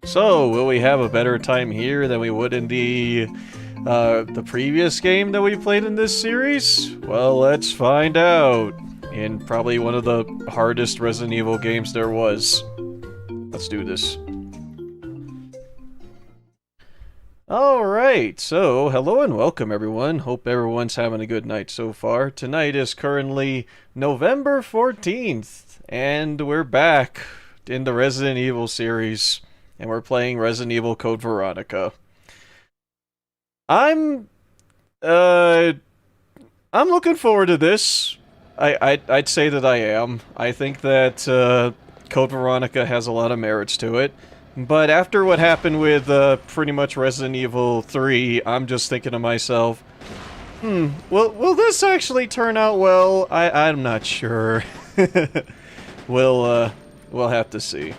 So, will we have a better time here than we would in the previous game that we played in this series? Well, let's find out. In probably one of the hardest Resident Evil games there was. Let's do this. Alright, so hello and welcome everyone. Hope everyone's having a good night so far. Tonight is currently November 14th, and we're back in the Resident Evil series, and we're playing Resident Evil Code Veronica. I'm looking forward to this. I'd say that I am. I think that Code Veronica has a lot of merits to it. But after what happened with pretty much Resident Evil 3, I'm just thinking to myself, will this actually turn out well? I'm not sure. We'll have to see.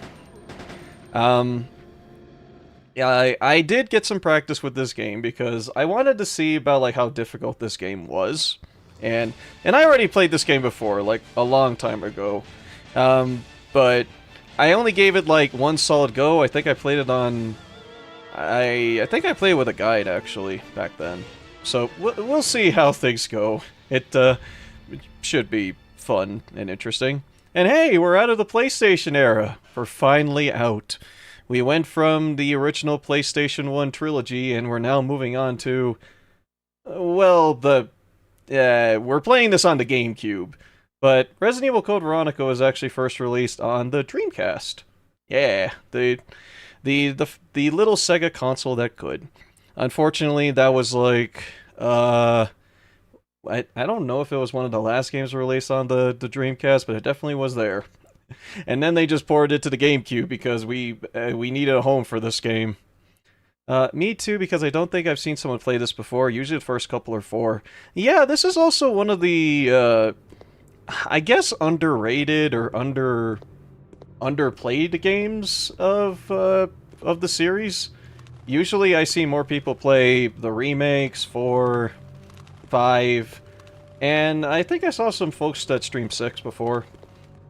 Yeah, I did get some practice with this game because I wanted to see about like how difficult this game was. And I already played this game before, like a long time ago. But I only gave it like one solid go. I think I played it on... I think I played it with a guide, actually, back then. So, we'll see how things go. It should be fun and interesting. And hey, we're out of the PlayStation era! We're finally out. We went from the original PlayStation 1 trilogy, and we're now moving on to... well, we're playing this on the Gamecube. But Resident Evil Code Veronica was actually first released on the Dreamcast. Yeah, the little Sega console that could. Unfortunately, that was like I don't know if it was one of the last games released on the Dreamcast, but it definitely was there. And then they just ported it to the GameCube because we needed a home for this game. Me too, because I don't think I've seen someone play this before. Usually the first couple or four. Yeah, this is also one of the I guess underrated or underplayed games of the series. Usually I see more people play the remakes, 4, 5, and I think I saw some folks that streamed 6 before.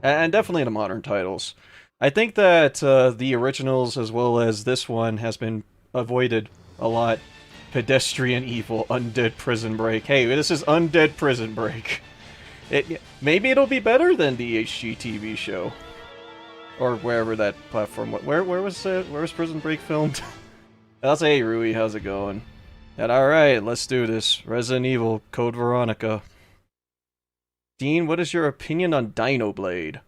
And definitely the modern titles. I think that the originals as well as this one has been avoided a lot. Pedestrian Evil, Undead Prison Break. Hey, this is Undead Prison Break. Maybe it'll be better than the HGTV show, or wherever that platform. Where was Prison Break filmed? I'll say, hey, Rui, how's it going? And all right, let's do this. Resident Evil Code Veronica. Dean, what is your opinion on Dino Blade?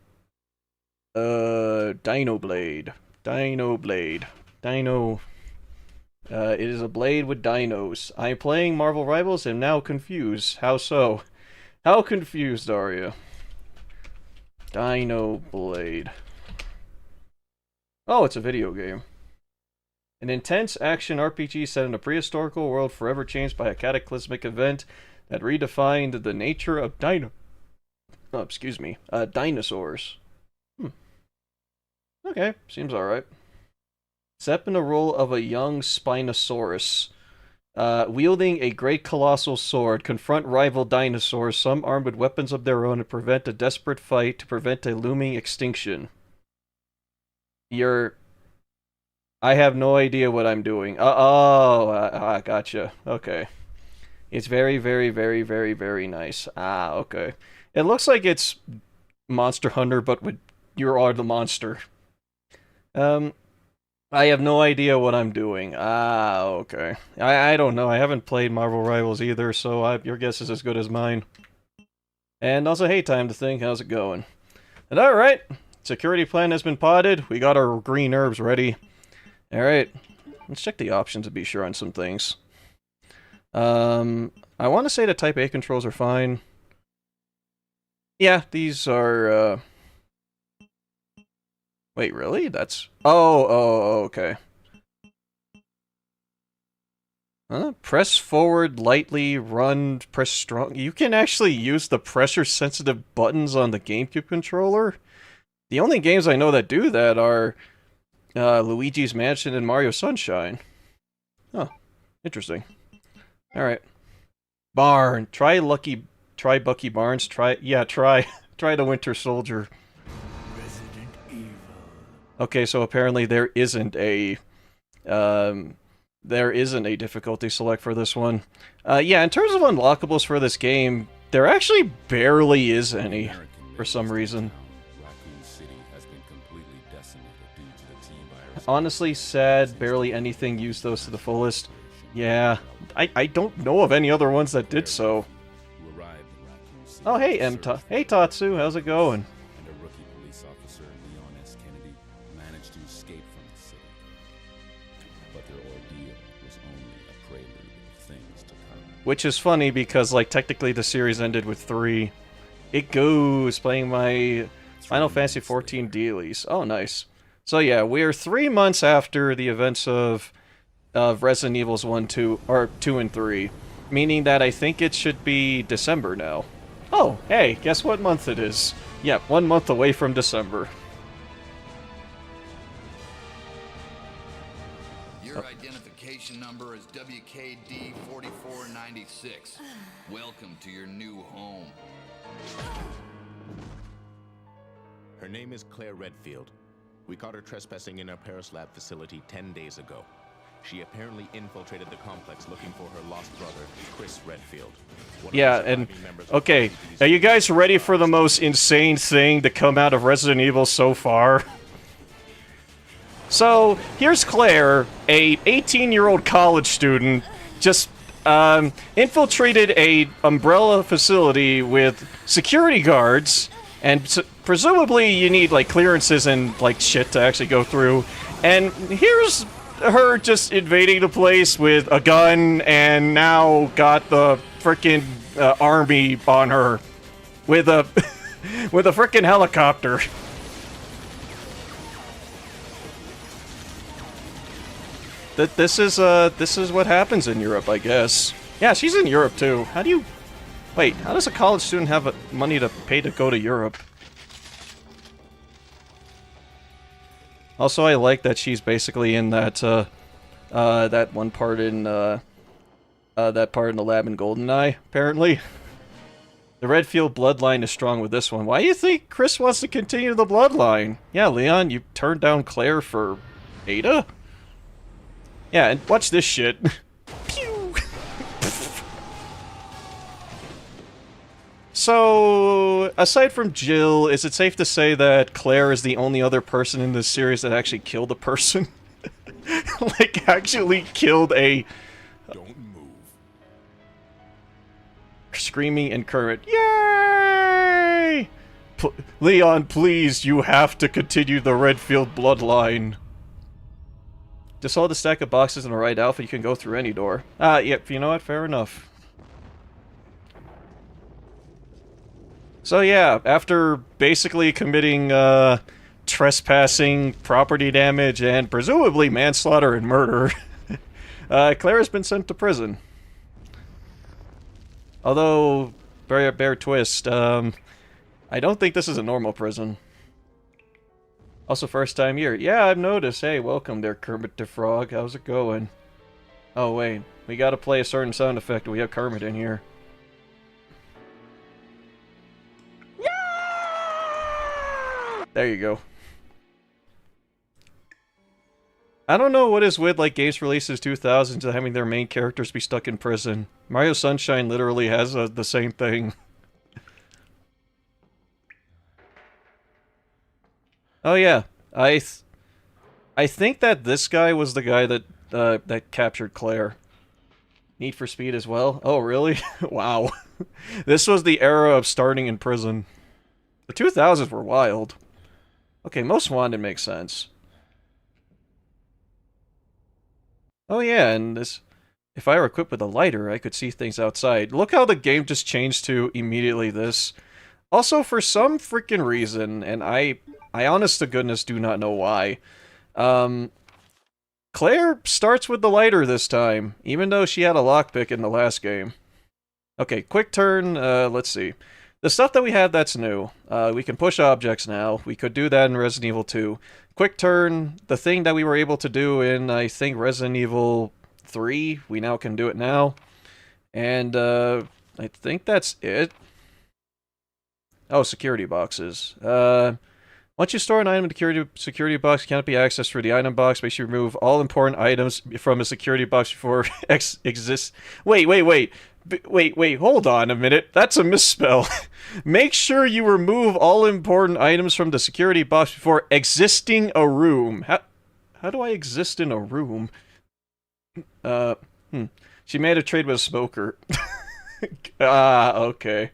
Dino Blade. It is a blade with dinos. I'm playing Marvel Rivals and now confused. How so? How confused are you? Dino Blade. Oh, it's a video game. An intense action RPG set in a prehistorical world forever changed by a cataclysmic event that redefined the nature of dinosaurs. Okay, seems alright. Step in the role of a young Spinosaurus. Wielding a great colossal sword, confront rival dinosaurs, some armed with weapons of their own, and prevent a desperate fight to prevent a looming extinction. I have no idea what I'm doing. I gotcha. Okay. It's very, very, very, very, very nice. Okay. It looks like it's Monster Hunter, but with you are the monster. I have no idea what I'm doing. Okay. I don't know. I haven't played Marvel Rivals either, so your guess is as good as mine. And also, hey, Time to Think, how's it going? And alright, security plan has been potted. We got our green herbs ready. Alright, let's check the options to be sure on some things. I want to say the Type A controls are fine. Yeah, these are, wait, really? That's... Oh, okay. Press forward lightly, run, press strong. You can actually use the pressure-sensitive buttons on the GameCube controller? The only games I know that do that are Luigi's Mansion and Mario Sunshine. Huh. Interesting. Alright. Barn. Try Bucky Barnes. Try the Winter Soldier. Resident Evil. Okay, so apparently um, there isn't a difficulty select for this one. Yeah, in terms of unlockables for this game, there actually barely is any, for some reason. Raccoon City has been completely decimated due to the T-virus. Honestly, sad, barely anything used those to the fullest. Yeah, I don't know of any other ones that did so. Who arrived in Raccoon City Oh, hey, to search Hey, Tatsu, how's it going? and a rookie police officer, Leon S. Kennedy, managed to escape from the city. But their ordeal was only a prelude of things to come. Which is funny because, like, technically the series ended with 3. It goes playing my Final Fantasy XIV dailies. Oh, nice. So yeah, we're 3 months after the events of Resident Evil's 1, 2, or 2 and 3, meaning that I think it should be December now. Oh, hey, guess what month it is? Yeah, 1 month away from December. Your identification number is WKD 4496. Welcome to your new home. Her name is Claire Redfield. We caught her trespassing in our Paris lab facility 10 days ago. She apparently infiltrated the complex looking for her lost brother, Chris Redfield. Yeah, and okay, are you guys ready for the most insane thing to come out of Resident Evil so far? So, here's Claire, a 18-year-old college student, just infiltrated a Umbrella facility with security guards, and presumably you need like clearances and like shit to actually go through. And here's her just invading the place with a gun, and now got the frickin' army on her with a with a frickin' helicopter. This is what happens in Europe, I guess. Yeah, she's in Europe too. How do you... Wait, how does a college student have money to pay to go to Europe? Also, I like that she's basically in that, that one part in, that part in the lab in GoldenEye, apparently. The Redfield bloodline is strong with this one. Why do you think Chris wants to continue the bloodline? Yeah, Leon, you turned down Claire for Ada? Yeah, and watch this shit. Pew! So, aside from Jill, is it safe to say that Claire is the only other person in this series that actually killed a person? Like, actually killed a... Don't move. Screaming and Kermit, yay! Leon, please, you have to continue the Redfield bloodline. Just hold the stack of boxes in the right outfit, you can go through any door. Yep, you know what? Fair enough. So yeah, after basically committing, trespassing, property damage, and presumably manslaughter and murder, Claire has been sent to prison. Although, bear twist, I don't think this is a normal prison. Also, first time here. Yeah, I've noticed. Hey, welcome there, Kermit the Frog. How's it going? Oh, wait. We gotta play a certain sound effect. We have Kermit in here. There you go. I don't know what is with, like, games releases 2000s and having their main characters be stuck in prison. Mario Sunshine literally has the same thing. Oh yeah, I think that this guy was the guy that that captured Claire. Need for Speed as well? Oh really? Wow. This was the era of starting in prison. The 2000s were wild. Okay, Most Wanted makes sense. Oh yeah, and this... If I were equipped with a lighter, I could see things outside. Look how the game just changed to immediately this. Also, for some freaking reason, and I honest to goodness do not know why, Claire starts with the lighter this time, even though she had a lockpick in the last game. Okay, quick turn, let's see. The stuff that we have that's new. We can push objects now. We could do that in Resident Evil 2. Quick turn, the thing that we were able to do in, I think, Resident Evil 3, we now can do it now. And, I think that's it. Oh, security boxes. Once you store an item in the security box, it cannot be accessed through the item box. Make sure you remove all important items from a security box before exists. Wait, hold on a minute. That's a misspell. Make sure you remove all important items from the security box before exiting a room. How do I exist in a room? She made a trade with a smoker. Okay.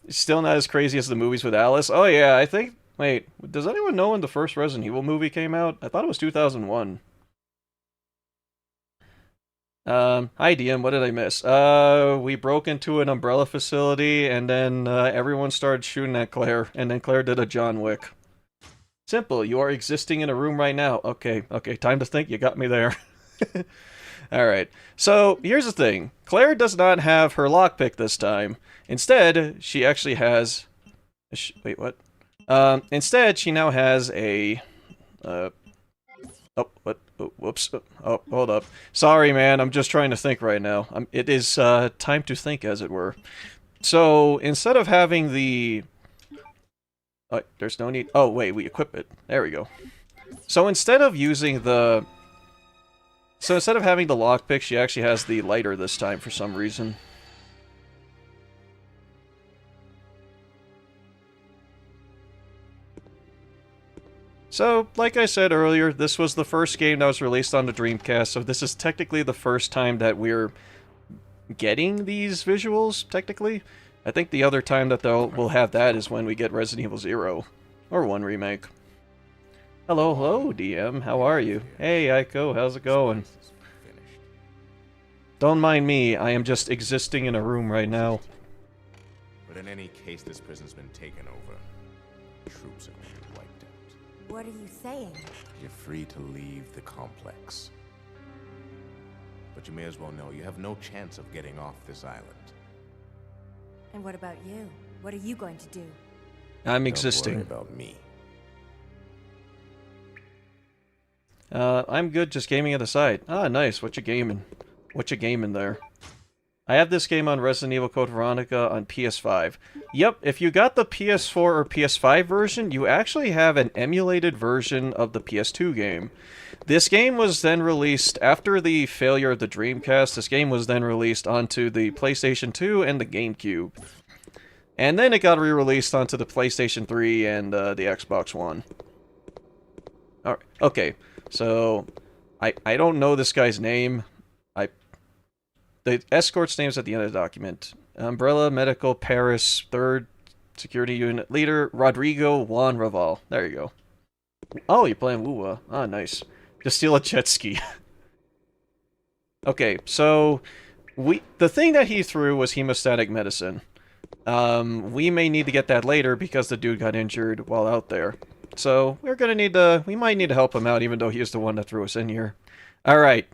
Still not as crazy as the movies with Alice. Oh yeah, I think... Wait, does anyone know when the first Resident Evil movie came out? I thought it was 2001. Hi DM, what did I miss? We broke into an umbrella facility, and then everyone started shooting at Claire, and then Claire did a John Wick. Simple, you are existing in a room right now. Okay, time to think, you got me there. Alright, so here's the thing. Claire does not have her lockpick this time. Instead, she actually has... Wait, what? Instead, she now has a... Oh, what? Oh, whoops. Oh, hold up. Sorry, man, I'm just trying to think right now. It is time to think, as it were. So, instead of having the... there's no need... Oh, wait, we equip it. There we go. So, instead of using the... So, instead of having the lockpick, she actually has the lighter this time for some reason. So, like I said earlier, this was the first game that was released on the Dreamcast, so this is technically the first time that we're getting these visuals, technically. I think the other time that we'll have that is when we get Resident Evil 0, or 1 Remake. Hello, DM, how are you? Hey, Aiko, how's it going? Don't mind me, I am just existing in a room right now. But in any case, this prison's been taken over. Troops have been wiped out. What are you saying? You're free to leave the complex. But you may as well know you have no chance of getting off this island. And what about you? What are you going to do? I'm existing. Don't worry about me. I'm good, just gaming at the side. Ah, nice. What you gaming? What you gaming there? I have this game on Resident Evil Code Veronica on PS5. Yep, if you got the PS4 or PS5 version, you actually have an emulated version of the PS2 game. This game was then released, after the failure of the Dreamcast, this game was then released onto the PlayStation 2 and the Gamecube. And then it got re-released onto the PlayStation 3 and the Xbox One. Alright, okay, so I don't know this guy's name. The escort's name's at the end of the document. Umbrella Medical Paris 3rd Security Unit Leader Rodrigo Juan Raval. There you go. Oh, you're playing Wuwa. Ah, nice. Just steal a jet ski. Okay, so the thing that he threw was hemostatic medicine. We may need to get that later because the dude got injured while out there. So we might need to help him out, even though he was the one that threw us in here. All right.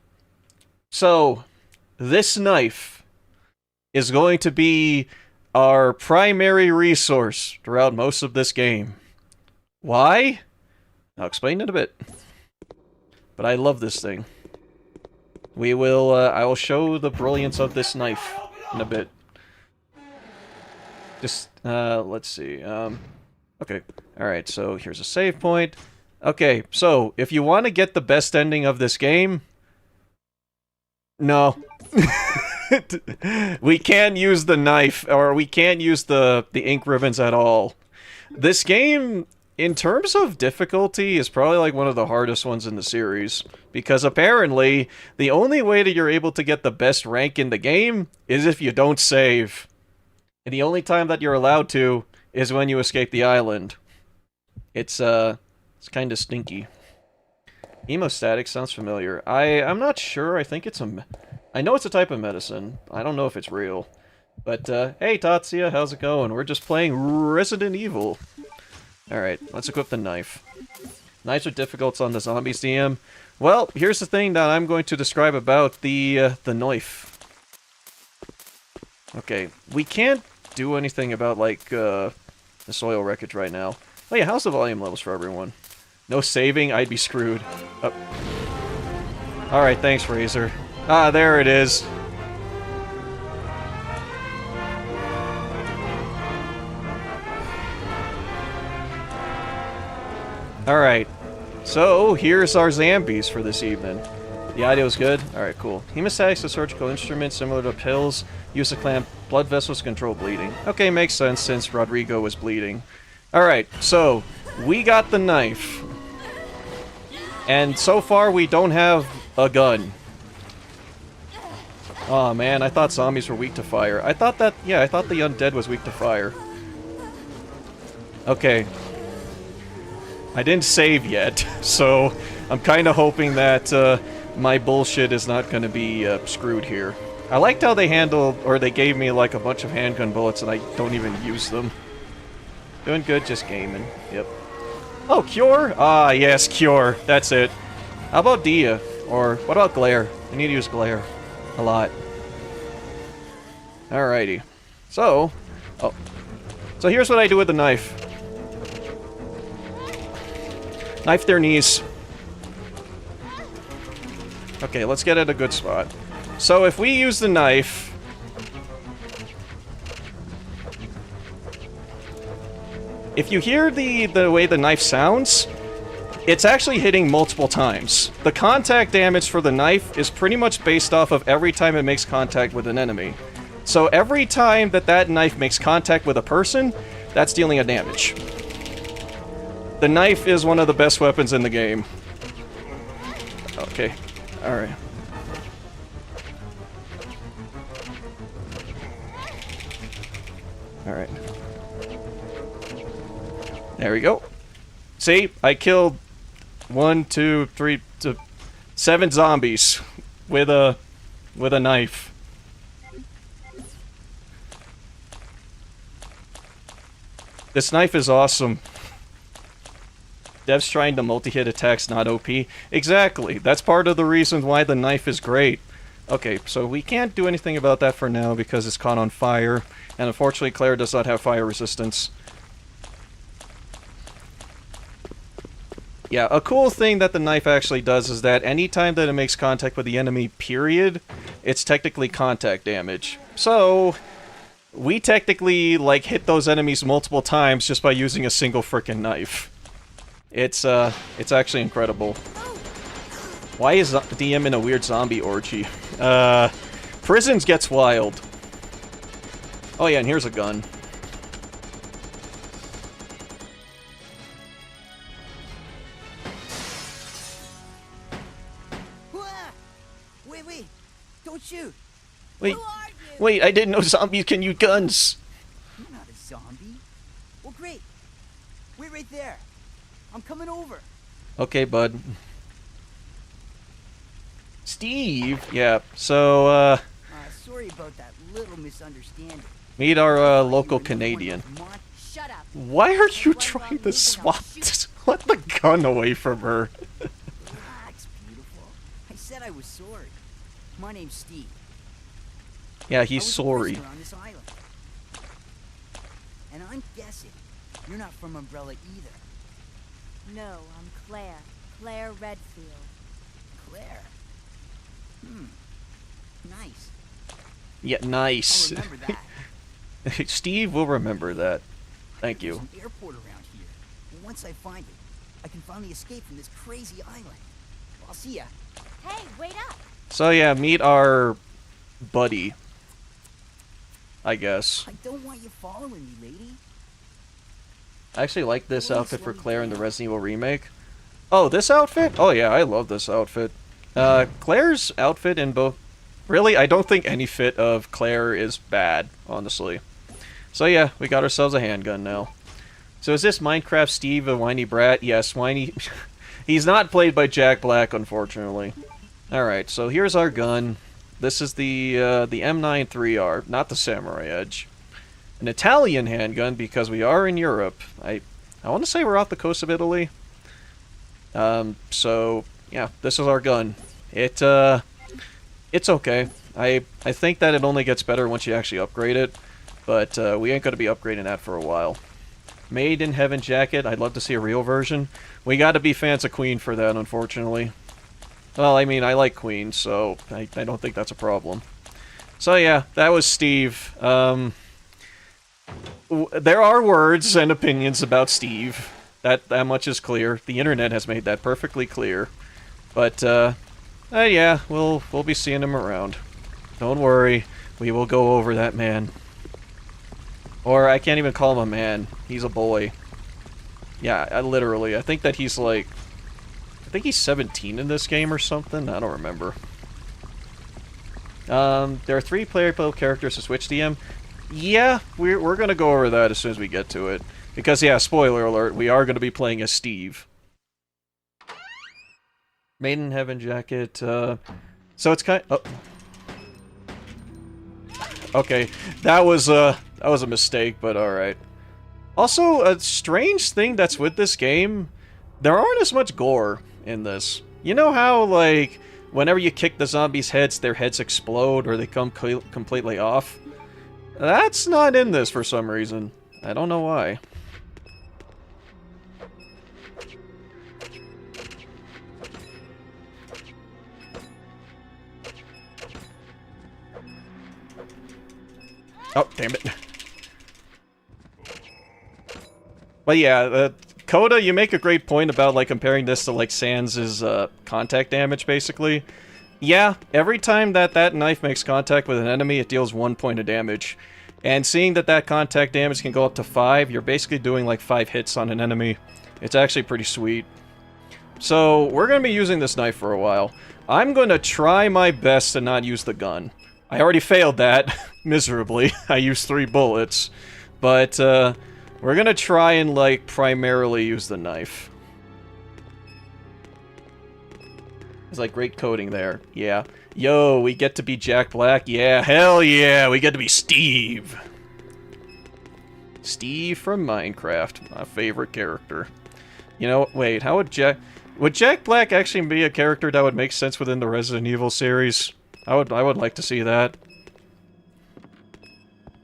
So this knife is going to be our primary resource throughout most of this game. Why? I'll explain in a bit. But I love this thing. I will show the brilliance of this knife in a bit. Just, let's see. Okay. Alright, so here's a save point. Okay, so if you want to get the best ending of this game... No. We can't use the knife, or we can't use the ink ribbons at all. This game, in terms of difficulty, is probably like one of the hardest ones in the series. Because apparently, the only way that you're able to get the best rank in the game is if you don't save. And the only time that you're allowed to is when you escape the island. It's kind of stinky. Hemostatic sounds familiar. I'm not sure. I think it's I know it's a type of medicine. I don't know if it's real. But, hey Tatsuya, how's it going? We're just playing Resident Evil. Alright, let's equip the knife. Knives are difficult on the zombies, DM. Well, here's the thing that I'm going to describe about the knife. Okay, we can't do anything about, like, the soil wreckage right now. Oh yeah, how's the volume levels for everyone? No saving, I'd be screwed. Oh. Alright, thanks, Razor. Ah, there it is. Alright. So, here's our zombies for this evening. The audio's good? Alright, cool. Hemostatics, a surgical instrument similar to pills. Use to clamp blood vessels to control bleeding. Okay, makes sense since Rodrigo was bleeding. Alright, so, we got the knife. And so far, we don't have a gun. Oh man, I thought zombies were weak to fire. I thought that, yeah, I thought the undead was weak to fire. Okay. I didn't save yet, so I'm kind of hoping that my bullshit is not going to be screwed here. I liked how they handled, or they gave me like a bunch of handgun bullets and I don't even use them. Doing good, just gaming. Yep. Oh, Cure? Ah, yes, Cure. That's it. How about Dia? Or what about Glare? I need to use Glare. A lot. Alrighty. So... oh. So here's what I do with the knife. Knife their knees. Okay, let's get at a good spot. So if we use the knife... if you hear the way the knife sounds, it's actually hitting multiple times. The contact damage for the knife is pretty much based off of every time it makes contact with an enemy. So every time that knife makes contact with a person, that's dealing a damage. The knife is one of the best weapons in the game. Okay, alright. Alright. There we go. See, I killed 1, 2, 3, 7 zombies with a knife. This knife is awesome. Dev's trying to multi-hit attacks, not OP. Exactly. That's part of the reason why the knife is great. Okay, so we can't do anything about that for now because it's caught on fire. And unfortunately, Claire does not have fire resistance. Yeah, a cool thing that the knife actually does is that anytime that it makes contact with the enemy, period, it's technically contact damage. So, we technically, like, hit those enemies multiple times just by using a single frickin' knife. It's actually incredible. Why is DM in a weird zombie orgy? Prisons gets wild. Oh yeah, and here's a gun. Wait, don't shoot. Wait, Who are you? wait, I didn't know zombies can use guns. You're not a zombie. Well, great. Wait right there. I'm coming over. Okay, bud. Steve! Yeah, so, Sorry about that little misunderstanding. meet our, local Canadian. Shut up. Why are you trying to swap this? Let the gun away from her. Relax, beautiful. I said I was sorry. My name's Steve. Yeah, I he's was a sorry. prisoner on this island. And I'm guessing you're not from Umbrella either. No, I'm Claire. Claire Redfield. Claire. Nice. Yeah, I'll nice. remember that. Steve will remember that. Thank There's you. an airport around here. And once I find it, I can finally escape from this crazy island. I'll see ya. Hey, wait up. So yeah, meet our buddy. I guess. I don't want you following me, lady. I actually like this outfit for Claire in the Resident Evil remake. Oh, this outfit? Oh yeah, I love this outfit. Claire's outfit in both... Really, I don't think any fit of Claire is bad, honestly. So yeah, we got ourselves a handgun now. So is this Minecraft Steve a whiny brat? Yes, whiny... He's not played by Jack Black, unfortunately. Alright, so here's our gun. This is the M9 3R, not the Samurai Edge. An Italian handgun, because we are in Europe. I want to say we're off the coast of Italy. So, yeah, this is our gun. It's okay. I think that it only gets better once you actually upgrade it, but we ain't going to be upgrading that for a while. Made in Heaven jacket, I'd love to see a real version. We gotta be fans of Queen for that, unfortunately. Well, I mean, I like Queen, so I don't think that's a problem. So yeah, that was Steve. There are words and opinions about Steve. That much is clear. The internet has made that perfectly clear. But, yeah, we'll be seeing him around. Don't worry, we will go over that man. Or, I can't even call him a man. He's a boy. Yeah, I think that he's like... I think he's 17 in this game or something? I don't remember. There are 3 playable characters to switch DM. Yeah, we're gonna go over that as soon as we get to it. Because, yeah, spoiler alert, we are gonna be playing as Steve. Maiden Heaven jacket, so it's kind of... Oh. Okay, that was a mistake, but alright. Also, a strange thing that's with this game, there aren't as much gore in this. You know how, like, whenever you kick the zombies' heads, their heads explode or they come completely off? That's not in this for some reason. I don't know why. Oh, damn it. But yeah, Coda, you make a great point about, like, comparing this to, like, Sans' contact damage, basically. Yeah, every time that knife makes contact with an enemy, it deals 1 point of damage. And seeing that contact damage can go up to 5, you're basically doing, like, 5 hits on an enemy. It's actually pretty sweet. So, we're gonna be using this knife for a while. I'm gonna try my best to not use the gun. I already failed that miserably. I used 3 bullets. But, we're gonna try and, like, primarily use the knife. It's like great coding there. Yeah. Yo, we get to be Jack Black? Yeah, hell yeah, we get to be Steve! Steve from Minecraft, my favorite character. You know, wait, how would Jack Black actually be a character that would make sense within the Resident Evil series? I would like to see that.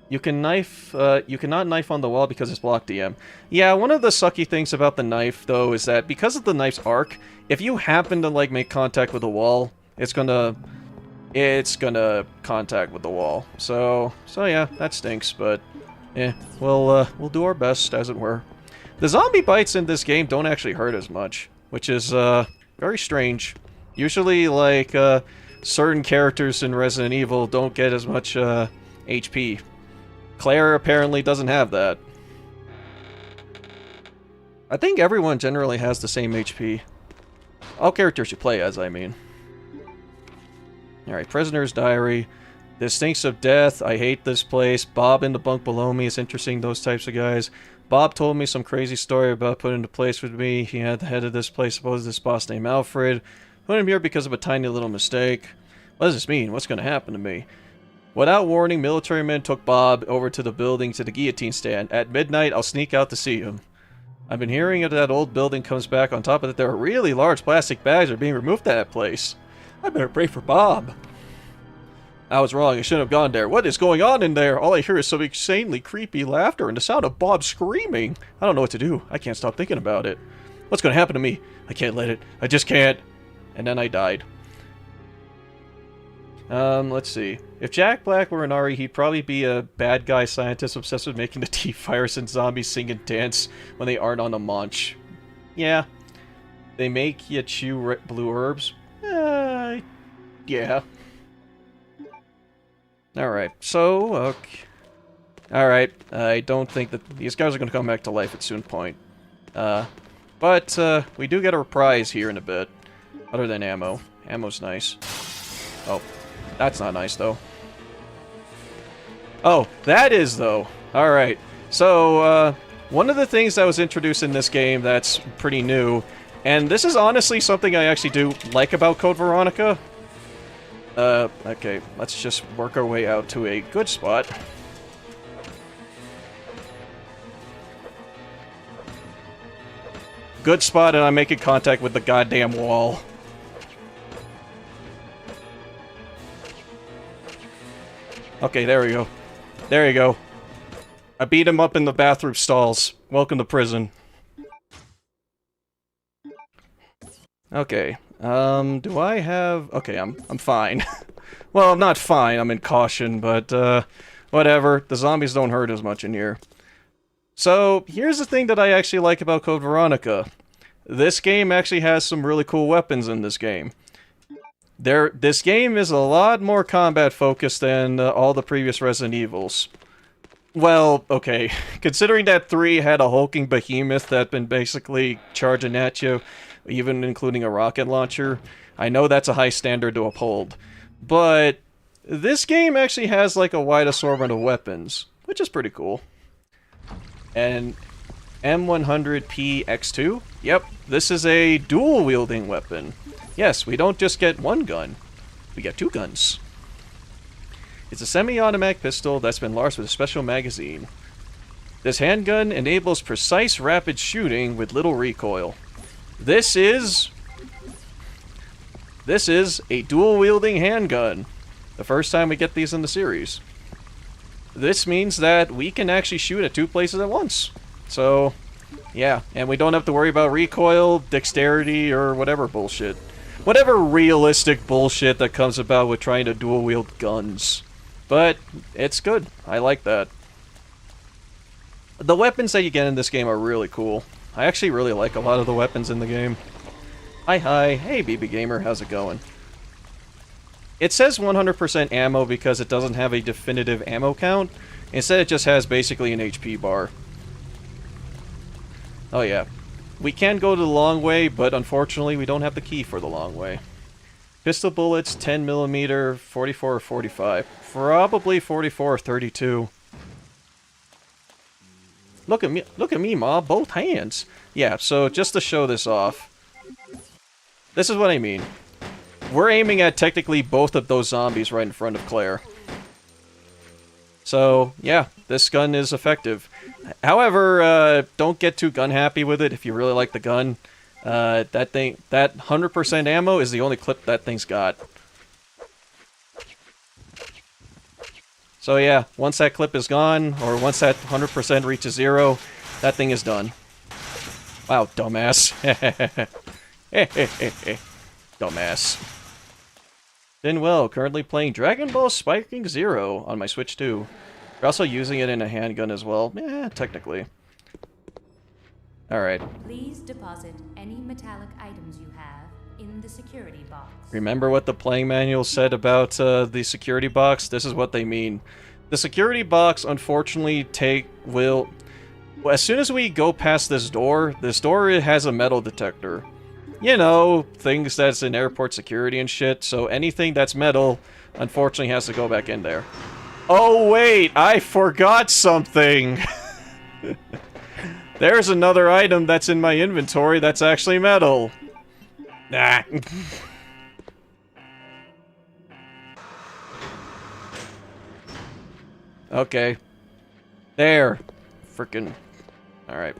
You cannot knife on the wall because it's blocked DM. Yeah, one of the sucky things about the knife, though, is that because of the knife's arc, if you happen to, like, make contact with the wall, it's gonna contact with the wall. So yeah, that stinks, but, we'll do our best, as it were. The zombie bites in this game don't actually hurt as much, which is, very strange. Usually, like, certain characters in Resident Evil don't get as much, HP. Claire apparently doesn't have that. I think everyone generally has the same HP. All characters you play as, I mean. Alright, Prisoner's Diary. This stinks of death. I hate this place. Bob in the bunk below me is interesting, those types of guys. Bob told me some crazy story about put into place with me. He had the head of this place, suppose this boss named Alfred. Put him here because of a tiny little mistake. What does this mean? What's going to happen to me? Without warning, military men took Bob over to the building to the guillotine stand. At midnight, I'll sneak out to see him. I've been hearing that that old building comes back. On top of it, there are really large plastic bags are being removed at that place. I better pray for Bob. I was wrong. I shouldn't have gone there. What is going on in there? All I hear is some insanely creepy laughter and the sound of Bob screaming. I don't know what to do. I can't stop thinking about it. What's going to happen to me? I can't let it. I just can't. And then I died. Let's see. If Jack Black were an Ari, he'd probably be a bad guy scientist obsessed with making the T-virus and zombies sing and dance when they aren't on a munch. Yeah. They make you chew blue herbs? Yeah. Alright, so, okay. Alright, I don't think that these guys are going to come back to life at some point. But we do get a reprise here in a bit. Other than ammo. Ammo's nice. Oh. That's not nice, though. Oh, that is, though. Alright. So, one of the things that was introduced in this game that's pretty new, and this is honestly something I actually do like about Code Veronica. Okay, let's just work our way out to a good spot. Good spot, and I'm making contact with the goddamn wall. Okay, there we go. There you go. I beat him up in the bathroom stalls. Welcome to prison. Okay. Do I have... Okay, I'm fine. Well, I'm not fine. I'm in caution, but, whatever. The zombies don't hurt as much in here. So, here's the thing that I actually like about Code Veronica. This game actually has some really cool weapons in this game. This game is a lot more combat focused than all the previous Resident Evils. Well, okay, considering that 3 had a hulking behemoth that had been basically charging at you, even including a rocket launcher, I know that's a high standard to uphold. But this game actually has like a wide assortment of weapons, which is pretty cool. And M100PX2? Yep, this is a dual-wielding weapon. Yes, we don't just get one gun, we get 2 guns. It's a semi-automatic pistol that's been laced with a special magazine. This handgun enables precise, rapid shooting with little recoil. This is a dual-wielding handgun. The first time we get these in the series. This means that we can actually shoot at 2 places at once. So, yeah, and we don't have to worry about recoil, dexterity, or whatever bullshit. Whatever realistic bullshit that comes about with trying to dual-wield guns. But it's good. I like that. The weapons that you get in this game are really cool. I actually really like a lot of the weapons in the game. Hi. Hey, BB Gamer. How's it going? It says 100% ammo because it doesn't have a definitive ammo count. Instead, it just has basically an HP bar. Oh, yeah. We can go the long way, but unfortunately, we don't have the key for the long way. Pistol bullets, 10mm, 44 or 45. Probably 44 or 32. Look at me, Ma, both hands. Yeah, so just to show this off, this is what I mean. We're aiming at technically both of those zombies right in front of Claire. So, yeah, this gun is effective. However, don't get too gun happy with it if you really like the gun. That 100% ammo is the only clip that thing's got. So yeah, once that clip is gone, or once that 100% reaches 0, that thing is done. Wow, dumbass. Dumbass. Been well, currently playing Dragon Ball Spiking Zero on my Switch 2. We're also using it in a handgun as well. Technically. Alright. Please deposit any metallic items you have in the security box. Remember what the playing manual said about the security box? This is what they mean. The security box, unfortunately, well, as soon as we go past this door has a metal detector. You know, things that's in airport security and shit, so anything that's metal, unfortunately, has to go back in there. Oh, wait! I forgot something! There's another item that's in my inventory that's actually metal. Nah. Okay. There. Frickin'. Alright.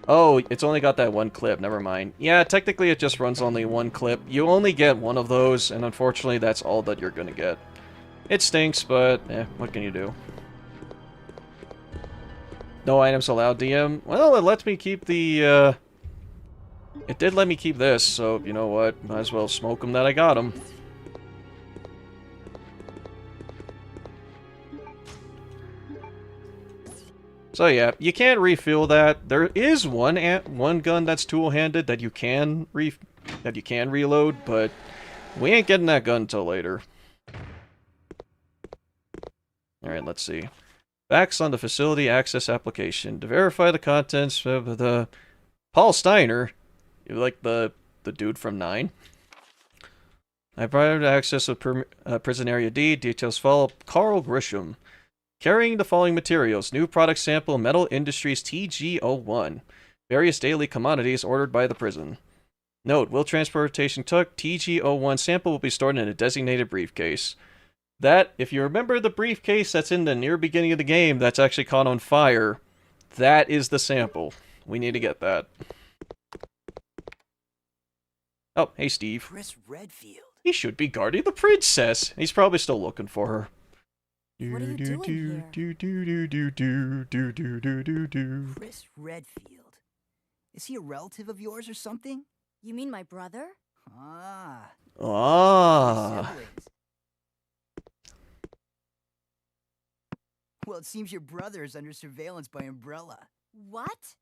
Oh, it's only got that one clip. Never mind. Yeah, technically it just runs only one clip. You only get one of those, and unfortunately that's all that you're gonna get. It stinks, but, what can you do? No items allowed, DM. Well, it lets me keep the, It did let me keep this, so, you know what? Might as well smoke them that I got them. So yeah, you can't refill that. There is one gun that's tool-handed that you can reload, but we ain't getting that gun until later. Alright, let's see. Facts on the facility access application. To verify the contents of the... Paul Steiner? You like the dude from 9? I provided access of prison area D. Details follow. Carl Grisham. Carrying the following materials. New product sample, Metal Industries TG01. Various daily commodities ordered by the prison. Note, will transportation took, TG01 sample will be stored in a designated briefcase. That, if you remember the briefcase that's in the near beginning of the game that's actually caught on fire, that is the sample. We need to get that. Oh, hey Steve. Chris Redfield. He should be guarding the princess. He's probably still looking for her. What are you doing here? Chris Redfield. Is he a relative of yours or something? You mean my brother? Ah. Ah. Siblings. Well, it seems your brother is under surveillance by Umbrella. What?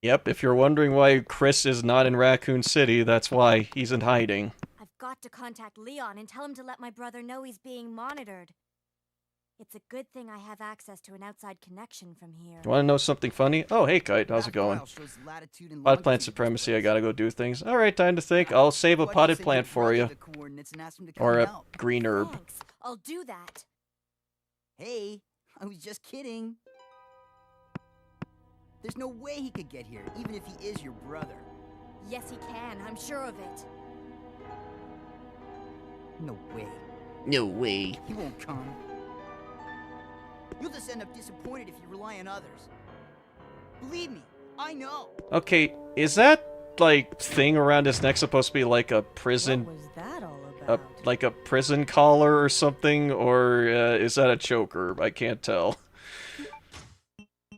Yep, if you're wondering why Chris is not in Raccoon City, that's why he's in hiding. I've got to contact Leon and tell him to let my brother know he's being monitored. It's a good thing I have access to an outside connection from here. You want to know something funny? Oh, hey, Kite, how's it going? That file shows latitude and Potted plant longitude of this supremacy, I place. gotta go do things. Alright, time to think. I'll save a Why don't you potted send plant your for brother you. the coordinates and ask him to come Or a help? green herb. Thanks. I'll do that. Hey, I was just kidding. There's no way he could get here, even if he is your brother. Yes, he can. I'm sure of it. No way. No way. He won't come. You'll just end up disappointed if you rely on others. Believe me, I know. Okay, is that, like, thing around his neck supposed to be like a prison... What was that all about? like a prison collar or something? Or is that a choker? I can't tell.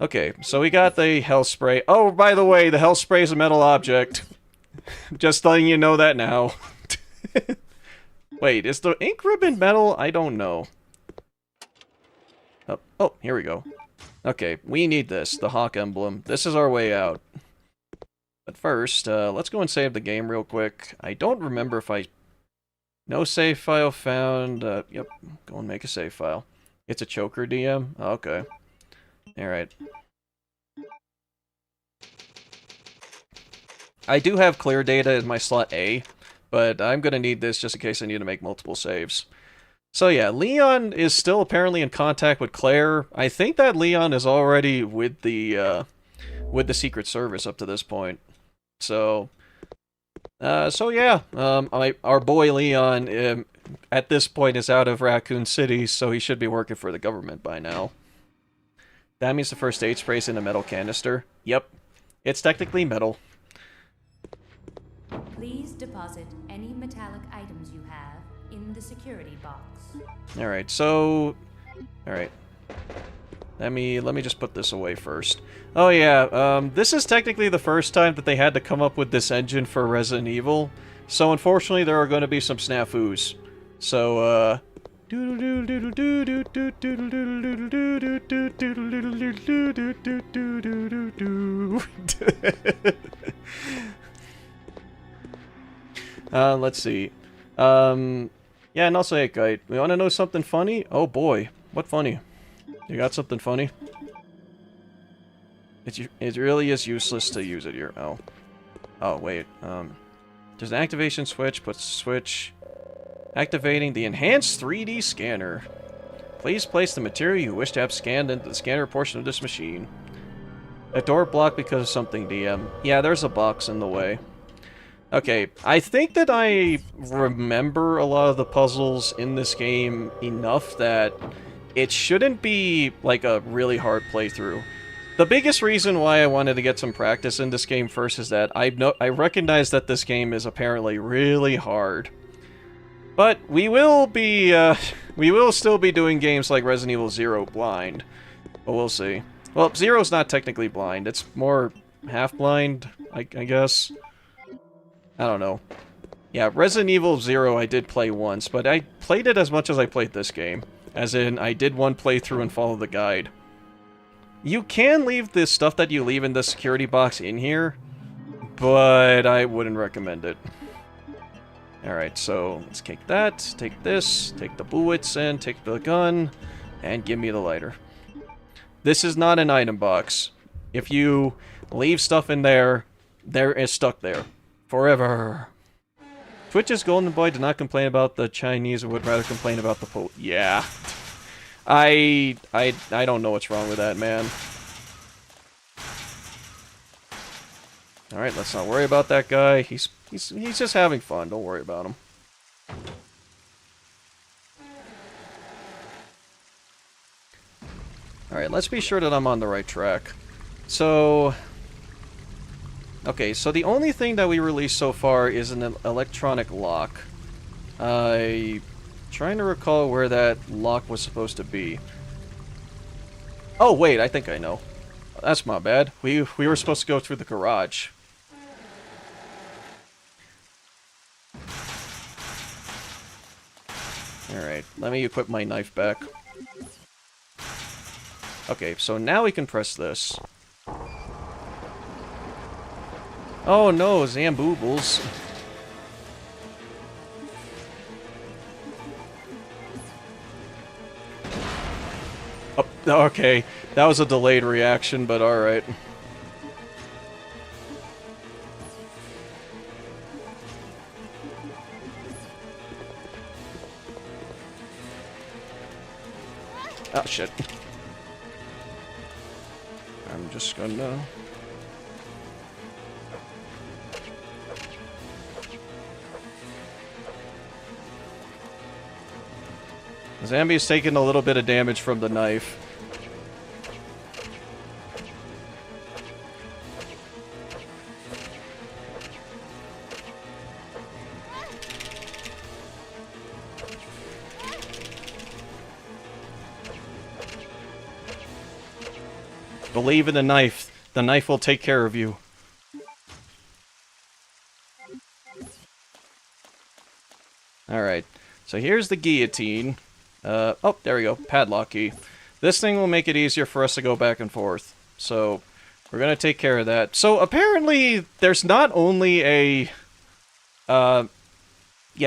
Okay, so we got the hell spray. Oh, by the way, the hell spray is a metal object. Just letting you know that now. Wait, is the ink ribbon metal? I don't know. Oh, here we go. Okay, we need this, the hawk emblem. This is our way out. But first, let's go and save the game real quick. I don't remember if I... No save file found. Yep, go and make a save file. It's a choker DM? Okay. Alright. I do have clear data in my slot A, but I'm gonna need this just in case I need to make multiple saves. So yeah, Leon is still apparently in contact with Claire. I think that Leon is already with the Secret Service up to this point. So yeah, our boy Leon at this point is out of Raccoon City, so he should be working for the government by now. That means the first aid spray's in a metal canister. Yep, it's technically metal. Please deposit any metallic items you have in the security box. Alright, so... Alright. Let me just put this away first. Oh yeah, this is technically the first time that they had to come up with this engine for Resident Evil. So unfortunately there are going to be some snafus. So, let's see. Yeah, and also, hey, Kite, we want to know something funny? Oh boy, what funny? You got something funny? It really is useless to use it here. Oh. Oh, wait. There's an activation switch, puts switch... Activating the enhanced 3D scanner. Please place the material you wish to have scanned into the scanner portion of this machine. A door blocked because of something, DM. Yeah, there's a box in the way. Okay, I think that I remember a lot of the puzzles in this game enough that it shouldn't be, like, a really hard playthrough. The biggest reason why I wanted to get some practice in this game first is that I recognize that this game is apparently really hard. But we will be, we will still be doing games like Resident Evil 0 blind. But we'll see. Well, Zero's not technically blind, it's more half-blind, I guess. I don't know. Yeah, Resident Evil 0 I did play once, but I played it as much as I played this game. As in, I did one playthrough and follow the guide. You can leave the stuff that you leave in the security box in here, but I wouldn't recommend it. Alright, so let's take that, take this, take the bullets, and take the gun, and give me the lighter. This is not an item box. If you leave stuff in there, it's stuck there. Forever. Twitch's Golden Boy did not complain about the Chinese, would rather complain about the Yeah. I don't know what's wrong with that, man. Alright, let's not worry about that guy. He's just having fun. Don't worry about him. Alright, let's be sure that I'm on the right track. So... Okay, so the only thing that we released so far is an electronic lock. I'm trying to recall where that lock was supposed to be. Oh, wait, I think I know. That's my bad. We were supposed to go through the garage. Alright, let me equip my knife back. Okay, so now we can press this. Oh no, Zamboobles. Oh, okay, that was a delayed reaction, but alright. Oh shit. I'm just gonna... Zambi's taking a little bit of damage from the knife. Believe in the knife. The knife will take care of you. Alright, so here's the guillotine. Oh, there we go, padlock key. This thing will make it easier for us to go back and forth. So, we're gonna take care of that. So, apparently, there's not only a... yeah,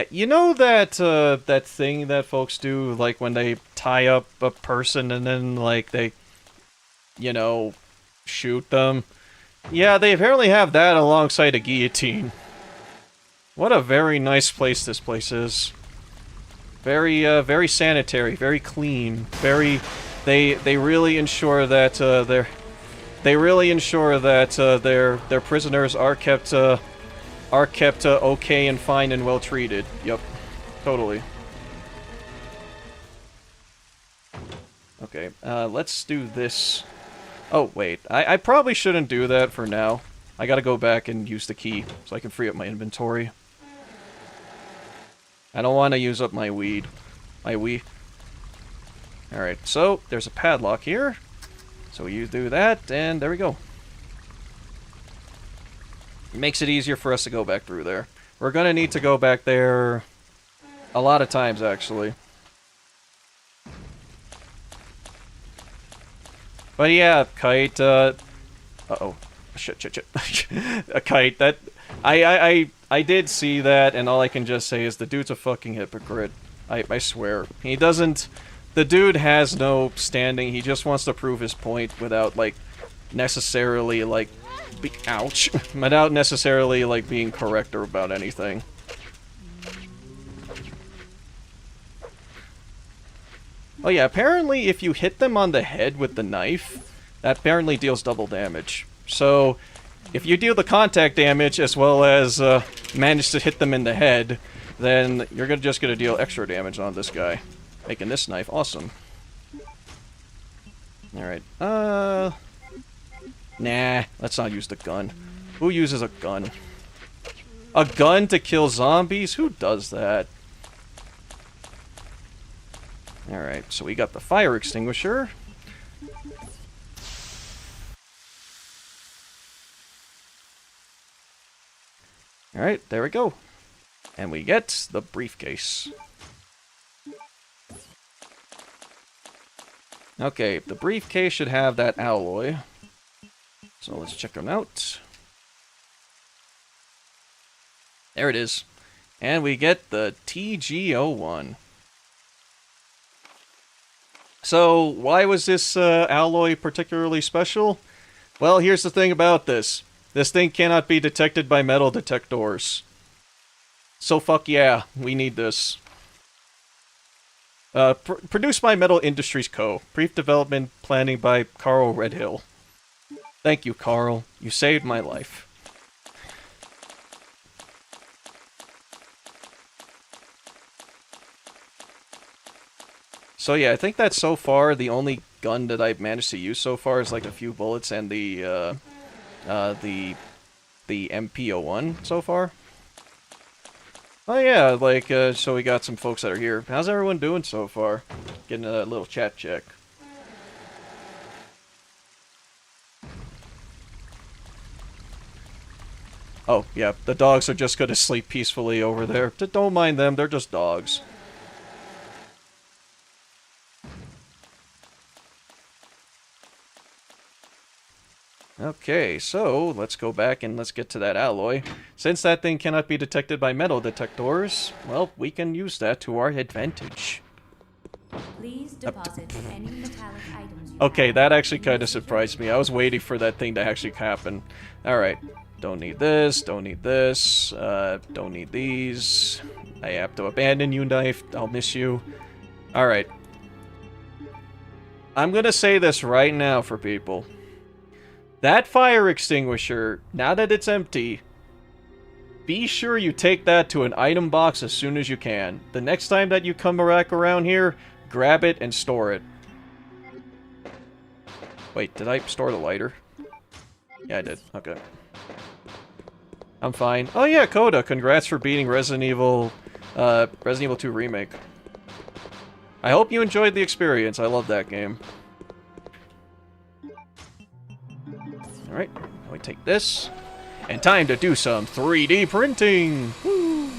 you know that, that thing that folks do, like, when they tie up a person and then, like, they... you know, shoot them. Yeah, they apparently have that alongside a guillotine. What a very nice place this place is. Very, very sanitary, very clean, very... They really ensure that, their prisoners are kept okay and fine and well treated. Yep, totally. Okay, let's do this. Oh, wait. I probably shouldn't do that for now. I gotta go back and use the key, so I can free up my inventory. I don't want to use up my weed. Alright, so, there's a padlock here. So you do that, and there we go. It makes it easier for us to go back through there. We're gonna need to go back there a lot of times, actually. But yeah, Kite, uh-oh. Shit. A Kite, that... I did see that, and all I can just say is the dude's a fucking hypocrite. I swear. He doesn't... The dude has no standing, he just wants to prove his point without, like, necessarily, like... ouch. Without necessarily, like, being correct or about anything. Oh yeah, apparently if you hit them on the head with the knife, that apparently deals double damage. So, if you deal the contact damage as well as manage to hit them in the head, then you're just gonna deal extra damage on this guy. Making this knife awesome. Alright, nah, let's not use the gun. Who uses a gun? A gun to kill zombies? Who does that? Alright, so we got the fire extinguisher. Alright, there we go. And we get the briefcase. Okay, the briefcase should have that alloy. So let's check them out. There it is. And we get the TG01. So, why was this alloy particularly special? Well, here's the thing about this. This thing cannot be detected by metal detectors. So fuck yeah, we need this. Produced by Metal Industries Co. Brief development planning by Carl Redhill. Thank you, Carl. You saved my life. So yeah, I think that's so far the only gun that I've managed to use so far is like a few bullets and the MP01 so far. Oh yeah, like, so we got some folks that are here. How's everyone doing so far? Getting a little chat check. Oh, yeah, the dogs are just gonna sleep peacefully over there. Don't mind them, they're just dogs. Okay, so let's go back and let's get to that alloy. Since that thing cannot be detected by metal detectors, well, we can use that to our advantage. Please deposit any metallic items you Okay, have that actually in kind of the surprised me. I was waiting for that thing to actually happen. Alright, don't need this, don't need this, don't need these. I have to abandon you, knife. I'll miss you. Alright. I'm gonna say this right now for people. That fire extinguisher, now that it's empty, be sure you take that to an item box as soon as you can. The next time that you come back around here, grab it and store it. Wait, did I store the lighter? Yeah, I did. Okay. I'm fine. Oh yeah, Coda, congrats for beating Resident Evil 2 Remake. I hope you enjoyed the experience. I love that game. Alright, we take this. And time to do some 3D printing! Woo!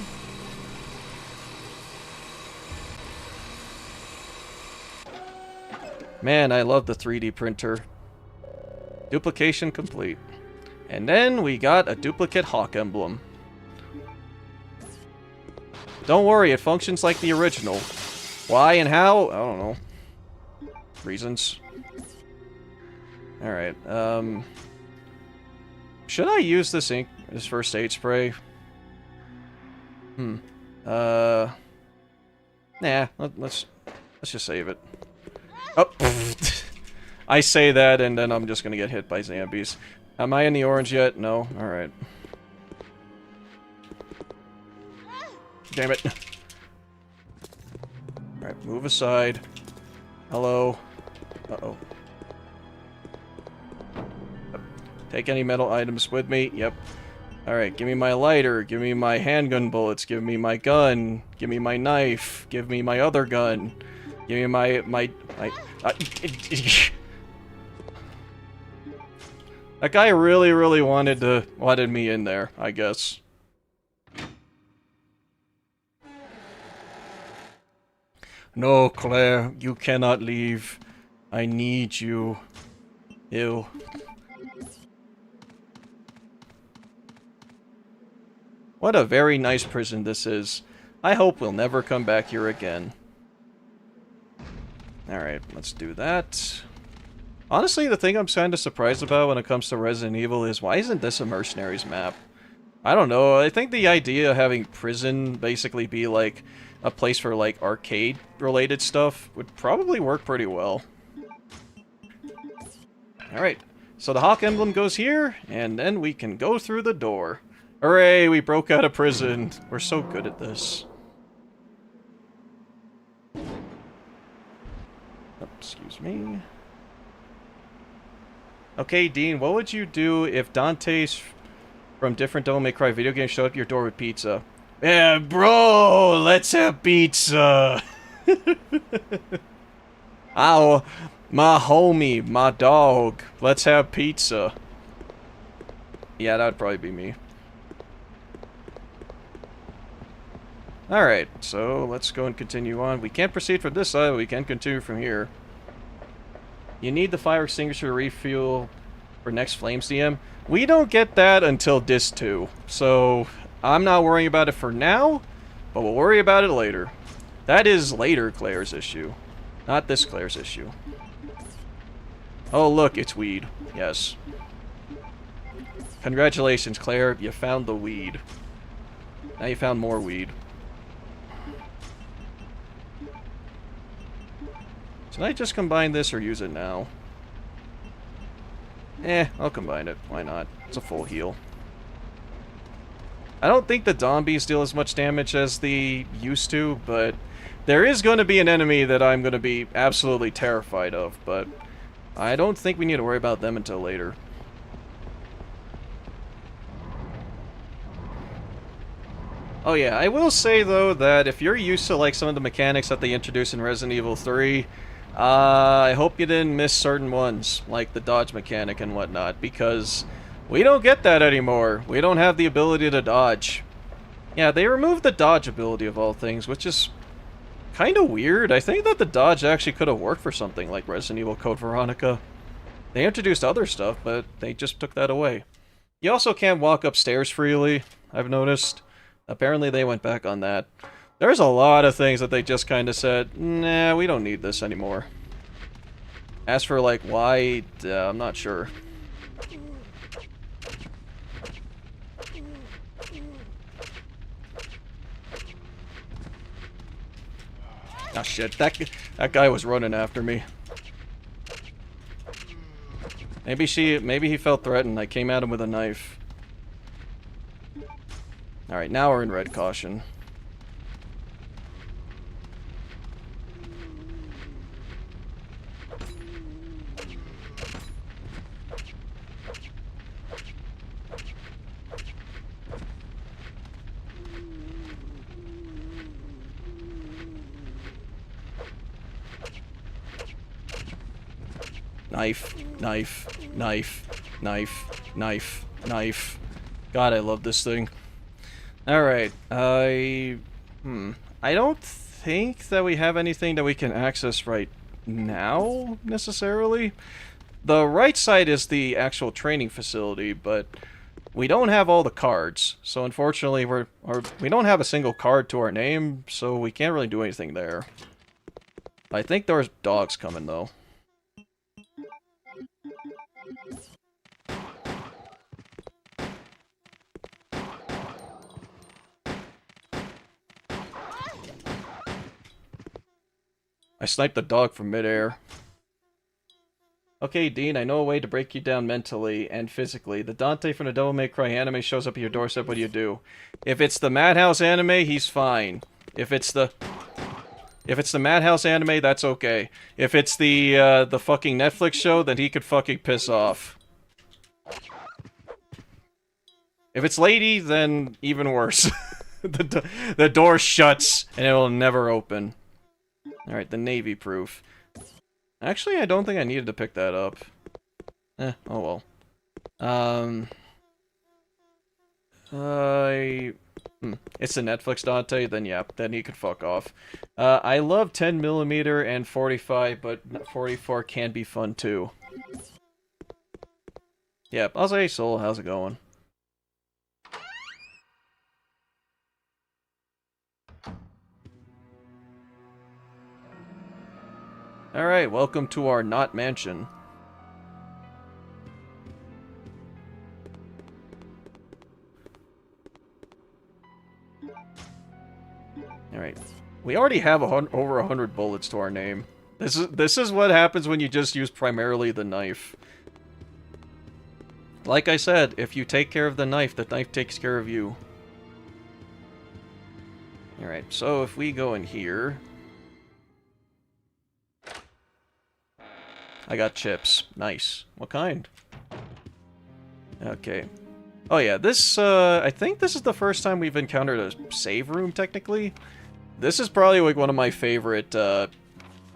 Man, I love the 3D printer. Duplication complete. And then we got a duplicate hawk emblem. Don't worry, it functions like the original. Why and how? I don't know. Reasons. Alright, should I use this ink, this first aid spray? Nah, let's just save it. Oh! I say that and then I'm just gonna get hit by zombies. Am I in the orange yet? No? Alright. Damn it. Alright, move aside. Hello. Uh-oh. Take any metal items with me. Yep. Alright, give me my lighter. Give me my handgun bullets. Give me my gun. Give me my knife. Give me my other gun. Give me my that guy really wanted me in there, I guess. No, Claire, you cannot leave. I need you. Ew. What a very nice prison this is. I hope we'll never come back here again. Alright, let's do that. Honestly, the thing I'm kind of surprised about when it comes to Resident Evil is, why isn't this a Mercenaries map? I don't know, I think the idea of having prison basically be like a place for like arcade-related stuff would probably work pretty well. Alright, so the Hawk emblem goes here, and then we can go through the door. Hooray, we broke out of prison. We're so good at this. Oh, excuse me. Okay, Dean, what would you do if Dante's from different Devil May Cry video games showed up at your door with pizza? Yeah, bro, let's have pizza. Ow, my homie, my dog, let's have pizza. Yeah, that would probably be me. Alright, so let's go and continue on. We can't proceed from this side, but we can continue from here. You need the fire extinguisher to refuel for next Flames DM. We don't get that until Disc 2, so I'm not worrying about it for now, but we'll worry about it later. That is later Claire's issue, not this Claire's issue. Oh look, it's weed. Yes. Congratulations, Claire, you found the weed. Now you found more weed. Should I just combine this or use it now? I'll combine it. Why not? It's a full heal. I don't think the zombies deal as much damage as they used to, but there is going to be an enemy that I'm going to be absolutely terrified of, but I don't think we need to worry about them until later. Oh yeah, I will say though that if you're used to like some of the mechanics that they introduced in Resident Evil 3, I hope you didn't miss certain ones, like the dodge mechanic and whatnot, because we don't get that anymore. We don't have the ability to dodge. Yeah, they removed the dodge ability of all things, which is kind of weird. I think that the dodge actually could have worked for something like Resident Evil Code Veronica. They introduced other stuff, but they just took that away. You also can't walk upstairs freely, I've noticed. Apparently they went back on that. There's a lot of things that they just kind of said, nah, we don't need this anymore. As for, like, why, I'm not sure. Ah, shit, that guy was running after me. Maybe he felt threatened. I came at him with a knife. Alright, now we're in red caution. Knife, knife, knife, knife, knife, knife. God, I love this thing. Alright, I don't think that we have anything that we can access right now, necessarily. The right side is the actual training facility, but we don't have all the cards. So unfortunately, we don't have a single card to our name, so we can't really do anything there. I think there's dogs coming, though. I sniped the dog from midair. Okay, Dean, I know a way to break you down mentally and physically. The Dante from the Devil May Cry anime shows up at your doorstep, what do you do? If it's the Madhouse anime, he's fine. If it's the Madhouse anime, that's okay. If it's the fucking Netflix show, then he could fucking piss off. If it's Lady, then even worse. The door shuts, and it will never open. Alright, the Navy proof. Actually, I don't think I needed to pick that up. Oh well. It's the Netflix Dante, then yeah, then he could fuck off. I love 10mm and 45, but 44 can be fun too. Yeah, I'll say, Soul, how's it going? Alright, welcome to our not mansion. Alright. We already have over 100 bullets to our name. This is what happens when you just use primarily the knife. Like I said, if you take care of the knife takes care of you. Alright, so if we go in here... I got chips. Nice. What kind? Okay. Oh yeah, this, I think this is the first time we've encountered a save room, technically. This is probably, like, one of my favorite,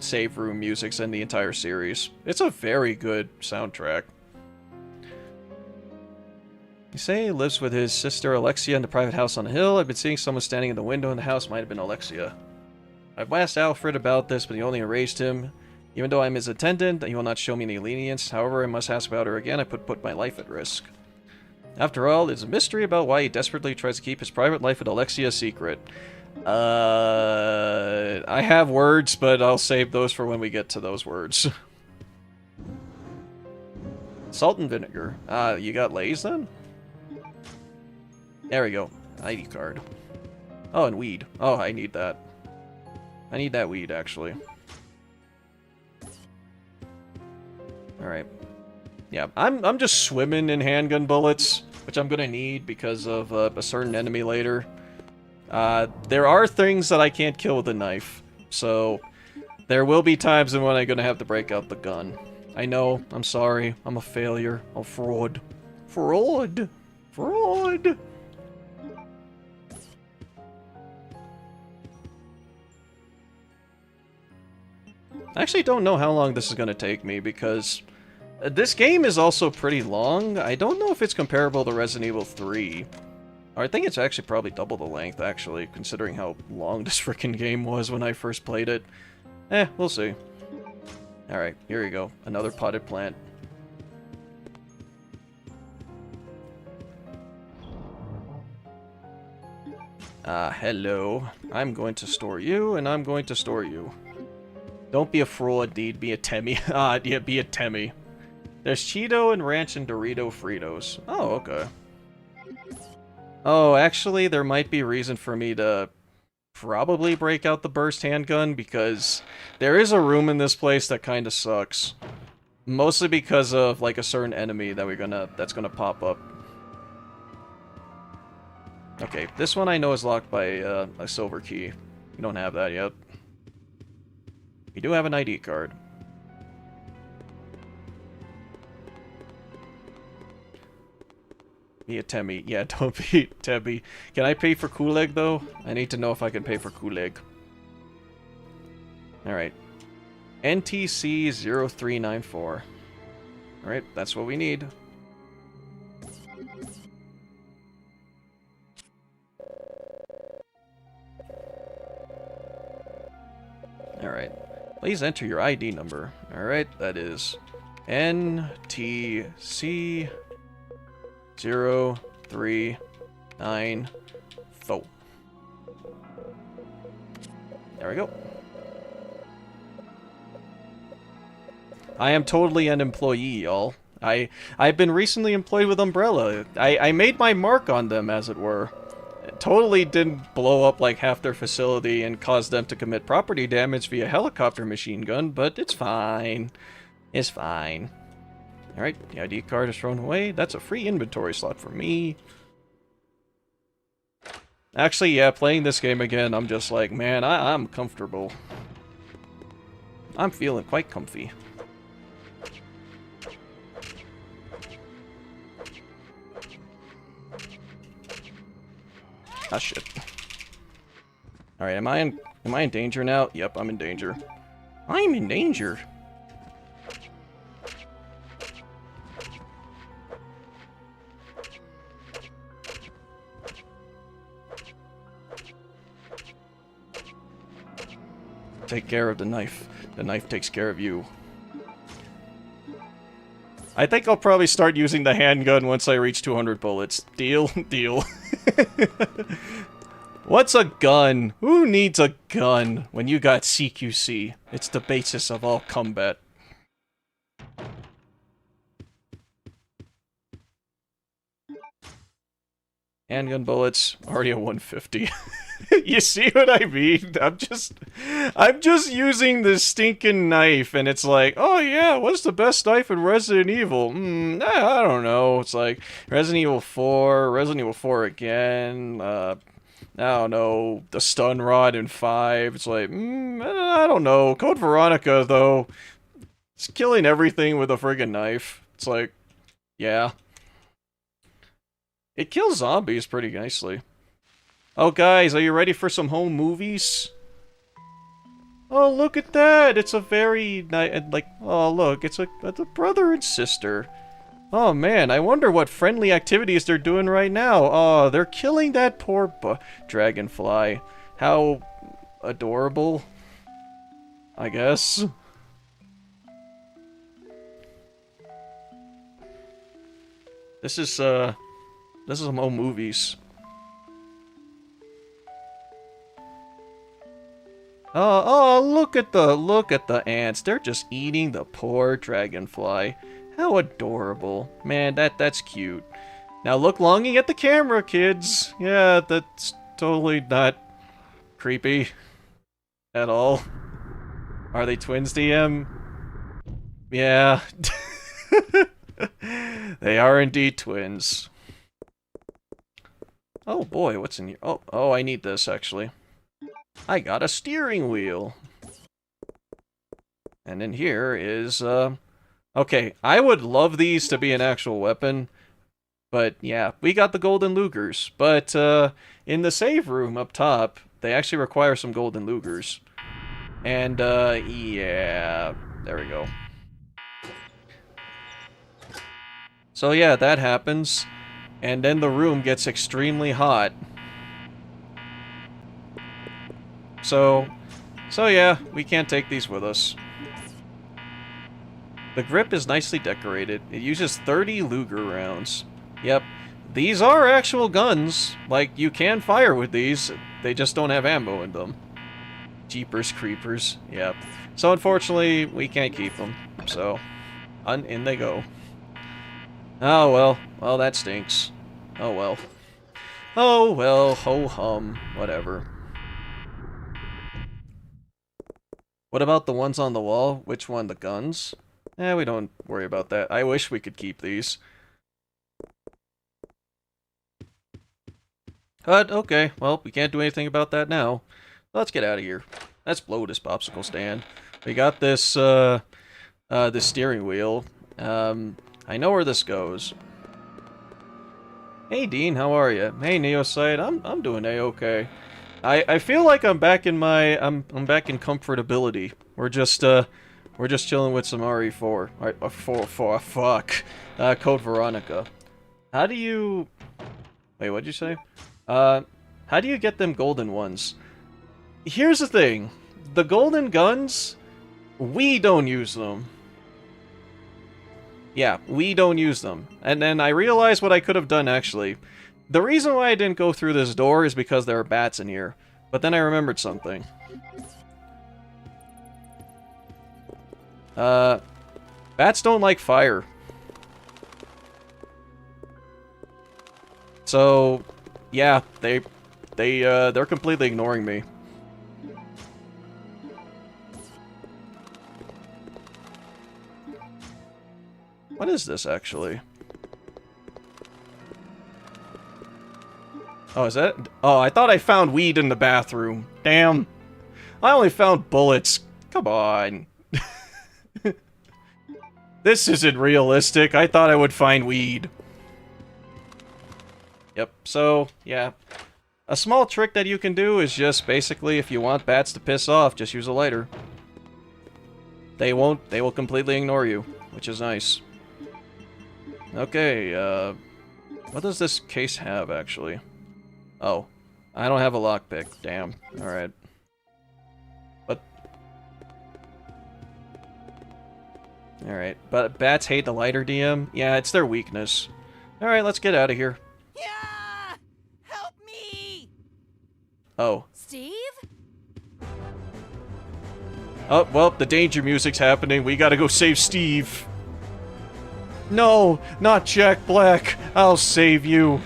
save room musics in the entire series. It's a very good soundtrack. You say he lives with his sister Alexia in the private house on the hill. I've been seeing someone standing in the window in the house. Might have been Alexia. I've asked Alfred about this, but he only erased him. Even though I'm his attendant, he will not show me any lenience. However, I must ask about her again. I put my life at risk. After all, there's a mystery about why he desperately tries to keep his private life with Alexia a secret. I have words, but I'll save those for when we get to those words. Salt and vinegar. You got Lay's then? There we go. ID card. Oh, and weed. Oh, I need that. I need that weed, actually. Alright. Yeah, I'm just swimming in handgun bullets, which I'm gonna need because of a certain enemy later. There are things that I can't kill with a knife, so there will be times when I'm gonna have to break out the gun. I know, I'm sorry, I'm a failure, a fraud. Fraud! Fraud! I actually don't know how long this is gonna take me, because this game is also pretty long. I don't know if it's comparable to Resident Evil 3. Or I think it's actually probably double the length, actually, considering how long this frickin' game was when I first played it. We'll see. Alright, here we go. Another potted plant. Hello. I'm going to store you, and I'm going to store you. Don't be a fraud, dude. Be a Temmie. Yeah, be a Temmie. There's Cheeto and Ranch and Dorito Fritos. Oh, okay. Oh, actually, there might be reason for me to probably break out the burst handgun, because there is a room in this place that kind of sucks. Mostly because of, like, a certain enemy that that's gonna pop up. Okay, this one I know is locked by a silver key. We don't have that yet. We do have an ID card. Be a Temmie. Yeah, don't be Temmie. Can I pay for Kuleg, though? I need to know if I can pay for Kuleg. Alright. NTC 0394. Alright, that's what we need. Alright. Please enter your ID number. Alright, that is NTC 0394. There we go. I am totally an employee, y'all. I've been recently employed with Umbrella. I made my mark on them, as it were. It totally didn't blow up like half their facility and cause them to commit property damage via helicopter machine gun, but it's fine. It's fine. Alright, the ID card is thrown away. That's a free inventory slot for me. Actually, yeah, playing this game again, I'm just like, man, I'm comfortable. I'm feeling quite comfy. Ah, shit. Alright, am I in danger now? Yep, I'm in danger. I'm in danger. Take care of the knife. The knife takes care of you. I think I'll probably start using the handgun once I reach 200 bullets. Deal? Deal. What's a gun? Who needs a gun when you got CQC? It's the basis of all combat. Handgun bullets, already a 150. You see what I mean? I'm just using this stinking knife, and it's like, oh yeah, what's the best knife in Resident Evil? I don't know. It's like Resident Evil 4, Resident Evil 4 again. I don't know, the stun rod in 5. It's like, I don't know. Code Veronica though, it's killing everything with a friggin' knife. It's like, yeah. It kills zombies pretty nicely. Oh, guys, are you ready for some home movies? Oh, look at that! It's a very like, oh, look, it's a brother and sister. Oh, man, I wonder what friendly activities they're doing right now. Oh, they're killing that poor dragonfly. How adorable, I guess. This is some home movies. Oh, look at the ants. They're just eating the poor dragonfly. How adorable. Man, that's cute. Now look longing at the camera, kids. Yeah, that's totally not creepy at all. Are they twins, DM? Yeah. They are indeed twins. Oh boy, what's in here? Oh, I need this actually. I got a steering wheel. And in here is, okay, I would love these to be an actual weapon. But yeah, we got the golden Lugers. But, in the save room up top, they actually require some golden Lugers. And, yeah, there we go. So yeah, that happens. And then the room gets extremely hot. So yeah, we can't take these with us. The grip is nicely decorated. It uses 30 Luger rounds. Yep, these are actual guns. Like, you can fire with these. They just don't have ammo in them. Jeepers creepers. Yep. So unfortunately, we can't keep them. So, in they go. Oh well. Well, that stinks. Oh well. Oh well, ho hum. Whatever. What about the ones on the wall? Which one? The guns? Eh, we don't worry about that. I wish we could keep these. But, okay, well, we can't do anything about that now. Let's get out of here. Let's blow this popsicle stand. We got this, this steering wheel. I know where this goes. Hey, Dean, how are you? Hey, Neosite, I'm doing A-okay. I feel like I'm back in my, I'm back in comfortability. We're just chilling with some RE4. Fuck. Code Veronica. How do you... Wait, what'd you say? How do you get them golden ones? Here's the thing. The golden guns, we don't use them. Yeah, we don't use them. And then I realized what I could have done, actually. The reason why I didn't go through this door is because there are bats in here. But then I remembered something. Bats don't like fire. So, yeah, they're completely ignoring me. What is this, actually? Oh, is that... Oh, I thought I found weed in the bathroom. Damn. I only found bullets. Come on. This isn't realistic. I thought I would find weed. Yep, so, yeah. A small trick that you can do is just, basically, if you want bats to piss off, just use a lighter. They won't. They will completely ignore you, which is nice. Okay, what does this case have, actually? Oh, I don't have a lockpick. Damn. Alright. But... Alright, but bats hate the lighter, DM? Yeah, it's their weakness. Alright, let's get out of here. Yeah! Help me! Oh. Steve? Oh, well, the danger music's happening. We gotta go save Steve. No, not Jack Black. I'll save you.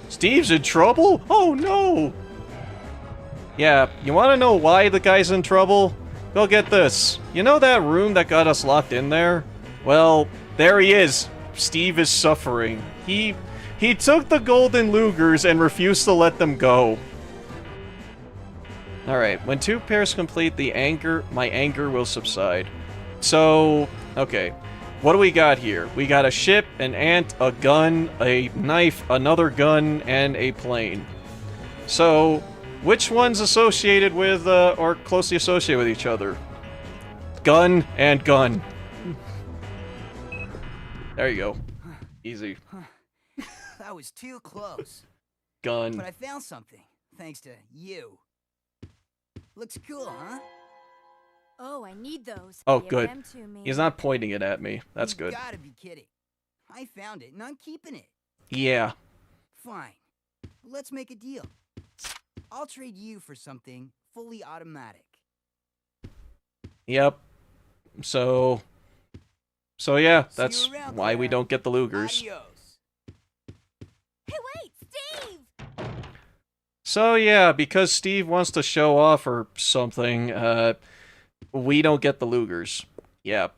Steve's in trouble? Oh no! Yeah, you wanna know why the guy's in trouble? Go get this. You know that room that got us locked in there? Well, there he is. Steve is suffering. He took the golden Lugers and refused to let them go. Alright, when 2 pairs complete my anger will subside. So, okay. What do we got here? We got a ship, an ant, a gun, a knife, another gun, and a plane. So, which one's associated with, or closely associated with each other? Gun and gun. There you go. Easy. That was too close. Gun. But I found something, thanks to you. Looks cool, huh? Oh, I need those. Oh, Give good. them to me. He's not pointing it at me. That's You good. gotta be kidding. I found it, and I'm keeping it. Yeah. Fine. Let's make a deal. I'll trade you for something fully automatic. Yep. So yeah, See you that's around, why we Claire. don't get the Lugers. Adios. Hey, wait, Steve! So yeah, because Steve wants to show off or something, we don't get the Lugers. Yeah,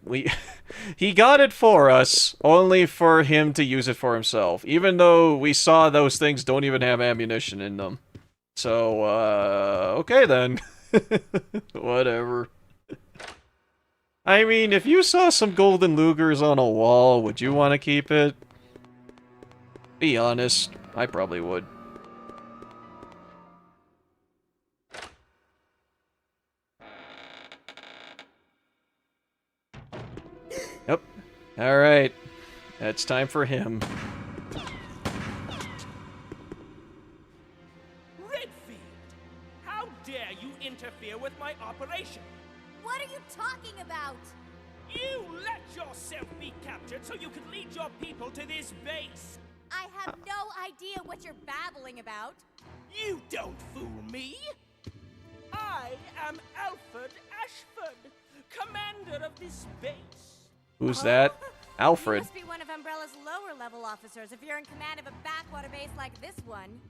he got it for us, only for him to use it for himself, even though we saw those things don't even have ammunition in them. So, okay then. Whatever. I mean, if you saw some golden Lugers on a wall, would you want to keep it? Be honest, I probably would. Yep. Alright. It's time for him. Redfield! How dare you interfere with my operation? What are you talking about? You let yourself be captured so you could lead your people to this base. I have no idea what you're babbling about. You don't fool me. I am Alfred Ashford, commander of this base. Who's that? You Alfred. must be one of Umbrella's lower level officers if you're in command of a backwater base like this one.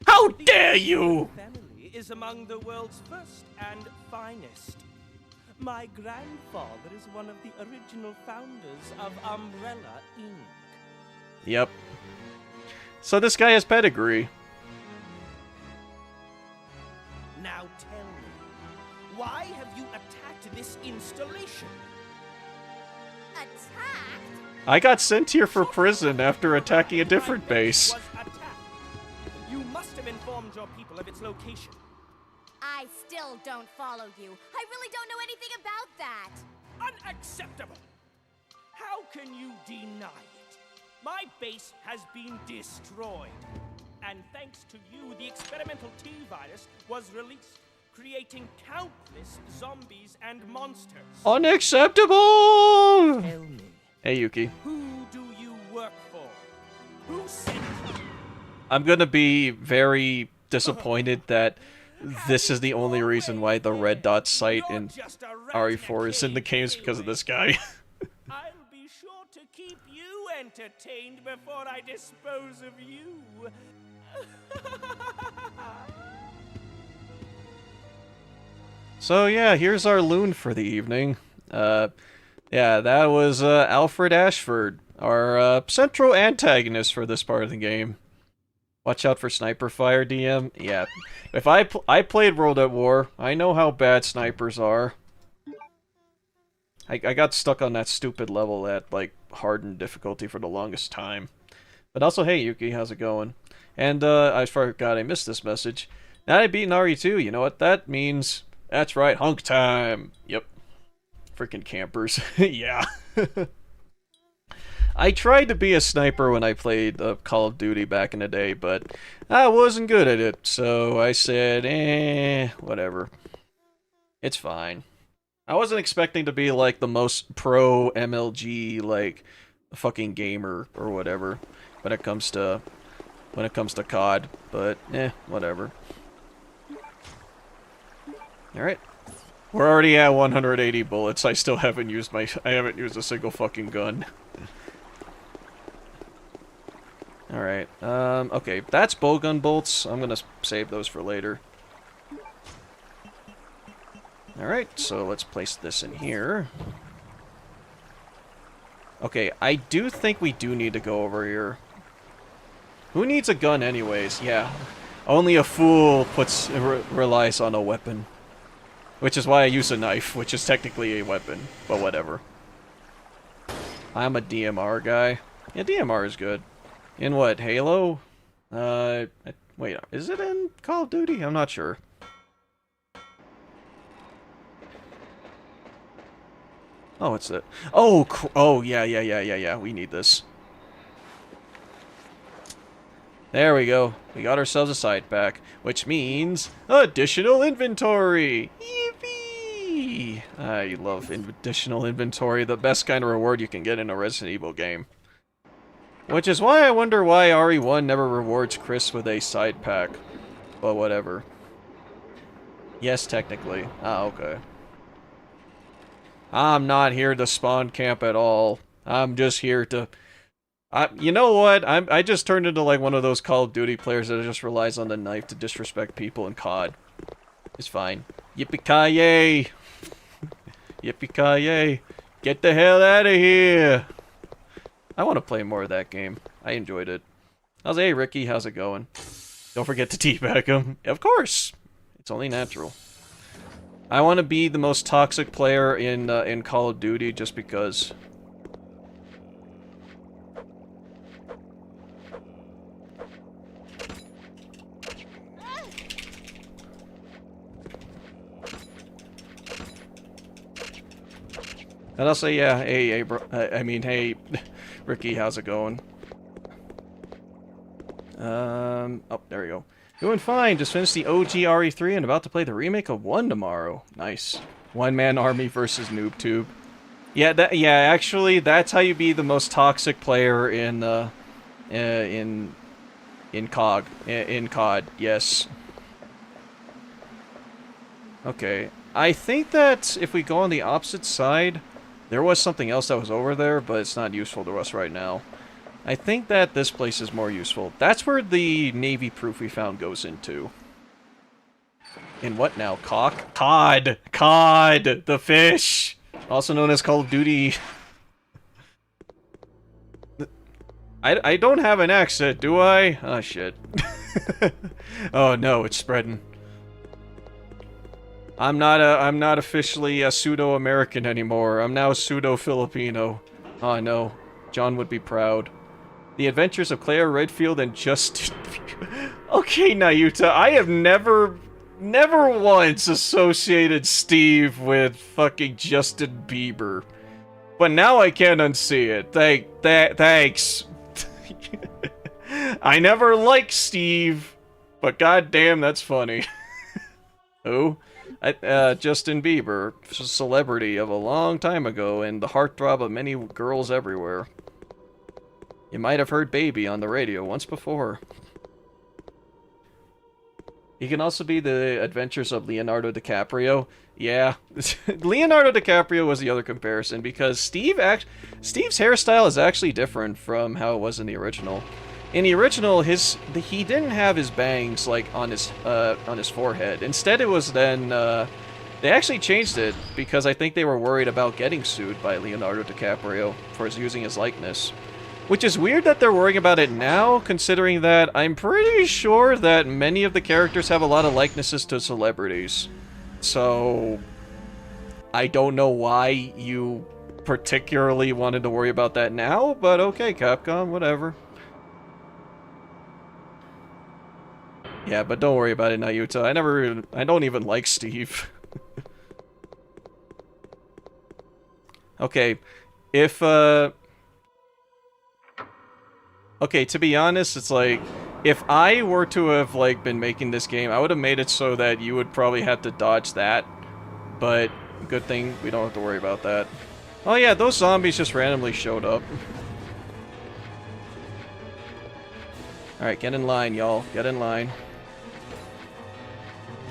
How dare you! Family is among the world's first and finest. My grandfather is one of the original founders of Umbrella Inc. Yep. So this guy has pedigree. Now tell me, why have you attacked this installation? Attacked? I got sent here for prison after attacking a different base. Was attacked. You must have informed your people of its location. I still don't follow you. I really don't know anything about that. Unacceptable! How can you deny it? My base has been destroyed. And thanks to you, the experimental T-virus was released, creating countless zombies and monsters. Unacceptable! Tell me, Hey, Yuki. who do you work for? Who sent you? I'm gonna be very disappointed that this is the only reason why the red dot site in RE4 is in the games because of this guy. I'll be sure to keep you entertained before I dispose of you. So yeah, here's our loon for the evening. Yeah, that was Alfred Ashford, our central antagonist for this part of the game. Watch out for sniper fire, DM. Yeah, if I played World at War, I know how bad snipers are. I got stuck on that stupid level at like hardened difficulty for the longest time. But also, hey Yuki, how's it going? And I forgot I missed this message. Now that I beat RE2, you know what that means? That's right, hunk time. Yep. Freaking campers. Yeah. I tried to be a sniper when I played Call of Duty back in the day, but I wasn't good at it, so I said, whatever. It's fine. I wasn't expecting to be like the most pro MLG, like, fucking gamer or whatever when it comes to COD, but whatever. Alright. We're already at 180 bullets. I still haven't used a single fucking gun. Alright, okay, that's bowgun bolts. I'm gonna save those for later. Alright, so let's place this in here. Okay, I do think we do need to go over here. Who needs a gun anyways? Yeah. Only a fool relies on a weapon. Which is why I use a knife, which is technically a weapon. But whatever. I'm a DMR guy. Yeah, DMR is good. In what, Halo? Wait, is it in Call of Duty? I'm not sure. Oh, it's it. Oh, yeah, we need this. There we go. We got ourselves a side pack, which means additional inventory. Yippee! I love additional inventory, the best kind of reward you can get in a Resident Evil game. Which is why I wonder why RE1 never rewards Chris with a side pack. But whatever. Yes, technically. Ah, okay. I'm not here to spawn camp at all. I'm just here to... you know what? I just turned into like one of those Call of Duty players that just relies on the knife to disrespect people in COD. It's fine. Yippee-ki-yay! Yippee-ki-yay! Get the hell out of here! I want to play more of that game. I enjoyed it. Hey Ricky, how's it going? Don't forget to teabag him. Of course! It's only natural. I want to be the most toxic player in Call of Duty just because. And I'll say, yeah, hey, bro, hey, Ricky, how's it going? Oh, there we go. Doing fine. Just finished the OG RE3 and about to play the remake of 1 tomorrow. Nice. One-man army versus NoobTube. Yeah, actually, that's how you be the most toxic player in COD, yes. Okay, I think that if we go on the opposite side, there was something else that was over there, but it's not useful to us right now. I think that this place is more useful. That's where the navy proof we found goes into. In what now? Cod! Cod! The fish! Also known as Call of Duty. I don't have an accent, do I? Oh, shit. Oh, no, it's spreading. I'm not officially a pseudo-American anymore. I'm now pseudo-Filipino. Oh, no. John would be proud. The Adventures of Claire Redfield and Justin... Okay, Nayuta, I have never once associated Steve with fucking Justin Bieber. But now I can't unsee it. Thanks. I never liked Steve, but goddamn, that's funny. Who? Justin Bieber, a celebrity of a long time ago and the heartthrob of many girls everywhere. You might have heard Baby on the radio once before. He can also be the Adventures of Leonardo DiCaprio. Yeah, Leonardo DiCaprio was the other comparison because Steve's hairstyle is actually different from how it was in the original. In the original, he didn't have his bangs like on his forehead. Instead, it was then they actually changed it because I think they were worried about getting sued by Leonardo DiCaprio for using his likeness. Which is weird that they're worrying about it now, considering that I'm pretty sure that many of the characters have a lot of likenesses to celebrities. So, I don't know why you particularly wanted to worry about that now, but okay, Capcom, whatever. Yeah, but don't worry about it, Nayuta. I don't even like Steve. Okay, if, okay, to be honest, it's like, if I were to have, like, been making this game, I would have made it so that you would probably have to dodge that. But, good thing we don't have to worry about that. Oh yeah, those zombies just randomly showed up. Alright, get in line, y'all. Get in line.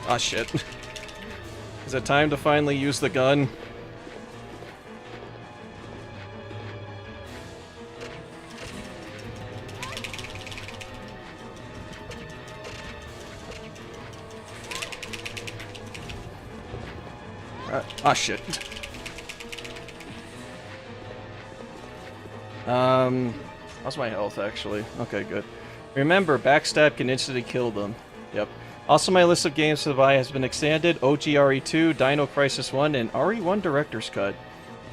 Ah, shit. Is it time to finally use the gun? Ah, shit. How's my health, actually? Okay, good. Remember, backstab can instantly kill them. Yep. Also, my list of games to buy has been extended. OG RE2, Dino Crisis 1, and RE1 Director's Cut.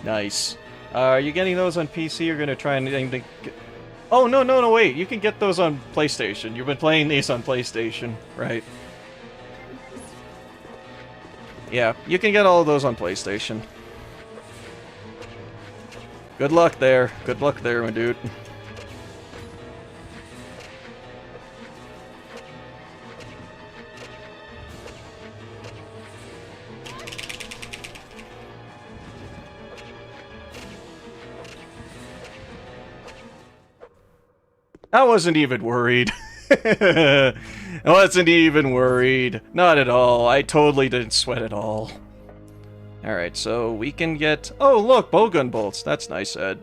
Nice. Are you getting those on PC? You're gonna try and... Oh, no, wait. You can get those on PlayStation. You've been playing these on PlayStation, right? Yeah, you can get all of those on PlayStation. Good luck there. Good luck there, my dude. I wasn't even worried. I wasn't even worried. Not at all. I totally didn't sweat at all. Alright, so we can get... Oh, look! Bowgun bolts. That's nice, Ed.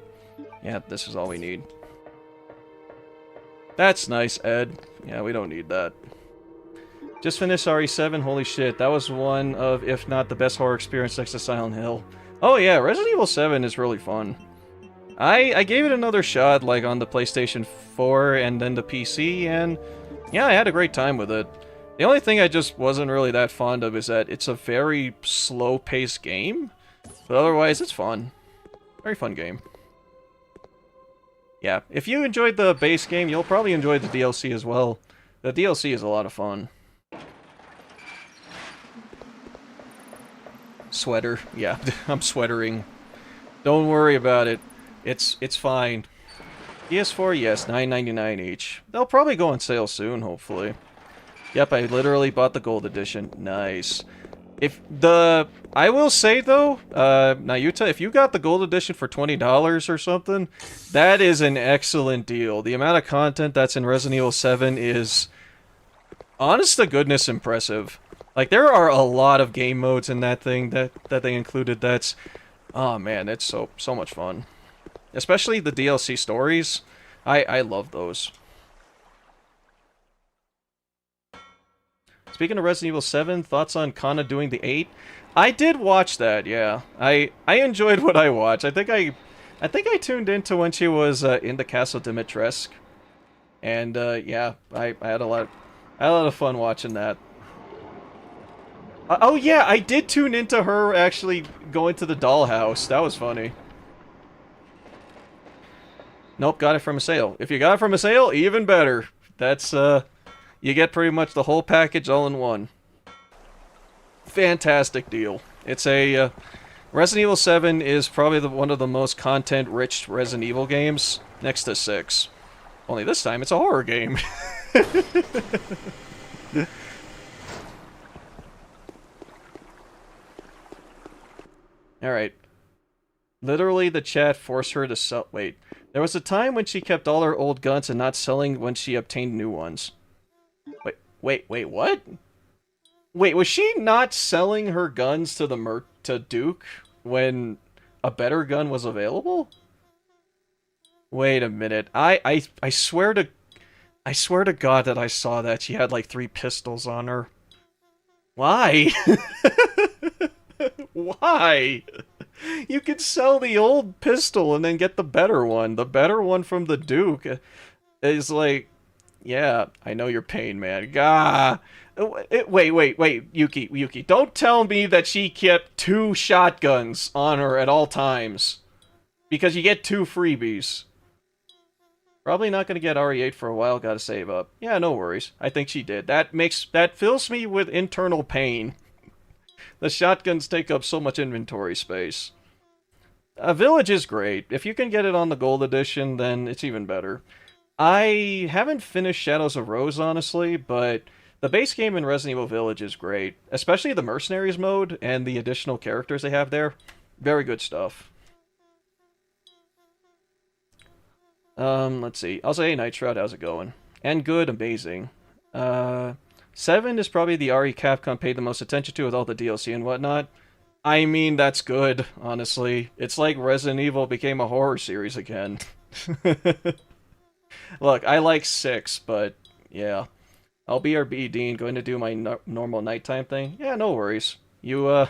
Yeah, this is all we need. That's nice, Ed. Yeah, we don't need that. Just finished RE7. Holy shit. That was one of, if not the best horror experience next to Silent Hill. Oh yeah, Resident Evil 7 is really fun. I gave it another shot, like, on the PlayStation 4 and then the PC, and... yeah, I had a great time with it. The only thing I just wasn't really that fond of is that it's a very slow-paced game, but otherwise it's fun. Very fun game. Yeah, if you enjoyed the base game, you'll probably enjoy the DLC as well. The DLC is a lot of fun. Sweater. Yeah, I'm sweatering. Don't worry about it. It's fine. PS4, yes, $9.99 each. They'll probably go on sale soon, hopefully. Yep, I literally bought the gold edition. Nice. I will say though, Nayuta, if you got the gold edition for $20 or something, that is an excellent deal. The amount of content that's in Resident Evil 7 is, honest to goodness, impressive. Like, there are a lot of game modes in that thing that they included that's, oh man, it's so much fun. Especially the DLC stories. I love those. Speaking of Resident Evil 7, thoughts on Kana doing the 8? I did watch that, yeah. I enjoyed what I watched. I think I tuned into when she was in the Castle Dimitrescu. And yeah, I had a lot of fun watching that. Oh yeah, I did tune into her actually going to the dollhouse. That was funny. Nope, got it from a sale. If you got it from a sale, even better. That's you get pretty much the whole package all in one. Fantastic deal. It's a Resident Evil 7 is probably one of the most content-rich Resident Evil games, next to 6. Only this time it's a horror game. Alright. Literally, the chat forced her to sell. Wait. There was a time when she kept all her old guns and not selling when she obtained new ones. Wait, what? Wait, was she not selling her guns to to Duke when a better gun was available? Wait a minute. I swear to God that I saw that she had like 3 pistols on her. Why? Why? You could sell the old pistol and then get the better one. The better one from the Duke is like, yeah, I know your pain, man. Gah. Wait, Yuki, don't tell me that she kept 2 shotguns on her at all times. Because you get 2 freebies. Probably not gonna get RE8 for a while, gotta save up. Yeah, no worries. I think she did. That fills me with internal pain. The shotguns take up so much inventory space. Village is great. If you can get it on the gold edition, then it's even better. I haven't finished Shadows of Rose, honestly, but the base game in Resident Evil Village is great. Especially the Mercenaries mode and the additional characters they have there. Very good stuff. Let's see. I'll say, hey, Night Shroud, how's it going? And good, amazing. 7 is probably the RE Capcom paid the most attention to with all the DLC and whatnot. I mean, that's good, honestly. It's like Resident Evil became a horror series again. Look, I like 6, but yeah. I'll BRB, Dean, going to do my normal nighttime thing. Yeah, no worries. You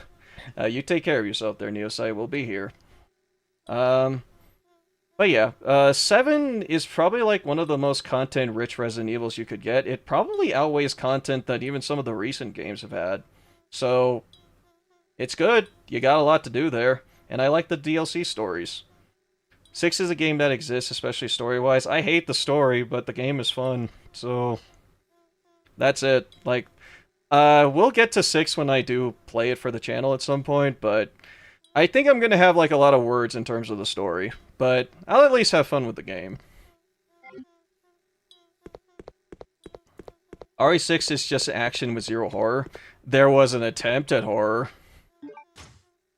take care of yourself there, Neosite. We'll be here. But yeah, 7 is probably like one of the most content-rich Resident Evils you could get. It probably outweighs content that even some of the recent games have had. So, it's good. You got a lot to do there. And I like the DLC stories. 6 is a game that exists, especially story-wise. I hate the story, but the game is fun. So, that's it. Like, we'll get to 6 when I do play it for the channel at some point, but I think I'm gonna have like a lot of words in terms of the story. But I'll at least have fun with the game. RE6 is just action with 0 horror. There was an attempt at horror.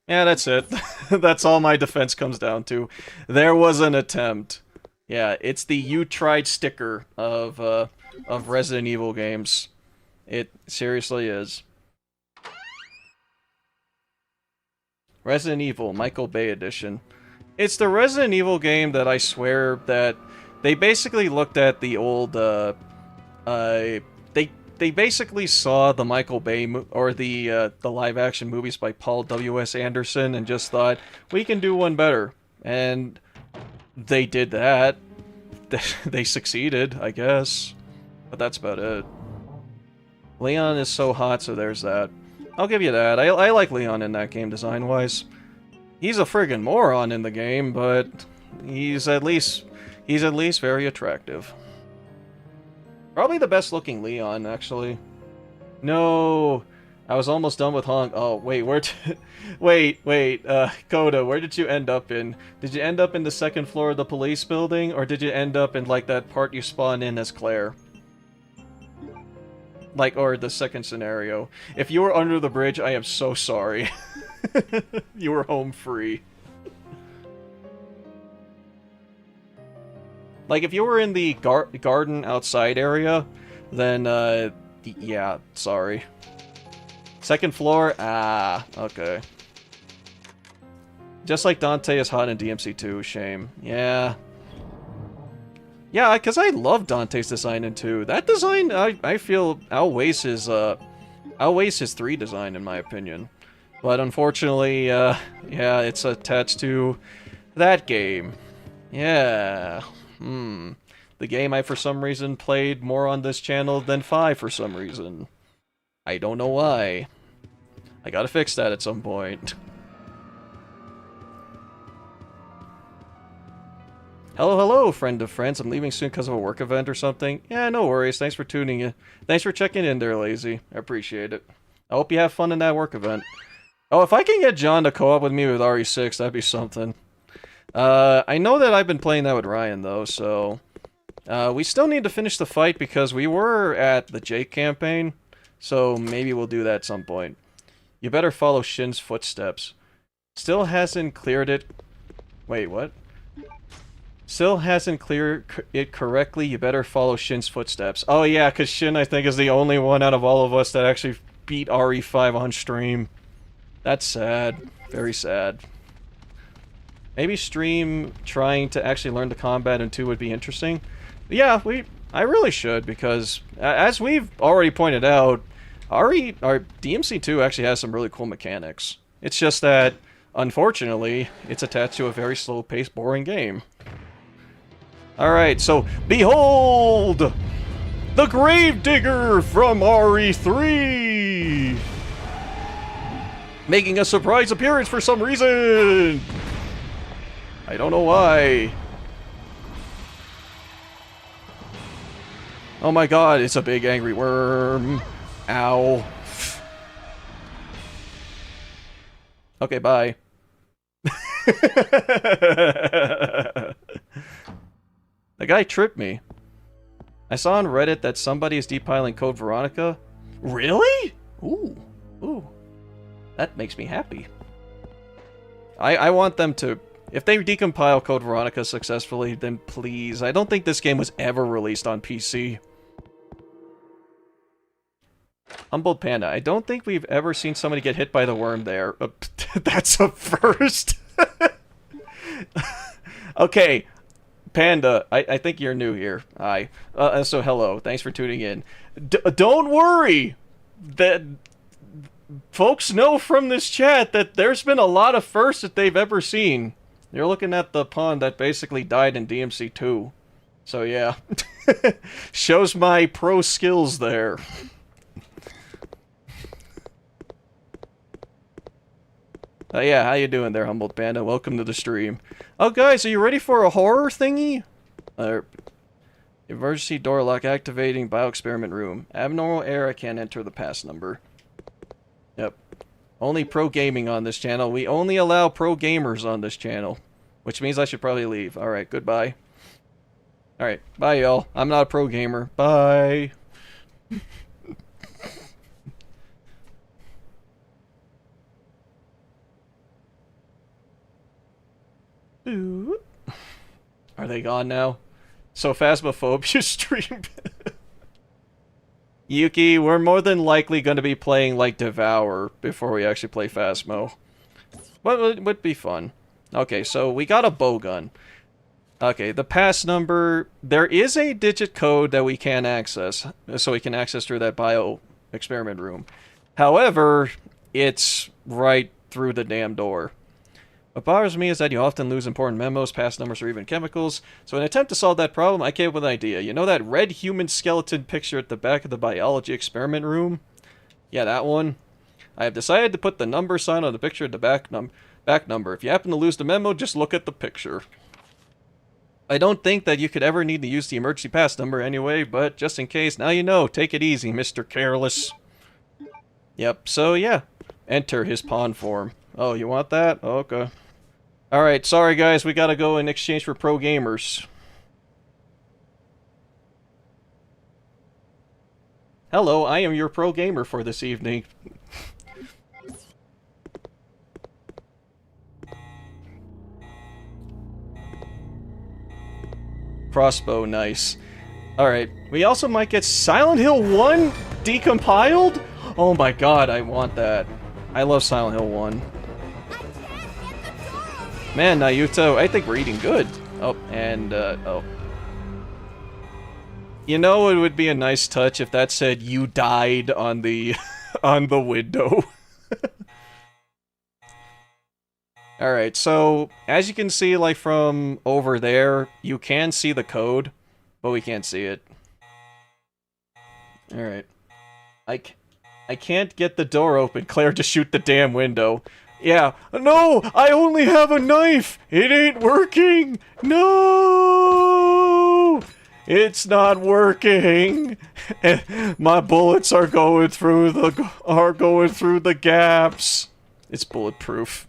Yeah, that's it. That's all my defense comes down to. There was an attempt. Yeah, it's the "you tried" sticker of Resident Evil games. It seriously is. Resident Evil Michael Bay Edition. It's the Resident Evil game that I swear that they basically looked at the old they basically saw the Michael Bay or the live action movies by Paul W.S. Anderson and just thought we can do one better, and they did that. They succeeded, I guess, but that's about it. Leon is so hot, so there's that. I'll give you that. I like Leon in that game design-wise. He's a friggin' moron in the game, but he's at least very attractive. Probably the best-looking Leon, actually. No, I was almost done with Hong. Oh wait, Coda, where did you end up in? Did you end up in the 2nd floor of the police building, or did you end up in like that part you spawn in as Claire? Like, or the second scenario. If you were under the bridge, I am so sorry. You were home free. Like, if you were in the garden outside area, then, yeah, sorry. Second floor? Ah, okay. Just like Dante is hot in DMC2, shame. Yeah. Yeah, because I love Dante's design in 2. That design, I feel, outweighs his 3 design, in my opinion. But unfortunately, yeah, it's attached to that game. Yeah. The game I, for some reason, played more on this channel than 5 for some reason. I don't know why. I gotta fix that at some point. Hello, hello, friend of friends. I'm leaving soon because of a work event or something. Yeah, no worries. Thanks for tuning in. Thanks for checking in there, Lazy. I appreciate it. I hope you have fun in that work event. Oh, if I can get John to co-op with me with RE6, that'd be something. I know that I've been playing that with Ryan, though, so... we still need to finish the fight because we were at the Jake campaign, so maybe we'll do that at some point. You better follow Shin's footsteps. Still hasn't cleared it... Wait, what? Still hasn't cleared it correctly, you better follow Shin's footsteps. Oh yeah, because Shin, I think, is the only one out of all of us that actually beat RE5 on stream. That's sad. Very sad. Maybe stream trying to actually learn the combat in 2 would be interesting. But yeah, I really should, because, as we've already pointed out, our DMC2 actually has some really cool mechanics. It's just that, unfortunately, it's attached to a very slow-paced, boring game. Alright, so, behold! The Gravedigger from RE3! Making a surprise appearance for some reason! I don't know why. Oh my god, it's a big angry worm. Ow. Okay, bye. The guy tripped me. I saw on Reddit that somebody is depiling Code Veronica. Really? Ooh. Ooh. That makes me happy. I want them to... If they decompile Code Veronica successfully, then please. I don't think this game was ever released on PC. Humbled Panda. I don't think we've ever seen somebody get hit by the worm there. That's a first. Okay. Panda, I think you're new here. Hi. So hello. Thanks for tuning in. Don't worry! That folks know from this chat that there's been a lot of firsts that they've ever seen. You're looking at the pawn that basically died in DMC2. So yeah. Shows my pro skills there. Yeah, how you doing there, Humbled Panda? Welcome to the stream. Oh, guys, are you ready for a horror thingy? Emergency door lock activating bioexperiment room. Abnormal error, can't enter the pass number. Yep. Only pro gaming on this channel. We only allow pro gamers on this channel. Which means I should probably leave. Alright, goodbye. Alright, bye y'all. I'm not a pro gamer. Bye. Are they gone now? So Phasmophobia stream. Yuki, we're more than likely going to be playing like Devour before we actually play Phasmo. What would be fun? Okay, so we got a bowgun. Okay, the pass number. There is a digit code that we can access, so we can access through that bio experiment room. However, it's right through the damn door. What bothers me is that you often lose important memos, pass numbers, or even chemicals. So in an attempt to solve that problem, I came up with an idea. You know that red human skeleton picture at the back of the biology experiment room? Yeah, that one. I have decided to put the number sign on the picture at the back number. If you happen to lose the memo, just look at the picture. I don't think that you could ever need to use the emergency pass number anyway, but just in case, now you know. Take it easy, Mr. Careless. Yep, so yeah. Enter his pawn form. Oh, you want that? Okay. Alright, sorry guys, we gotta go in exchange for pro gamers. Hello, I am your pro gamer for this evening. Crossbow, nice. Alright, we also might get Silent Hill 1 decompiled? Oh my god, I want that. I love Silent Hill 1. Man, Naruto, I think we're eating good. Oh, and, oh. You know, it would be a nice touch if that said, you died on the, on the window. Alright, so, as you can see, like, from over there, you can see the code, but we can't see it. Alright. I can't get the door open. Claire, just shoot the damn window. Yeah. No! I only have a knife! It ain't working! No! It's not working! My bullets are going through the gaps. It's bulletproof.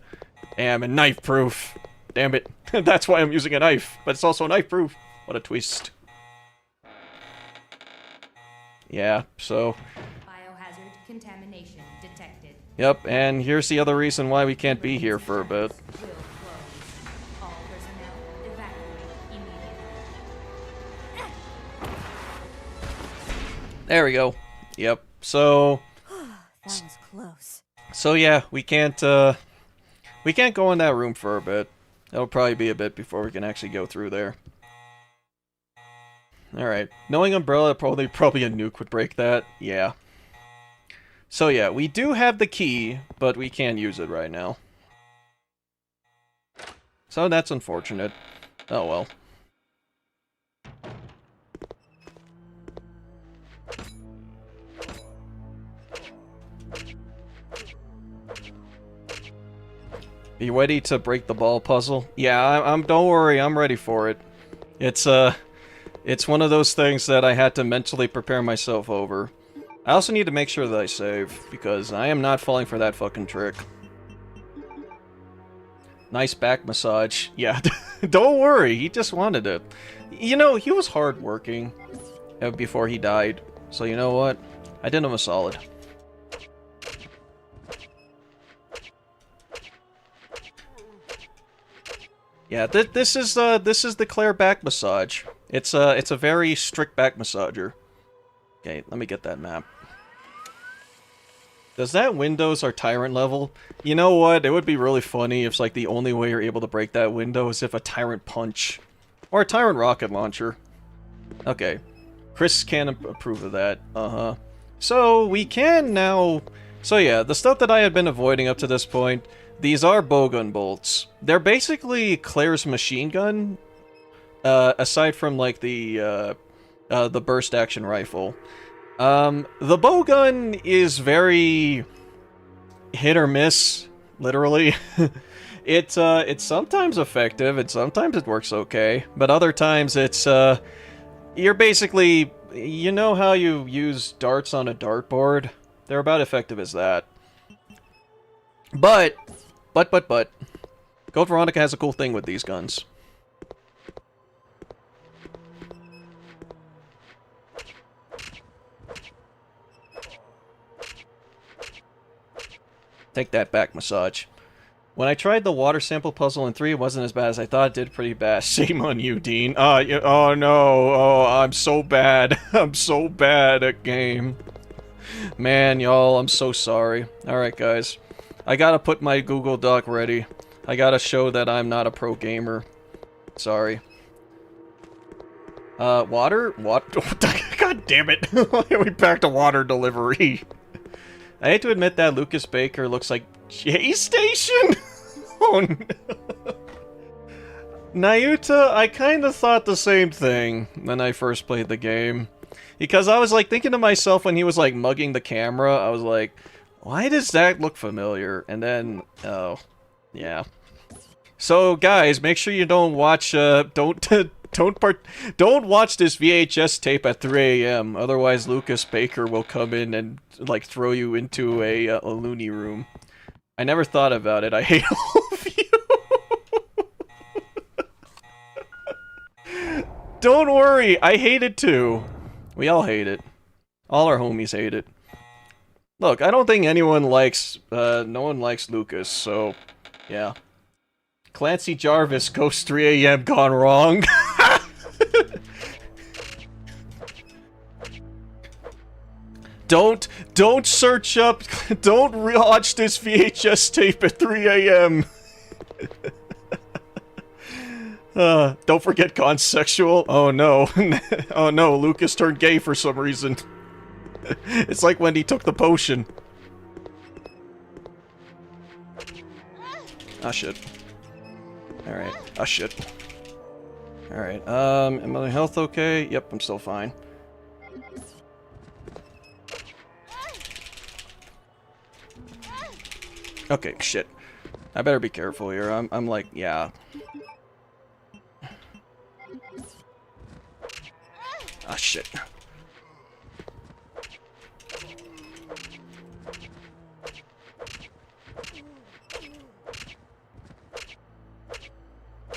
Damn, and knife proof. Damn it. That's why I'm using a knife, but it's also knife proof. What a twist. Yeah, so... Biohazard contamination detected. Yep, and here's the other reason why we can't be here for a bit. Will close. All personnel evacuate immediately. There we go. Yep, so... That was close. So yeah, we can't go in that room for a bit. It'll probably be a bit before we can actually go through there. Alright. Knowing Umbrella, probably a nuke would break that. Yeah. So yeah, we do have the key, but we can't use it right now. So that's unfortunate. Oh well. Be ready to break the ball puzzle? Yeah, I'm don't worry, I'm ready for it. It's one of those things that I had to mentally prepare myself over. I also need to make sure that I save, because I am not falling for that fucking trick. Nice back massage. Yeah, don't worry, he just wanted it. You know, he was hardworking before he died, so you know what? I did him a solid. Yeah, this is the Claire back massage. It's a very strict back massager. Okay, let me get that map. Does that Windows our Tyrant level? You know what? It would be really funny if like the only way you're able to break that window is if a Tyrant punch or a Tyrant rocket launcher. Okay, Chris can approve of that. So we can now. So yeah, the stuff that I had been avoiding up to this point. These are bowgun bolts. They're basically Claire's machine gun, aside from like the burst action rifle. The bowgun is very hit or miss, literally. It's sometimes effective and sometimes it works okay, but other times it's you're basically, you know how you use darts on a dartboard? They're about effective as that. But Code Veronica has a cool thing with these guns. Take that back massage. When I tried the water sample puzzle in 3, it wasn't as bad as I thought. It did pretty bad. Shame on you, Dean. Oh no. Oh, I'm so bad. I'm so bad at game. Man, y'all, I'm so sorry. Alright, guys. I gotta put my Google Doc ready. I gotta show that I'm not a pro gamer. Sorry. Water? What? God damn it. We back to water delivery. I hate to admit that Lucas Baker looks like J-Station? Oh no. Nayuta, I kinda thought the same thing when I first played the game. Because I was like thinking to myself when he was like mugging the camera, I was like, why does that look familiar? And then, oh, yeah. So guys, make sure you don't watch, don't watch this VHS tape at 3 AM. Otherwise, Lucas Baker will come in and like throw you into a loony room. I never thought about it. I hate all of you. Don't worry, I hate it too. We all hate it. All our homies hate it. Look, I don't think anyone likes, no one likes Lucas, so, yeah. Clancy Jarvis, Ghost 3 AM gone wrong. Don't search up, don't watch this VHS tape at 3 AM. Don't forget gone sexual. Oh no. Oh no, Lucas turned gay for some reason. It's like when he took the potion. Ah shit. Alright. Ah shit. Alright, am my health okay? Yep, I'm still fine. Okay, shit. I better be careful here. I'm like, yeah. Ah, shit.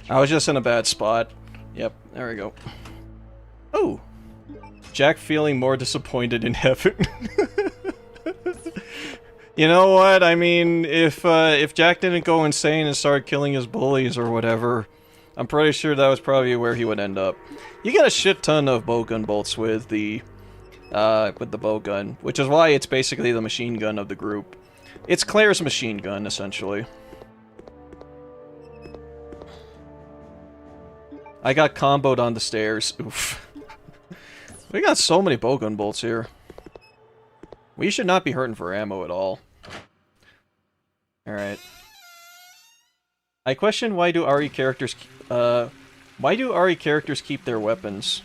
I was just in a bad spot. Yep, there we go. Oh! Jack feeling more disappointed in heaven. You know what? I mean, if Jack didn't go insane and start killing his bullies or whatever, I'm pretty sure that was probably where he would end up. You get a shit ton of bowgun bolts with the bowgun, which is why it's basically the machine gun of the group. It's Claire's machine gun, essentially. I got comboed on the stairs. Oof. We got so many bowgun bolts here. We should not be hurting for ammo at all. Alright. I question why do RE characters keep their weapons?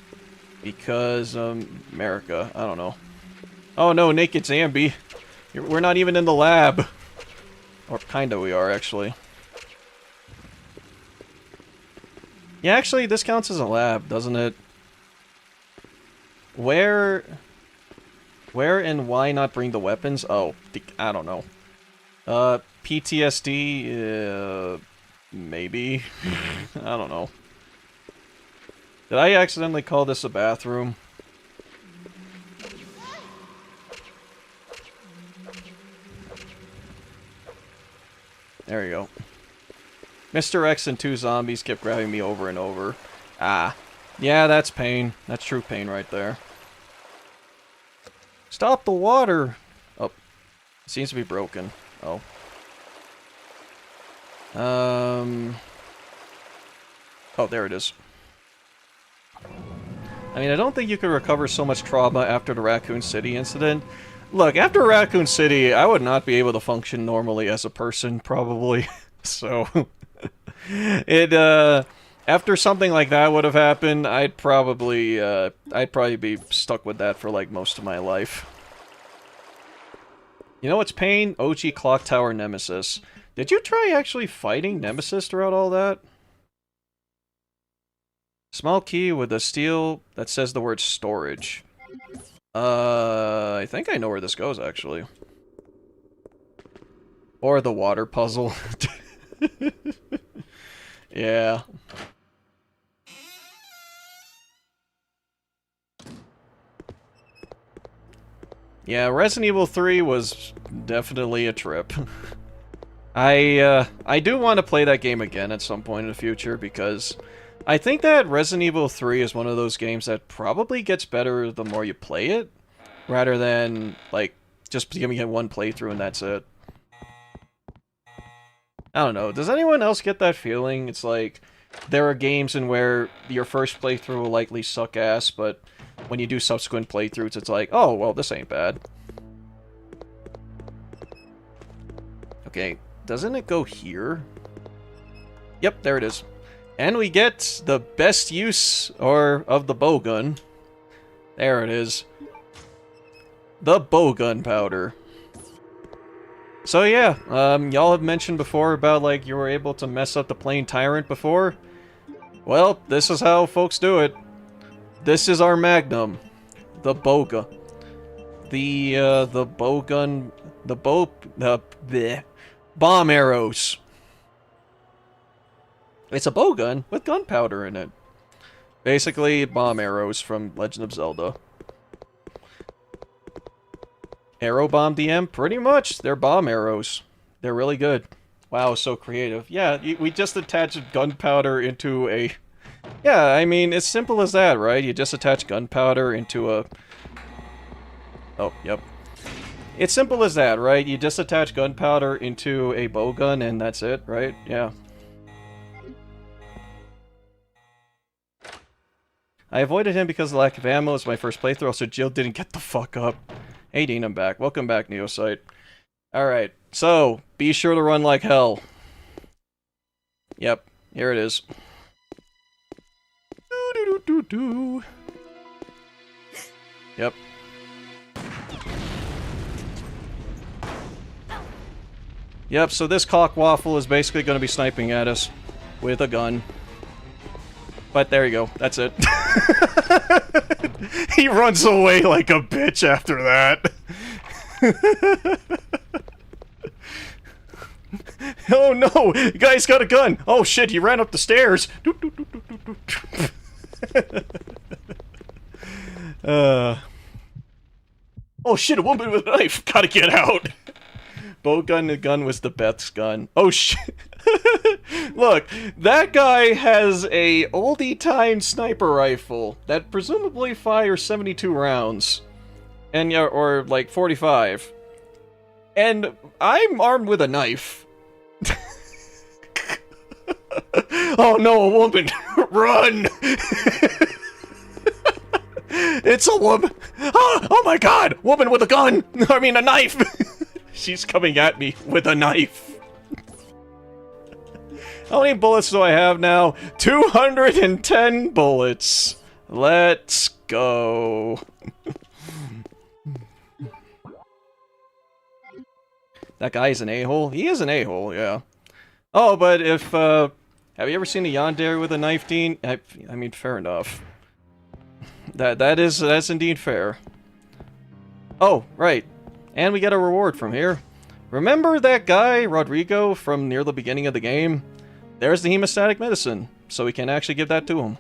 Because, America. I don't know. Oh no, Naked Zambi. We're not even in the lab. Or kinda we are, actually. Yeah, actually, this counts as a lab, doesn't it? Where and why not bring the weapons? Oh, I don't know. PTSD, maybe? I don't know. Did I accidentally call this a bathroom? There you go. Mr. X and 2 zombies kept grabbing me over and over. Ah. Yeah, that's pain. That's true pain right there. Stop the water! Oh. It seems to be broken. Oh. Oh, there it is. I mean, I don't think you could recover so much trauma after the Raccoon City incident. Look, after Raccoon City, I would not be able to function normally as a person, probably. So... after something like that would have happened, I'd probably be stuck with that for, like, most of my life. You know what's pain? OG Clock Tower Nemesis. Did you try actually fighting Nemesis throughout all that? Small key with a steel that says the word storage. I think I know where this goes, actually. Or the water puzzle. Yeah. Yeah, Resident Evil 3 was definitely a trip. I do want to play that game again at some point in the future, because I think that Resident Evil 3 is one of those games that probably gets better the more you play it, rather than, like, just giving it one playthrough and that's it. I don't know, does anyone else get that feeling? It's like, there are games in where your first playthrough will likely suck ass, but when you do subsequent playthroughs, it's like, oh, well, this ain't bad. Okay, doesn't it go here? Yep, there it is. And we get the best use of the bowgun. There it is. The bowgun powder. So yeah, y'all have mentioned before about, like, you were able to mess up the Plain Tyrant before. Well, this is how folks do it. This is our magnum. The bowgun. The bowgun... the bomb arrows. It's a bowgun with gunpowder in it. Basically, bomb arrows from Legend of Zelda. Arrow bomb DM? Pretty much. They're bomb arrows. They're really good. Wow, so creative. Yeah, we just attached gunpowder into a... Yeah, I mean, it's simple as that, right? You just attach gunpowder into a... Oh, yep. It's simple as that, right? You just attach gunpowder into a bowgun and that's it, right? Yeah. I avoided him because of lack of ammo. It's my first playthrough, so Jill didn't get the fuck up. Hey Dean, I'm back. Welcome back, Neosite. Alright, so, be sure to run like hell. Yep, here it is. Do-do-do-do-do. Yep. Yep, so this cockwaffle is basically going to be sniping at us with a gun. But there you go, that's it. He runs away like a bitch after that. Oh no! The guy's got a gun! Oh shit, he ran up the stairs! Oh shit, a woman with a knife! Gotta get out! Bowgun, the gun was the Beth's gun. Oh shit! Look, that guy has a oldie-time sniper rifle that presumably fires 72 rounds. And, yeah, or like 45. And I'm armed with a knife. Oh no, a woman! Run! It's a woman! Oh my god! Woman with a gun! I mean, a knife! She's coming at me with a knife. How many bullets do I have now? 210 bullets. Let's go. That guy's an a-hole? He is an a-hole, yeah. Oh, but if, have you ever seen a yandere with a knife, Dean? I mean, fair enough. That's indeed fair. Oh, right. And we get a reward from here. Remember that guy, Rodrigo, from near the beginning of the game? There's the hemostatic medicine, so we can actually give that to him.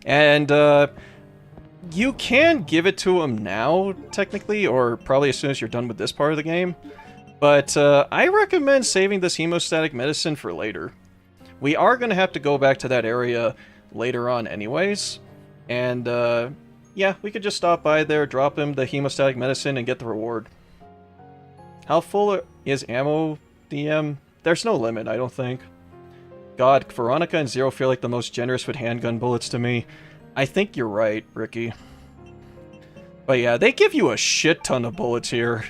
And, you can give it to him now, technically, or probably as soon as you're done with this part of the game. But, I recommend saving this hemostatic medicine for later. We are going to have to go back to that area later on anyways. And, yeah, we could just stop by there, drop him the hemostatic medicine, and get the reward. How full is ammo, DM? There's no limit, I don't think. God, Veronica and Zero feel like the most generous with handgun bullets to me. I think you're right, Ricky. But yeah, they give you a shit ton of bullets here.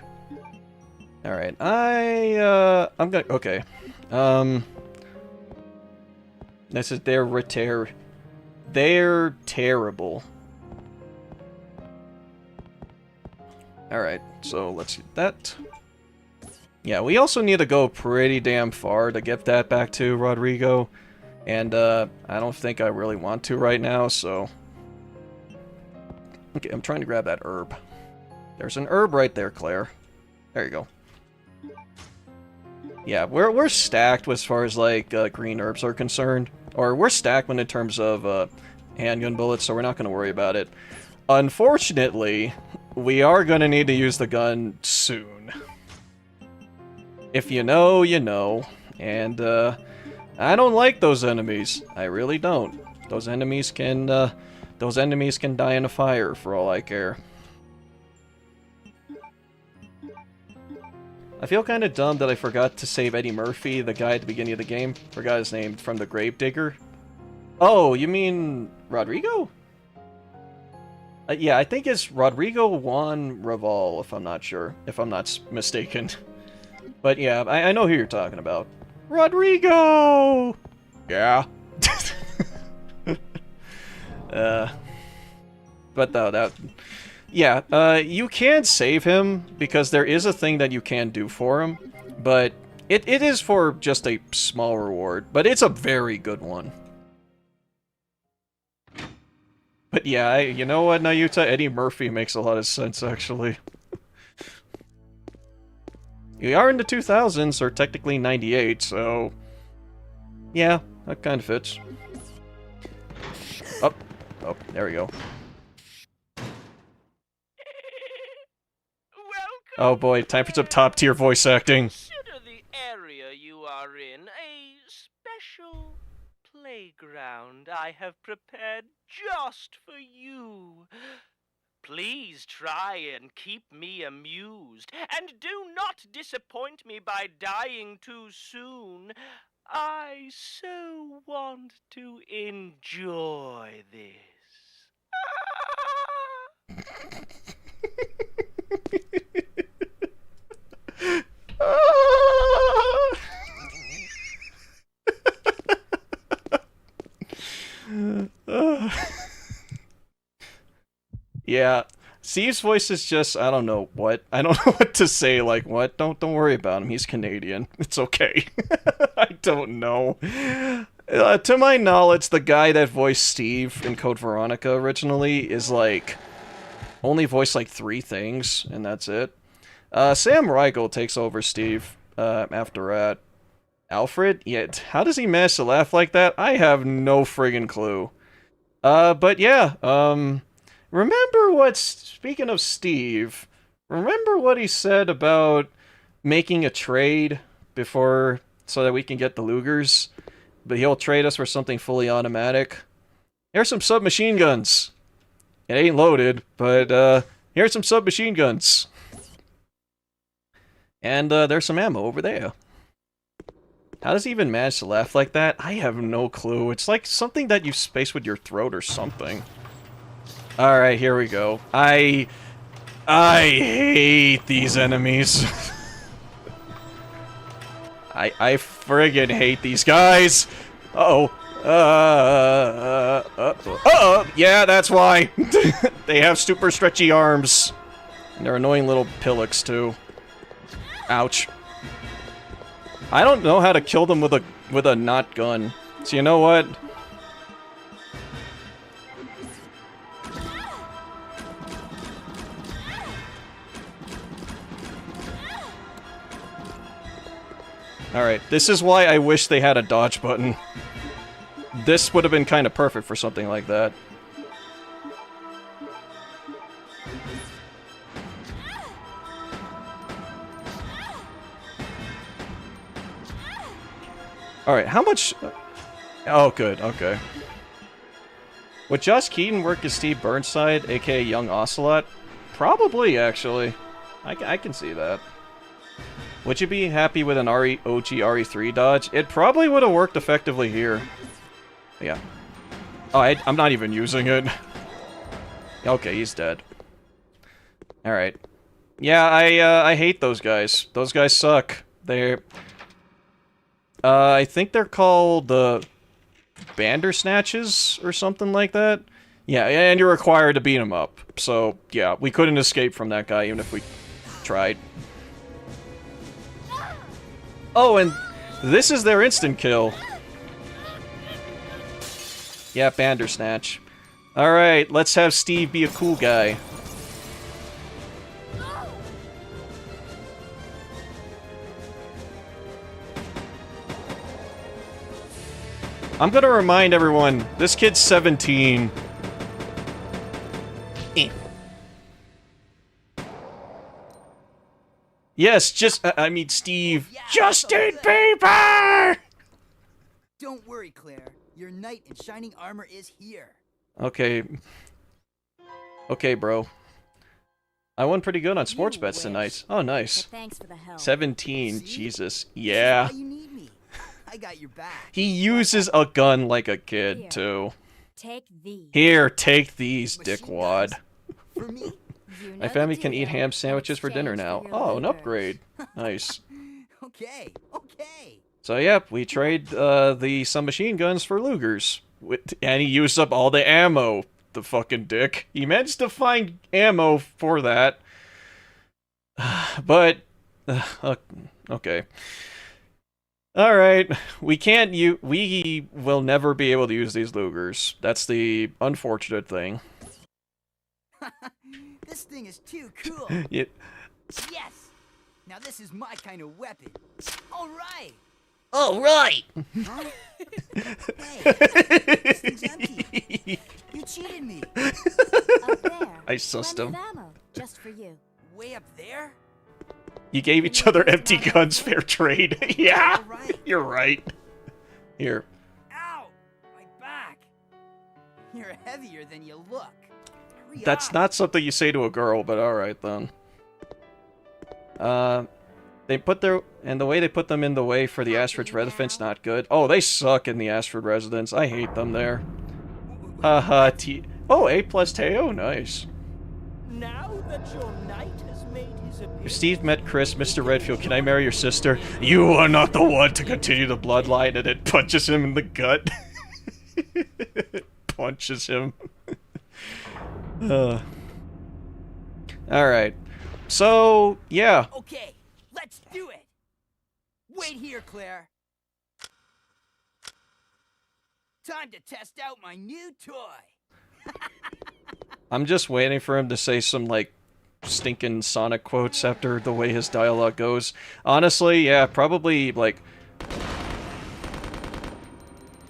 Alright, I'm gonna... Okay. This is... They're terrible. Alright, so let's get that. Yeah, we also need to go pretty damn far to get that back to Rodrigo. And, I don't think I really want to right now, so... Okay, I'm trying to grab that herb. There's an herb right there, Claire. There you go. Yeah, we're stacked as far as, like, green herbs are concerned. Or, we're stacked when in terms of, handgun bullets, so we're not going to worry about it. Unfortunately, we are going to need to use the gun soon. If you know, you know. And, I don't like those enemies. I really don't. Those enemies can die in a fire, for all I care. I feel kind of dumb that I forgot to save Eddie Murphy, the guy at the beginning of the game. Forgot his name, from The Gravedigger. Oh, you mean Rodrigo? Yeah, I think it's Rodrigo Juan Raval, if I'm not sure. If I'm not mistaken. But yeah, I know who you're talking about. Rodrigo! Yeah. But no, yeah, you can save him, because there is a thing that you can do for him, but it is for just a small reward, but it's a very good one. But yeah, you know what, Nayuta? Eddie Murphy makes a lot of sense, actually. We are in the 2000s, or technically 98, so... Yeah, that kind of fits. Oh, there we go. Oh boy, time for some top-tier voice acting. Consider the area you are in a special playground I have prepared just for you. Please try and keep me amused, and do not disappoint me by dying too soon. I so want to enjoy this. Yeah, Steve's voice is just, I don't know what. I don't know what to say, like, what? Don't worry about him, he's Canadian. It's okay. I don't know. To my knowledge, the guy that voiced Steve in Code Veronica originally is, like, only voiced, like, 3 things, and that's it. Sam Riegel takes over Steve, after that. Alfred? Yeah, how does he manage to laugh like that? I have no friggin' clue. But yeah, remember what, speaking of Steve, remember what he said about making a trade before, so that we can get the Lugers? But he'll trade us for something fully automatic. Here's some submachine guns. It ain't loaded, but, here's some submachine guns. And, there's some ammo over there. How does he even manage to laugh like that? I have no clue. It's like something that you space with your throat or something. Alright, here we go. I hate these enemies. I friggin' hate these guys! Uh-oh. Yeah, that's why! They have super stretchy arms. And they're annoying little pillocks, too. Ouch. I don't know how to kill them with a not gun. So you know what? Alright, this is why I wish they had a dodge button. This would have been kind of perfect for something like that. Alright, how much... Oh, good, okay. Would Josh Keaton work as Steve Burnside, aka Young Ocelot? Probably, actually. I can see that. Would you be happy with an OG RE3 dodge? It probably would have worked effectively here. Yeah. Oh, I'm not even using it. Okay, he's dead. Alright. Yeah, I hate those guys. Those guys suck. They're... I think they're called, Bandersnatches, or something like that? Yeah, and you're required to beat them up. So, yeah, we couldn't escape from that guy, even if we tried. Oh, and this is their instant kill. Yeah, Bandersnatch. Alright, let's have Steve be a cool guy. I'm gonna remind everyone, this kid's 17. Yes, just, I mean, Steve. Yeah, Justin Bieber! Don't worry, Claire. Your knight in shining armor is here. Okay. Okay, bro. I won pretty good on sports bets tonight. Oh, nice. But thanks for the help. 17, See? Jesus. This Yeah. is why you need me. I got your back. He uses a gun like a kid, too. Take these. Here, take these, Machine dickwad. guns. For me? You know My family the can eat deal. ham sandwiches for dinner Exchange now. for your Oh, an labor. upgrade. Nice. Okay, okay. So, yep, we trade the submachine guns for Lugers. And he used up all the ammo, the fucking dick. He managed to find ammo for that. But, okay. Alright, we will never be able to use these Lugers. That's the unfortunate thing. This thing is too cool. It, Yes! Now this is my kind of weapon. All right. Alright! Huh? Hey, this thing's empty. You cheated me. Up there. I sussed Plenty him. of ammo, just for you. Way up there? You gave each other empty guns, fair trade. Yeah, you're right. Here. Ow! My back! You're heavier than you look. Hurry That's up. not something you say to a girl, but alright then. They put their... And the way they put them in the way for the Ashford's residence, not good. Oh, they suck in the Ashford residence. I hate them there. Haha, Oh, A plus Teo? Nice. Now that your knight has made his If appearance... Steve met Chris, Mr. Redfield, can I marry your sister? You are not the one to continue the bloodline, and it punches him in the gut. Punches him. Alright. So, yeah. Okay, let's do it. Wait here, Claire. Time to test out my new toy. I'm just waiting for him to say some, like, stinking Sonic quotes after the way his dialogue goes. Honestly, yeah, probably, like...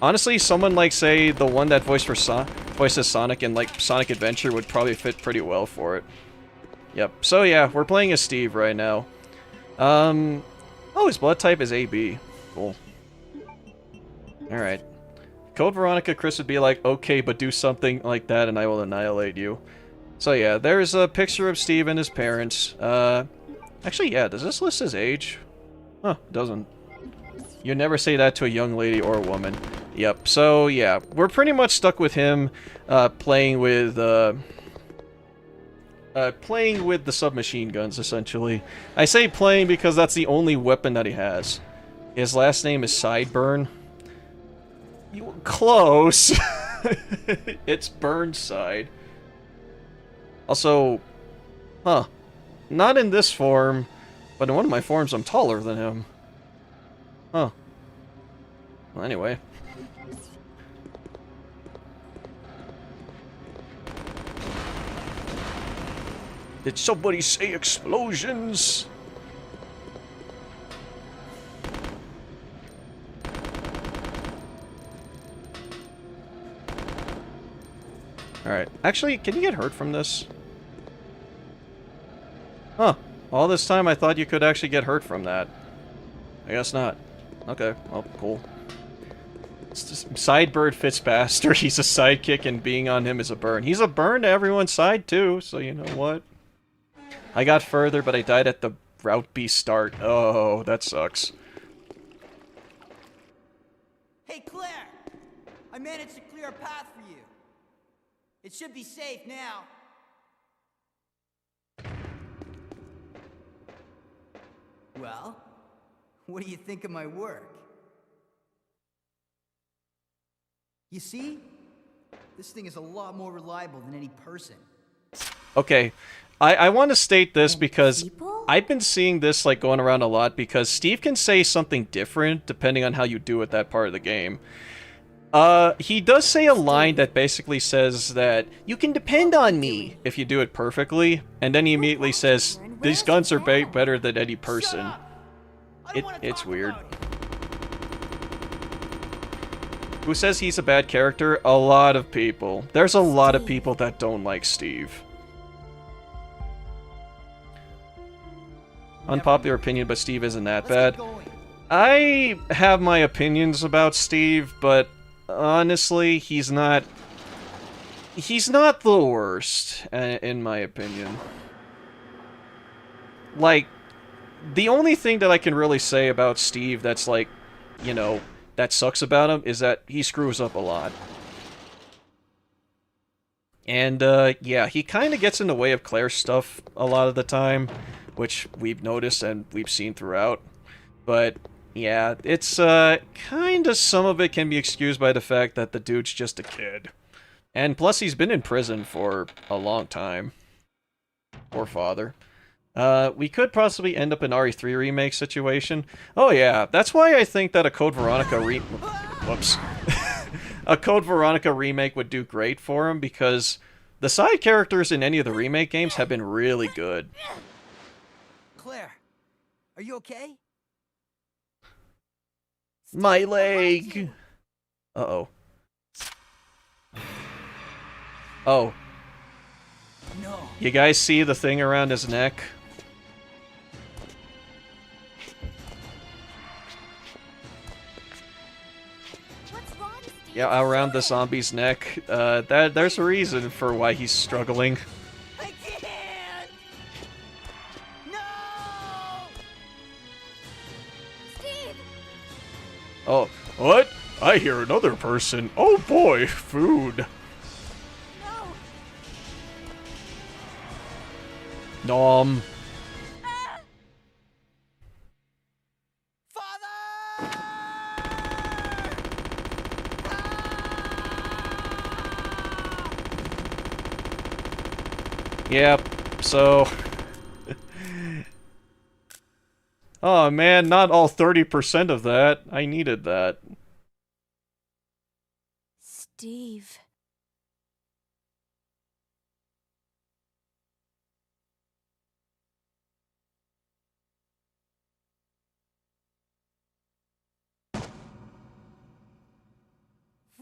Honestly, someone like, say, the one that voices Sonic in, like, Sonic Adventure would probably fit pretty well for it. Yep. So, yeah, we're playing as Steve right now. Oh, his blood type is AB. Cool. Alright. Code Veronica, Chris would be like, okay, but do something like that and I will annihilate you. So yeah, there's a picture of Steve and his parents. Actually, yeah, does this list his age? Huh, it doesn't. You never say that to a young lady or a woman. Yep, so yeah, we're pretty much stuck with him, playing with the submachine guns, essentially. I say playing because that's the only weapon that he has. His last name is Sideburn. You were close. It's Burnside. Also, huh. Not in this form, but in one of my forms I'm taller than him. Huh. Well, anyway. Did somebody say explosions? Alright. Actually, can you get hurt from this? Huh. All this time I thought you could actually get hurt from that. I guess not. Okay. Well, cool. It's just, Sidebird fits faster. He's a sidekick and being on him is a burn. He's a burn to everyone's side too, so you know what? I got further, but I died at the Route B start. Oh, that sucks. Hey, Claire! I managed to clear a path for you. It should be safe now. Well, what do you think of my work? You see? This thing is a lot more reliable than any person. Okay, I want to state this because I've been seeing this like going around a lot because Steve can say something different depending on how you do it that part of the game. He does say a line that basically says that you can depend on me if you do it perfectly, and then he immediately says these guns are better than any person. It's weird. Who says he's a bad character? A lot of people. There's a lot of people that don't like Steve. Unpopular opinion, but Steve isn't that bad. I have my opinions about Steve, but honestly, he's not the worst, in my opinion. Like, the only thing that I can really say about Steve that's like, you know, that sucks about him is that he screws up a lot. And, yeah, he kind of gets in the way of Claire's stuff a lot of the time, which we've noticed and we've seen throughout. But, yeah, it's, kind of some of it can be excused by the fact that the dude's just a kid. And plus, he's been in prison for a long time. Poor father. We could possibly end up an RE3 remake situation. Oh yeah, that's why I think that a Code Veronica whoops. A Code Veronica remake would do great for him, because the side characters in any of the remake games have been really good. Claire, are you okay? My leg! Uh-oh. Oh. No. You guys see the thing around his neck? yeah, around the zombie's neck. There's a reason for why he's struggling. I can't! No! Steve! Oh, what? I hear another person. Oh boy, food. No! Nom. Yep, so... oh man, not all 30% of that. I needed that. Steve.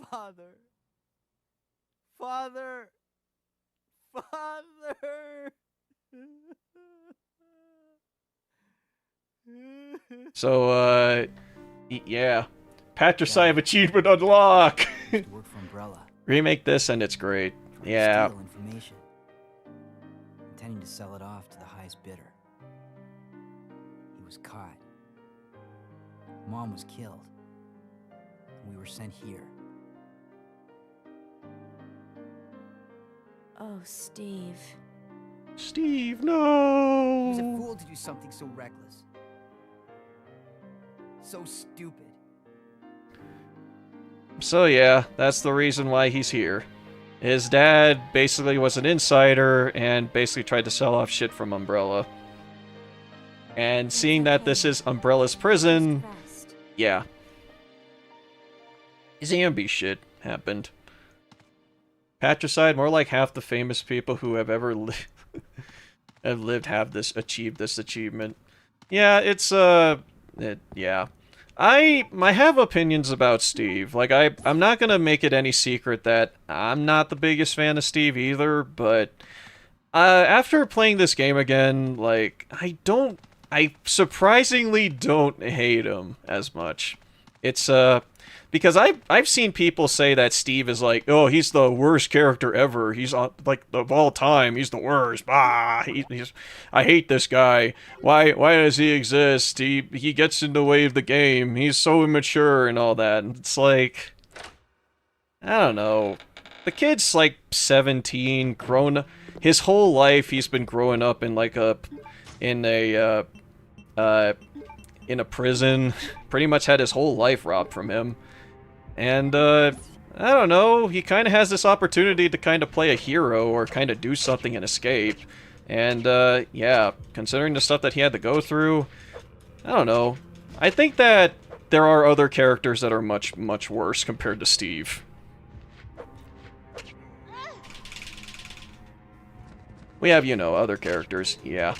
Father. Father. Father. So, yeah. Patricide achievement unlock! Work for Umbrella. Remake this and it's great. Yeah. Steal information. Intending to sell it off to the highest bidder. He was caught. Mom was killed. And we were sent here. Oh, Steve. Steve, He was a no! fool to do something so reckless. So stupid. So yeah, that's the reason why he's here. His dad basically was an insider and basically tried to sell off shit from Umbrella. And seeing that this is Umbrella's prison, yeah. Zombie shit happened. Patricide, more like half the famous people who have ever have achieved this achievement. Yeah, it's yeah. I have opinions about Steve. Like I'm not gonna make it any secret that I'm not the biggest fan of Steve either, but after playing this game again, like I surprisingly don't hate him as much. It's because I've seen people say that Steve is like, oh, he's the worst character ever. He's like of all time. He's the worst. Ah, I hate this guy. Why does he exist? He gets in the way of the game. He's so immature and all that. And it's like, I don't know. The kid's like 17, grown. His whole life he's been growing up in like in a prison. Pretty much had his whole life robbed from him. And, I don't know, he kind of has this opportunity to kind of play a hero or kind of do something and escape. And, yeah, considering the stuff that he had to go through, I don't know. I think that there are other characters that are much, much worse compared to Steve. We have, you know, other characters, yeah.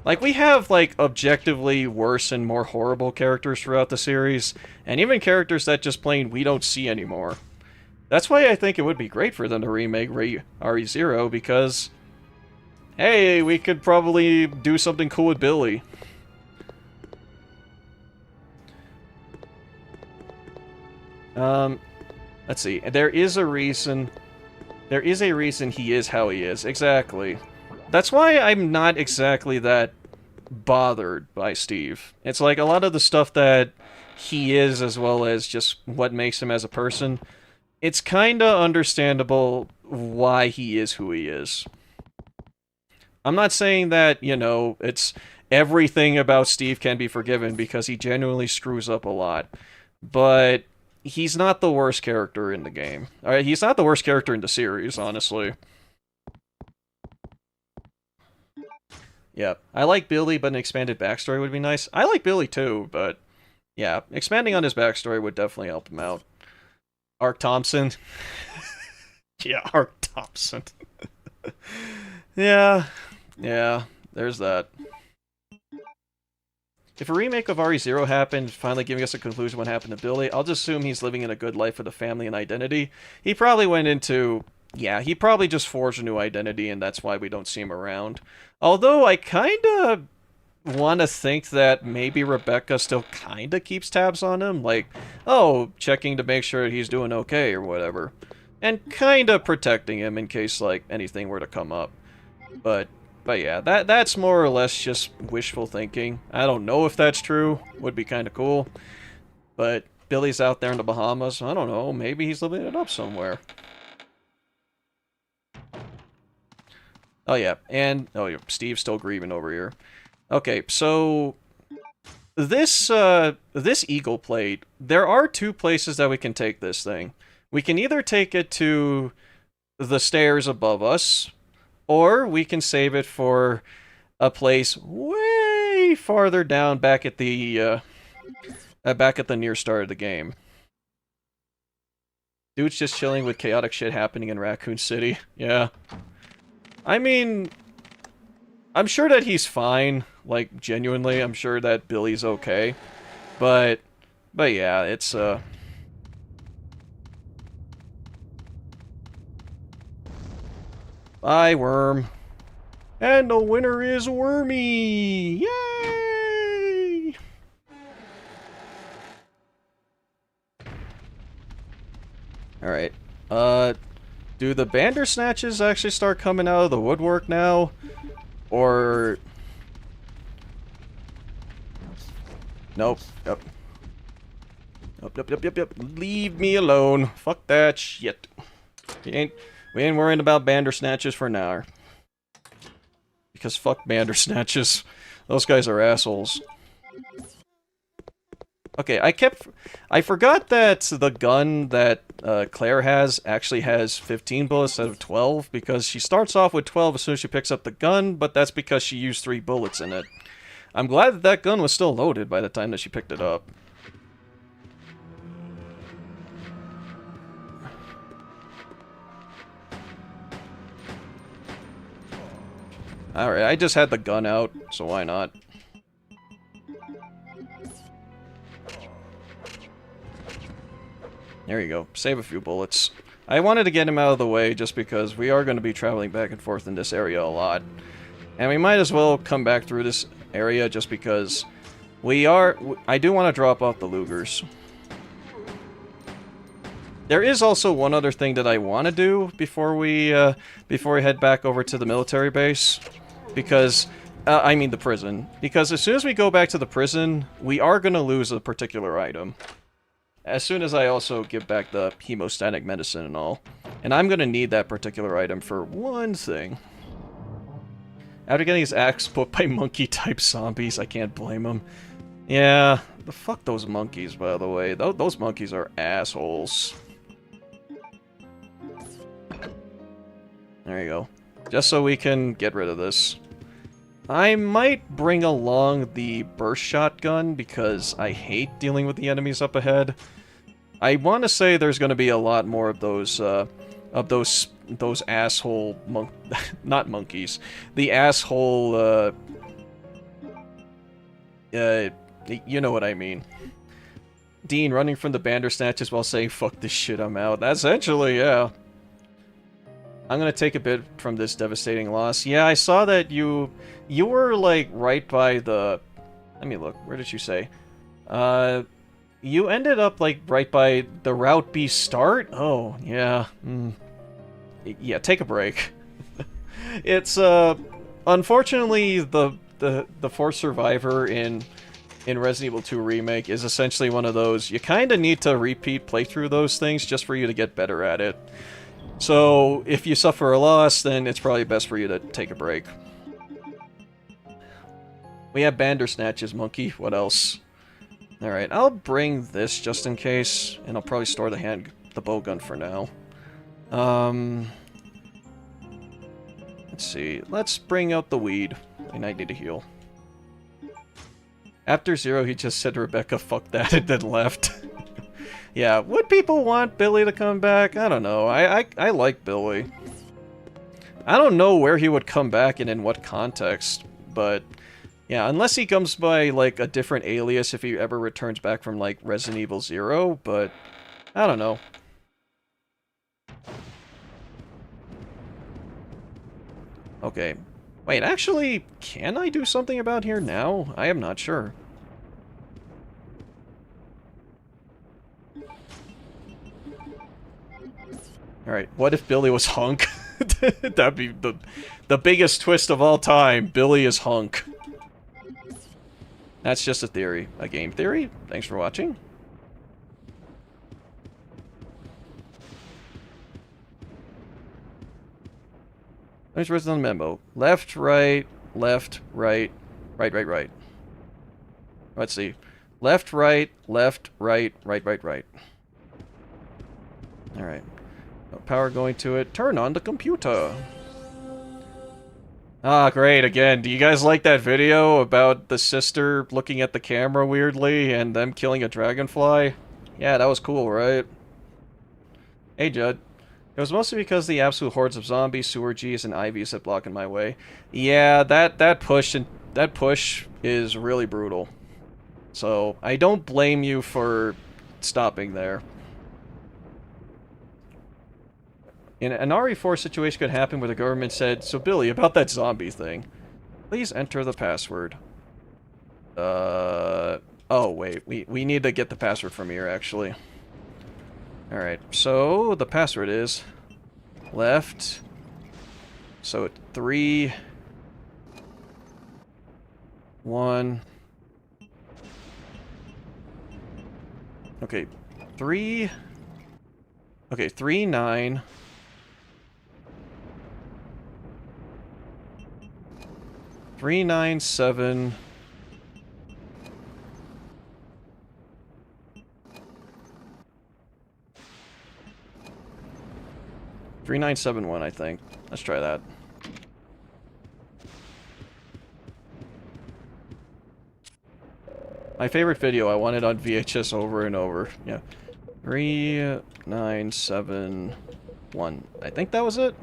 Like, we have, like, objectively worse and more horrible characters throughout the series, and even characters that just plain we don't see anymore. That's why I think it would be great for them to remake RE0, because, hey, we could probably do something cool with Billy. Let's see, there is a reason he is how he is, exactly. That's why I'm not exactly that bothered by Steve. It's like a lot of the stuff that he is, as well as just what makes him as a person, it's kinda understandable why he is who he is. I'm not saying that, you know, it's everything about Steve can be forgiven, because he genuinely screws up a lot. But he's not the worst character in the game. Alright, he's not the worst character in the series, honestly. Yeah, I like Billy, but an expanded backstory would be nice. I like Billy too, but yeah, expanding on his backstory would definitely help him out. Ark Thompson. Yeah, Ark Thompson. Yeah, there's that. If a remake of RE0 happened, finally giving us a conclusion what happened to Billy, I'll just assume he's living in a good life with a family and identity. He probably went into... yeah, he probably just forged a new identity, and that's why we don't see him around. Although, I kinda want to think that maybe Rebecca still kind of keeps tabs on him, like, oh, checking to make sure he's doing okay or whatever, and kind of protecting him in case like anything were to come up. But yeah, that's more or less just wishful thinking. I don't know if that's true. Would be kind of cool. But Billy's out there in the Bahamas. I don't know. Maybe he's living it up somewhere. Oh yeah, and oh yeah, Steve's still grieving over here. Okay, so this Eagle plate, there are two places that we can take this thing. We can either take it to the stairs above us, or we can save it for a place way farther down back at the near start of the game. Dude's just chilling with chaotic shit happening in Raccoon City. Yeah. I mean, I'm sure that he's fine. Like, genuinely, I'm sure that Billy's okay. But yeah, it's, Bye, Worm. And the winner is Wormy! Yay! Alright. Do the Bandersnatches actually start coming out of the woodwork now? Or... Nope. Yep. Yep. Leave me alone. Fuck that shit. We ain't worrying about Bandersnatches for now. Because fuck Bandersnatches. Those guys are assholes. Okay, I forgot that the gun that Claire has actually has 15 bullets instead of 12, because she starts off with 12 as soon as she picks up the gun, but that's because she used 3 bullets in it. I'm glad that that gun was still loaded by the time that she picked it up. Alright, I just had the gun out, so why not? There you go. Save a few bullets. I wanted to get him out of the way just because we are going to be traveling back and forth in this area a lot. And we might as well come back through this area just because I do want to drop off the Lugers. There is also one other thing that I want to do before we head back over to the military base. Because, I mean the prison. Because as soon as we go back to the prison, we are going to lose a particular item. As soon as I also give back the hemostatic medicine and all. And I'm going to need that particular item for one thing. After getting his axe put by monkey-type zombies, I can't blame him. Yeah, fuck those monkeys, by the way. Those monkeys are assholes. There you go. Just so we can get rid of this. I might bring along the burst shotgun because I hate dealing with the enemies up ahead. I want to say there's going to be a lot more of those asshole not monkeys. The asshole you know what I mean. Dean running from the Bandersnatches while saying fuck this shit, I'm out. Essentially, yeah. I'm gonna take a bit from this devastating loss. Yeah, I saw that you were, like, right by the... Let me look. Where did you say? You ended up, like, right by the Route B start? Oh, yeah. Yeah, take a break. It's, unfortunately, the fourth survivor in Resident Evil 2 Remake is essentially one of those, you kinda need to repeat playthrough those things just for you to get better at it. So, if you suffer a loss, then it's probably best for you to take a break. We have Bandersnatches, monkey. What else? Alright, I'll bring this just in case, and I'll probably store the bowgun for now. Let's see. Let's bring out the weed. And I need to heal. After Zero, he just said, Rebecca, fuck that, and then left. Yeah, would people want Billy to come back? I don't know. I like Billy. I don't know where he would come back and in what context, but yeah, unless he comes by, like, a different alias if he ever returns back from, like, Resident Evil 0, but I don't know. Okay. Wait, actually, can I do something about here now? I am not sure. Alright, what if Billy was Hunk? That'd be the biggest twist of all time. Billy is Hunk. That's just a theory. A game theory? Thanks for watching. There's written on the memo. Left, right, right, right, right. Let's see. Left, right, right, right. Alright. No power going to it. Turn on the computer. Ah, great, again. Do you guys like that video about the sister looking at the camera weirdly and them killing a dragonfly? Yeah, that was cool, right? Hey, Judd. It was mostly because the absolute hordes of zombies, sewer G's, and IVs that block in my way. Yeah, that push is really brutal. So, I don't blame you for stopping there. An RE4 situation could happen where the government said, "So Billy, about that zombie thing, please enter the password." Oh wait, we need to get the password from here, actually. Alright, so the password is left, so 3 1 okay, 3 9 397 3971, I think. Let's try that. My favorite video, I want it on VHS over and over. Yeah. 3971. I think that was it?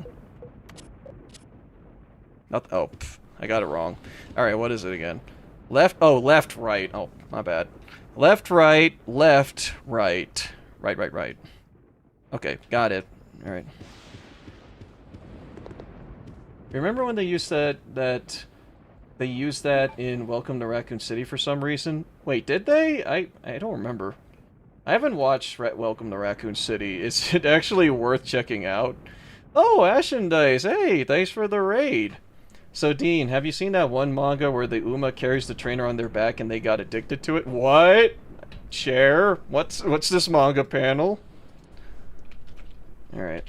Not, oh, pff, I got it wrong. Alright, what is it again? Left, oh, left, right. Oh, my bad. Left, right, left, right. Right. Okay, got it. Alright. Remember when they used that they used that in Welcome to Raccoon City for some reason? Wait, did they? I don't remember. I haven't watched Welcome to Raccoon City. Is it actually worth checking out? Oh, Ashen Dice! Hey, thanks for the raid! So, Dean, have you seen that one manga where the Uma carries the trainer on their back and they got addicted to it? What? Share? What's this manga panel? Alright.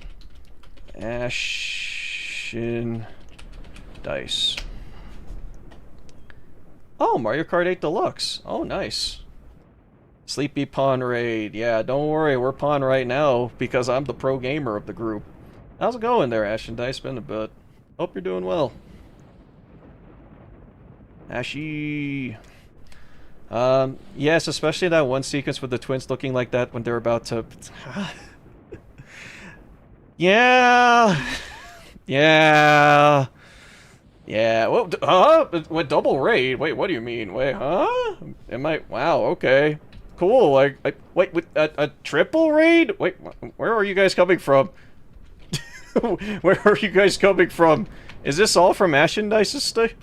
Ashen Dice. Oh, Mario Kart 8 Deluxe. Oh, nice. Sleepy Pawn Raid. Yeah, don't worry, we're Pawn right now because I'm the pro gamer of the group. How's it going there, Ashen Dice? Been a bit. Hope you're doing well. Ashy. Yes, especially that one sequence with the twins looking like that when they're about to... Yeah. What double raid? Wait, what do you mean? Wait, huh? Am I? Wow. Okay. Cool. Wait, a triple raid? Wait, where are you guys coming from? Where are you guys coming from? Is this all from Ashen Dice's stuff?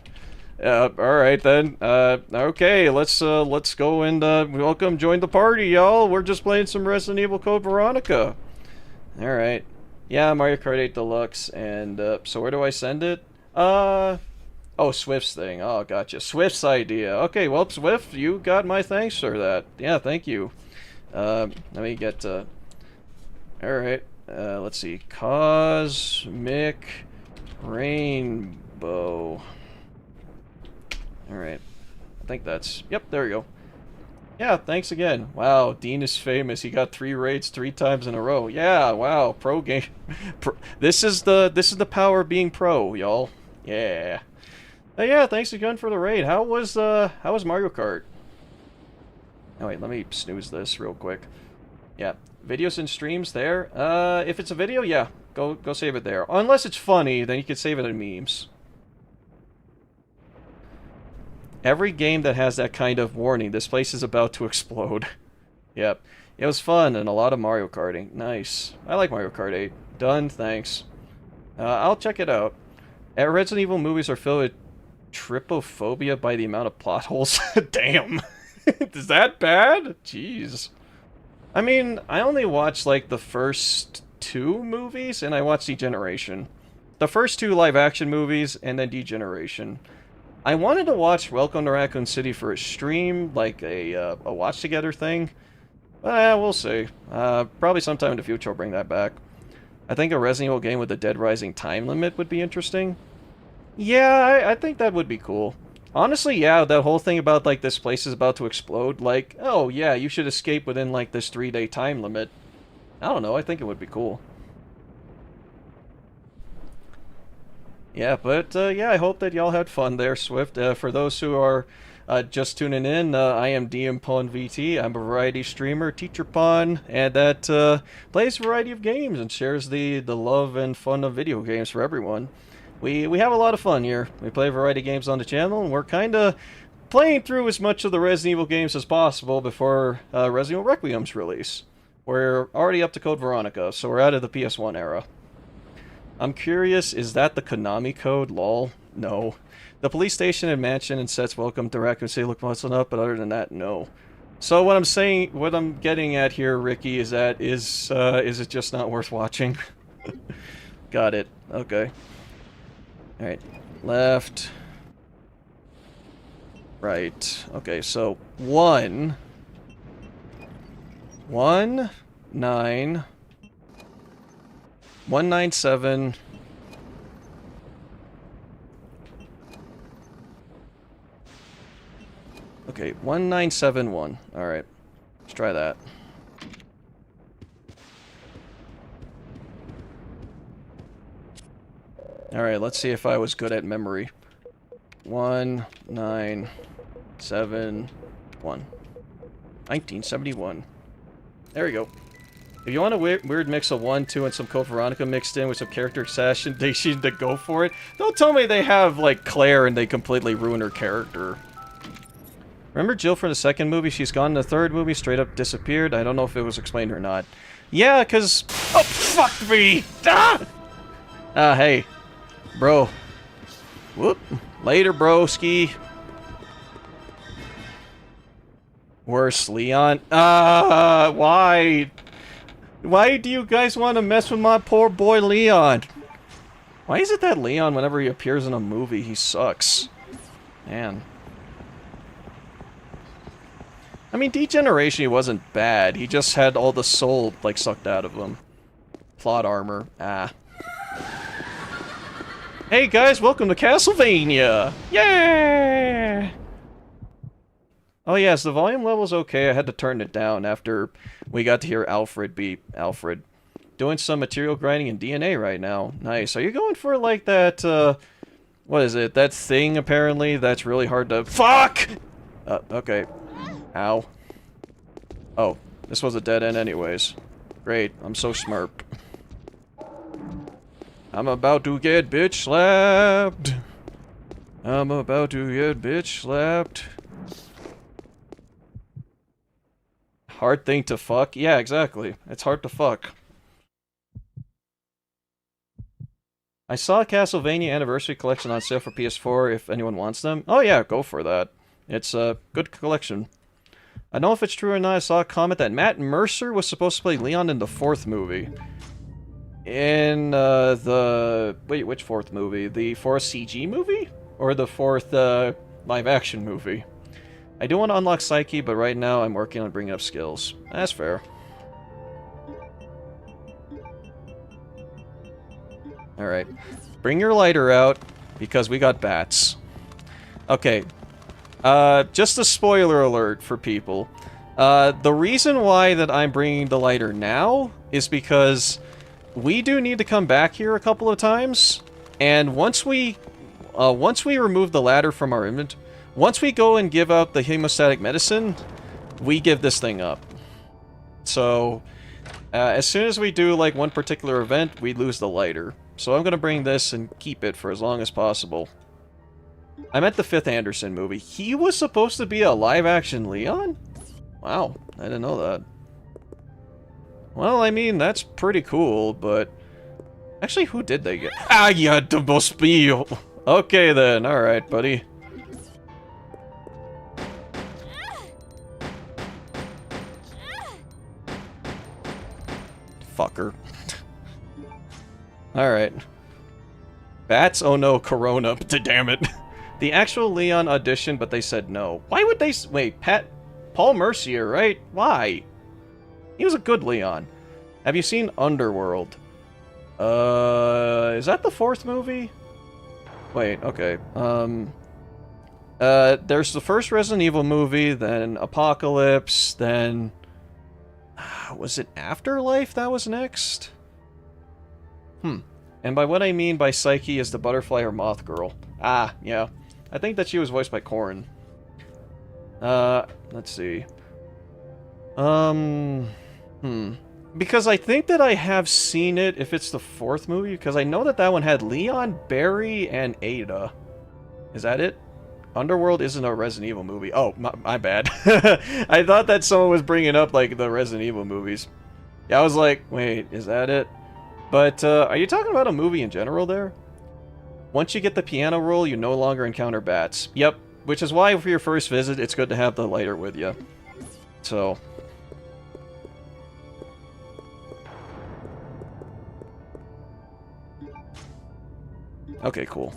All right then. Okay, let's go and welcome, join the party, y'all. We're just playing some Resident Evil Code Veronica. All right. Yeah, Mario Kart 8 Deluxe, and so where do I send it? Oh, Swift's thing. Oh, gotcha. Swift's idea. Okay, well, Swift, you got my thanks for that. Yeah, thank you. Let me get. All right. Let's see. Cosmic Rainbow. All right. I think that's. Yep. There we go. Yeah, thanks again. Wow, Dean is famous. He got 3 raids 3 times in a row. Yeah, wow, pro game. This is the power of being pro, y'all. Yeah. Yeah, thanks again for the raid. How was Mario Kart? Oh wait, let me snooze this real quick. Yeah, videos and streams there. If it's a video, yeah, go save it there. Unless it's funny, then you can save it in memes. Every game that has that kind of warning, this place is about to explode. Yep. It was fun and a lot of Mario Karting. Nice. I like Mario Kart 8. Done, thanks. I'll check it out. Resident Evil movies are filled with trypophobia by the amount of plot holes. Damn. Is that bad? Jeez. I mean, I only watched, like, the first 2 movies, and I watched Degeneration. The first 2 live-action movies, and then Degeneration. I wanted to watch Welcome to Raccoon City for a stream, like a watch-together thing. We'll see. Probably sometime in the future I'll bring that back. I think a Resident Evil game with a Dead Rising time limit would be interesting. Yeah, I think that would be cool. Honestly, yeah, that whole thing about, like, this place is about to explode, like, oh, yeah, you should escape within, like, this 3-day time limit. I don't know, I think it would be cool. Yeah, but, yeah, I hope that y'all had fun there, Swift. For those who are just tuning in, I am DM Pawn VT. I'm a variety streamer, teacher pawn, and that plays a variety of games and shares the love and fun of video games for everyone. We have a lot of fun here. We play a variety of games on the channel, and we're kind of playing through as much of the Resident Evil games as possible before Resident Evil Requiem's release. We're already up to Code Veronica, so we're out of the PS1 era. I'm curious, is that the Konami code? Lol. No. The police station and mansion and sets Welcome to Raccoon City look muscled up, but other than that, no. So what I'm getting at here, Ricky, is that is it just not worth watching? Got it. Okay. Alright, left, right. Okay, so 1, 9, 197. Okay, 1971. Alright, let's try that. Alright, let's see if I was good at memory. 1971. 1971. There we go. If you want a weird mix of 1, 2, and some Code Veronica mixed in with some character assassination to go for it, don't tell me they have, like, Claire and they completely ruin her character. Remember Jill from the second movie? She's gone in the third movie, straight up disappeared. I don't know if it was explained or not. Yeah, because... Oh, fuck me! Ah! Hey. Bro. Whoop. Later, broski. Worse, Leon. Why? Why do you guys want to mess with my poor boy Leon? Why is it that Leon, whenever he appears in a movie, he sucks? Man. I mean, Degeneration, he wasn't bad. He just had all the soul, like, sucked out of him. Plot armor. Hey guys, welcome to Castlevania! Yeah! Oh yes, the volume level's okay. I had to turn it down after we got to hear Alfred be Alfred. Doing some material grinding in DNA right now. Nice. Are you going for, like, that, what is it? That thing, apparently, that's really hard to— Fuck! Okay. Ow. Oh, this was a dead end anyways. Great, I'm so smurp. I'm about to get bitch slapped. I'm about to get bitch slapped. Hard thing to fuck? Yeah, exactly. It's hard to fuck. I saw a Castlevania Anniversary Collection on sale for PS4 if anyone wants them. Oh yeah, go for that. It's a good collection. I don't know if it's true or not. I saw a comment that Matt Mercer was supposed to play Leon in the 4th movie. In, wait, which 4th movie? The 4th CG movie? Or the 4th, live-action movie? I do want to unlock Psyche, but right now I'm working on bringing up skills. That's fair. Alright. Bring your lighter out, because we got bats. Okay. Just a spoiler alert for people. The reason why that I'm bringing the lighter now is because we do need to come back here a couple of times, and once we remove the ladder from our inventory, once we go and give out the hemostatic medicine, we give this thing up. So, as soon as we do, like, one particular event, we lose the lighter. So I'm gonna bring this and keep it for as long as possible. I'm at the 5th Anderson movie. He was supposed to be a live-action Leon? Wow, I didn't know that. Well, I mean, that's pretty cool, but Actually, who did they get? Ah, yeah, the must be. Okay then, alright, buddy. Fucker. Alright. Bats? Oh no, Corona. Damn it. The actual Leon auditioned, but they said no. Why would they wait, Paul Mercier, right? Why? He was a good Leon. Have you seen Underworld? Is that the 4th movie? Wait, okay. There's the first Resident Evil movie, then Apocalypse, then... was it Afterlife that was next? And by what I mean by Psyche is the butterfly or moth girl. Ah, yeah. I think that she was voiced by Corrin. Let's see. Because I think that I have seen it if it's the 4th movie, because I know that that one had Leon, Barry, and Ada. Is that it? Underworld isn't a Resident Evil movie. Oh, my bad. I thought that someone was bringing up, like, the Resident Evil movies. Yeah, I was like, wait, is that it? But, are you talking about a movie in general there? Once you get the piano roll, you no longer encounter bats. Yep, which is why for your first visit, it's good to have the lighter with you. So... okay, cool.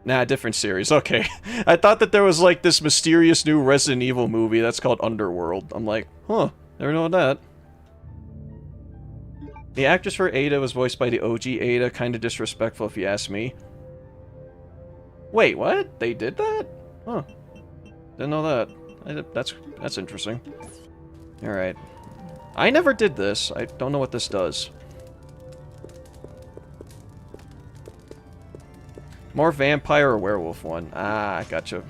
Nah, different series. Okay. I thought that there was, like, this mysterious new Resident Evil movie that's called Underworld. I'm like, huh, never know that. The actress for Ada was voiced by the OG Ada, kinda disrespectful if you ask me. Wait, what? They did that? Huh. Didn't know that. That's interesting. Alright. I never did this. I don't know what this does. More vampire or werewolf one. Ah, gotcha.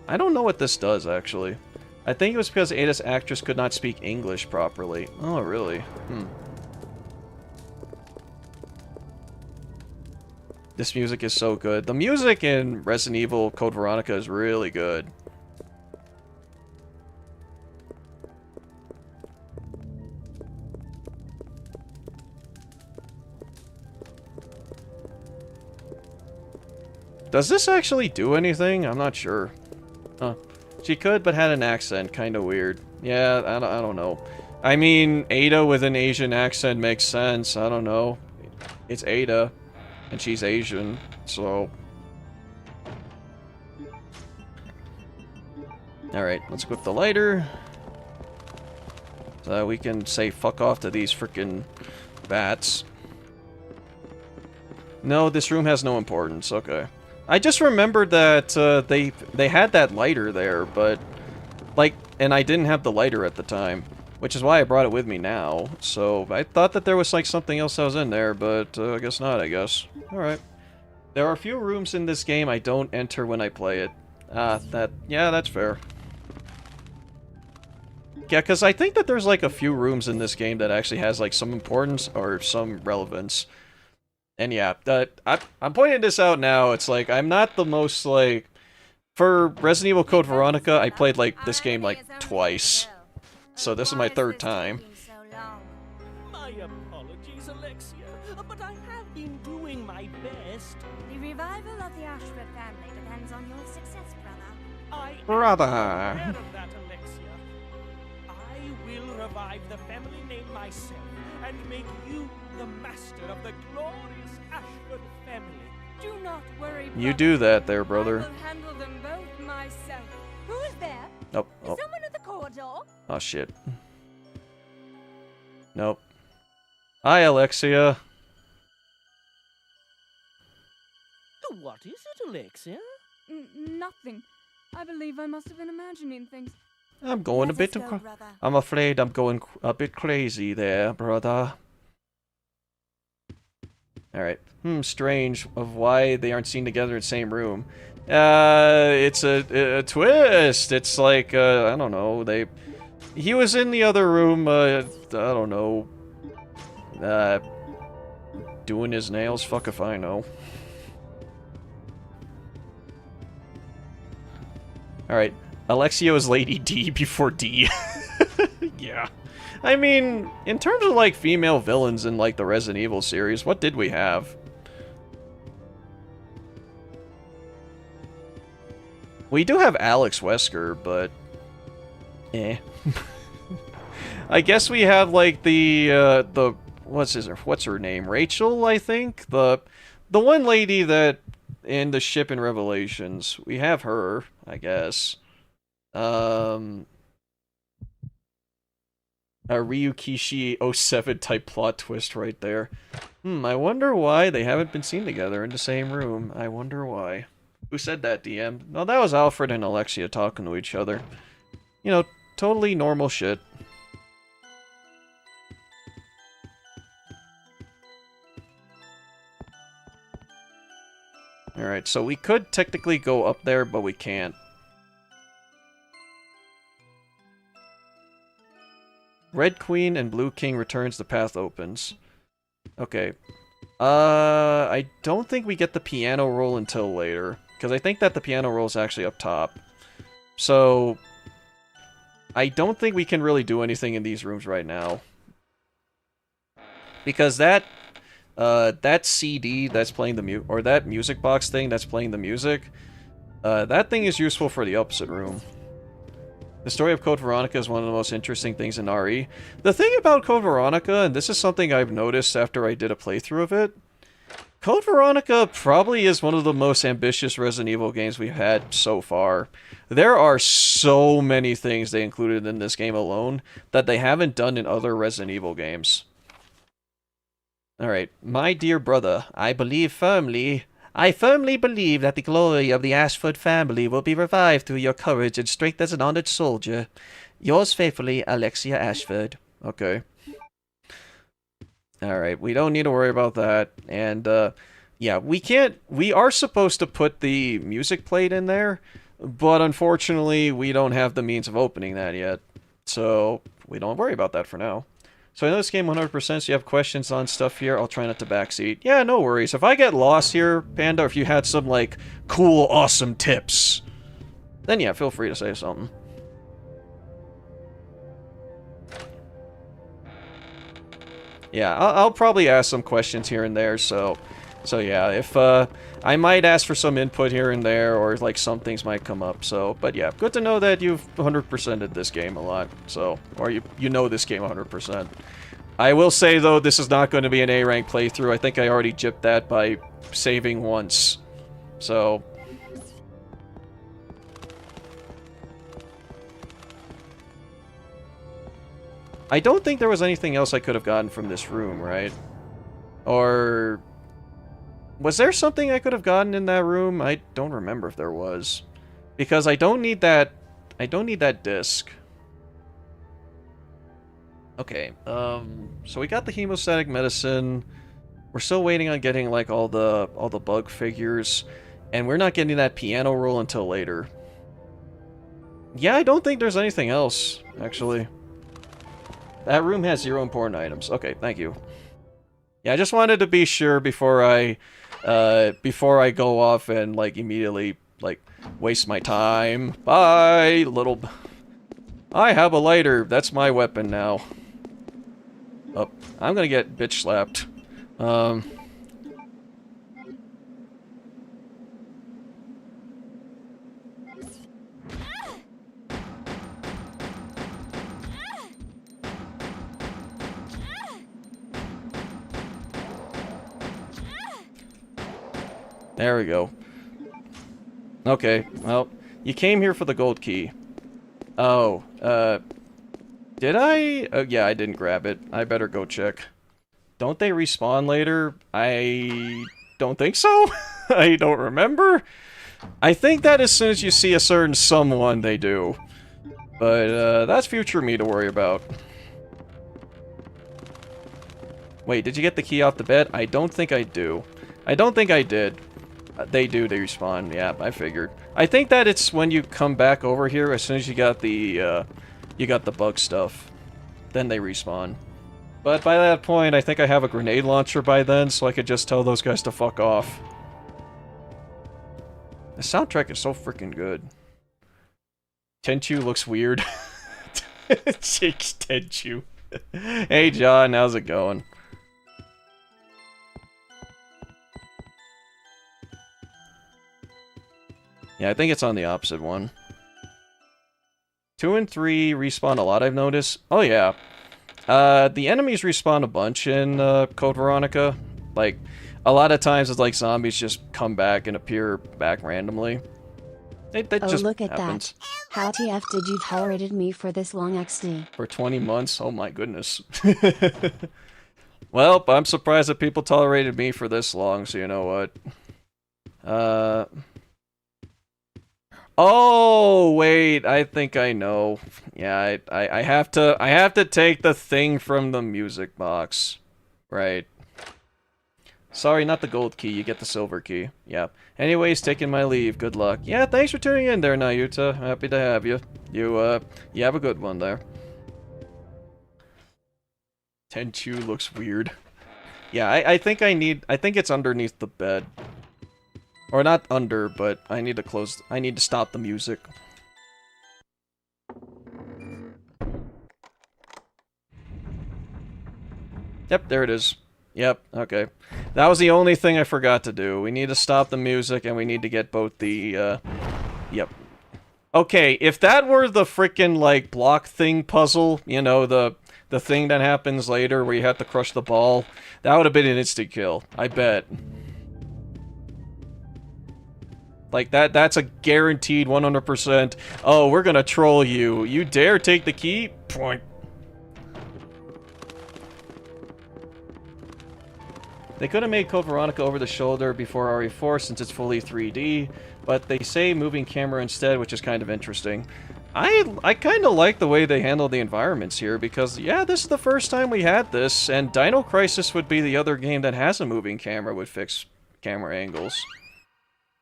I don't know what this does, actually. I think it was because Ada's actress could not speak English properly. Oh, really? This music is so good. The music in Resident Evil Code Veronica is really good. Does this actually do anything? I'm not sure. Huh. She could, but had an accent. Kinda weird. Yeah, I don't know. I mean, Ada with an Asian accent makes sense. I don't know. It's Ada, and she's Asian, so... Alright, let's equip the lighter. So that we can say fuck off to these frickin' bats. No, this room has no importance. Okay. I just remembered that they had that lighter there, but like, and I didn't have the lighter at the time, which is why I brought it with me now. So I thought that there was like something else that was in there, but I guess not. I guess. All right. There are a few rooms in this game I don't enter when I play it. Yeah, that's fair. Yeah, because I think that there's like a few rooms in this game that actually has like some importance or some relevance. And yeah, I'm pointing this out now. It's like, I'm not the most, like... For Resident Evil Code Veronica, I played, like, this game, like, twice. So this is my 3rd time. My apologies, Alexia, but I have been doing my best. The revival of the Ashford family depends on your success, brother. Brother. I am aware of that, Alexia. I will revive the family name myself and make you the master of the glorious Ashford family. Do not worry, You do that there, brother. I will handle them both myself. Who is there? Nope. Is someone at the corridor? Oh, shit. Nope. Hi, Alexia. What is it, Alexia? Nothing. I believe I must have been imagining things. I'm going a bit too... I'm afraid I'm going a bit crazy there, brother. Alright. Strange of why they aren't seen together in the same room. It's a twist. It's like, I don't know, he was in the other room, I don't know, doing his nails, fuck if I know. Alright, Alexia is Lady D before D. Yeah. I mean, in terms of, like, female villains in, like, the Resident Evil series, what did we have? We do have Alex Wesker, but... eh. I guess we have, like, the... What's her name? Rachel, I think? The one lady that... in the ship in Revelations. We have her, I guess. A Ryukishi 07 type plot twist right there. I wonder why they haven't been seen together in the same room. I wonder why. Who said that, DM? No, that was Alfred and Alexia talking to each other. You know, totally normal shit. Alright, so we could technically go up there, but we can't. Red Queen and Blue King returns, the path opens. Okay. I don't think we get the piano roll until later. Because I think that the piano roll is actually up top. So... I don't think we can really do anything in these rooms right now. Because that CD that's playing the or that music box thing that's playing the music, that thing is useful for the opposite room. The story of Code Veronica is one of the most interesting things in RE. The thing about Code Veronica, and this is something I've noticed after I did a playthrough of it, Code Veronica probably is one of the most ambitious Resident Evil games we've had so far. There are so many things they included in this game alone that they haven't done in other Resident Evil games. Alright, my dear brother, I firmly believe that the glory of the Ashford family will be revived through your courage and strength as an honored soldier. Yours faithfully, Alexia Ashford. Okay. Alright, we don't need to worry about that. And, yeah, we are supposed to put the music plate in there, but unfortunately, we don't have the means of opening that yet. So, we don't worry about that for now. So I know this game 100%, so you have questions on stuff here, I'll try not to backseat. Yeah, no worries. If I get lost here, Panda, or if you had some, like, cool, awesome tips, then yeah, feel free to say something. Yeah, I'll probably ask some questions here and there, so yeah, if, I might ask for some input here and there, or, like, some things might come up, so, but yeah, good to know that you've 100%ed this game a lot, so, or you know this game 100%. I will say, though, this is not going to be an A-rank playthrough. I think I already gypped that by saving once, so... I don't think there was anything else I could have gotten from this room, right? Or... was there something I could have gotten in that room? I don't remember if there was. Because I don't need that disc. Okay, so we got the hemostatic medicine. We're still waiting on getting, like, all the bug figures. And we're not getting that piano roll until later. Yeah, I don't think there's anything else, actually. That room has 0 important items. Okay, thank you. Yeah, I just wanted to be sure before I go off and, like, immediately, like, waste my time. Bye, little... I have a lighter. That's my weapon now. Oh, I'm gonna get bitch slapped. There we go. Okay, well, you came here for the gold key. Oh, did I? Oh, yeah, I didn't grab it. I better go check. Don't they respawn later? I don't think so. I don't remember. I think that as soon as you see a certain someone, they do. But, that's future me to worry about. Wait, did you get the key off the bed? I don't think I do. I don't think I did. They do, they respawn. Yeah, I figured. I think that it's when you come back over here, as soon as you got the bug stuff. Then they respawn. But by that point, I think I have a grenade launcher by then, so I could just tell those guys to fuck off. The soundtrack is so freaking good. Tenchu looks weird. Jake's Tenchu. Hey John, how's it going? Yeah, I think it's on the opposite one. 2 and 3 respawn a lot, I've noticed. Oh yeah. The enemies respawn a bunch in Code Veronica. Like, a lot of times it's like zombies just come back and appear back randomly. That Oh, just look at happens. that. How TF did you tolerated me for this long XD? For 20 months? Oh my goodness. Well, I'm surprised that people tolerated me for this long, so you know what. Oh, wait, I think I know. Yeah, I have to take the thing from the music box. Right. Sorry, not the gold key, you get the silver key. Yeah. Anyways, taking my leave. Good luck. Yeah, thanks for tuning in there, Nayuta. Happy to have you. You have a good one there. Tenchu looks weird. Yeah, I think it's underneath the bed. Or not under, but I need to stop the music. Yep, there it is. Yep, okay. That was the only thing I forgot to do. We need to stop the music, and we need to get both the, Yep. Okay, if that were the frickin', like, block thing puzzle, you know, the thing that happens later where you have to crush the ball, that would have been an instant kill. I bet. Like, that's a guaranteed 100%. Oh, we're gonna troll you. You dare take the key? Point. They could have made Code Veronica over the shoulder before RE4 since it's fully 3D, but they say moving camera instead, which is kind of interesting. I kind of like the way they handle the environments here, because, yeah, this is the first time we had this, and Dino Crisis would be the other game that has a moving camera with fixed camera angles.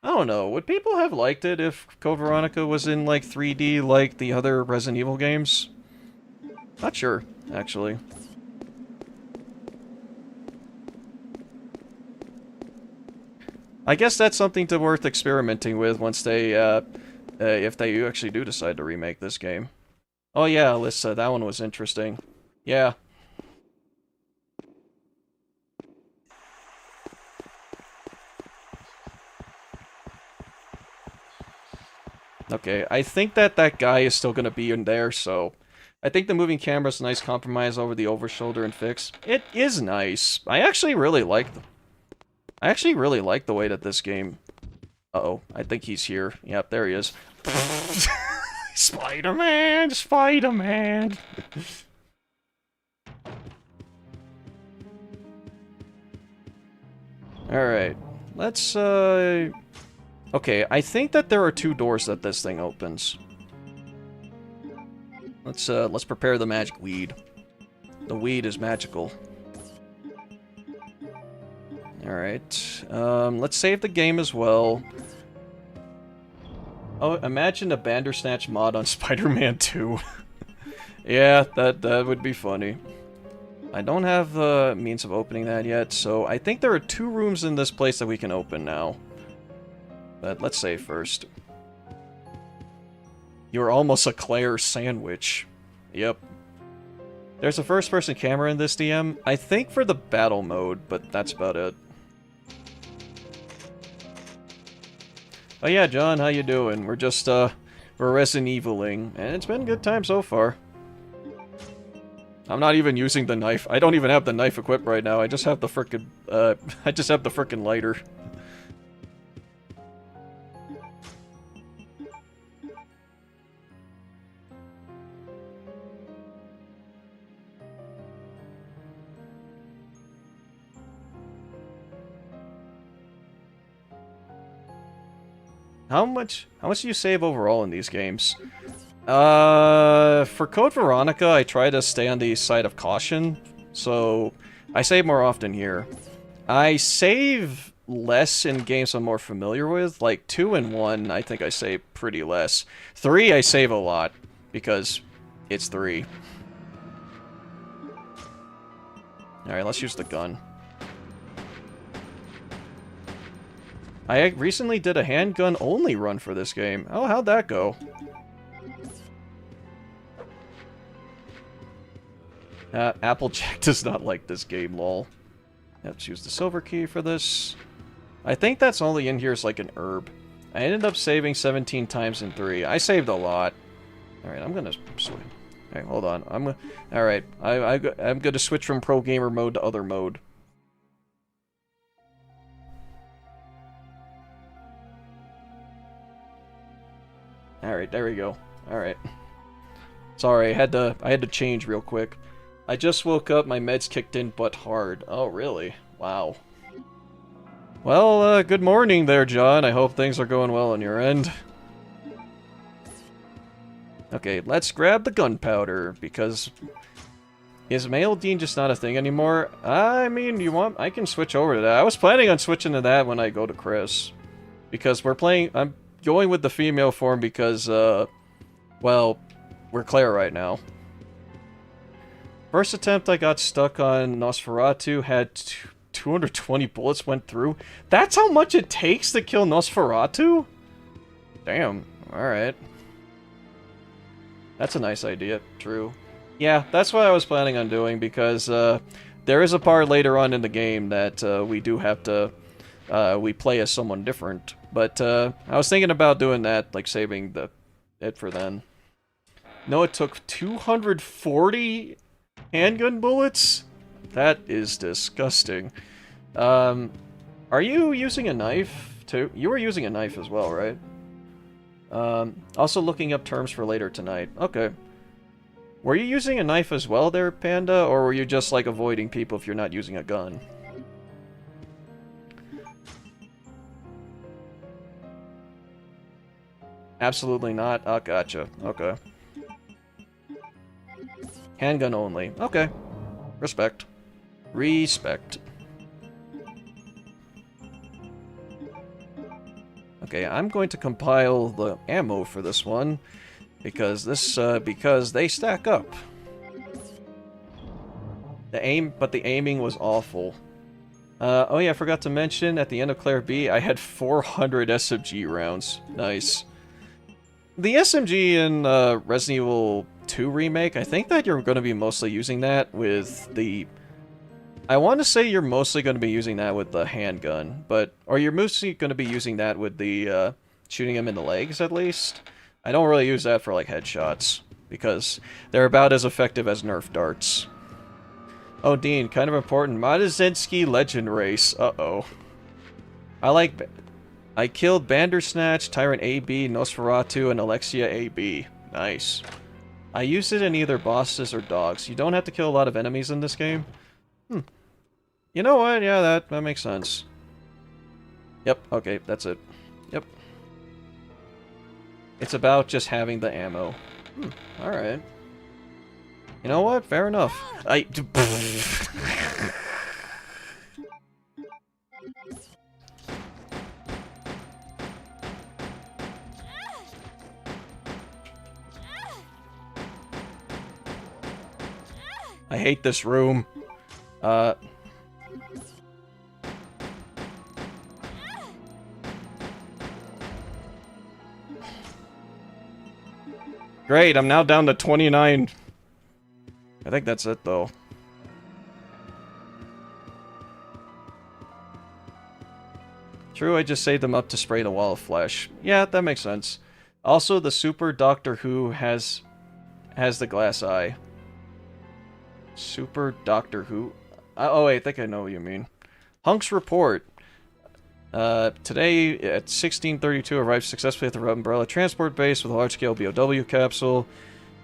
I don't know, would people have liked it if Code Veronica was in, like, 3D like the other Resident Evil games? Not sure, actually. I guess that's something worth experimenting with once they, if they actually do decide to remake this game. Oh yeah, Alyssa, that one was interesting. Yeah. Okay, I think that guy is still gonna be in there, so... I think the moving camera's a nice compromise over the over-shoulder and fix. It is nice. I actually really like the way that this game... Uh-oh, I think he's here. Yep, there he is. Spider-Man! Spider-Man! Alright, let's, Okay, I think that there are 2 doors that this thing opens. Let's prepare the magic weed. The weed is magical. Alright, let's save the game as well. Oh, imagine a Bandersnatch mod on Spider-Man 2. Yeah, that would be funny. I don't have the means of opening that yet, so I think there are 2 rooms in this place that we can open now. But let's save first. You're almost a Claire sandwich. Yep. There's a first-person camera in this DM, I think for the battle mode, but that's about it. Oh yeah, John, how you doing? We're just, we're Resident Eviling, and it's been a good time so far. I'm not even using the knife. I don't even have the knife equipped right now. I just have the frickin', I just have the frickin' lighter. How much do you save overall in these games? For Code Veronica, I try to stay on the side of caution, so I save more often here. I save less in games I'm more familiar with, like 2 and 1, I think I save pretty less. 3, I save a lot, because it's 3. Alright, let's use the gun. I recently did a handgun-only run for this game. Oh, how'd that go? Applejack does not like this game, lol. Let's use the silver key for this. I think that's only in here as like an herb. I ended up saving 17 times in 3. I saved a lot. Alright, I'm gonna switch. Alright, hold on. Alright, I'm gonna switch from pro gamer mode to other mode. Alright, there we go. Alright. Sorry, I had to change real quick. I just woke up, my meds kicked in but hard. Oh, really? Wow. Well, good morning there, John. I hope things are going well on your end. Okay, let's grab the gunpowder, because... Is male Dean just not a thing anymore? I mean, I can switch over to that. I was planning on switching to that when I go to Chris. Because I'm going with the female form because, well, we're Claire right now. First attempt I got stuck on Nosferatu had 220 bullets went through. That's how much it takes to kill Nosferatu? Damn, alright. That's a nice idea, true. Yeah, that's what I was planning on doing, because there is a part later on in the game that we do have to... we play as someone different. But I was thinking about doing that, like saving it for then. No, it took 240 handgun bullets? That is disgusting. Are you using a knife too? You were using a knife as well, right? Also looking up terms for later tonight. Okay. Were you using a knife as well there, Panda? Or were you just like avoiding people if you're not using a gun? Absolutely not. Oh, gotcha. Okay. Handgun only. Okay. Respect. Respect. Okay, I'm going to compile the ammo for this one because because they stack up. But the aiming was awful. Oh yeah, I forgot to mention at the end of Claire B, I had 400 SMG rounds. Nice. The SMG in Resident Evil 2 Remake, I think that you're going to be mostly using that with the... I want to say you're mostly going to be using that with the handgun, or you're mostly going to be using that with the, shooting him in the legs, at least. I don't really use that for, like, headshots, because they're about as effective as Nerf darts. Oh, Dean, kind of important. Madazinski Legend Race. Uh-oh. I killed Bandersnatch, Tyrant AB, Nosferatu, and Alexia AB. Nice. I used it in either bosses or dogs. You don't have to kill a lot of enemies in this game. You know what? Yeah, that makes sense. Yep, okay, that's it. Yep. It's about just having the ammo. Alright. You know what? Fair enough. I hate this room. Great, I'm now down to 29. I think that's it, though. True, I just saved them up to spray the wall of flesh. Yeah, that makes sense. Also, the Super Doctor Who has the glass eye. Super Doctor Who? Oh wait, I think I know what you mean. Hunk's report. Today at 16:32 arrived successfully at the Umbrella Transport Base with a large-scale BOW capsule.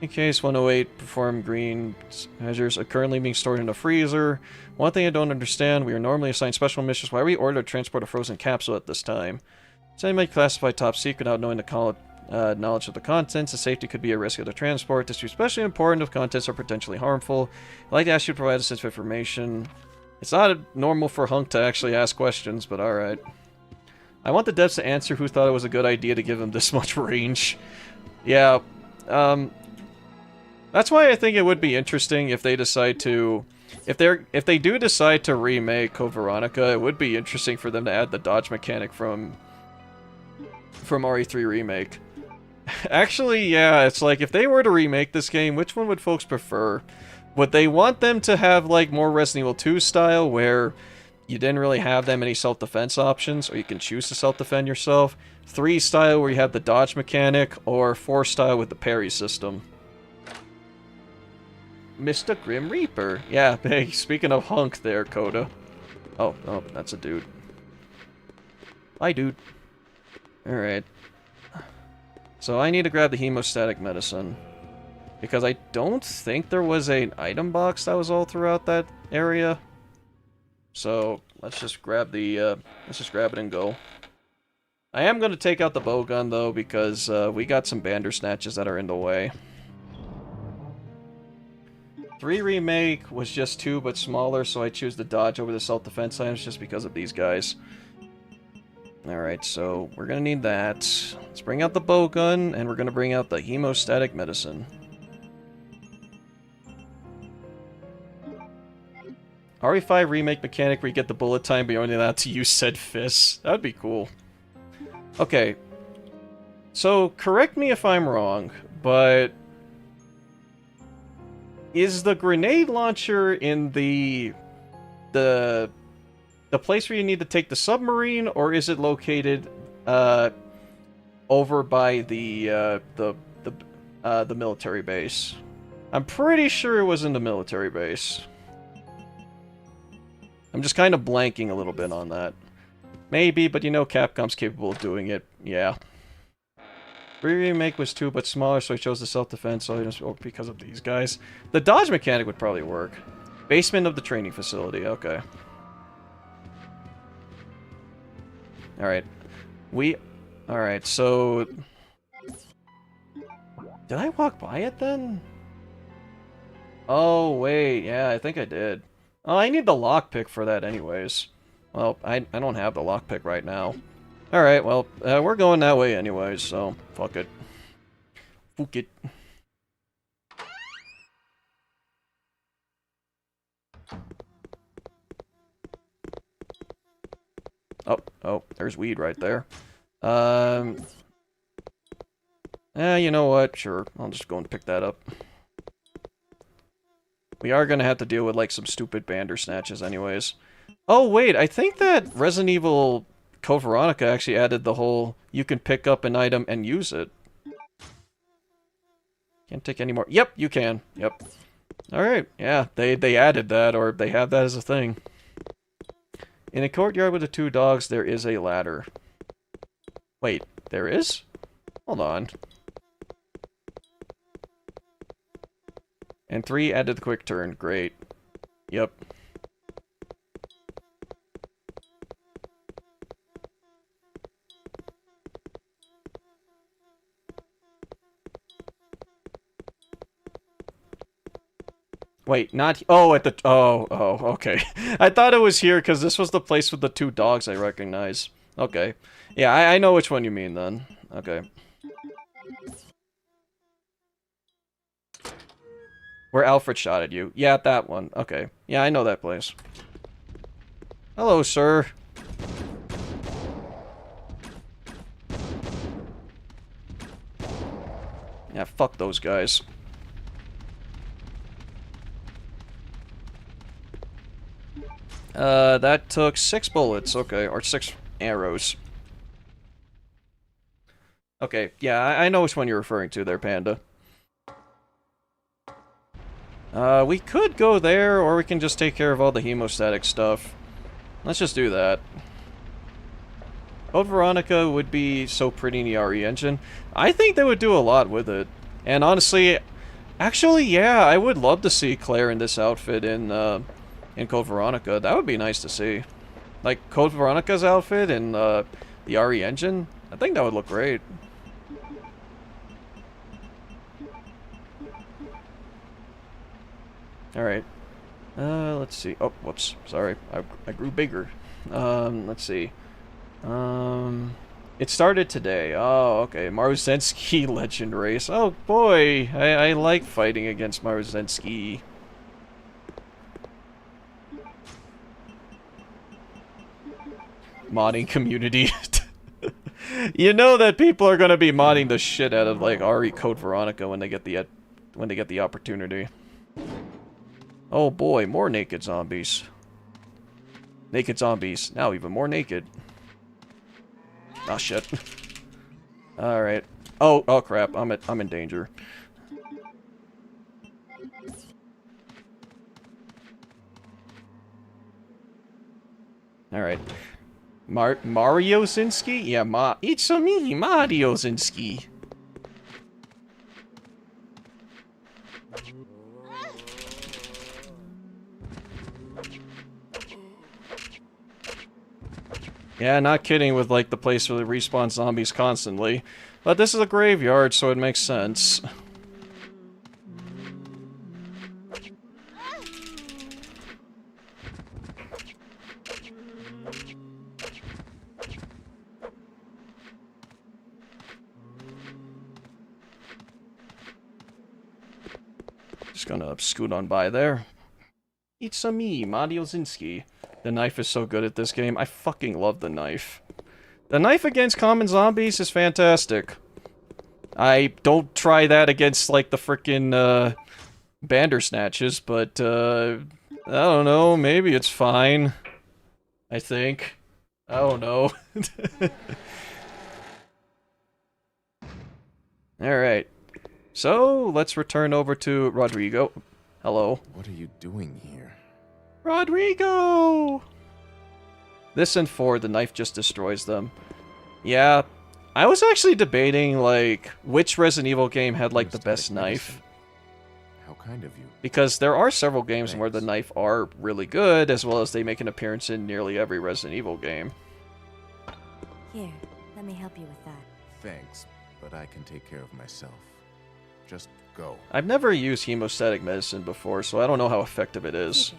In case 108 perform green measures are currently being stored in a freezer. One thing I don't understand, we are normally assigned special missions. Why are we ordered to transport a frozen capsule at this time? Some might classify top secret without knowing the knowledge of the contents. The safety could be a risk of the transport. This is especially important if contents are potentially harmful. I'd like to ask you to provide us with information. It's not normal for Hunk to actually ask questions, but alright. I want the devs to answer who thought it was a good idea to give them this much range. Yeah, that's why I think it would be interesting if they decide to... If they do decide to remake Code Veronica, it would be interesting for them to add the dodge mechanic from RE3 Remake. Actually, yeah, it's like, if they were to remake this game, which one would folks prefer? Would they want them to have, like, more Resident Evil 2 style, where you didn't really have that many self-defense options, or you can choose to self-defend yourself? 3 style, where you have the dodge mechanic, or 4 style with the parry system? Mr. Grim Reaper. Yeah, hey, speaking of hunk there, Coda. Oh, that's a dude. Hi, dude. Alright. So I need to grab the hemostatic medicine. Because I don't think there was an item box that was all throughout that area. So let's just grab the let's just grab it and go. I am going to take out the bowgun though, because we got some Bandersnatches that are in the way. 3 Remake was just 2 but smaller, so I choose the dodge over the self-defense items just because of these guys. Alright, so we're gonna need that. Let's bring out the bowgun, and we're gonna bring out the hemostatic medicine. RE5 Remake mechanic where you get the bullet time, but you're only allowed to use said fists. That would be cool. Okay. So, correct me if I'm wrong, but... is the grenade launcher in the place where you need to take the submarine, or is it located, over by the military base? I'm pretty sure it was in the military base. I'm just kind of blanking a little bit on that. Maybe, but you know Capcom's capable of doing it. Yeah. Remake was 2 but smaller, so I chose the self-defense items because of these guys. The dodge mechanic would probably work. Basement of the training facility, okay. Alright. Alright, so... did I walk by it then? Oh, wait, yeah, I think I did. Oh, I need the lockpick for that anyways. Well, I don't have the lockpick right now. Alright, well, we're going that way anyways, so fuck it. Fuck it. Oh, there's weed right there. You know what? Sure, I'll just go and pick that up. We are gonna have to deal with, like, some stupid Bandersnatches anyways. Oh, wait, I think that Resident Evil Code Veronica actually added the whole, you can pick up an item and use it. Can't take any more. Yep, you can. Yep. Alright, yeah, they added that, or they have that as a thing. In a courtyard with the 2 dogs, there is a ladder. Wait, there is? Hold on. And 3 added the quick turn. Great. Yep. Wait, not... oh, at the... oh, okay. I thought it was here because this was the place with the 2 dogs I recognize. Okay. Yeah, I know which one you mean then. Okay. Where Alfred shot at you. Yeah, that one. Okay. Yeah, I know that place. Hello, sir. Yeah, fuck those guys. That took 6 bullets, okay, or 6 arrows. Okay, yeah, I know which one you're referring to there, Panda. We could go there, or we can just take care of all the hemostatic stuff. Let's just do that. Code Veronica would be so pretty in the RE engine. I think they would do a lot with it. And honestly, actually, yeah, I would love to see Claire in this outfit in Code Veronica. That would be nice to see. Like, Code Veronica's outfit in the RE engine? I think that would look great. Alright. Let's see. Oh, whoops. Sorry. I grew bigger. Let's see. It started today. Oh, okay. Maruzensky Legend Race. Oh, boy. I like fighting against Maruzensky. Modding community. You know that people are gonna be modding the shit out of, like, RE Code Veronica when they get the opportunity. Oh boy, more naked zombies. Naked zombies. Now even more naked. Oh shit. Alright. Oh crap. I'm in danger. Alright. Mario Zinski? Yeah, it's me, Mario Zinski. Yeah, not kidding with, like, the place where they respawn zombies constantly. But this is a graveyard, so it makes sense. Just gonna scoot on by there. It's me, Mario Zinski. The knife is so good at this game. I fucking love the knife. The knife against common zombies is fantastic. I don't try that against, like, the frickin', Bandersnatches, but, I don't know, maybe it's fine. I think. I don't know. Alright. So, let's return over to Rodrigo. Hello. What are you doing here? Rodrigo! This and 4, the knife just destroys them. Yeah, I was actually debating, like, which Resident Evil game had, like, the best knife. How kind of you. Because there are several games where the knife are really good, as well as they make an appearance in nearly every Resident Evil game. Here, let me help you with that. Thanks, but I can take care of myself. Just go. I've never used hemostatic medicine before, so I don't know how effective it is.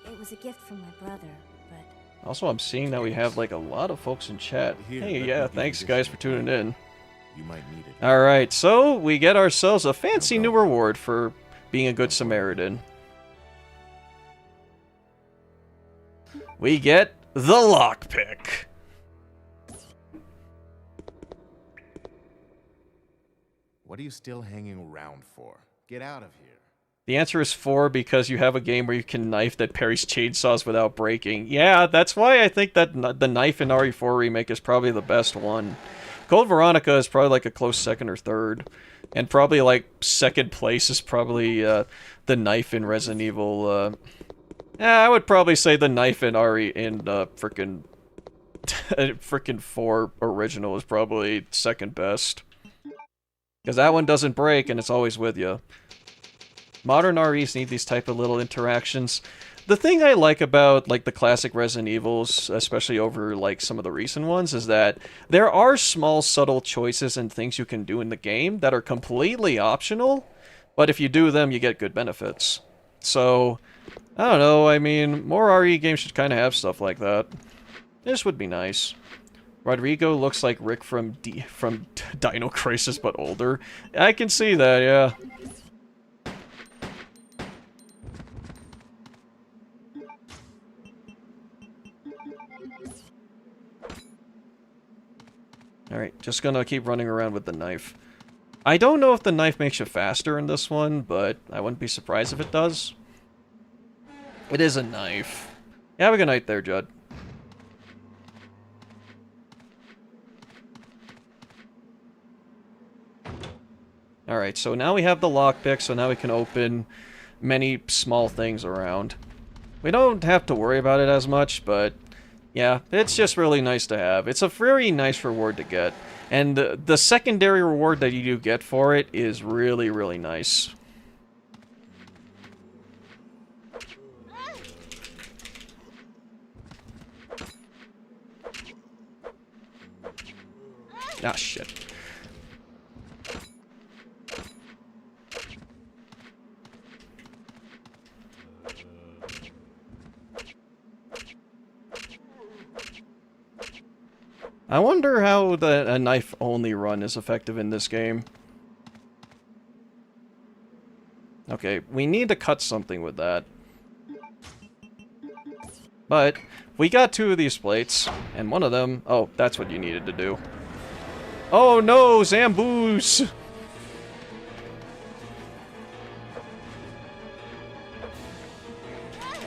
It was a gift from my brother, but... Also, I'm seeing that we have, like, a lot of folks in chat. Here, Hey, let yeah, me give thanks you guys this for tuning in. You might need it. Alright, so we get ourselves a fancy new reward for being a good Samaritan. We get the lockpick. What are you still hanging around for? Get out of here. The answer is 4 because you have a game where you can knife that parries chainsaws without breaking. Yeah, that's why I think that the knife in RE4 Remake is probably the best one. Code Veronica is probably like a close second or third. And probably like second place is probably the knife in Resident Evil. I would probably say the knife in frickin' 4 original is probably second best. Because that one doesn't break and it's always with you. Modern REs need these type of little interactions. The thing I like about, like, the classic Resident Evils, especially over, like, some of the recent ones, is that there are small, subtle choices and things you can do in the game that are completely optional, but if you do them, you get good benefits. So, I don't know, I mean, more RE games should kind of have stuff like that. This would be nice. Rodrigo looks like Rick from Dino Crisis, but older. I can see that, yeah. Alright, just gonna keep running around with the knife. I don't know if the knife makes you faster in this one, but I wouldn't be surprised if it does. It is a knife. Yeah, have a good night there, Judd. Alright, so now we have the lockpick, so now we can open many small things around. We don't have to worry about it as much, but yeah, it's just really nice to have. It's a very nice reward to get. And the secondary reward that you do get for it is really, really nice. Ah, shit. I wonder how a knife-only run is effective in this game. Okay, we need to cut something with that. But, we got 2 of these plates, and one of them... Oh, that's what you needed to do. Oh no, Zamboos!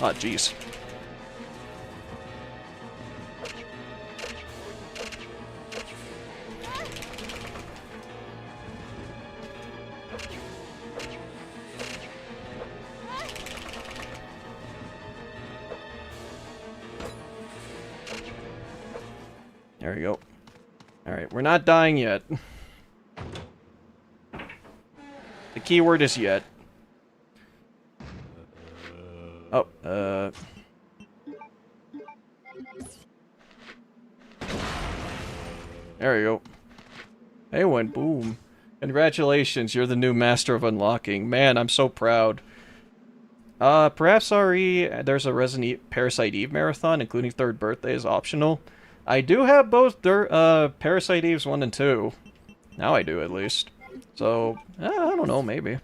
Ah, jeez. There we go. Alright, we're not dying yet. The keyword is yet. Oh, there we go. Hey, went boom. Congratulations, you're the new master of unlocking. Man, I'm so proud. Perhaps RE, there's a Parasite Eve marathon, including third birthday is optional. I do have both Parasite Eves 1 and 2. Now I do, at least. So, I don't know, maybe.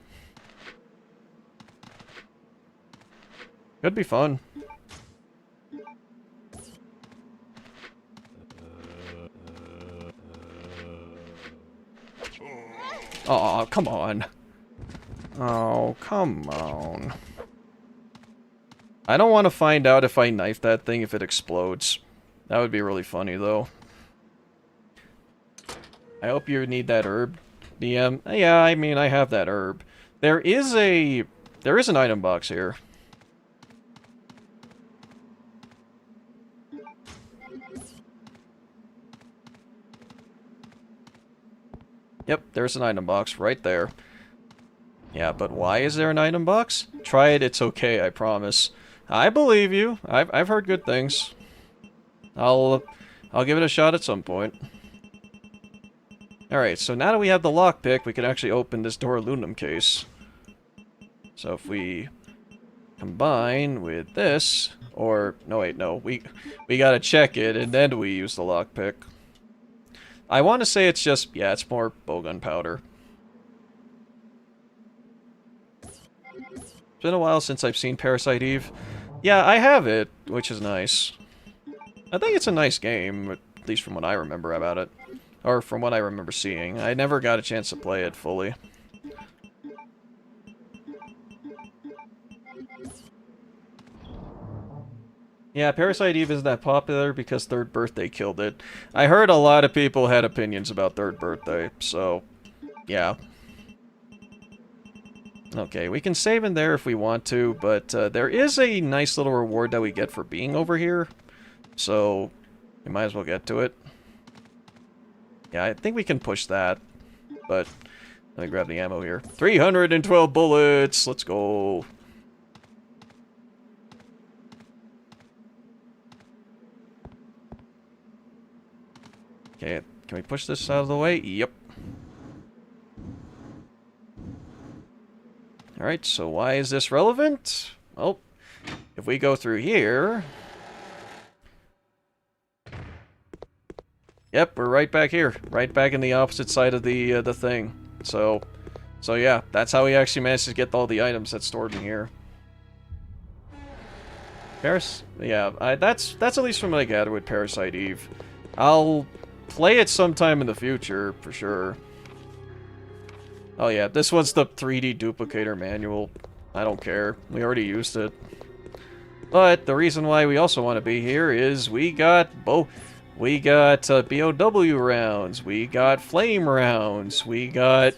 Could be fun. Oh, come on. Oh, come on. I don't want to find out if I knife that thing if it explodes. That would be really funny, though. I hope you need that herb, DM. Yeah, I mean, I have that herb. There is an item box here. Yep, there's an item box right there. Yeah, but why is there an item box? Try it, it's okay, I promise. I believe you. I've heard good things. I'll give it a shot at some point. Alright, so now that we have the lockpick, we can actually open this Door Aluminum case. So if we combine with this, or no wait, no, we gotta check it and then we use the lockpick. I want to say it's just, yeah, it's more bowgun powder. It's been a while since I've seen Parasite Eve. Yeah, I have it, which is nice. I think it's a nice game, at least from what I remember about it. Or from what I remember seeing. I never got a chance to play it fully. Yeah, Parasite Eve isn't that popular because Third Birthday killed it. I heard a lot of people had opinions about Third Birthday, so yeah. Okay, we can save in there if we want to, but there is a nice little reward that we get for being over here, so we might as well get to it. Yeah, I think we can push that, but let me grab the ammo here. 312 bullets! Let's go! Okay, can we push this out of the way? Yep. Alright, so why is this relevant? Well, if we go through here... Yep, we're right back here. Right back in the opposite side of the thing. So yeah, that's how we actually managed to get all the items that's stored in here. Yeah, that's at least from what I gathered with Parasite Eve. I'll play it sometime in the future, for sure. Oh yeah, this one's the 3D duplicator manual. I don't care. We already used it. But the reason why we also want to be here is we got BOW rounds, we got flame rounds, we got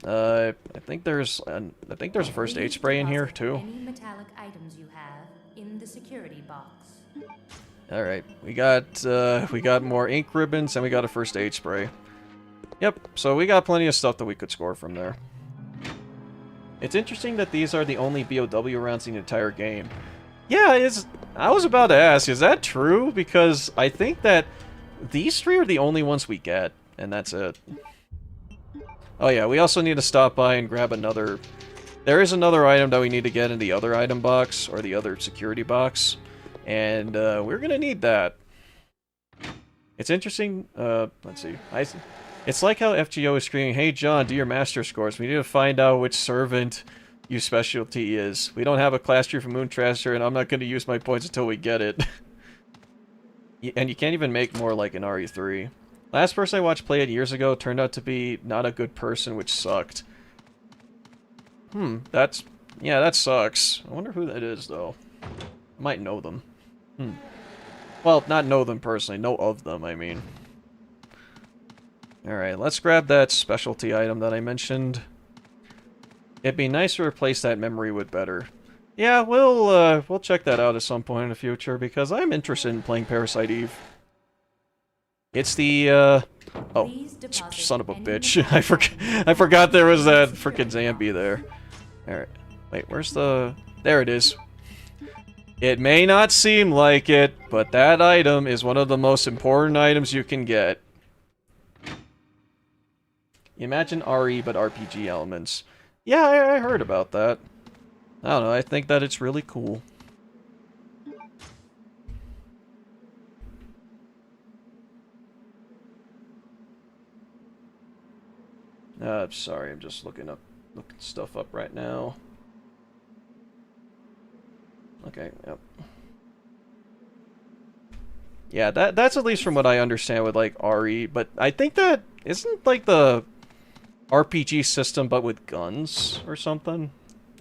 I think there's a first aid spray in here too. Any metallic items you have in the security box. All right, we got more ink ribbons and we got a first aid spray. Yep, so we got plenty of stuff that we could score from there. It's interesting that these are the only BOW rounds in the entire game. Yeah, I was about to ask, is that true? Because I think that these three are the only ones we get, and that's it. Oh yeah, we also need to stop by and grab another... There is another item that we need to get in the other item box, or the other security box, and we're gonna need that. It's interesting, let's see. It's like how FGO is screaming, "Hey John, do your master scores. We need to find out which servant your specialty is. We don't have a class tree for Moon Trasher, and I'm not going to use my points until we get it." And you can't even make more like an RE3. Last person I watched play it years ago turned out to be not a good person, which sucked. Yeah, that sucks. I wonder who that is, though. Might know them. Well, not know them personally. Know of them, I mean. Alright, let's grab that specialty item that I mentioned. It'd be nice to replace that memory with better. Yeah, we'll check that out at some point in the future, because I'm interested in playing Parasite Eve. It's the, oh, son of a bitch. I forgot there was that frickin' Zambi there. Alright, wait, where's the... There it is. It may not seem like it, but that item is one of the most important items you can get. Imagine RE, but RPG elements. Yeah, I heard about that. I don't know, I think that it's really cool. Sorry, I'm just looking stuff up right now. Okay, yep. Yeah, that's at least from what I understand with, like, RE, but I think that isn't, like, the RPG system, but with guns or something?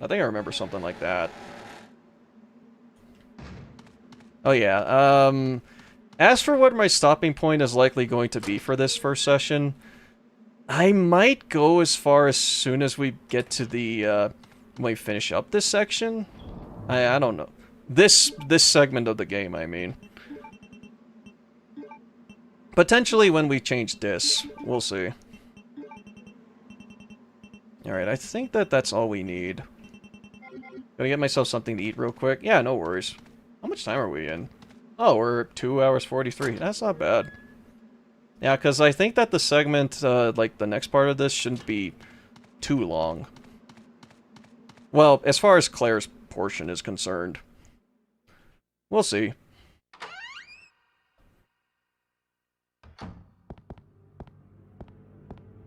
I think I remember something like that. Oh, yeah, as for what my stopping point is likely going to be for this first session, I might go as far as soon as we get to the, when we finish up this section. I don't know. This segment of the game, I mean. Potentially when we change this. We'll see. Alright, I think that's all we need. Gonna get myself something to eat real quick. Yeah, no worries. How much time are we in? Oh, we're 2 hours 43. That's not bad. Yeah, because I think that the segment, like the next part of this, shouldn't be too long. Well, as far as Claire's portion is concerned. We'll see.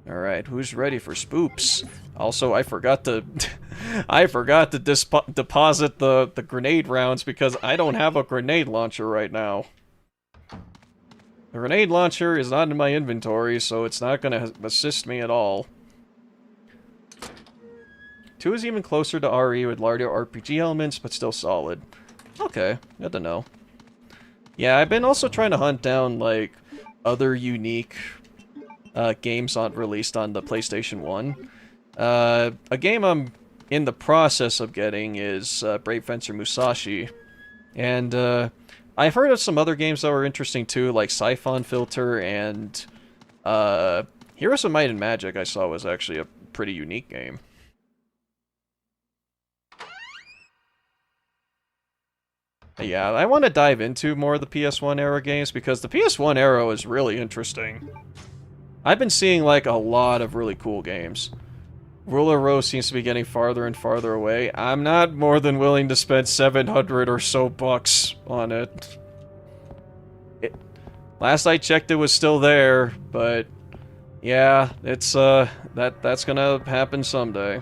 Alright, who's ready for spoops? Also, I forgot to... I forgot to deposit the grenade rounds because I don't have a grenade launcher right now. The grenade launcher is not in my inventory, so it's not gonna assist me at all. 2 is even closer to RE with larger RPG elements, but still solid. Okay, good to know. Yeah, I've been also trying to hunt down, like, other unique games released on the PlayStation 1. A game I'm in the process of getting is Brave Fencer Musashi. And I've heard of some other games that were interesting too, like Siphon Filter and Heroes of Might and Magic I saw was actually a pretty unique game. Yeah, I want to dive into more of the PS1 era games because the PS1 era is really interesting. I've been seeing like a lot of really cool games. Ruler Rose seems to be getting farther and farther away. I'm not more than willing to spend 700 or so bucks on it. Last I checked it was still there, but yeah, it's that's gonna happen someday.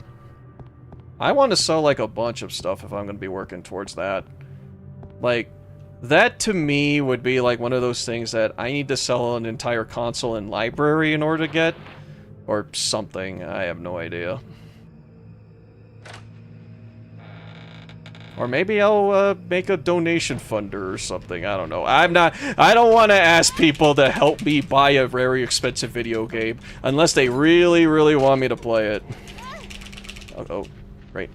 I want to sell like a bunch of stuff if I'm gonna be working towards that. Like, that to me would be like one of those things that I need to sell an entire console and library in order to get. Or something, I have no idea. Or maybe I'll make a donation funder or something, I don't know. I don't want to ask people to help me buy a very expensive video game, unless they really, really want me to play it. Oh, right.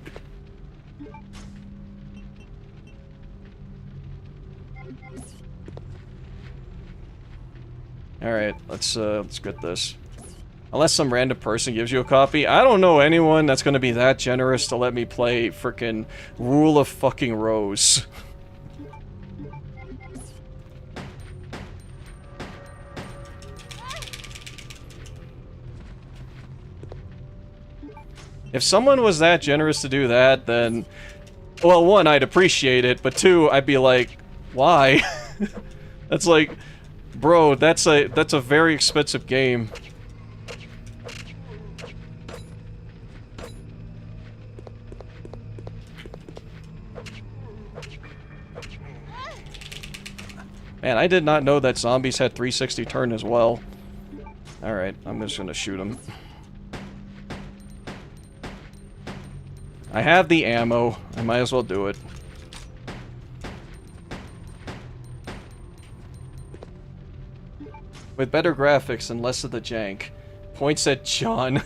Alright, let's get this. Unless some random person gives you a copy, I don't know anyone that's gonna be that generous to let me play frickin' Rule of fucking Rose. If someone was that generous to do that, then... Well, 1, I'd appreciate it, but 2, I'd be like, why? That's like... Bro, that's a very expensive game. Man, I did not know that zombies had 360 turn as well. Alright, I'm just gonna shoot him. I have the ammo. I might as well do it. with better graphics and less of the jank. Points at John.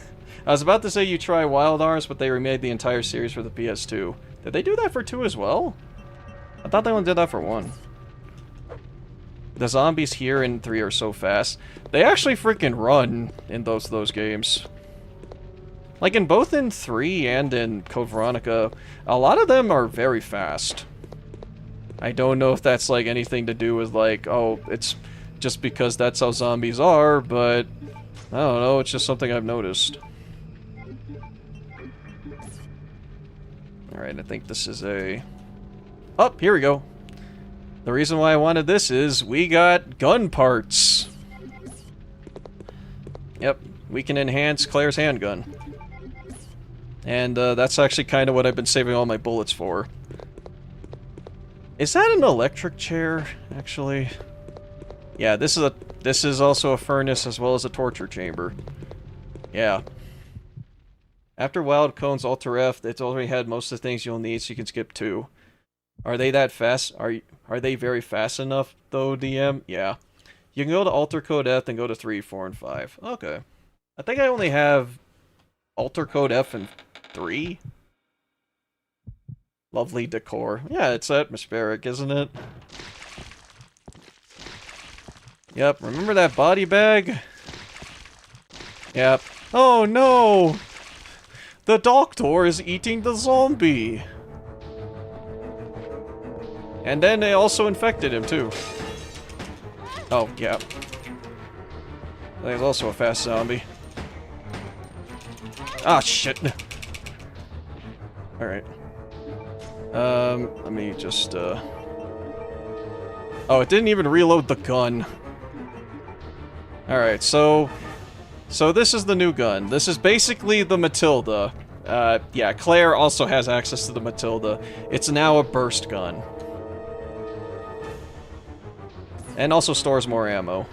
I was about to say you try Wild Arms, but they remade the entire series for the PS2. Did they do that for 2 as well? I thought they only did that for 1. The zombies here in 3 are so fast. They actually freaking run in those games. Like in both in 3 and in Code Veronica, a lot of them are very fast. I don't know if that's like anything to do with like, oh, it's just because that's how zombies are, but I don't know, it's just something I've noticed. Alright, I think this is a... Oh, here we go. The reason why I wanted this is we got gun parts. Yep, we can enhance Claire's handgun. And that's actually kind of what I've been saving all my bullets for. Is that an electric chair, actually? Yeah, this is also a furnace as well as a torture chamber. Yeah. After Wild Cone's Alter F, it's already had most of the things you'll need, so you can skip 2. Are they that fast? Are they very fast enough, though, DM? Yeah. You can go to Alter Code F and go to 3, 4, and 5. Okay. I think I only have Alter Code F and 3? Lovely decor. Yeah, it's atmospheric, isn't it? Yep, remember that body bag? Yep. Oh no! The doctor is eating the zombie! And then they also infected him, too. Oh, yeah. There's also a fast zombie. Ah, shit! Alright. Let me just, Oh, it didn't even reload the gun. Alright, so this is the new gun. This is basically the Matilda. Yeah, Claire also has access to the Matilda. It's now a burst gun. And also stores more ammo.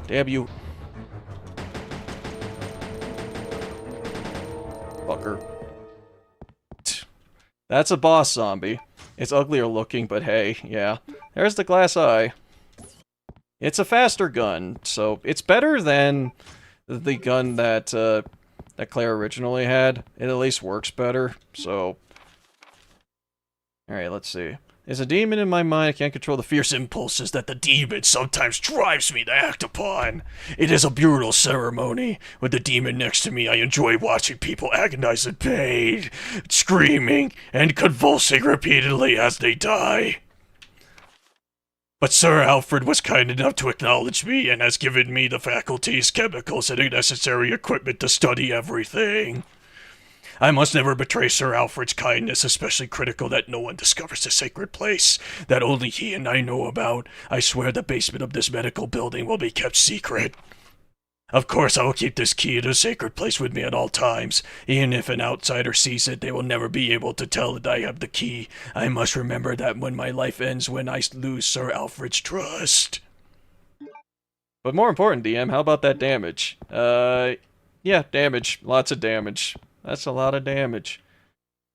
Damn you. Fucker. That's a boss zombie. It's uglier looking, but hey, yeah. There's the glass eye. It's a faster gun, so it's better than the gun that that Claire originally had. It at least works better, so... Alright, let's see. There's a demon in my mind. I can't control the fierce impulses that the demon sometimes drives me to act upon. It is a brutal ceremony. With the demon next to me, I enjoy watching people agonize in pain, screaming, and convulsing repeatedly as they die. But Sir Alfred was kind enough to acknowledge me and has given me the faculties, chemicals, and the necessary equipment to study everything. I must never betray Sir Alfred's kindness, especially critical that no one discovers the sacred place that only he and I know about. I swear the basement of this medical building will be kept secret. Of course, I will keep this key to the sacred place with me at all times. Even if an outsider sees it, they will never be able to tell that I have the key. I must remember that when my life ends, when I lose Sir Alfred's trust. But more important, DM, how about that damage? Yeah, damage. Lots of damage. That's a lot of damage.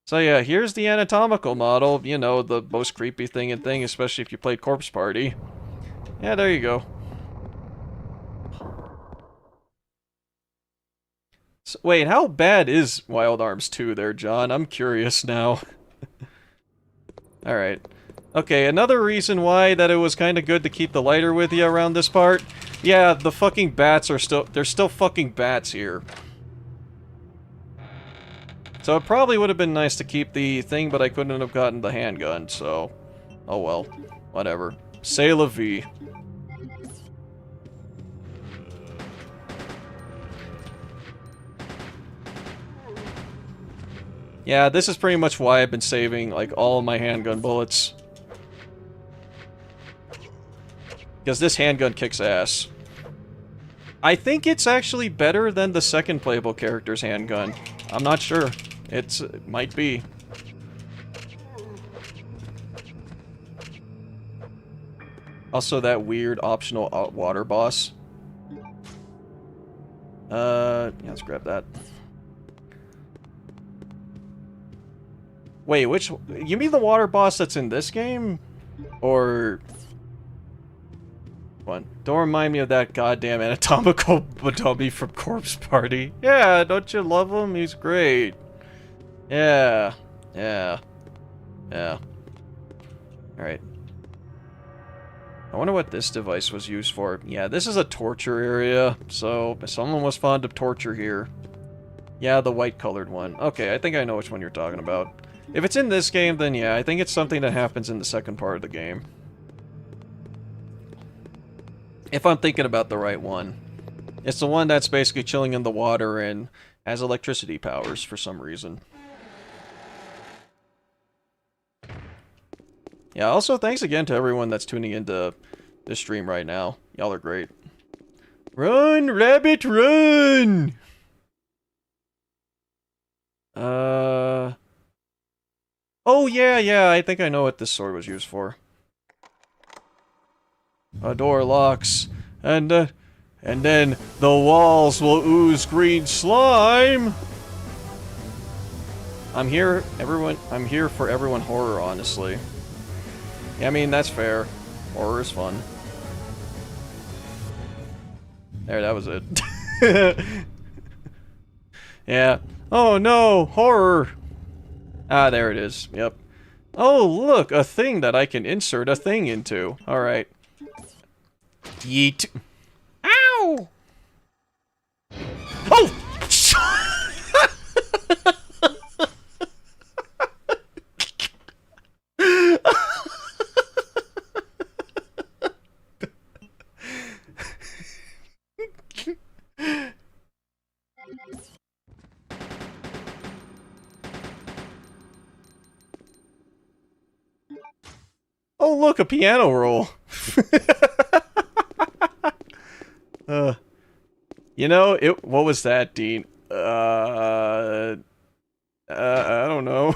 So yeah, here's the anatomical model. You know, the most creepy thing, especially if you played Corpse Party. Yeah, there you go. So, wait, how bad is Wild Arms 2 there, John? I'm curious now. Alright. Okay, another reason why that it was kind of good to keep the lighter with you around this part. Yeah, the fucking bats are still... There's still fucking bats here. So it probably would have been nice to keep the thing, but I couldn't have gotten the handgun, so... Oh well. Whatever. C'est la vie. Yeah, this is pretty much why I've been saving, like, all of my handgun bullets. Because this handgun kicks ass. I think it's actually better than the second playable character's handgun. I'm not sure. It might be. Also, that weird optional water boss. Yeah, let's grab that. Wait, which... You mean the water boss that's in this game? Or... One. Don't remind me of that goddamn anatomical dummy from Corpse Party. Yeah, don't you love him? He's great. Yeah. Yeah. Yeah. Alright. I wonder what this device was used for. Yeah, this is a torture area, so someone was fond of torture here. Yeah, the white-colored one. Okay, I think I know which one you're talking about. If it's in this game, then yeah, I think it's something that happens in the second part of the game. If I'm thinking about the right one. It's the one that's basically chilling in the water and has electricity powers for some reason. Yeah, also thanks again to everyone that's tuning into this stream right now. Y'all are great. Run, rabbit, run! Oh, yeah, I think I know what this sword was used for. A door locks, and then the walls will ooze green slime! I'm here for everyone horror, honestly. Yeah, I mean, that's fair. Horror is fun. There, that was it. Yeah. Oh no, horror! Ah, there it is. Yep. Oh, look, a thing that I can insert a thing into. Alright. Yeet. Ow! Oh! Oh, look, a piano roll. You know, what was that, Dean? I don't know.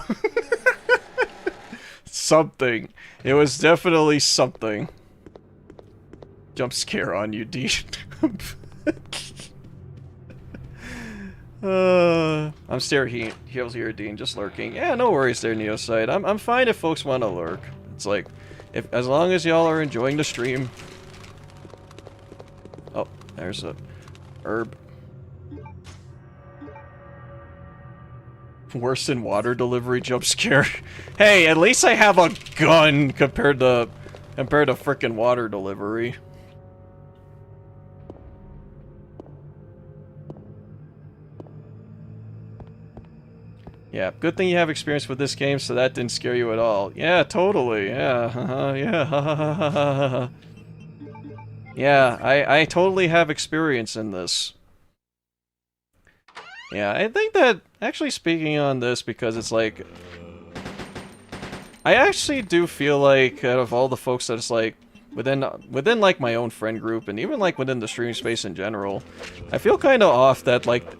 Something. It was definitely something. Jump scare on you, Dean. I'm staring heels here, Dean, just lurking. Yeah, no worries there, Neosite. I'm fine if folks want to lurk. It's like, as long as y'all are enjoying the stream. Oh, there's a herb. Worse than water delivery jump scare. Hey, at least I have a gun compared to frickin' water delivery. Yeah, good thing you have experience with this game, so that didn't scare you at all. Yeah, totally. Yeah, yeah. Yeah, I totally have experience in this. Yeah, I think that, actually speaking on this, because it's like... I actually do feel like, out of all the folks that it's like, within like my own friend group, and even like within the stream space in general, I feel kind of off that like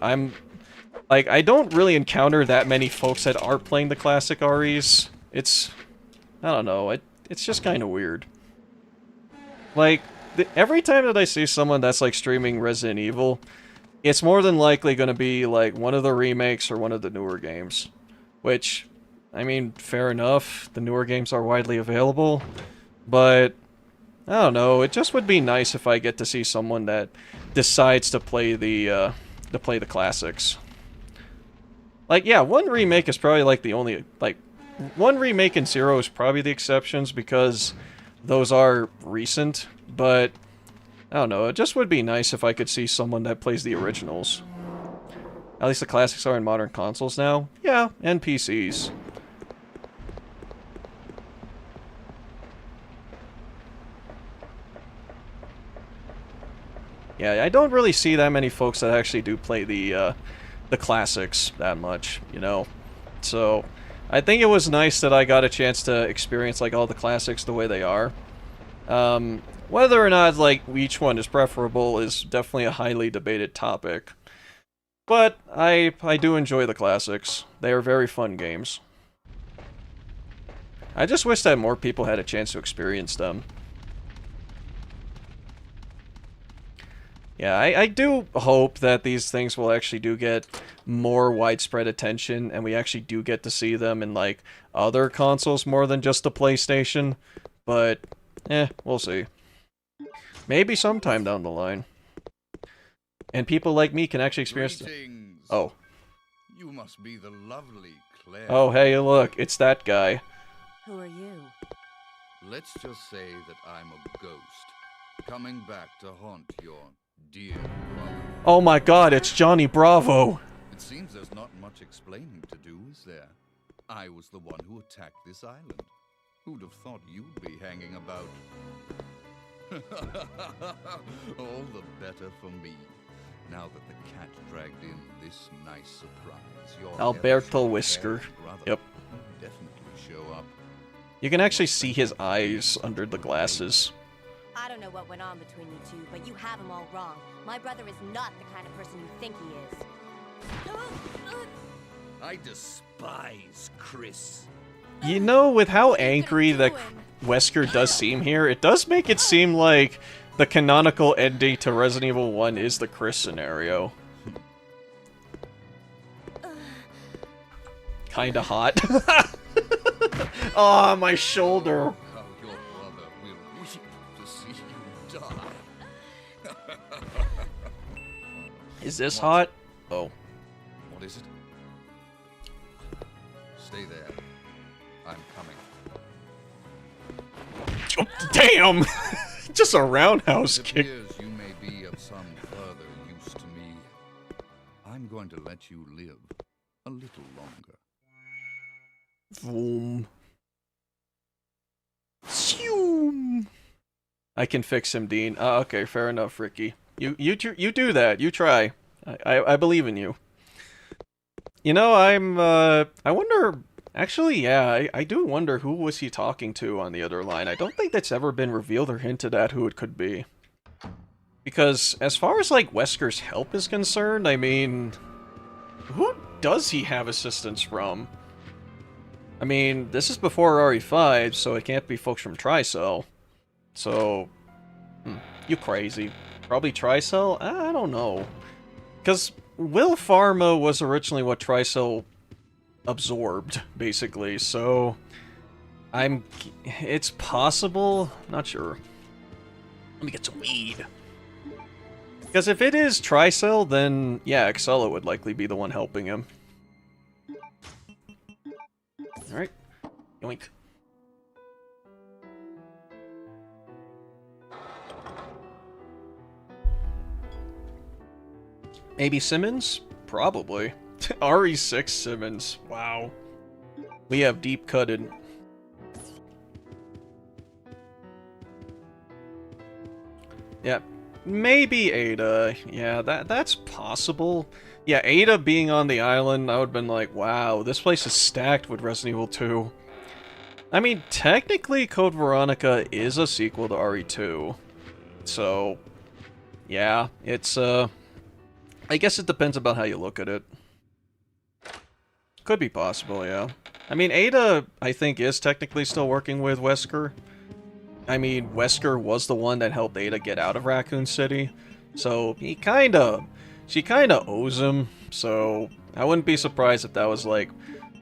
I don't really encounter that many folks that aren't playing the classic REs. It's... I don't know, it's just kind of weird. Like, every time that I see someone that's like streaming Resident Evil, it's more than likely going to be like one of the remakes or one of the newer games. Which, I mean, fair enough, the newer games are widely available, but I don't know, it just would be nice if I get to see someone that decides to play the classics. Like, yeah, one remake is probably like the only, like, one remake and Zero is probably the exceptions because those are recent, but I don't know, it just would be nice if I could see someone that plays the originals. At least the classics are in modern consoles now. Yeah, and PCs. Yeah, I don't really see that many folks that actually do play the classics that much, you know? So, I think it was nice that I got a chance to experience, like, all the classics the way they are. Whether or not, like, each one is preferable is definitely a highly debated topic. But I do enjoy the classics. They are very fun games. I just wish that more people had a chance to experience them. Yeah, I do hope that these things will actually do get more widespread attention, and we actually do get to see them in, like, other consoles more than just the PlayStation. But, we'll see. Maybe sometime down the line. And people like me can actually experience... Greetings. Oh. You must be the lovely Claire. Oh, hey, look, it's that guy. Who are you? Let's just say that I'm a ghost, coming back to haunt your dear brother. Oh my god, it's Johnny Bravo! It seems there's not much explaining to do, is there? I was the one who attacked this island. Who'd have thought you'd be hanging about? All the better for me. Now that the cat dragged in this nice surprise, your Alberto Whisker. Yep. Definitely show up. You can actually see his eyes under the glasses. I don't know what went on between you two, but you have him all wrong. My brother is not the kind of person you think he is. I despise Chris. You know, with how angry that Wesker does seem here, it does make it seem like the canonical ending to Resident Evil 1 is the Chris scenario. Kinda hot. Aw, my shoulder. How your brother will weep to see you die. Is this hot? Oh. What is it? Stay there. I'm coming. Oh, damn! Just a roundhouse It kick. appears you may be of some further use to me. I'm going to let you live a little longer. Vroom. Zoom. I can fix him, Dean. Okay, fair enough, Ricky. You do that. You try. I believe in you. You know, I wonder... Actually, yeah, I do wonder who was he talking to on the other line. I don't think that's ever been revealed or hinted at who it could be. Because, as far as, like, Wesker's help is concerned, I mean... Who does he have assistance from? I mean, this is before RE5, so it can't be folks from Tricell. So... you crazy. Probably Tricell? I don't know. Because Will Pharma was originally what Tricell absorbed, basically, so... It's possible? Not sure. Let me get some weed. Because if it is Tricell, then, yeah, Excella would likely be the one helping him. Alright. Yoink. Maybe Simmons? Probably. RE6 Simmons. Wow. We have deep cutted. Yeah. Maybe Ada. Yeah, that's possible. Yeah, Ada being on the island, I would have been like, wow, this place is stacked with Resident Evil 2. I mean, technically, Code Veronica is a sequel to RE2. So, yeah, it's, I guess it depends about how you look at it. Could be possible, yeah. I mean, Ada, I think, is technically still working with Wesker. I mean, Wesker was the one that helped Ada get out of Raccoon City. So, she kinda owes him. So, I wouldn't be surprised if that was, like,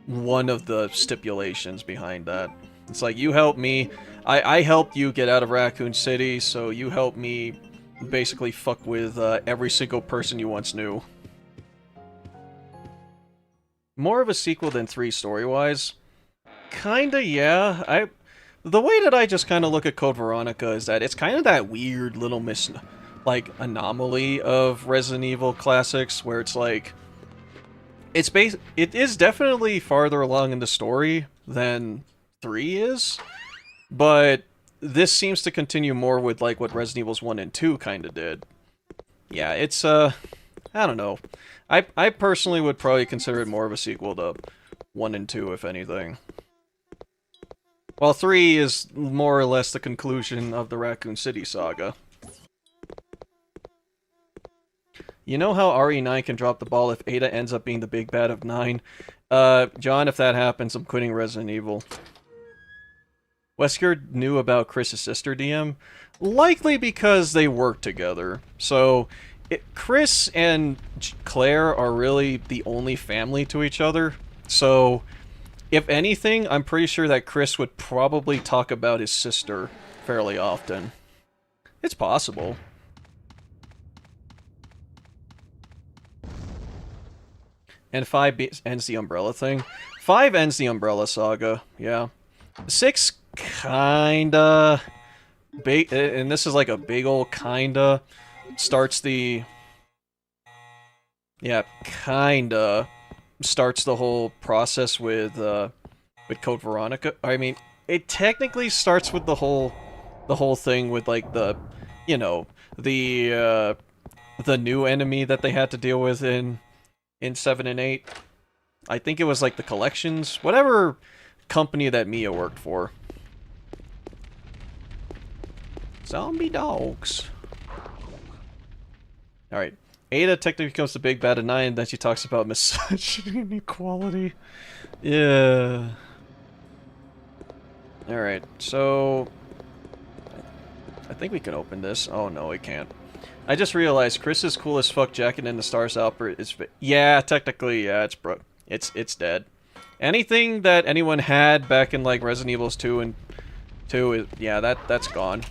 one of the stipulations behind that. It's like, you helped me, I helped you get out of Raccoon City, so you helped me basically fuck with every single person you once knew. More of a sequel than 3 story-wise? Kinda, yeah. The way that I just kind of look at Code Veronica is that it's kind of that weird little anomaly of Resident Evil classics, where it's like... It is definitely farther along in the story than 3 is, but this seems to continue more with, like, what Resident Evils 1 and 2 kind of did. Yeah, it's, I don't know. I personally would probably consider it more of a sequel to 1 and 2, if anything. While 3 is more or less the conclusion of the Raccoon City saga. You know how RE9 can drop the ball if Ada ends up being the big bad of 9? John, if that happens, I'm quitting Resident Evil. Wesker knew about Chris' sister DM? Likely because they work together. So, Chris and Claire are really the only family to each other. So, if anything, I'm pretty sure that Chris would probably talk about his sister fairly often. It's possible. And 5 ends the Umbrella thing. 5 ends the Umbrella Saga, yeah. 6 kinda... and this is like a big old kinda... starts the... Yeah, kinda... starts the whole process with Code Veronica. I mean, it technically starts with the whole thing with, like, the... You know, the new enemy that they had to deal with in 7 and 8. I think it was like the collections, whatever company that Mia worked for. Zombie dogs. Alright. Ada technically becomes the big bad at 9, then she talks about misogyny and equality. Yeah. Alright, so... I think we can open this. Oh no, we can't. I just realized Chris's cool as fuck jacket in the Stars Outbreak is... Yeah, technically, yeah, it's dead. Anything that anyone had back in, like, Resident Evil 2 and... yeah, that's gone.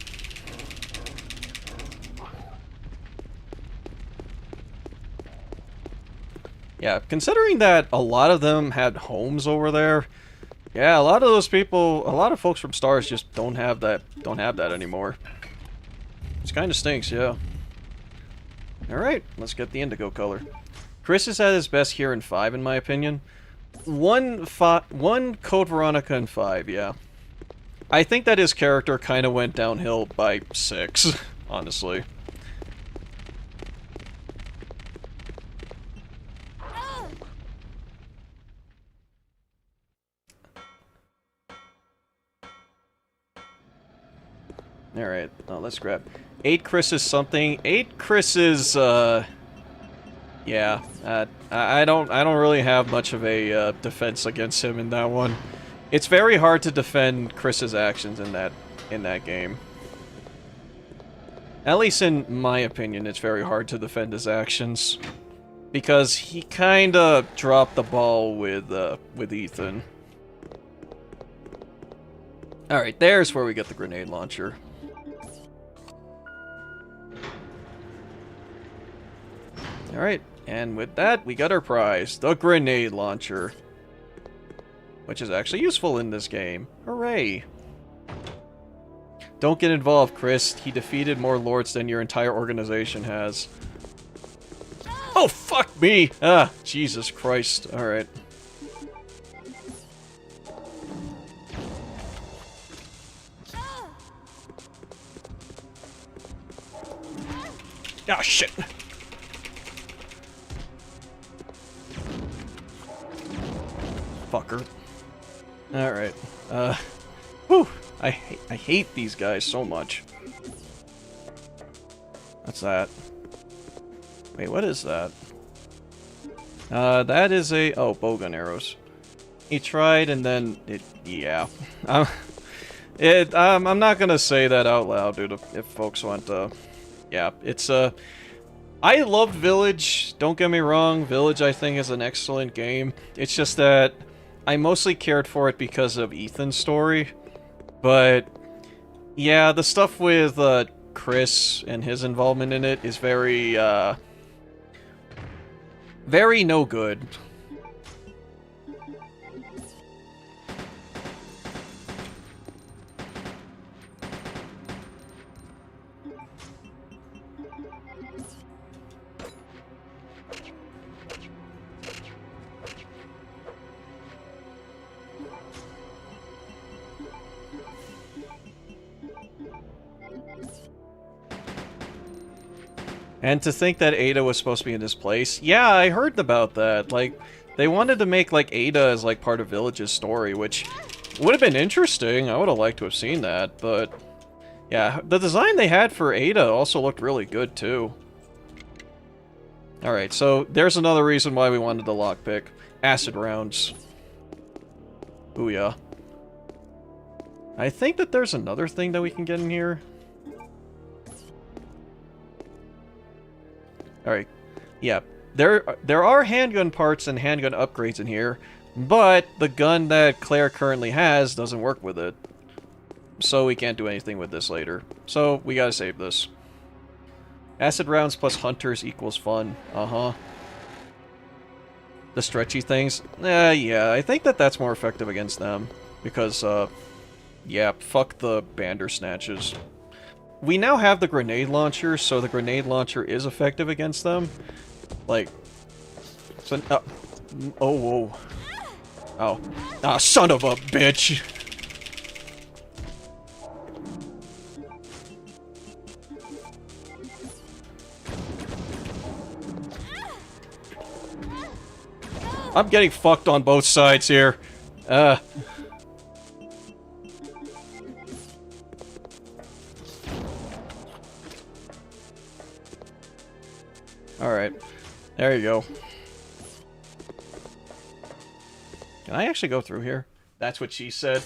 Yeah, considering that a lot of them had homes over there, yeah, a lot of those people, a lot of folks from Stars just don't have that anymore. Which kind of stinks, yeah. Alright, let's get the indigo color. Chris is at his best here in 5, in my opinion. One Code Veronica in 5, yeah. I think that his character kind of went downhill by 6, honestly. Alright, let's grab... 8 Chris is something. 8 Chris is, yeah, I don't really have much of a defense against him in that one. It's very hard to defend Chris's actions in that game. At least in my opinion, it's very hard to defend his actions. Because he kinda dropped the ball with Ethan. Alright, there's where we get the grenade launcher. Alright, and with that, we got our prize, the grenade launcher. Which is actually useful in this game. Hooray! Don't get involved, Chris. He defeated more lords than your entire organization has. Oh, fuck me! Ah, Jesus Christ. Alright. Ah, shit! Fucker. Alright. Whew! I hate these guys so much. What's that? Wait, what is that? That is a... Oh, bowgun arrows. He tried and then... Yeah. I'm not gonna say that out loud, dude, if folks want to... Yeah, it's, I loved Village, don't get me wrong, Village I think is an excellent game. It's just that I mostly cared for it because of Ethan's story. But, yeah, the stuff with, Chris and his involvement in it is very, very no good. And to think that Ada was supposed to be in this place. Yeah, I heard about that. Like, they wanted to make, like, Ada as, like, part of Village's story, which would have been interesting. I would have liked to have seen that, but... Yeah, the design they had for Ada also looked really good, too. Alright, so there's another reason why we wanted the lockpick. Acid rounds. Booyah. I think that there's another thing that we can get in here. Alright, yeah, there are handgun parts and handgun upgrades in here. But the gun that Claire currently has doesn't work with it. So we can't do anything with this later. So we gotta save this. Acid rounds plus hunters equals fun. Uh-huh. The stretchy things? Yeah, I think that that's more effective against them. Because, yeah, fuck the Bandersnatches. We now have the grenade launcher, so the grenade launcher is effective against them. Like, so, oh, whoa. Oh. Ah, son of a bitch! I'm getting fucked on both sides here. Alright. There you go. Can I actually go through here? That's what she said.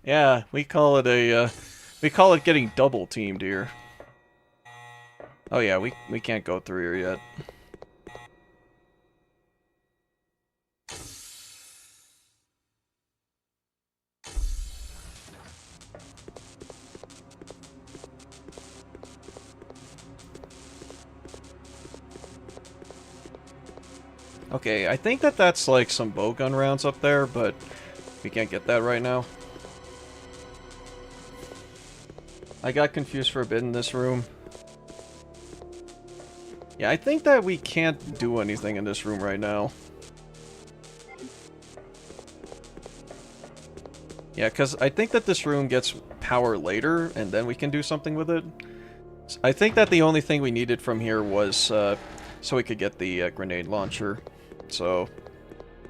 Yeah, we call it a, we call it getting double teamed here. Oh yeah, we can't go through here yet. Okay, I think that that's like some bowgun rounds up there, but we can't get that right now. I got confused for a bit in this room. Yeah, I think that we can't do anything in this room right now. Yeah, because I think that this room gets power later, and then we can do something with it. I think that the only thing we needed from here was so we could get the grenade launcher. So,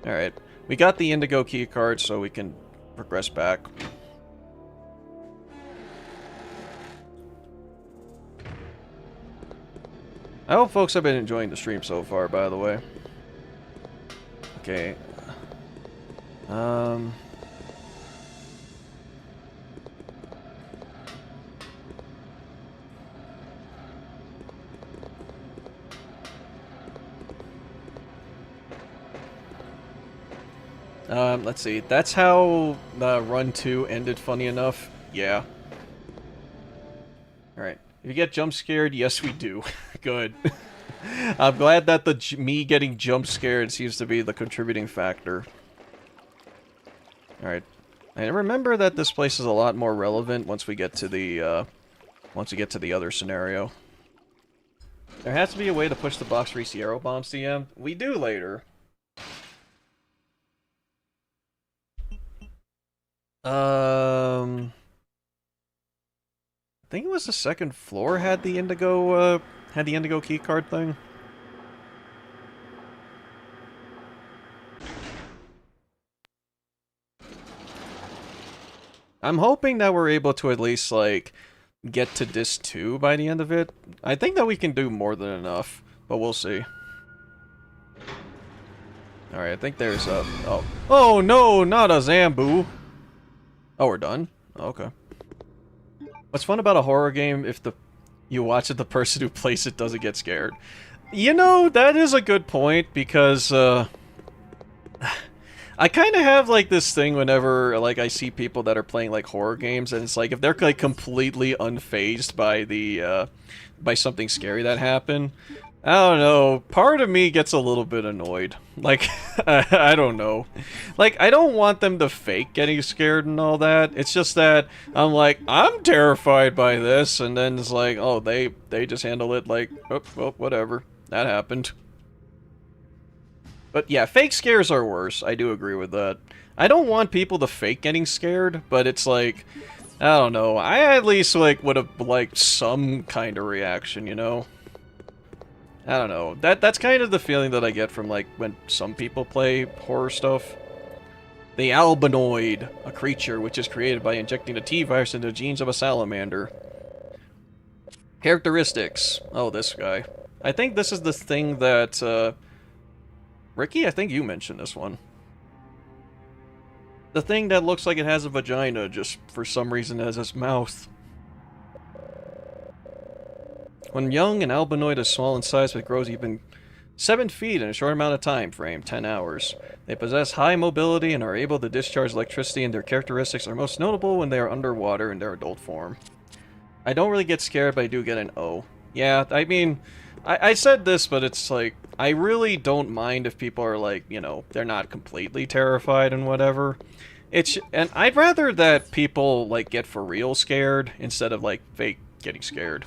alright. We got the Indigo key card, so we can progress back. I hope folks have been enjoying the stream so far, by the way. Okay. Let's see. That's how Run 2 ended, funny enough. Yeah. Alright. If you get jump scared, yes we do. Good. I'm glad that me getting jump scared seems to be the contributing factor. Alright. And remember that this place is a lot more relevant once we get to the, other scenario. There has to be a way to push the box for Sierra bombs, DM. We do later. I think it was the second floor had the indigo key card thing. I'm hoping that we're able to at least, like, get to Disc 2 by the end of it. I think that we can do more than enough, but we'll see. Alright, I think there's a... Oh no, not a Zambu! Oh, we're done? Okay. What's fun about a horror game if you watch it, the person who plays it doesn't get scared? You know, that is a good point, because, I kind of have, like, this thing whenever, like, I see people that are playing, like, horror games, and it's like, if they're, like, completely unfazed by the, by something scary that happened, I don't know, part of me gets a little bit annoyed. Like, I don't know. Like, I don't want them to fake getting scared and all that. It's just that I'm like, I'm terrified by this, and then it's like, oh, they just handle it like, oh, well, whatever. That happened. But yeah, fake scares are worse. I do agree with that. I don't want people to fake getting scared, but it's like, I don't know. I at least, like, would have liked some kind of reaction, you know? I don't know. That's kind of the feeling that I get from, like, when some people play horror stuff. The albinoid, a creature which is created by injecting the T-virus into the genes of a salamander. Characteristics. Oh, this guy. I think this is the thing that, Ricky, I think you mentioned this one. The thing that looks like it has a vagina, just for some reason has its mouth. When young, an albinoid is small in size but grows even 7 feet in a short amount of time frame, 10 hours. They possess high mobility and are able to discharge electricity, and their characteristics are most notable when they are underwater in their adult form. I don't really get scared, but I do get an O. Yeah, I mean, I said this, but it's like, I really don't mind if people are like, you know, they're not completely terrified and whatever. And I'd rather that people, like, get for real scared instead of, like, fake getting scared.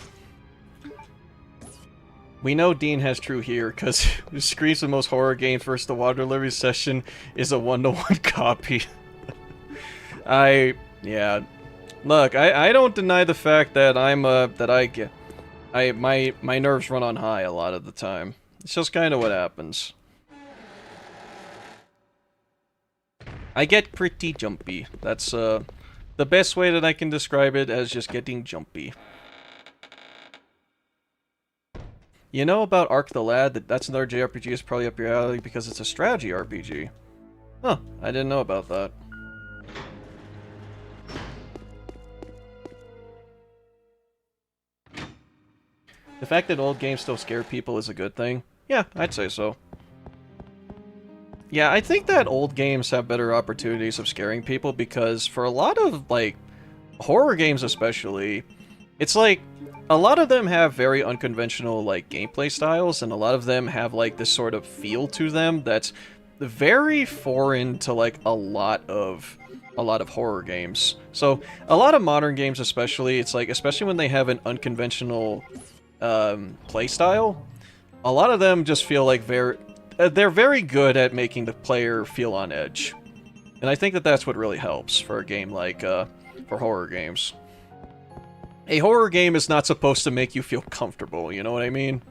We know Dean has true here, because Screams of Most Horror Games versus the Water Delivery Session is a 1-to-1 copy. Yeah. Look, I don't deny the fact that my nerves run on high a lot of the time. It's just kind of what happens. I get pretty jumpy. That's, the best way that I can describe it, as just getting jumpy. You know about Ark the Lad? That's another JRPG. It's probably up your alley because it's a strategy RPG. Huh, I didn't know about that. The fact that old games still scare people is a good thing. Yeah, I'd say so. Yeah, I think that old games have better opportunities of scaring people because for a lot of, like, horror games especially, it's like, a lot of them have very unconventional, like, gameplay styles, and a lot of them have, like, this sort of feel to them that's very foreign to, like, a lot of horror games. So, a lot of modern games especially, it's like, especially when they have an unconventional play style, a lot of them just feel like they're very good at making the player feel on edge. And I think that that's what really helps for a game like, for horror games. A horror game is not supposed to make you feel comfortable, you know what I mean?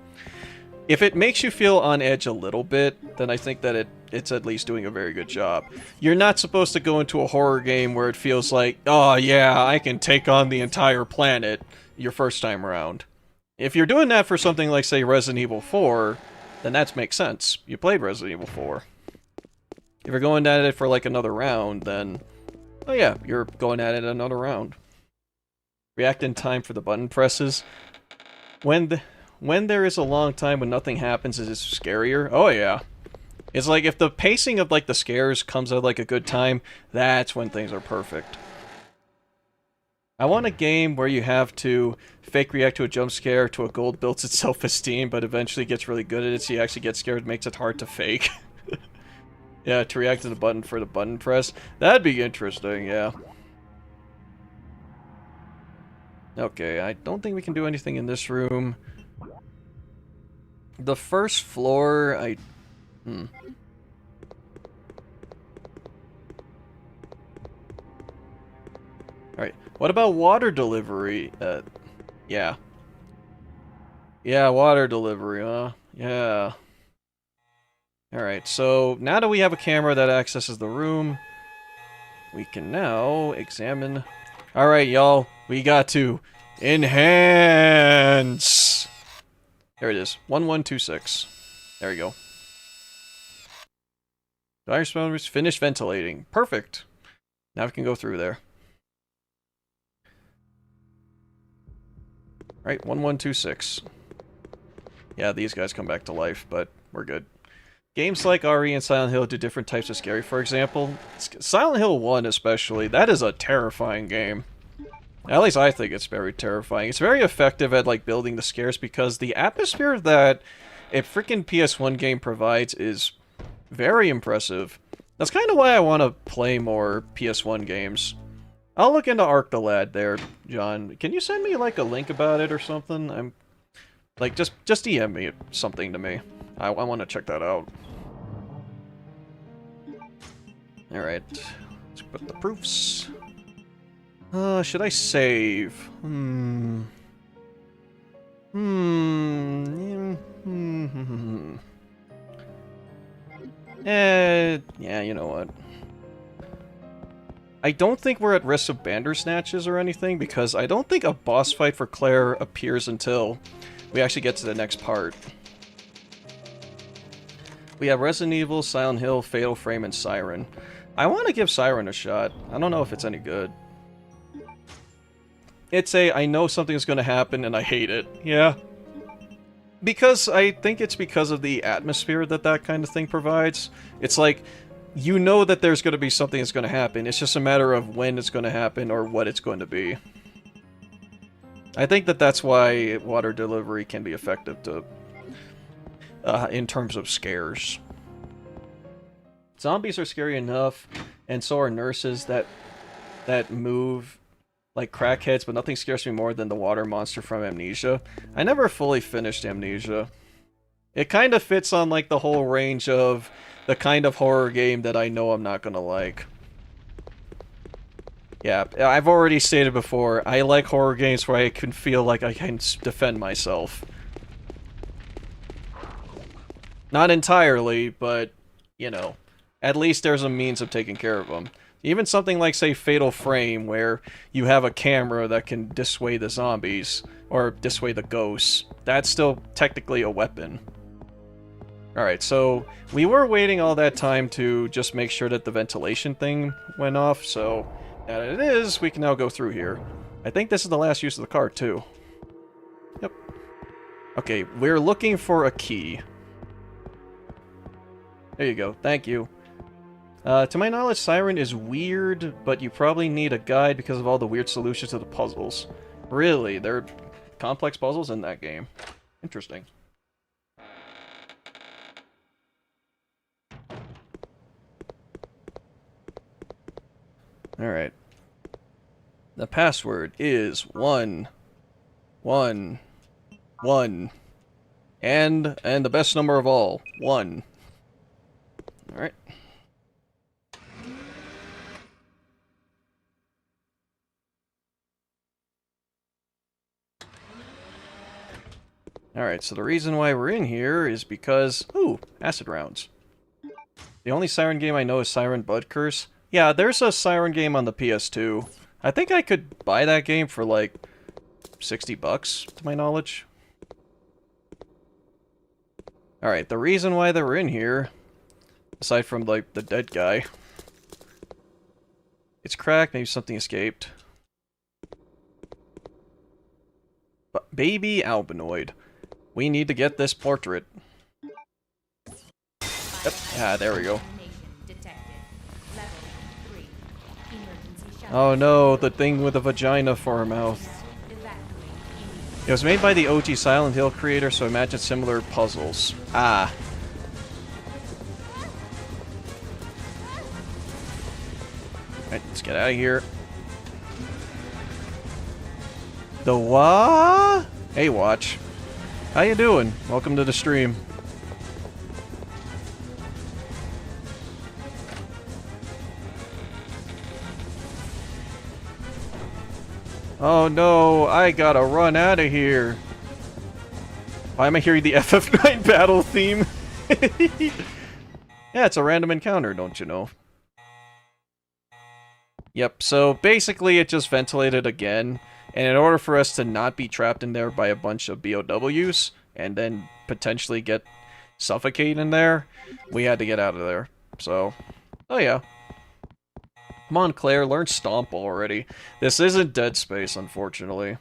If it makes you feel on edge a little bit, then I think that it's at least doing a very good job. You're not supposed to go into a horror game where it feels like, oh yeah, I can take on the entire planet your first time around. If you're doing that for something like, say, Resident Evil 4, then that makes sense. You played Resident Evil 4. If you're going at it for, like, another round, then, oh yeah, you're going at it another round. React in time for the button presses. When there is a long time when nothing happens, is it scarier? Oh yeah. It's like if the pacing of, like, the scares comes at, like, a good time, that's when things are perfect. I want a game where you have to fake react to a jump scare to a gold builds its self-esteem, but eventually gets really good at it, so you actually get scared, makes it hard to fake. Yeah, to react to the button for the button press. That'd be interesting, yeah. Okay, I don't think we can do anything in this room. The first floor, Alright, what about water delivery? Yeah. Yeah, water delivery, huh? Yeah. Alright, so now that we have a camera that accesses the room, we can now examine... Alright, y'all, we got to enhance! There it is, 1126. There you go. Dire spoilers finished ventilating. Perfect. Now we can go through there. Alright, 1126. Yeah, these guys come back to life, but we're good. Games like RE and Silent Hill do different types of scary, for example. Silent Hill 1 especially, that is a terrifying game. At least I think it's very terrifying. It's very effective at, like, building the scares because the atmosphere that a freaking PS1 game provides is very impressive. That's kind of why I want to play more PS1 games. I'll look into Ark the Lad there, John. Can you send me, like, a link about it or something? I'm... Like, just DM me something to me. I want to check that out. Alright. Let's put the proofs. Should I save? Yeah, you know what? I don't think we're at risk of Bandersnatches or anything, because I don't think a boss fight for Claire appears until we actually get to the next part. We have Resident Evil, Silent Hill, Fatal Frame, and Siren. I want to give Siren a shot. I don't know if it's any good. It's a, I know something's going to happen and I hate it. Yeah. Because I think it's because of the atmosphere that that kind of thing provides. It's like, you know that there's going to be something that's going to happen. It's just a matter of when it's going to happen or what it's going to be. I think that that's why water delivery can be effective to, in terms of scares. Zombies are scary enough, and so are nurses that move like crackheads, but nothing scares me more than the water monster from Amnesia. I never fully finished Amnesia. It kind of fits on like the whole range of the kind of horror game that I know I'm not gonna like. Yeah, I've already stated before, I like horror games where I can feel like I can defend myself. Not entirely, but, you know, at least there's a means of taking care of them. Even something like, say, Fatal Frame, where you have a camera that can dissuade the zombies, or dissuade the ghosts, that's still technically a weapon. Alright, so we were waiting all that time to just make sure that the ventilation thing went off, so now that it is, we can now go through here. I think this is the last use of the card, too. Yep. Okay, we're looking for a key. There you go, thank you. To my knowledge, Siren is weird, but you probably need a guide because of all the weird solutions to the puzzles. Really? There are complex puzzles in that game. Interesting. Alright. The password is 1, 1, 1. And the best number of all, 1. Alright. Alright, so the reason why we're in here is because... Ooh, acid rounds. The only Siren game I know is Siren Blood Curse. Yeah, there's a Siren game on the PS2. I think I could buy that game for like $60, to my knowledge. Alright, the reason why they were in here, aside from like the dead guy, it's cracked, maybe something escaped. But baby albinoid. We need to get this portrait. Yep. Ah, there we go. Oh no, the thing with a vagina for a mouth. It was made by the OG Silent Hill creator, so imagine similar puzzles. Ah. Alright, let's get out of here. The what? Hey, Watch. How you doing? Welcome to the stream. Oh no, I gotta run out of here. Why am I hearing the FF9 battle theme? Yeah, it's a random encounter, don't you know? Yep, so basically it just ventilated again. And in order for us to not be trapped in there by a bunch of BOWs, and then potentially get suffocated in there, we had to get out of there. So, oh yeah. Come on, Claire, learn Stomp already. This isn't Dead Space, unfortunately.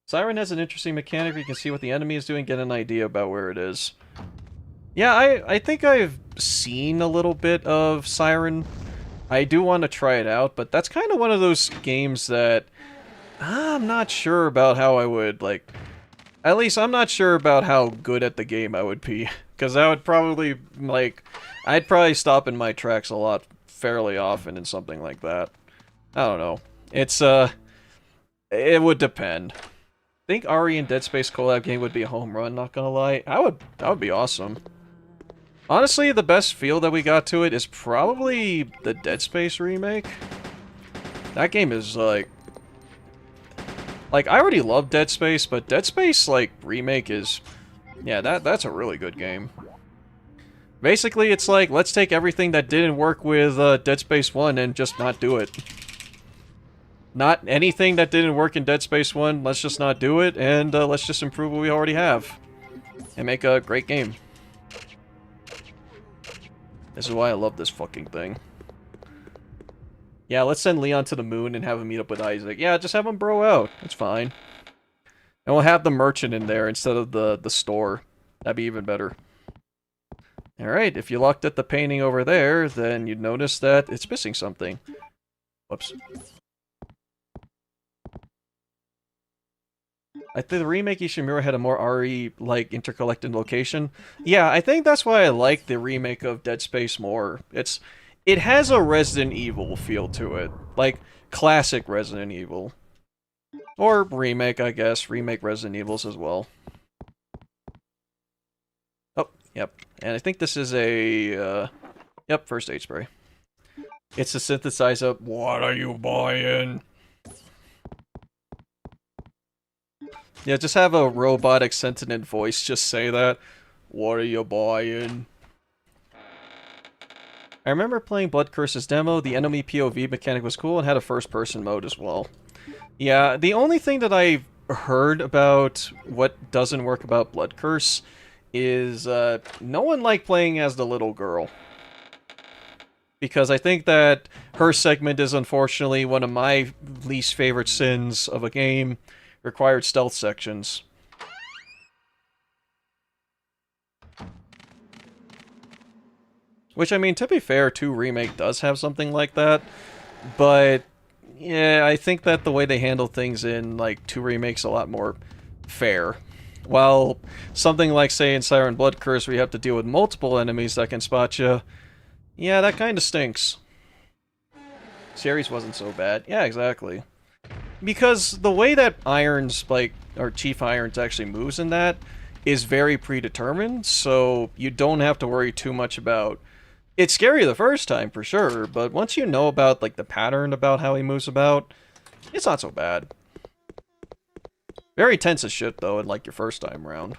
Siren has an interesting mechanic where you can see what the enemy is doing, get an idea about where it is. Yeah, I think I've seen a little bit of Siren. I do want to try it out, but that's kind of one of those games that I'm not sure about how I would, like... At least I'm not sure about how good at the game I would be. Because I would probably, like... I'd probably stop in my tracks a lot fairly often in something like that. I don't know. It's, it would depend. I think Ari and Dead Space collab game would be a home run, not gonna lie. That would be awesome. Honestly, the best feel that we got to it is probably the Dead Space remake. That game is, like, I already love Dead Space, but Dead Space, like, remake is... Yeah, that's a really good game. Basically, it's like, let's take everything that didn't work with Dead Space 1 and just not do it. Not anything that didn't work in Dead Space 1, let's just not do it, and let's just improve what we already have. And make a great game. This is why I love this fucking thing. Yeah, let's send Leon to the moon and have him meet up with Isaac. Yeah, just have him bro out. It's fine. And we'll have the merchant in there instead of the store. That'd be even better. Alright, if you looked at the painting over there, then you'd notice that it's missing something. Whoops. I think the remake Ishimura had a more RE-like interconnected location. Yeah, I think that's why I like the remake of Dead Space more. It has a Resident Evil feel to it. Like, classic Resident Evil. Or remake, I guess. Remake Resident Evils as well. Oh, yep. And I think this is a, yep, first aid spray. It's to synthesize up, what are you buying? Yeah, just have a robotic sentient voice just say that. What are you buying? I remember playing Blood Curse's demo. The enemy POV mechanic was cool and had a first-person mode as well. Yeah, the only thing that I've heard about what doesn't work about Blood Curse is no one liked playing as the little girl. Because I think that her segment is unfortunately one of my least favorite sins of a game. Required stealth sections. Which, I mean, to be fair, 2 Remake does have something like that. But, yeah, I think that the way they handle things in, like, 2 Remake's a lot more fair. While something like, say, in Siren Blood Curse, where you have to deal with multiple enemies that can spot you, yeah, that kind of stinks. Series wasn't so bad. Yeah, exactly. Because the way that Irons, like, or Chief Irons actually moves in that is very predetermined, so you don't have to worry too much about... It's scary the first time, for sure, but once you know about, like, the pattern about how he moves about, it's not so bad. Very tense as shit, though, in, like, your first time round.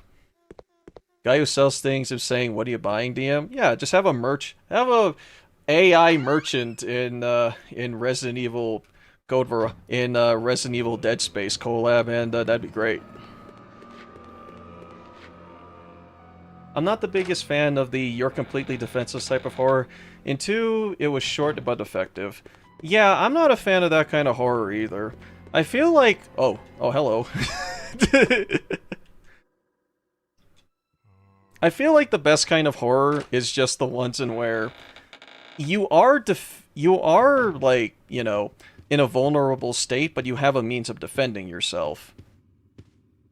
Guy who sells things is saying, what are you buying, DM? Yeah, just have a AI merchant in Resident Evil... in Resident Evil Dead Space collab, and that'd be great. I'm not the biggest fan of the you're completely defenseless type of horror. In 2, it was short but effective. Yeah, I'm not a fan of that kind of horror either. I feel like... Oh, hello. I feel like the best kind of horror is just the ones in where you are like, you know, in a vulnerable state, but you have a means of defending yourself.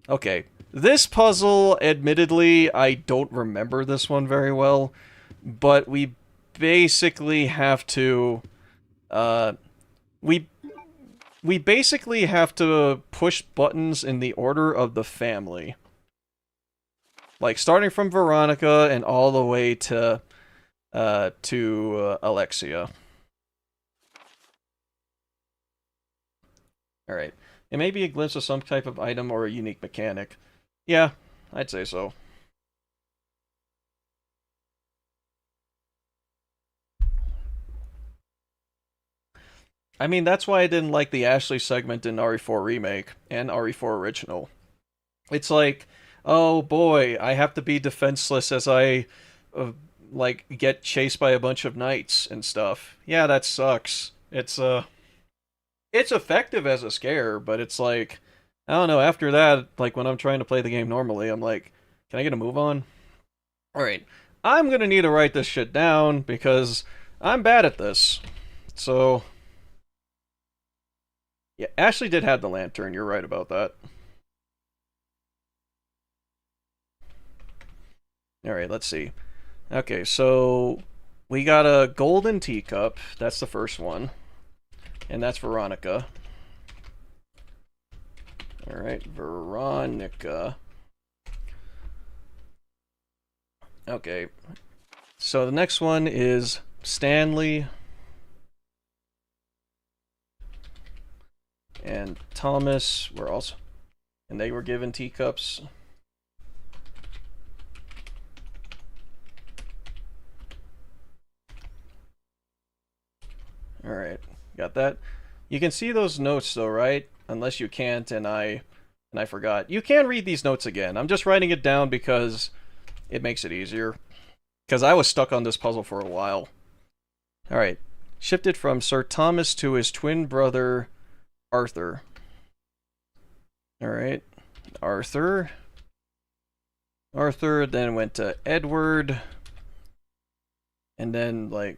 Okay, this puzzle, admittedly, I don't remember this one very well, but we basically have to, we basically have to push buttons in the order of the family. Like, starting from Veronica and all the way to Alexia. Alright. It may be a glimpse of some type of item or a unique mechanic. Yeah, I'd say so. I mean, that's why I didn't like the Ashley segment in RE4 Remake and RE4 Original. It's like, oh boy, I have to be defenseless as I, like, get chased by a bunch of knights and stuff. Yeah, that sucks. It's effective as a scare, but it's like, I don't know, after that, like, when I'm trying to play the game normally, I'm like, can I get a move on? Alright, I'm gonna need to write this shit down, because I'm bad at this. So... yeah, Ashley did have the lantern, you're right about that. Alright, let's see. Okay, so... we got a golden teacup, that's the first one. And that's Veronica. Alright, Veronica. Okay. So the next one is Stanley. And Thomas were also... and they were given teacups. Alright. Got that? You can see those notes though, right? Unless you can't, and I forgot. You can read these notes again. I'm just writing it down because it makes it easier. Because I was stuck on this puzzle for a while. Alright. Shifted from Sir Thomas to his twin brother, Arthur. Alright. Arthur. Arthur then went to Edward. And then, like,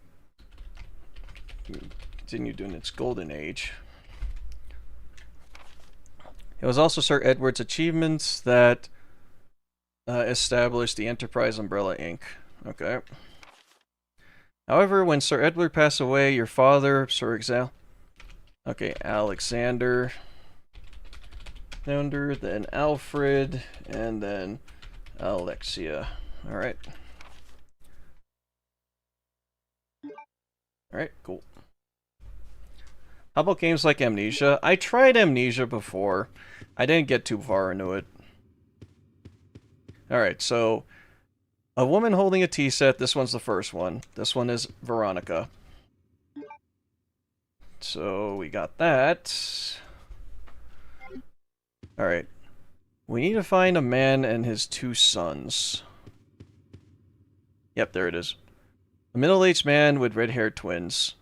continued doing its golden age. It was also Sir Edward's achievements that established the Enterprise Umbrella Inc. Okay. However, when Sir Edward passed away, your father, Sir Alexander, then Alfred, and then Alexia. Alright. Alright, cool. How about games like Amnesia? I tried Amnesia before. I didn't get too far into it. Alright, so a woman holding a tea set. This one's the first one. This one is Veronica. So we got that. Alright. We need to find a man and his 2 sons. Yep, there it is. A middle-aged man with red-haired twins.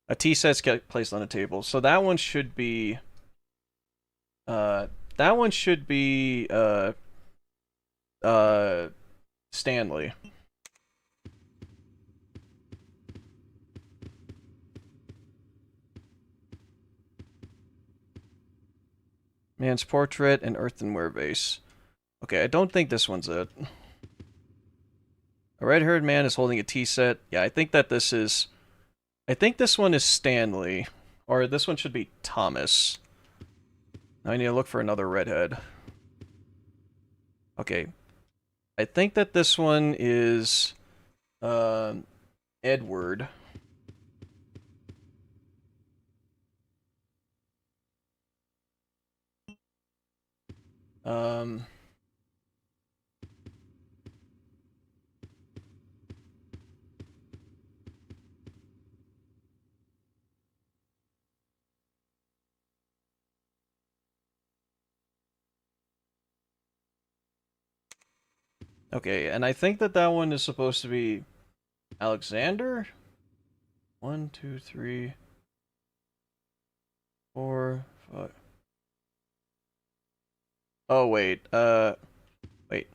A tea set's get placed on a table. So that one should be... Stanley. Man's portrait and earthenware vase. Okay, I don't think this one's it. A red-haired man is holding a tea set. Yeah, I think that this is... I think this one is Stanley. Or this one should be Thomas. Now I need to look for another redhead. Okay. I think that this one is... Edward. Okay, and I think that that one is supposed to be Alexander? 1, 2, 3, 4, 5. Oh, wait. Wait.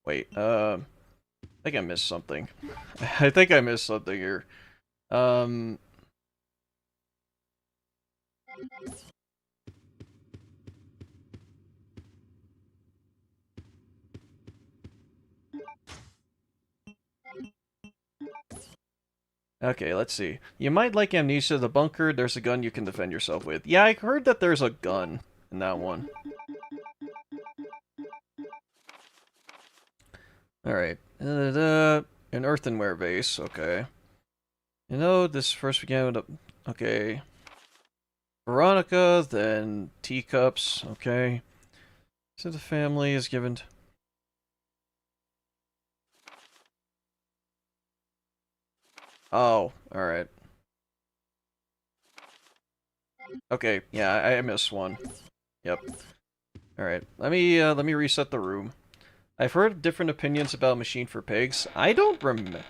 Wait, I think I missed something. I think I missed something here. Okay, let's see. You might like Amnesia the Bunker. There's a gun you can defend yourself with. Yeah, I heard that there's a gun in that one. Alright. An earthenware vase. Okay. You know, this first began with a... Okay. Veronica, then teacups. Okay. So the family is given... Oh, alright. Okay, yeah, I missed one. Yep. Alright, let me reset the room. I've heard different opinions about Machine for Pigs. I don't remember.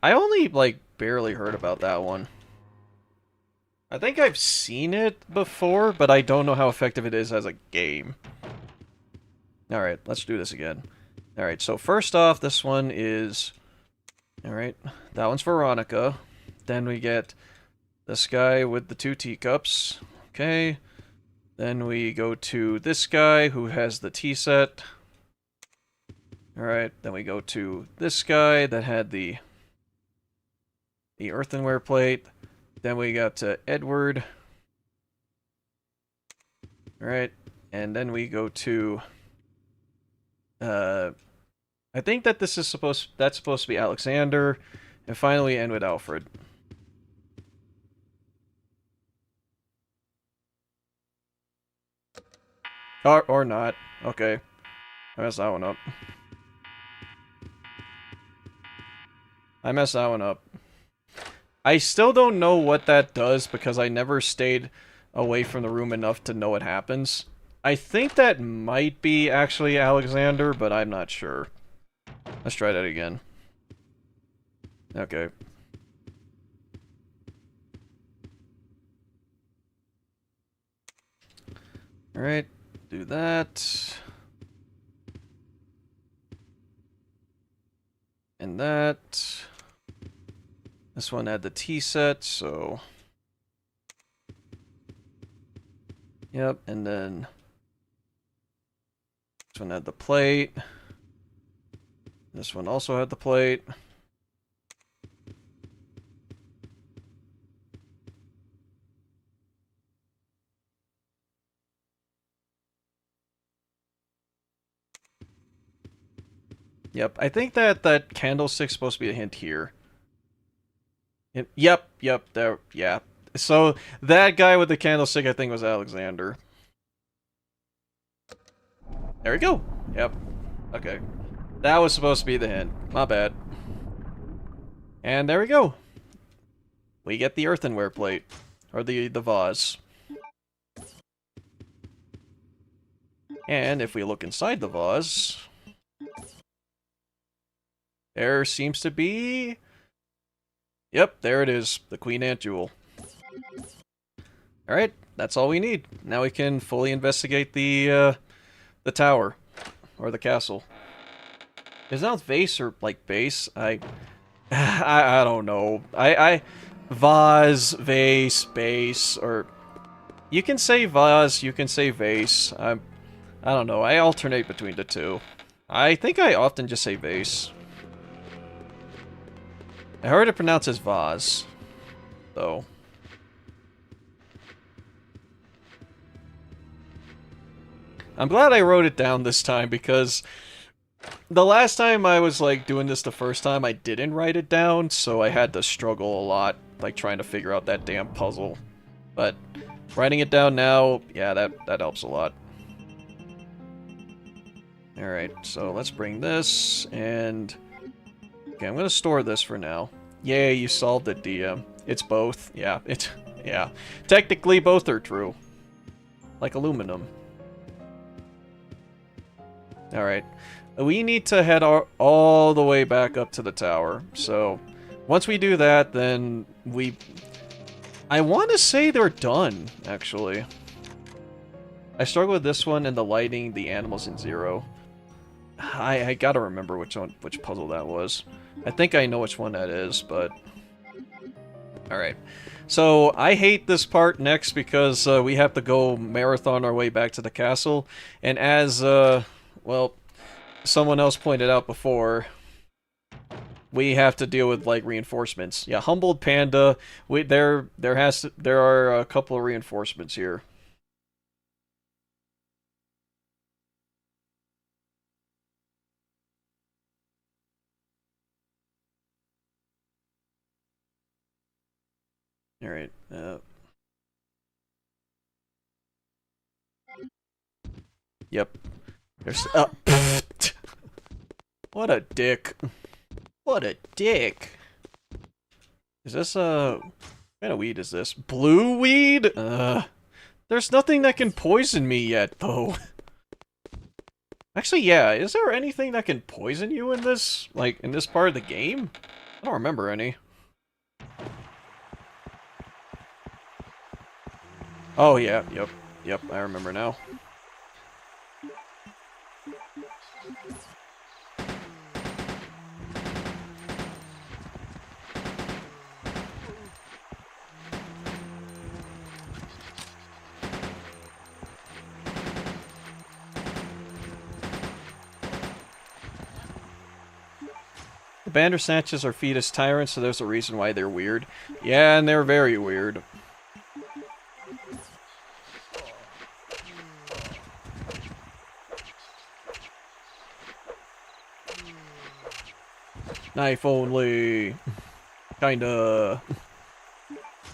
I only, like, barely heard about that one. I think I've seen it before, but I don't know how effective it is as a game. Alright, let's do this again. Alright, so first off, this one is... Alright, that one's Veronica. Then we get this guy with the 2 teacups. Okay. Then we go to this guy who has the tea set. Alright, then we go to this guy that had the earthenware plate. Then we got to Edward. Alright, and then we go to... I think that this is supposed to be Alexander, and finally end with Alfred. Or not. Okay. I messed that one up. I still don't know what that does because I never stayed away from the room enough to know what happens. I think that might be actually Alexander, but I'm not sure. Let's try that again. Okay. Alright, do that. And that. This one had the T set, so... Yep, and then... This one had the plate. This one also had the plate. Yep, I think that candlestick's supposed to be a hint here. Yep, there, yeah. So, that guy with the candlestick I think was Alexander. There we go. Yep. Okay. That was supposed to be the hint. My bad. And there we go. We get the earthenware plate. Or the vase. And if we look inside the vase... There seems to be... Yep, there it is. The Queen Ant Jewel. Alright, that's all we need. Now we can fully investigate the tower. Or the castle. Is that vase or, like, base? I don't know. Vase, vase, base, or... You can say vase, you can say vase. I don't know. I alternate between the two. I think I often just say vase. I heard it pronounced as vase, though. I'm glad I wrote it down this time, because the last time I was, like, doing this the first time, I didn't write it down, so I had to struggle a lot, like, trying to figure out that damn puzzle. But writing it down now, yeah, that helps a lot. Alright, so let's bring this, and... Okay, I'm gonna store this for now. Yay, you solved it, DM. It's both. Yeah, yeah. Technically, both are true. Like aluminum. Alright. We need to head all the way back up to the tower. So, once we do that, then I want to say they're done, actually. I struggle with this one and the lighting, the animals in Zero. I gotta remember which puzzle that was. I think I know which one that is, but... Alright. So, I hate this part next because we have to go marathon our way back to the castle. And as, well, someone else pointed out before, we have to deal with, like, reinforcements. Yeah, Humbled Panda, there are a couple of reinforcements here. Alright, Yep. There's... What a dick. What a dick. Is this, what kind of weed is this? Blue weed? There's nothing that can poison me yet, though. Actually, yeah, is there anything that can poison you in this, like, in this part of the game? I don't remember any. Oh, yeah, yep, I remember now. The Bandersnatches are fetus tyrants, so there's a reason why they're weird. Yeah, and they're very weird. Knife only. Kinda.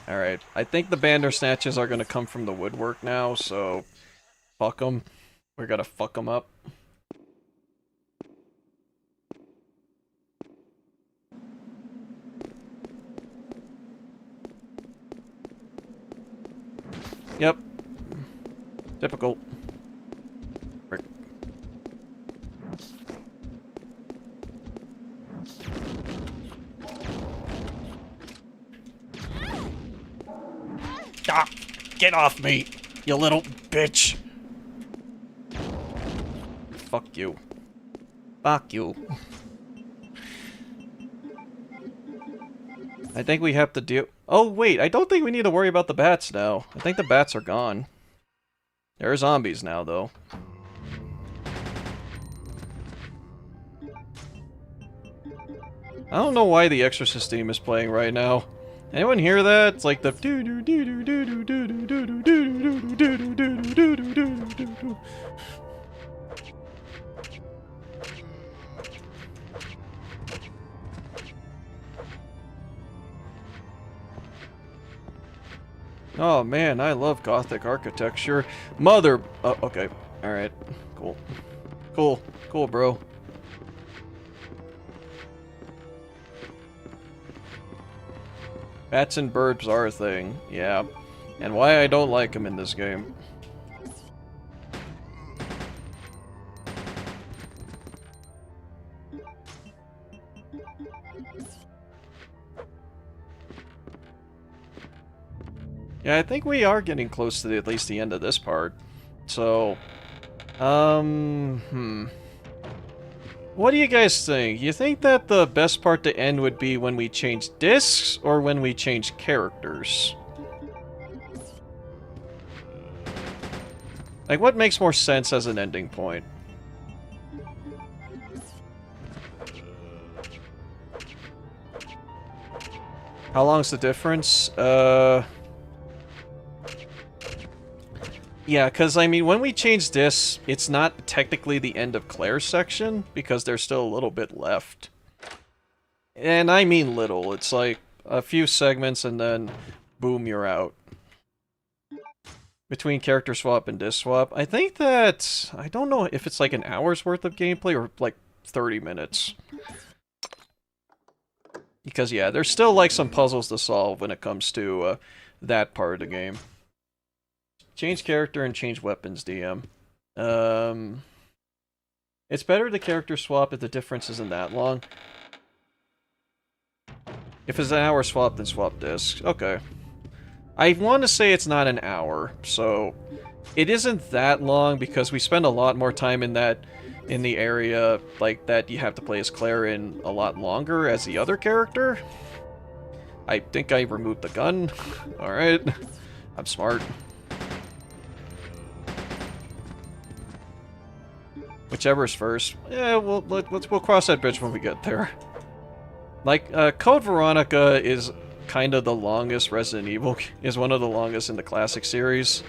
Alright, I think the Bandersnatches are gonna come from the woodwork now, so... Fuck them. We're gonna fuck them up. Yep. Typical. Frick. Ah, get off me, you little bitch. Fuck you. Fuck you. I think we have to deal... Oh, wait, I don't think we need to worry about the bats now. I think the bats are gone. There are zombies now, though. I don't know why the Exorcist theme is playing right now. Anyone hear that? It's like the Oh man, I love Gothic architecture. Mother... Oh, okay. Alright. Cool. Cool. Cool, bro. Bats and birds are a thing. Yeah. And why I don't like them in this game. Yeah, I think we are getting close to at least the end of this part. So, what do you guys think? You think that the best part to end would be when we change discs, or when we change characters? Like, what makes more sense as an ending point? How long's the difference? Yeah, because, I mean, when we change this, it's not technically the end of Claire's section, because there's still a little bit left. And I mean little. It's like a few segments, and then, boom, you're out. Between character swap and disc swap. I think that... I don't know if it's like an hour's worth of gameplay, or like 30 minutes. Because, yeah, there's still, like, some puzzles to solve when it comes to that part of the game. Change character and change weapons, DM. It's better to character swap if the difference isn't that long. If it's an hour swap, then swap discs. Okay. I want to say it's not an hour, so... It isn't that long because we spend a lot more time in the area, like, that you have to play as Claire in a lot longer as the other character. I think I removed the gun. Alright. I'm smart. Whichever's first. Yeah, we'll cross that bridge when we get there. Like, Code Veronica is kind of the longest Resident Evil, is one of the longest in the classic series.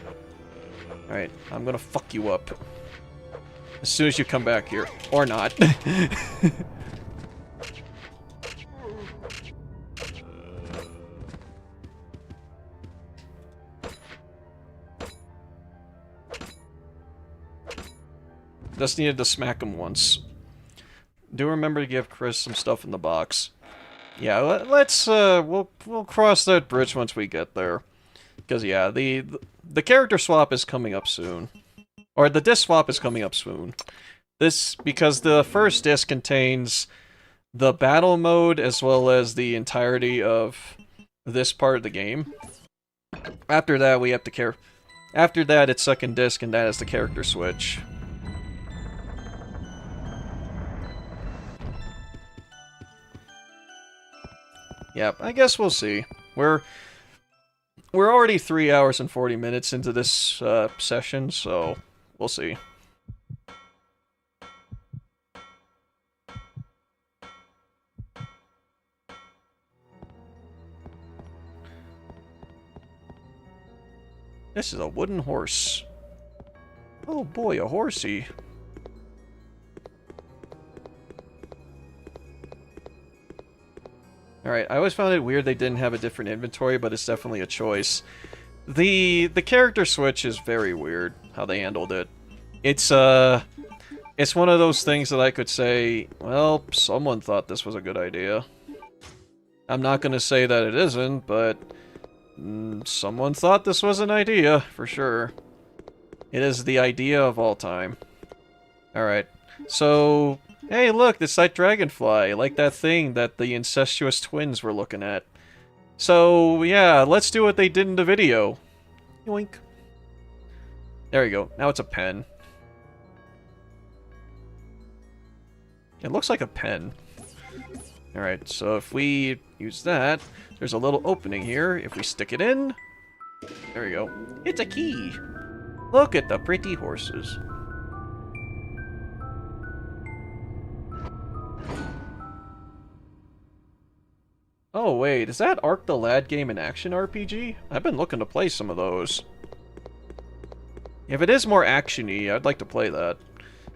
Alright, I'm gonna fuck you up. As soon as you come back here. Or not. Just needed to smack him once. Do remember to give Chris some stuff in the box. Yeah, let's we'll cross that bridge once we get there. Because yeah, the character swap is coming up soon. Or the disc swap is coming up soon. Because the first disc contains the battle mode as well as the entirety of this part of the game. After that, we have to After that, it's second disc, and that is the character switch. Yep, I guess we'll see. We're already 3 hours and 40 minutes into this session, so we'll see. This is a wooden horse. Oh boy, a horsey. Alright, I always found it weird they didn't have a different inventory, but it's definitely a choice. The character switch is very weird, how they handled it. It's one of those things that I could say, well, someone thought this was a good idea. I'm not gonna say that it isn't, but someone thought this was an idea, for sure. It is the idea of all time. Alright, so... Hey, look, it's that dragonfly, like that thing that the incestuous twins were looking at. So, yeah, let's do what they did in the video. Yoink. There you go. Now it's a pen. It looks like a pen. Alright, so if we use that, there's a little opening here. If we stick it in, there we go. It's a key! Look at the pretty horses. Oh wait, is that Ark the Lad game an action RPG? I've been looking to play some of those. If it is more action-y, I'd like to play that.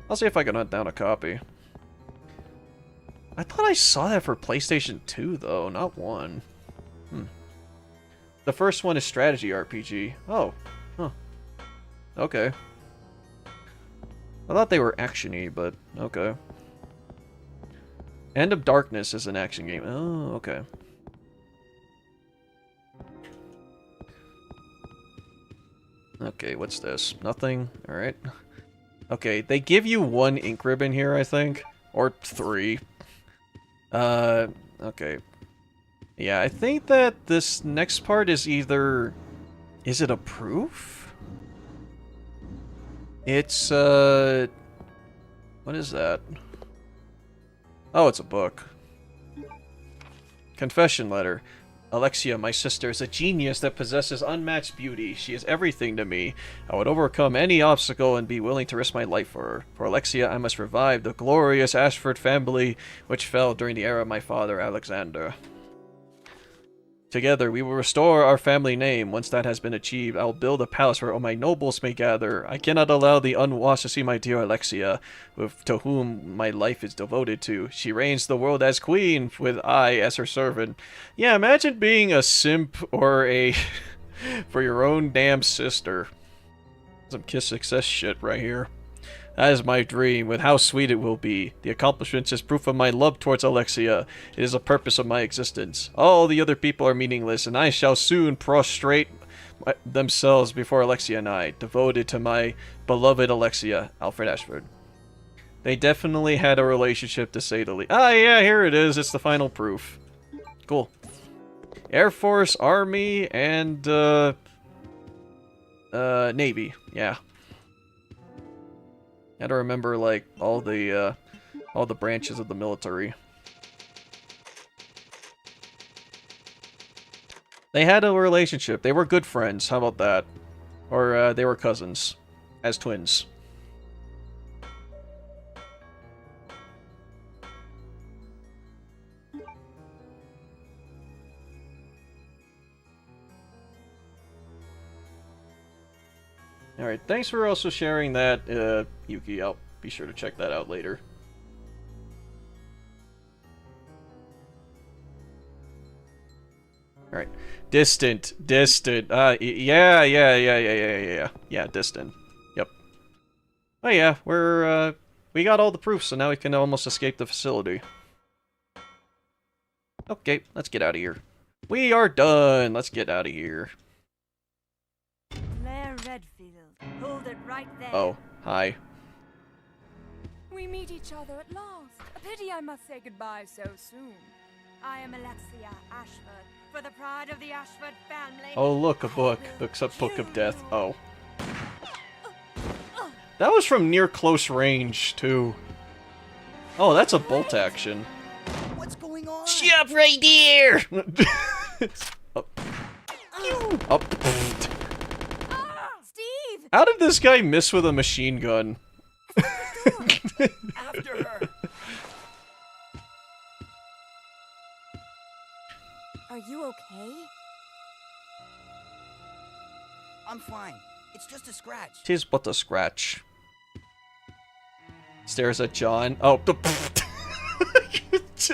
I'll see if I can hunt down a copy. I thought I saw that for PlayStation 2, though, not 1. The first one is strategy RPG. Oh. Huh. Okay. I thought they were action-y, but okay. End of Darkness is an action game. Oh, okay. Okay, what's this? Nothing? Alright. Okay, they give you 1 ink ribbon here, I think. Or 3. Okay. Yeah, I think that this next part is either... Is it a proof? It's, what is that? Oh, it's a book. Confession letter. Alexia, my sister, is a genius that possesses unmatched beauty. She is everything to me. I would overcome any obstacle and be willing to risk my life for her. For Alexia, I must revive the glorious Ashford family, which fell during the era of my father, Alexander. Together, we will restore our family name. Once that has been achieved, I will build a palace where all my nobles may gather. I cannot allow the unwashed to see my dear Alexia, to whom my life is devoted to. She reigns the world as queen, with I as her servant. Yeah, imagine being a simp or a... for your own damn sister. Some Kiss Success shit right here. That is my dream, with how sweet it will be. The accomplishment is proof of my love towards Alexia. It is the purpose of my existence. All the other people are meaningless, and I shall soon prostrate themselves before Alexia and I, devoted to my beloved Alexia, Alfred Ashford. They definitely had a relationship, to say the least. Ah, yeah, here it is. It's the final proof. Cool. Air Force, Army, and, Navy. Yeah. Gotta remember, like, all the branches of the military. They had a relationship. They were good friends. How about that? Or, they were cousins. As twins. Alright, thanks for also sharing that, Yuki. I'll be sure to check that out later. Alright. Distant. Yeah, distant. Yep. Oh yeah, we got all the proofs, so now we can almost escape the facility. Okay, let's get out of here. We are done! Let's get out of here. Hold it right there. Oh, hi. We meet each other at last. A pity I must say goodbye so soon. I am Alexia Ashford, for the pride of the Ashford family. Oh, look, a book. Looks up Book of Death. Oh. That was from near close range, too. Oh, that's a bolt action. What's going on? Stop right there! Up. Up. Steve! How did this guy miss with a machine gun? After her. Are you okay? I'm fine. It's just a scratch. 'Tis but a scratch. Stares at John. Oh,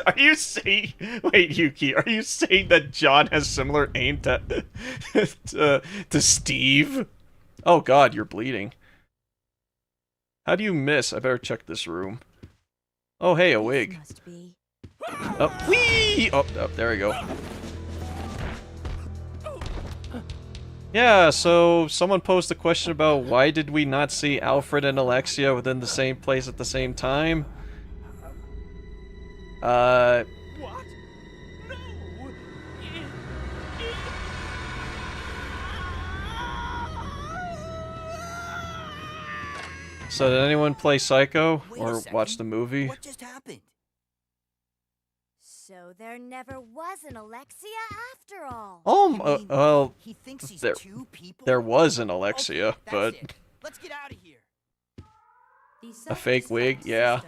are you saying... Wait, Yuki, are you saying that John has similar aim to... to Steve? Oh god, you're bleeding. How do you miss? I better check this room. Oh, hey, a wig. Must be. Oh, whee! Oh, there we go. Yeah, so someone posed a question about why did we not see Alfred and Alexia within the same place at the same time? What? No! So did anyone play Psycho Wait a or second. watch the movie? What just happened? So there never was an Alexia after all. Well, He thinks he's there, two people? there was an Alexia, Okay, but that's it. Let's get out of here. a fake wig, yeah.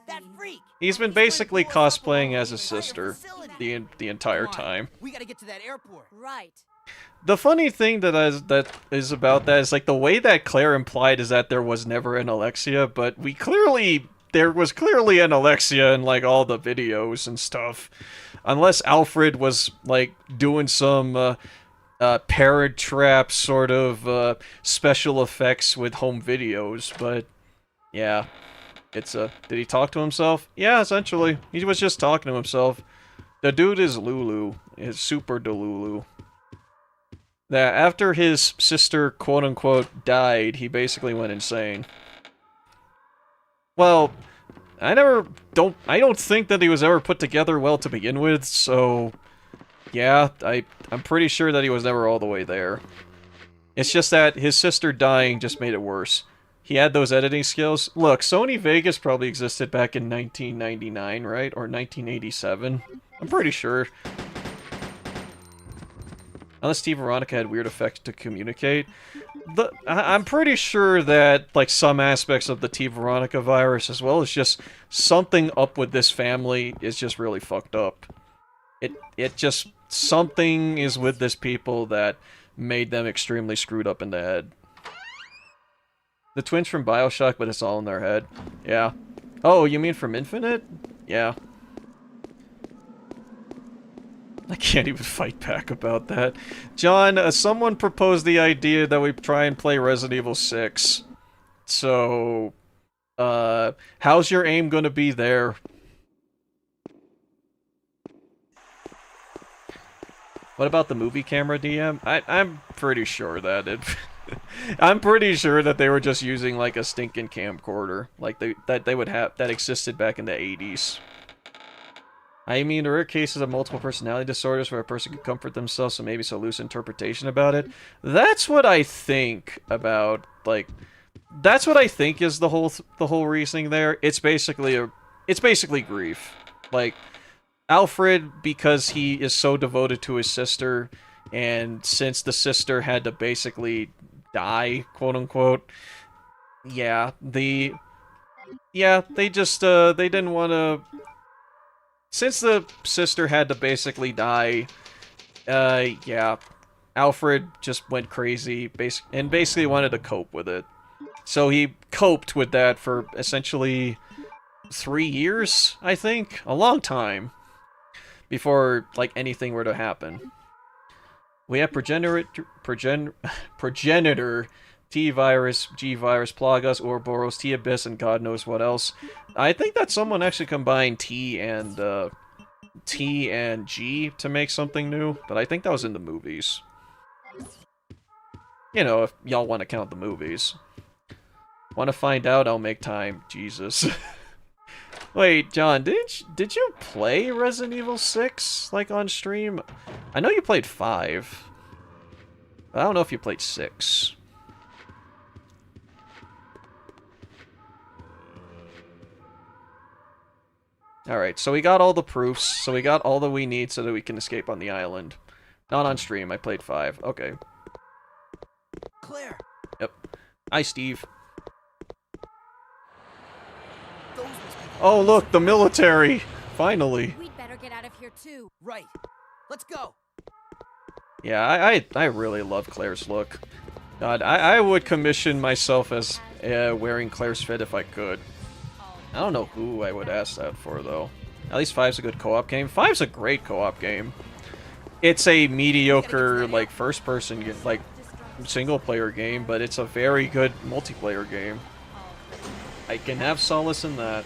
That freak. He's been basically cosplaying as his sister the entire Come on, time. We gotta get to that airport. Right. The funny thing that is about that is like the way that Claire implied is that there was never an Alexia, but there was clearly an Alexia in like all the videos and stuff, unless Alfred was like doing some Parent Trap sort of special effects with home videos. But yeah, it's did he talk to himself? Yeah, essentially, he was just talking to himself. The dude is Lulu, is super Delulu. That after his sister, quote-unquote, died, he basically went insane. Well, I don't think that he was ever put together well to begin with, so... Yeah, I'm pretty sure that he was never all the way there. It's just that his sister dying just made it worse. He had those editing skills. Look, Sony Vegas probably existed back in 1999, right? Or 1987. I'm pretty sure. Unless T. Veronica had weird effects to communicate. I'm pretty sure that, like, some aspects of the T. Veronica virus, as well as just something up with this family, is just really fucked up. It just... Something is with this people that made them extremely screwed up in the head. The twins from BioShock, but it's all in their head. Yeah. Oh, you mean from Infinite? Yeah. I can't even fight back about that. John, someone proposed the idea that we try and play Resident Evil 6. So, how's your aim gonna be there? What about the movie camera, DM? I'm pretty sure that it... I'm pretty sure that they were just using, like, a stinking camcorder. Like, that they would have... That existed back in the 80s. I mean, there are cases of multiple personality disorders where a person could comfort themselves, so maybe so loose interpretation about it. That's what I think about, like... That's what I think is the whole reasoning there. It's basically grief. Like, Alfred, because he is so devoted to his sister, and since the sister had to basically die, quote-unquote, they just, they didn't want to... Since the sister had to basically die, Alfred just went crazy, and basically wanted to cope with it. So he coped with that for essentially 3 years, I think? A long time. Before, like, anything were to happen. We have progenitor, T-Virus, G-Virus, Plagas, Ouroboros, T-Abyss, and God knows what else. I think that someone actually combined T and G to make something new, but I think that was in the movies. You know, if y'all want to count the movies. Want to find out, I'll make time. Jesus. Wait, John, did you play Resident Evil 6, like, on stream? I know you played 5. But I don't know if you played 6. Alright, so we got all the proofs, so we got all that we need so that we can escape on the island. Not on stream, I played 5. Okay. Claire! Yep. Hi, Steve. Oh, look, the military! Finally. We'd better get out of here too. Right. Let's go. Yeah, I really love Claire's look. God, I would commission myself as wearing Claire's fit if I could. I don't know who I would ask that for, though. At least 5's a good co-op game. 5's a great co-op game. It's a mediocre, like, first-person, like, single-player game, but it's a very good multiplayer game. I can have solace in that.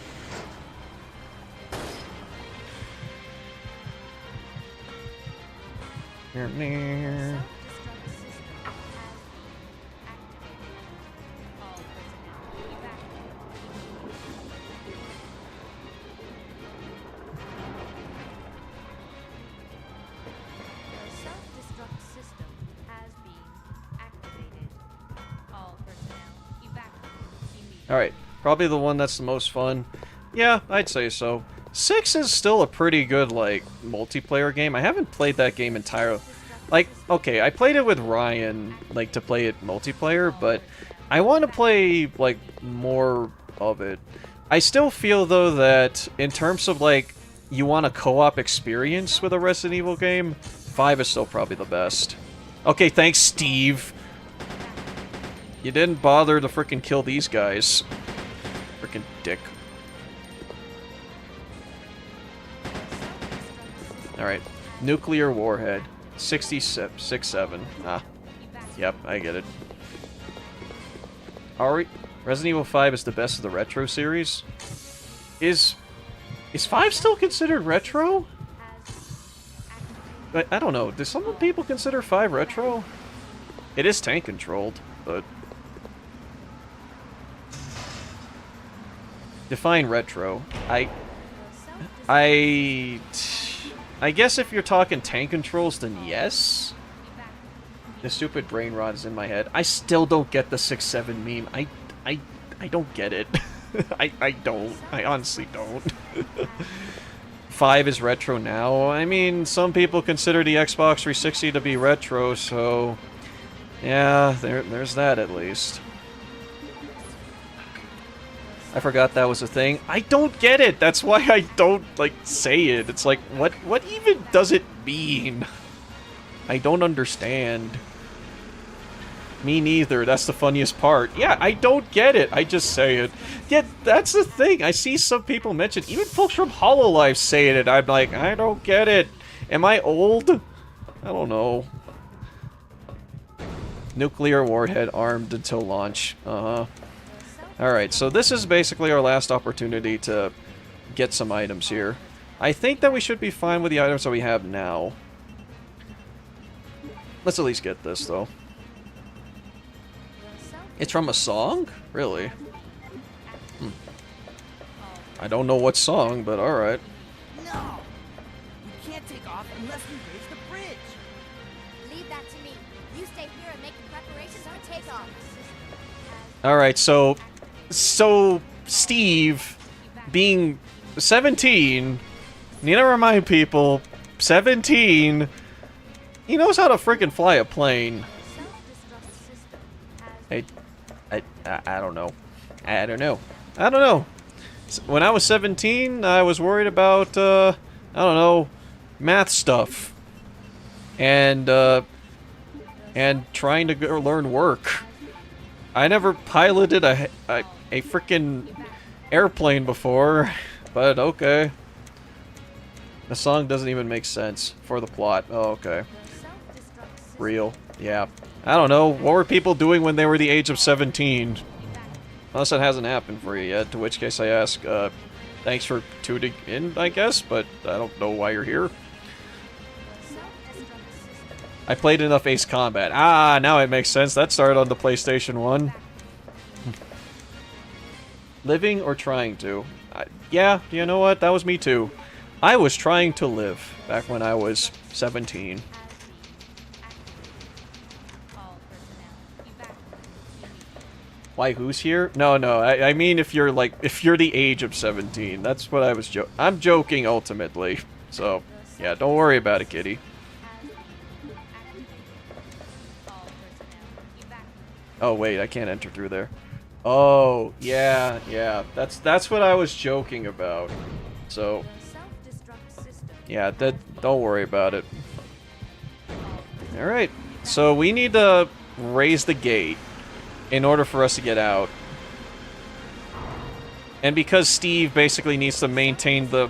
Alright, probably the one that's the most fun. Yeah, I'd say so. 6 is still a pretty good, like, multiplayer game. I haven't played that game entirely. Like, okay, I played it with Ryan, like, to play it multiplayer, but I want to play, like, more of it. I still feel, though, that in terms of, like, you want a co-op experience with a Resident Evil game, 5 is still probably the best. Okay, thanks, Steve. You didn't bother to frickin' kill these guys. Frickin' dick. Alright. Nuclear warhead. 67. Ah. Yep, I get it. Are we... Resident Evil 5 is the best of the retro series? Is 5 still considered retro? I don't know. Do some people consider 5 retro? It is tank controlled, but... Define retro. I guess if you're talking tank controls, then yes. The stupid brain rot is in my head. I still don't get the 6-7 meme. I don't get it. I don't. I honestly don't. 5 is retro now. I mean, some people consider the Xbox 360 to be retro, so... Yeah, there's that at least. I forgot that was a thing. I don't get it! That's why I don't, like, say it. It's like, what even does it mean? I don't understand. Me neither. That's the funniest part. Yeah, I don't get it. I just say it. Yeah, that's the thing. I see some people mention, even folks from HoloLive saying it. I'm like, I don't get it. Am I old? I don't know. Nuclear warhead armed until launch. Uh-huh. Alright, so this is basically our last opportunity to get some items here. I think that we should be fine with the items that we have now. Let's at least get this, though. It's from a song? Really? I don't know what song, but alright. No! We can't take off unless we raise the bridge! Leave that to me. You stay here and make the preparations for takeoff. Alright, so Steve, being 17, need to remind people, 17, he knows how to freaking fly a plane. I don't know. I don't know. When I was 17, I was worried about, I don't know, math stuff. And trying to go learn work. I never piloted a freaking airplane before, but okay. The song doesn't even make sense for the plot. Oh, okay. Real. Yeah. I don't know. What were people doing when they were the age of 17? Unless it hasn't happened for you yet, to which case I ask, thanks for tuning in, I guess, but I don't know why you're here. I played enough Ace Combat. Ah, now it makes sense. That started on the PlayStation 1. Living or trying to? Yeah, you know what? That was me too. I was trying to live back when I was 17. Why, who's here? No, I mean if you're the age of 17. That's what I was I'm joking ultimately. So, yeah, don't worry about it, kitty. Oh wait, I can't enter through there. Oh, yeah. That's what I was joking about. So, yeah, don't worry about it. Alright, so we need to raise the gate in order for us to get out. And because Steve basically needs to maintain the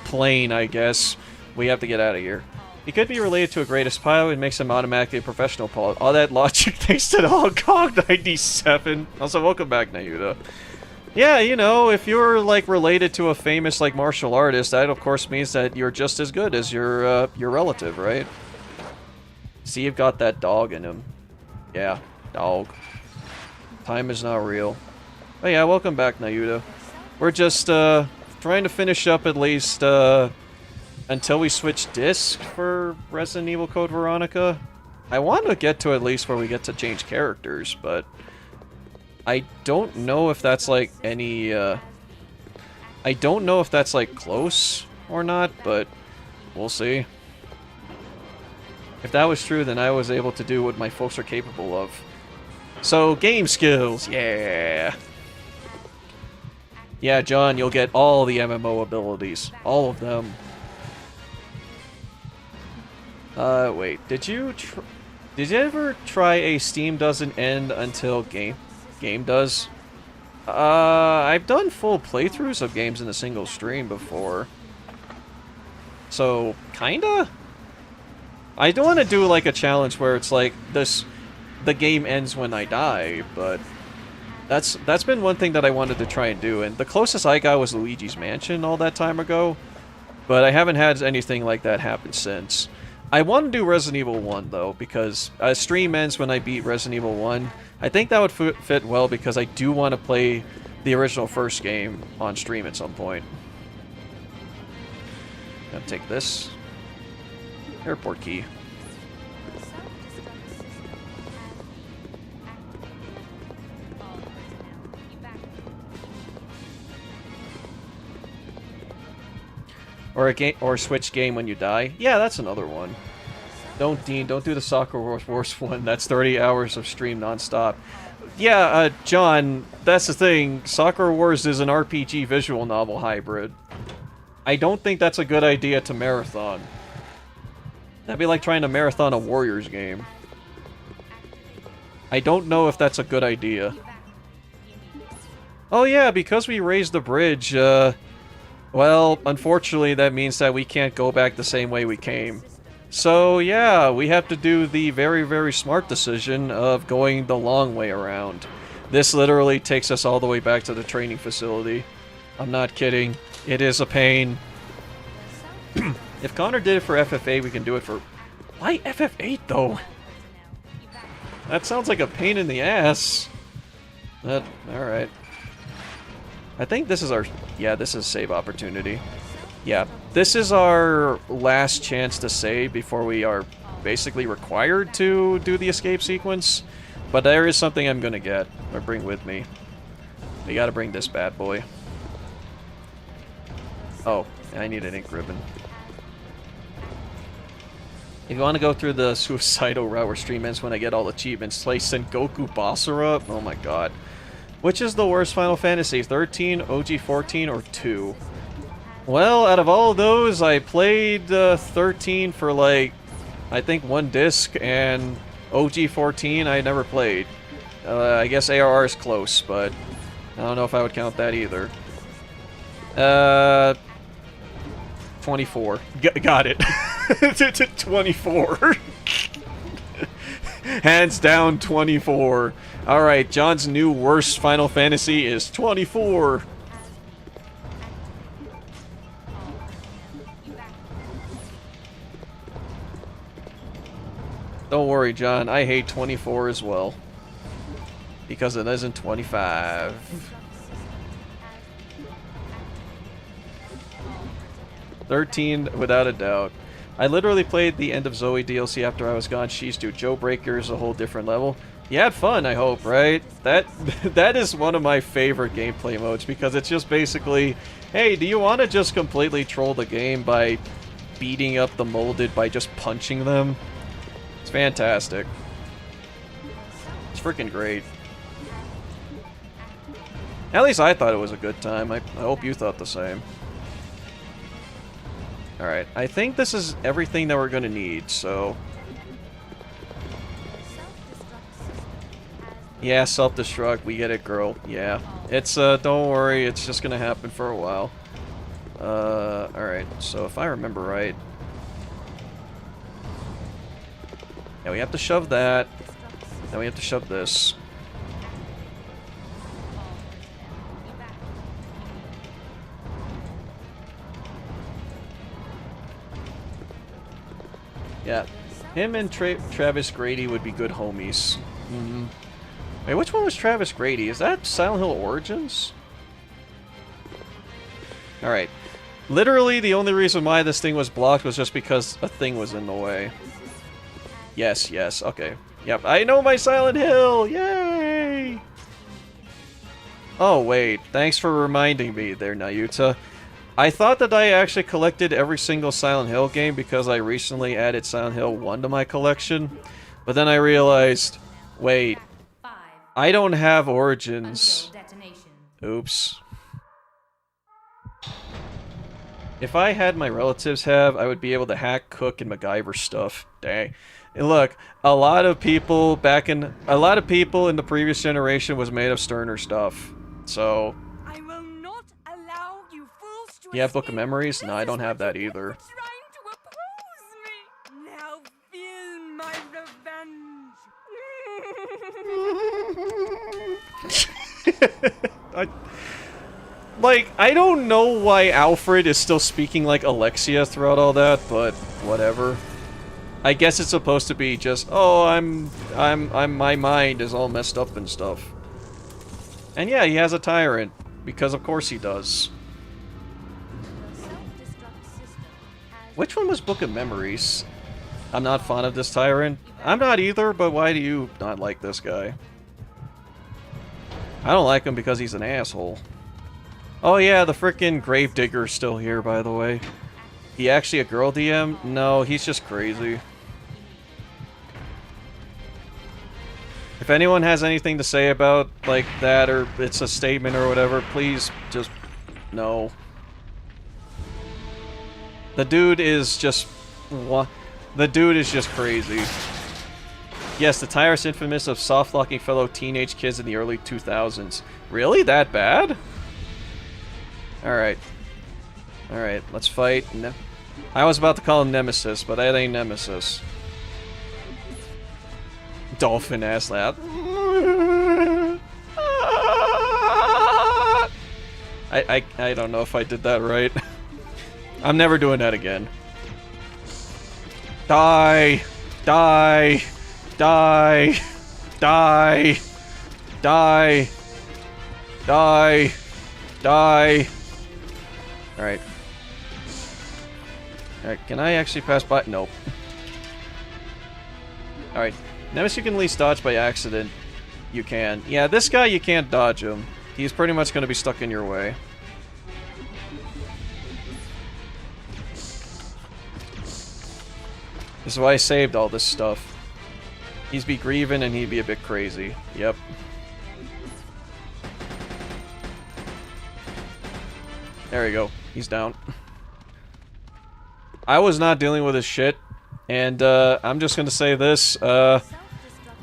plane, I guess, we have to get out of here. He could be related to a greatest pilot and makes him automatically a professional pilot. All that logic thanks to the Hong Kong 97. Also, welcome back, Nayuda. Yeah, you know, if you're, like, related to a famous, like, martial artist, that, of course, means that you're just as good as your relative, right? Steve got that dog in him. Yeah, dog. Time is not real. Oh yeah, welcome back, Nayuda. We're just, trying to finish up at least, until we switch disc for Resident Evil Code Veronica. I want to get to at least where we get to change characters, but I don't know if that's like any, I don't know if that's like close or not, but we'll see. If that was true, then I was able to do what my folks are capable of. So, game skills, yeah! Yeah, John, you'll get all the MMO abilities. All of them. Wait, did you ever try a Steam doesn't end until game does? I've done full playthroughs of games in a single stream before. So, kinda? I don't want to do like a challenge where it's like the game ends when I die, but that's been one thing that I wanted to try and do, and the closest I got was Luigi's Mansion all that time ago, but I haven't had anything like that happen since. I want to do Resident Evil 1 though, because stream ends when I beat Resident Evil 1. I think that would fit well because I do want to play the original first game on stream at some point. Gonna take this. Airport key. Or switch game when you die. Yeah, that's another one. Don't do the Soccer Wars one. That's 30 hours of stream nonstop. Yeah, John, that's the thing. Soccer Wars is an RPG visual novel hybrid. I don't think that's a good idea to marathon. That'd be like trying to marathon a Warriors game. I don't know if that's a good idea. Oh yeah, because we raised the bridge, well, unfortunately that means that we can't go back the same way we came. So yeah, we have to do the very, very smart decision of going the long way around. This literally takes us all the way back to the training facility. I'm not kidding. It is a pain. If Connor did it for FF8, we can do it for... Why FF8, though? That sounds like a pain in the ass. Alright. I think this is our... Yeah, this is save opportunity. Yeah, this is our last chance to save before we are basically required to do the escape sequence. But there is something I'm gonna get, or bring with me. We gotta bring this bad boy. Oh, I need an ink ribbon. If you want to go through the suicidal route where stream ends when I get all achievements, play Sengoku Basara. Oh my god. Which is the worst Final Fantasy? 13, OG 14, or 2? Well, out of all of those, I played 13 for like, I think 1 disc, and OG 14 I never played. I guess ARR is close, but I don't know if I would count that either. 24. Got it. 24. Hands down 24. Alright, John's new worst Final Fantasy is 24. Don't worry, John. I hate 24 as well. Because it isn't 25. 13, without a doubt. I literally played the End of Zoe DLC after I was gone. She's due. Joe Breaker is a whole different level. You had fun, I hope, right? That is one of my favorite gameplay modes because it's just basically, hey, do you want to just completely troll the game by beating up the molded by just punching them? It's fantastic. It's freaking great. At least I thought it was a good time. I hope you thought the same. Alright, I think this is everything that we're gonna need, so... Yeah, self-destruct, we get it, girl. Yeah. It's, don't worry, it's just gonna happen for a while. Alright, so if I remember right... Yeah, we have to shove that. Then we have to shove this. Yeah, him and Travis Grady would be good homies. Mm-hmm. Wait, which one was Travis Grady? Is that Silent Hill Origins? Alright. Literally, the only reason why this thing was blocked was just because a thing was in the way. Yes, yes, okay. Yep, I know my Silent Hill! Yay! Oh, wait. Thanks for reminding me there, Nayuta. I thought that I actually collected every single Silent Hill game because I recently added Silent Hill 1 to my collection. But then I realized, wait, I don't have Origins. Oops. If I had my relatives have, I would be able to hack, cook, and MacGyver stuff. Dang. And look, a lot of people in the previous generation was made of sterner stuff. So, I will not allow you fools to you have Book of Memories? No, I don't have that either. trying to oppose me. Now feel my revenge. I don't know why Alfred is still speaking like Alexia throughout all that, but whatever. I guess it's supposed to be just, oh, my mind is all messed up and stuff. And yeah, he has a tyrant, because of course he does. Which one was Book of Memories? I'm not fond of this tyrant. I'm not either, but why do you not like this guy? I don't like him because he's an asshole. Oh yeah, the frickin' Gravedigger's still here, by the way. He actually a girl DM? No, he's just crazy. If anyone has anything to say about, like, that, or it's a statement or whatever, please just... no. The dude is just... what? The dude is just crazy. Yes, the tyrant's infamous of soft-locking fellow teenage kids in the early 2000s. Really? That bad? Alright. Alright, let's fight. I was about to call him Nemesis, but that ain't Nemesis. Dolphin ass laugh. I don't know if I did that right. I'm never doing that again. Die! Die! Die! Die! Die! Die! Die! Alright. Alright, can I actually pass by? Nope. Alright. Nemesis you can at least dodge by accident. You can. Yeah, this guy you can't dodge him. He's pretty much going to be stuck in your way. This is why I saved all this stuff. He's be grieving and he'd be a bit crazy. Yep. There we go. He's down. I was not dealing with his shit. And, I'm just gonna say this,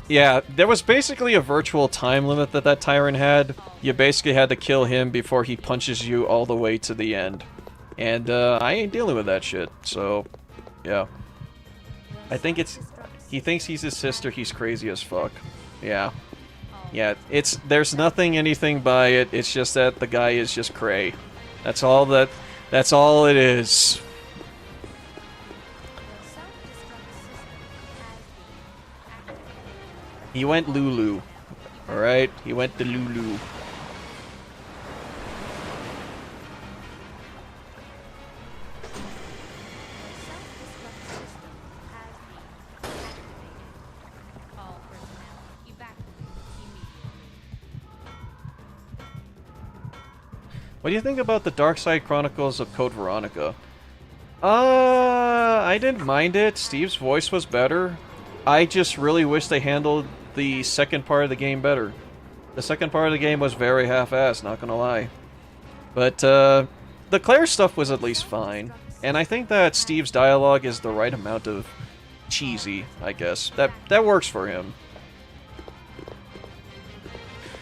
yeah, there was basically a virtual time limit that that tyrant had. You basically had to kill him before he punches you all the way to the end. And, I ain't dealing with that shit, so, yeah. I think it's... he thinks he's his sister, he's crazy as fuck. Yeah. Yeah, there's nothing, anything by it, it's just that the guy is just cray. That's all it is. He went Lulu. Alright? He went to Lulu. What do you think about the Dark Side Chronicles of Code Veronica? I didn't mind it. Steve's voice was better. I just really wish they handled the second part of the game better. The second part of the game was very half-assed, not gonna lie. But, the Claire stuff was at least fine. And I think that Steve's dialogue is the right amount of cheesy, I guess. That works for him.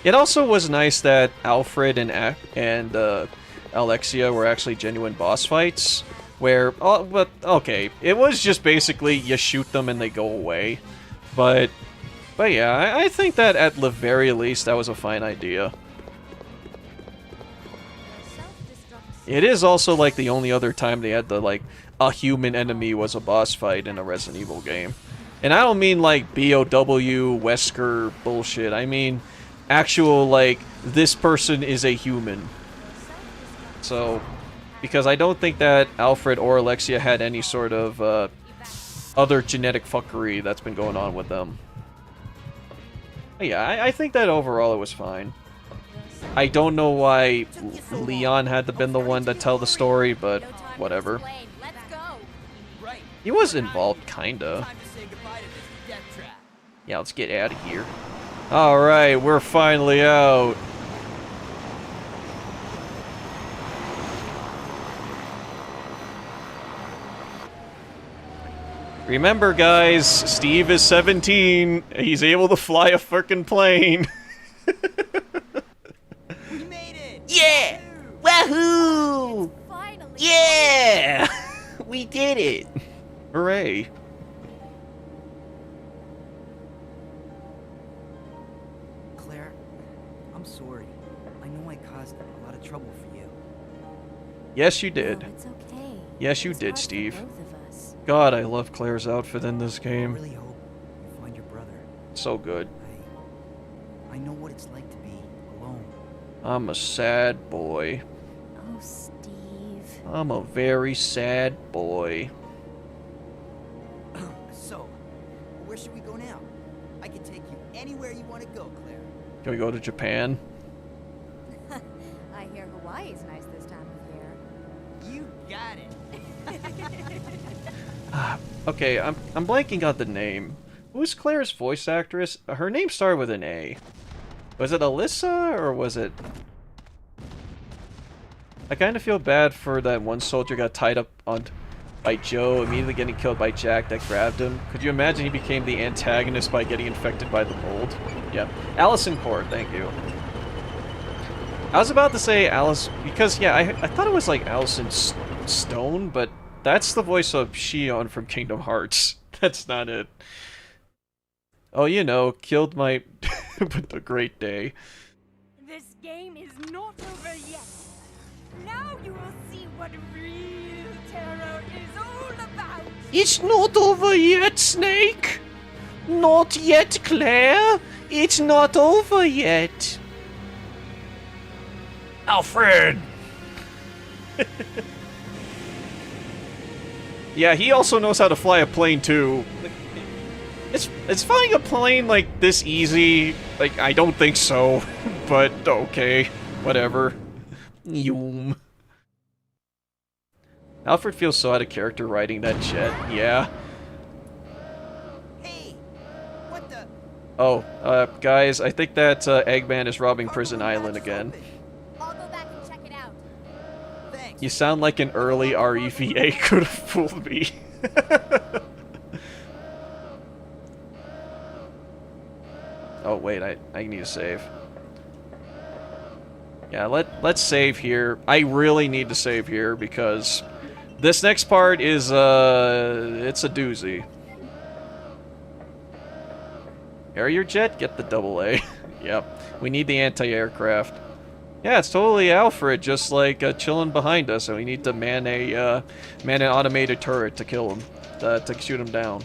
It also was nice that Alfred and Alexia were actually genuine boss fights. Where, oh, but, okay, it was just basically you shoot them and they go away. But yeah, I think that at the very least that was a fine idea. It is also like the only other time they had the, like, a human enemy was a boss fight in a Resident Evil game. And I don't mean like BOW, Wesker bullshit, I mean actual, like, this person is a human. So... because I don't think that Alfred or Alexia had any sort of other genetic fuckery that's been going on with them. But yeah, I think that overall it was fine. I don't know why Leon had to been the one to tell the story, but whatever. He was involved, kinda. Yeah, let's get out of here. Alright, we're finally out. Remember, guys, Steve is 17. He's able to fly a frickin' plane. We made it! Yeah! Wahoo! Finally. Yeah! We did it! Hooray. Claire, I'm sorry. I know I caused a lot of trouble for you. Yes, you did. No, it's okay. Yes, you It's did, hard for Steve. both of us. God, I love Claire's outfit in this I game. really hope you find your brother. So good. I know what it's like to be alone. I'm a sad boy. Oh, Steve. I'm a very sad boy. So, where should we go now? I can take you anywhere you want to go, Claire. Can we go to Japan? I hear Hawaii's nice this time of year. You got it. Okay, I'm blanking on the name. Who's Claire's voice actress? Her name started with an A. Was it Alyssa, or was it... I kind of feel bad for that one soldier got tied up on by Joe, immediately getting killed by Jack that grabbed him. Could you imagine he became the antagonist by getting infected by the mold? Yeah. Allison Cord, thank you. I was about to say Alice, because, yeah, I thought it was like Allison Stone, but that's the voice of Shion from Kingdom Hearts. That's not it. Oh, you know, killed my... with a great day. This game is not over yet. Now you will see what real terror is all about. It's not over yet, Snake! Not yet, Claire! It's not over yet! Alfred! Yeah, he also knows how to fly a plane, too. It's flying a plane, like, this easy. Like, I don't think so. But, okay. Whatever. Yoom. Alfred feels so out of character riding that jet. Yeah. Hey, what the? Oh, guys, I think that Eggman is robbing Prison Island again. I'll go back and check it out. Thanks. You sound like an early REVA could have fooled me. Oh, wait, I need to save. Yeah, let's save here. I really need to save here because this next part is, it's a doozy. Harrier jet? Get the AA. Yep. We need the anti-aircraft. Yeah, it's totally Alfred, just like chilling behind us, and we need to man an automated turret to kill him, to shoot him down.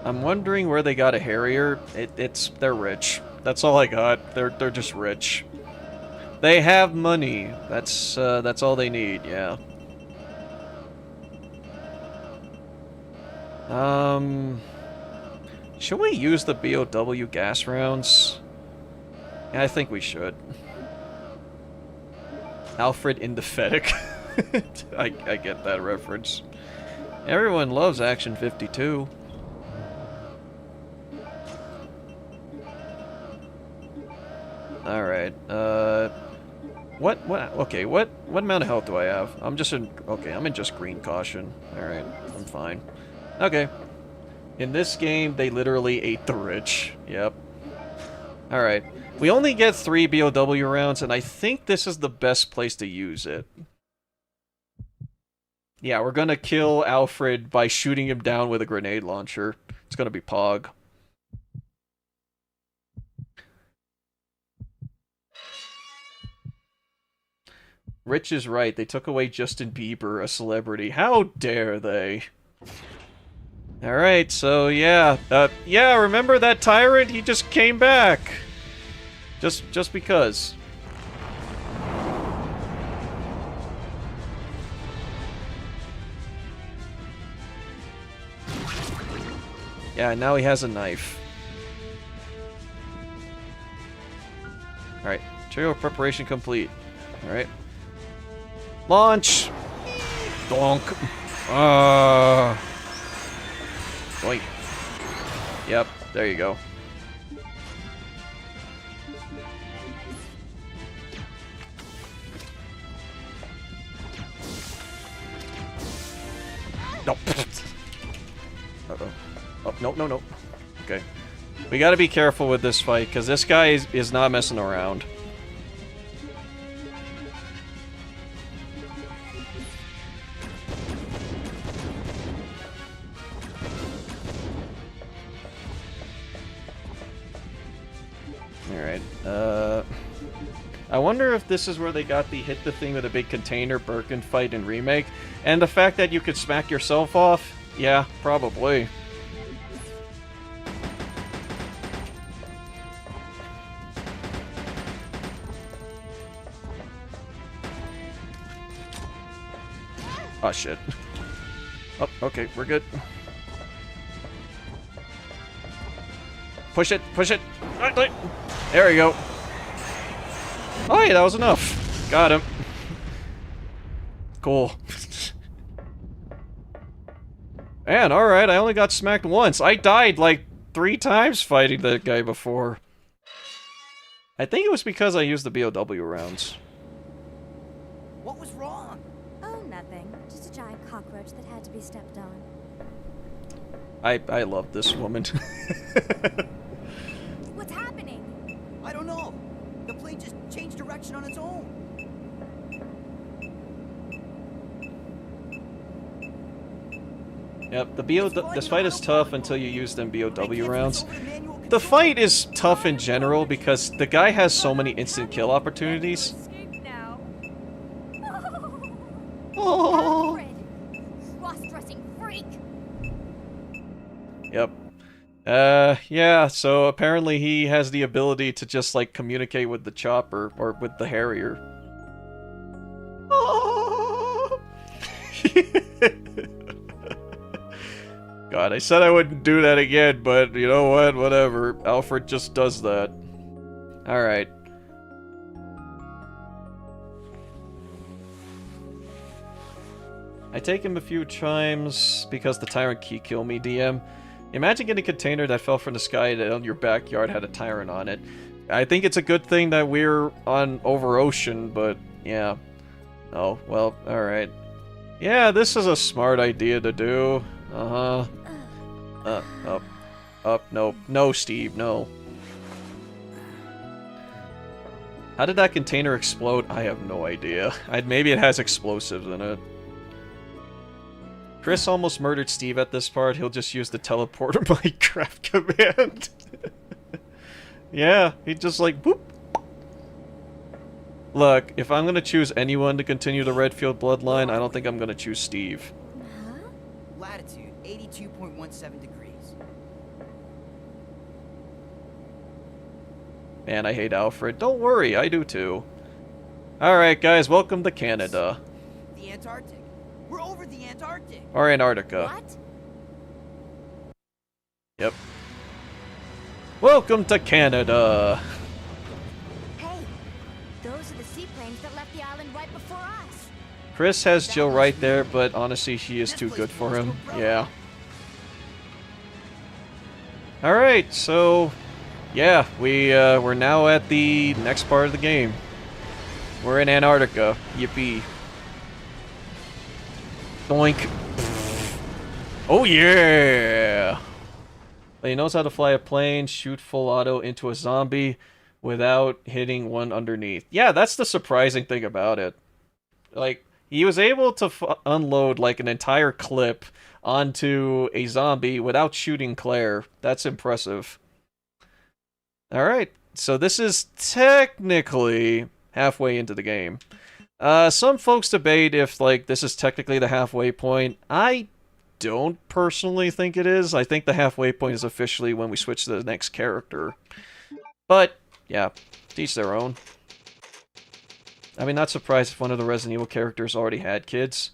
I'm wondering where they got a Harrier. They're rich. That's all I got. They're just rich. They have money. That's all they need. Yeah. Should we use the BOW gas rounds? Yeah, I think we should. Alfred Indefatic. I get that reference. Everyone loves Action 52. Alright, what amount of health do I have? I'm in just green caution. Alright, I'm fine. Okay. In this game, they literally ate the rich. Yep. Alright. We only get 3 BOW rounds, and I think this is the best place to use it. Yeah, we're gonna kill Alfred by shooting him down with a grenade launcher. It's gonna be Pog. Rich is right. They took away Justin Bieber, a celebrity. How dare they? Alright, so yeah. Yeah, remember that tyrant? He just came back. Just because. Yeah, Yeah, now he has a knife. Alright, material preparation complete. Alright. Launch! Donk! Wait. Yep, there you go. No. Uh-oh. Oh, no, no, no. Okay. We gotta be careful with this fight, because this guy is not messing around. Alright, I wonder if this is where they got the hit the thing with a big container Birkin fight in Remake. And the fact that you could smack yourself off? Yeah, probably. Oh shit. Oh, okay, we're good. Push it, push it. There we go. Oh, hey, that was enough. Got him. Cool. Man, alright, I only got smacked once. I died like 3 times fighting that guy before. I think it was because I used the BOW rounds. What was wrong? Oh, nothing. Just a giant cockroach that had to be stepped on. I love this woman. What's happening? I don't know. The plane just changed direction on its own. Yep, this fight is tough until you use them BOW rounds. The fight is tough in general because the guy has so many instant kill opportunities. Oh, cross-dressing freak. Yep. Yeah, so apparently he has the ability to just, like, communicate with the chopper, or with the Harrier. God, I said I wouldn't do that again, but you know what? Whatever. Alfred just does that. Alright. I take him a few times because the Tyrant key kill me, DM. Imagine getting a container that fell from the sky that on your backyard had a Tyrant on it. I think it's a good thing that we're on over ocean, but yeah. Oh, well, alright. Yeah, this is a smart idea to do. Uh-huh. Up, nope. No, Steve, no. How did that container explode? I have no idea. Maybe it has explosives in it. Chris almost murdered Steve at this part. He'll just use the teleporter Minecraft command. Yeah, he just like, boop. Look, if I'm gonna choose anyone to continue the Redfield bloodline, I don't think I'm gonna choose Steve. Huh? Latitude, 82.17 degrees. Man, I hate Alfred. Don't worry, I do too. Alright, guys, welcome to Canada. The Antarctic. We're over the Antarctic. Or Antarctica. What? Yep. Welcome to Canada. Hey, those are the seaplanes that left the island right before us. Chris has Jill right there, but honestly, she is too good for him. Yeah. Alright, so... yeah, we're now at the next part of the game. We're in Antarctica. Yippee. Doink. Oh yeah! He knows how to fly a plane, shoot full auto into a zombie without hitting one underneath. Yeah, that's the surprising thing about it. Like, he was able to unload like an entire clip onto a zombie without shooting Claire. That's impressive. Alright, so this is technically halfway into the game. Some folks debate if, like, this is technically the halfway point. I don't personally think it is. I think the halfway point is officially when we switch to the next character. But, yeah, each their own. I mean, not surprised if one of the Resident Evil characters already had kids.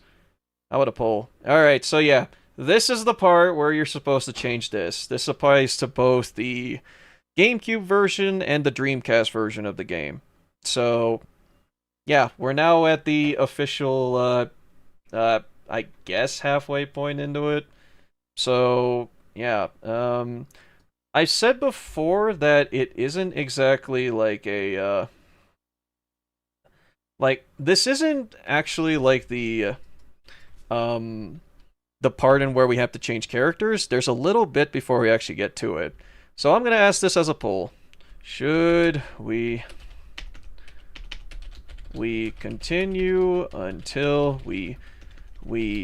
How about a poll? Alright, so yeah, this is the part where you're supposed to change this. This applies to both the GameCube version and the Dreamcast version of the game. So, yeah, we're now at the official, I guess, halfway point into it. So, yeah, I said before that it isn't exactly like a, like, this isn't actually like the part in where we have to change characters. There's a little bit before we actually get to it. So I'm going to ask this as a poll. Should we continue until we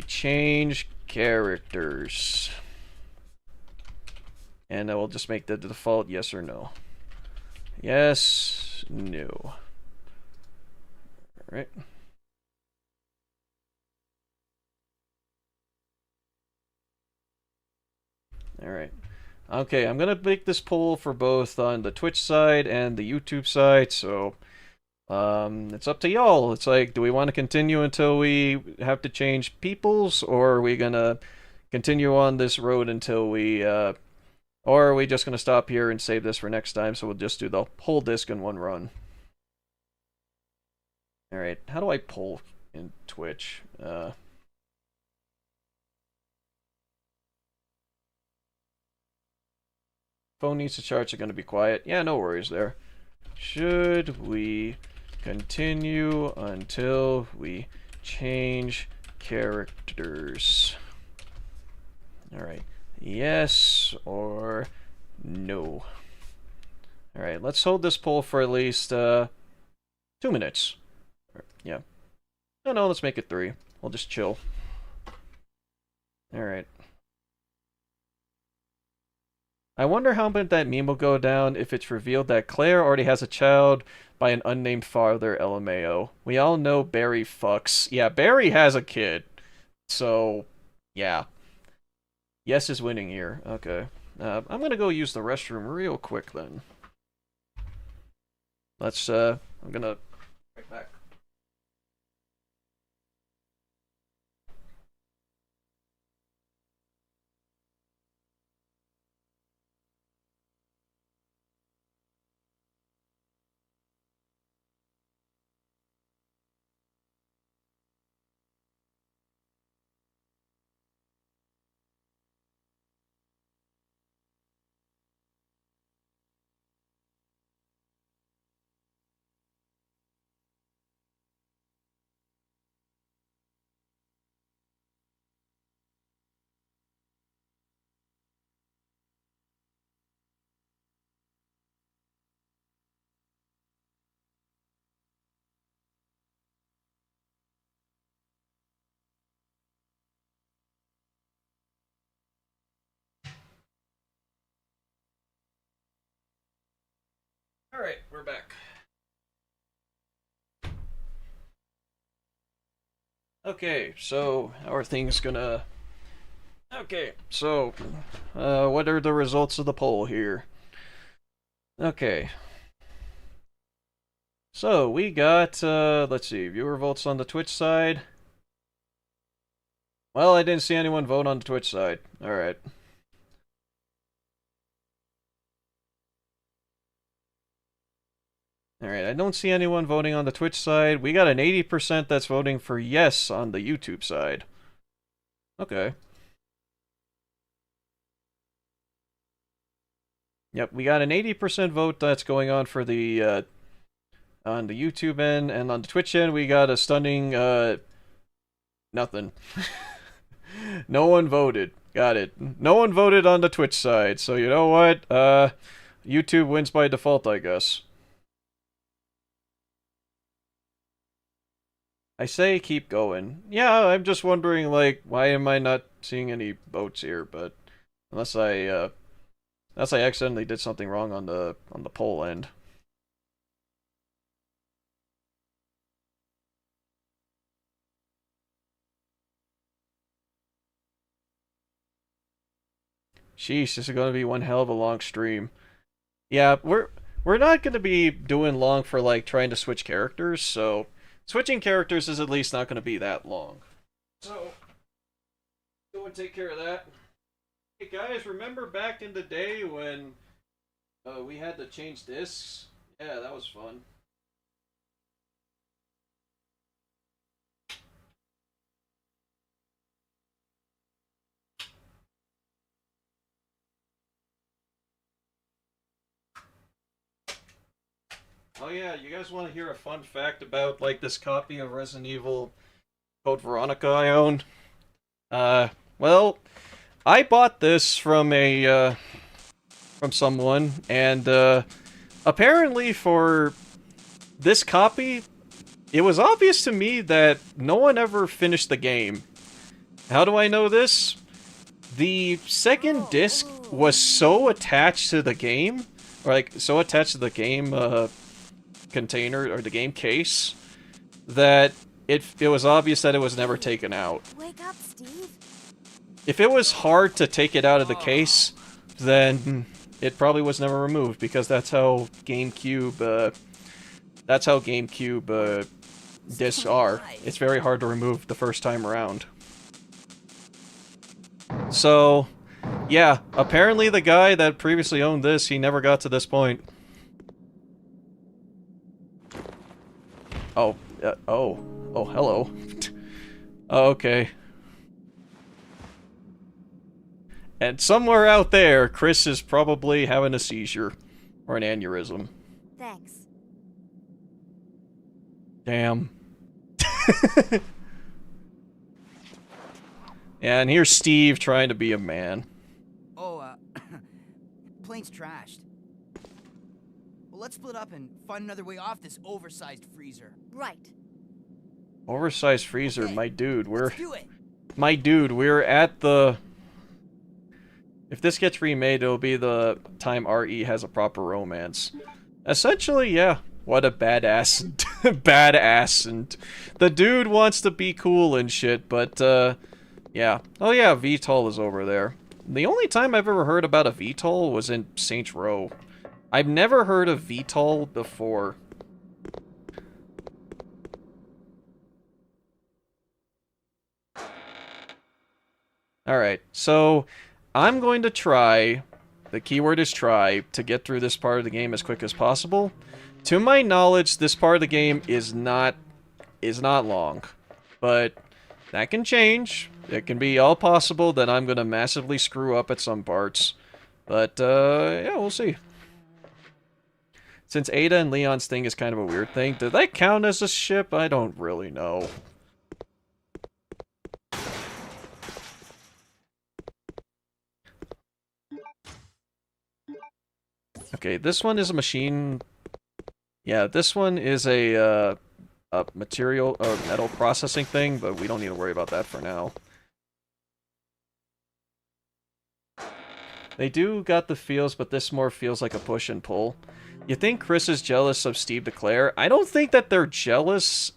change characters? And I will just make the default yes or no. Yes, no. Alright. Alright. Okay, I'm gonna make this poll for both on the Twitch side and the YouTube side, so it's up to y'all. It's like, do we want to continue until we have to change peoples, or are we gonna continue on this road until we, or are we just gonna stop here and save this for next time, so we'll just do the whole disc in one run? Alright, how do I poll in Twitch? Phone needs to charge, are going to be quiet. Yeah, no worries there. Should we continue until we change characters? Alright. Yes or no? Alright, let's hold this poll for at least 2 minutes. Yeah. No, let's make it 3. We'll just chill. Alright. I wonder how that meme will go down if it's revealed that Claire already has a child by an unnamed father, LMAO. We all know Barry fucks. Yeah, Barry has a kid. So, yeah. Yes is winning here. Okay. I'm gonna go use the restroom real quick then. Let's, I'm gonna... right back. Alright, we're back. Okay, so how are things gonna... Okay, so, what are the results of the poll here? Okay. So, we got, let's see, viewer votes on the Twitch side. Well, I didn't see anyone vote on the Twitch side. Alright. Alright, I don't see anyone voting on the Twitch side. We got an 80% that's voting for yes on the YouTube side. Okay. Yep, we got an 80% vote that's going on for the, on the YouTube end, and on the Twitch end, we got a stunning, nothing. No one voted. Got it. No one voted on the Twitch side, so you know what? YouTube wins by default, I guess. I say keep going. Yeah, I'm just wondering, like, why am I not seeing any votes here, but unless I accidentally did something wrong on the poll end. Sheesh, this is gonna be one hell of a long stream. Yeah, we're not gonna be doing long for, like, trying to switch characters, so switching characters is at least not gonna be that long. So Go and take care of that. Hey guys, remember back in the day when we had to change discs? Yeah, that was fun. Oh yeah, you guys want to hear a fun fact about like this copy of Resident Evil Code Veronica I own? Well, I bought this from from someone, and apparently for this copy, it was obvious to me that no one ever finished the game. How do I know this? The second disc was so attached to the game, or like so attached to the game container or the game case, that it was obvious that it was never taken out. Wake up, Steve. If it was hard to take it out of the case, then it probably was never removed, because that's how GameCube discs are. It's very hard to remove the first time around. So, yeah, apparently the guy that previously owned this, he never got to this point. Oh, hello. Oh, okay. And somewhere out there, Chris is probably having a seizure. Or an aneurysm. Thanks. Damn. And here's Steve trying to be a man. Oh, plane's trashed. Well, let's split up and find another way off this oversized freezer. Right. Oversized freezer, Okay, my dude. let's do it. My dude, we're at the... If this gets remade, it'll be the time RE has a proper romance. Essentially, yeah. What a badass. Badass. And the dude wants to be cool and shit, but, yeah. Oh yeah, VTOL is over there. The only time I've ever heard about a VTOL was in Saints Row. I've never heard of VTOL before. Alright, so I'm going to try, the keyword is try, to get through this part of the game as quick as possible. To my knowledge, this part of the game is not long, but that can change. It can be all possible that I'm going to massively screw up at some parts. But, yeah, we'll see. Since Ada and Leon's thing is kind of a weird thing, did that count as a ship? I don't really know. Okay, this one is a machine... Yeah, this one is a material or metal processing thing, but we don't need to worry about that for now. They do got the feels, but this more feels like a push and pull. You think Chris is jealous of Steve to Claire? I don't think that they're jealous.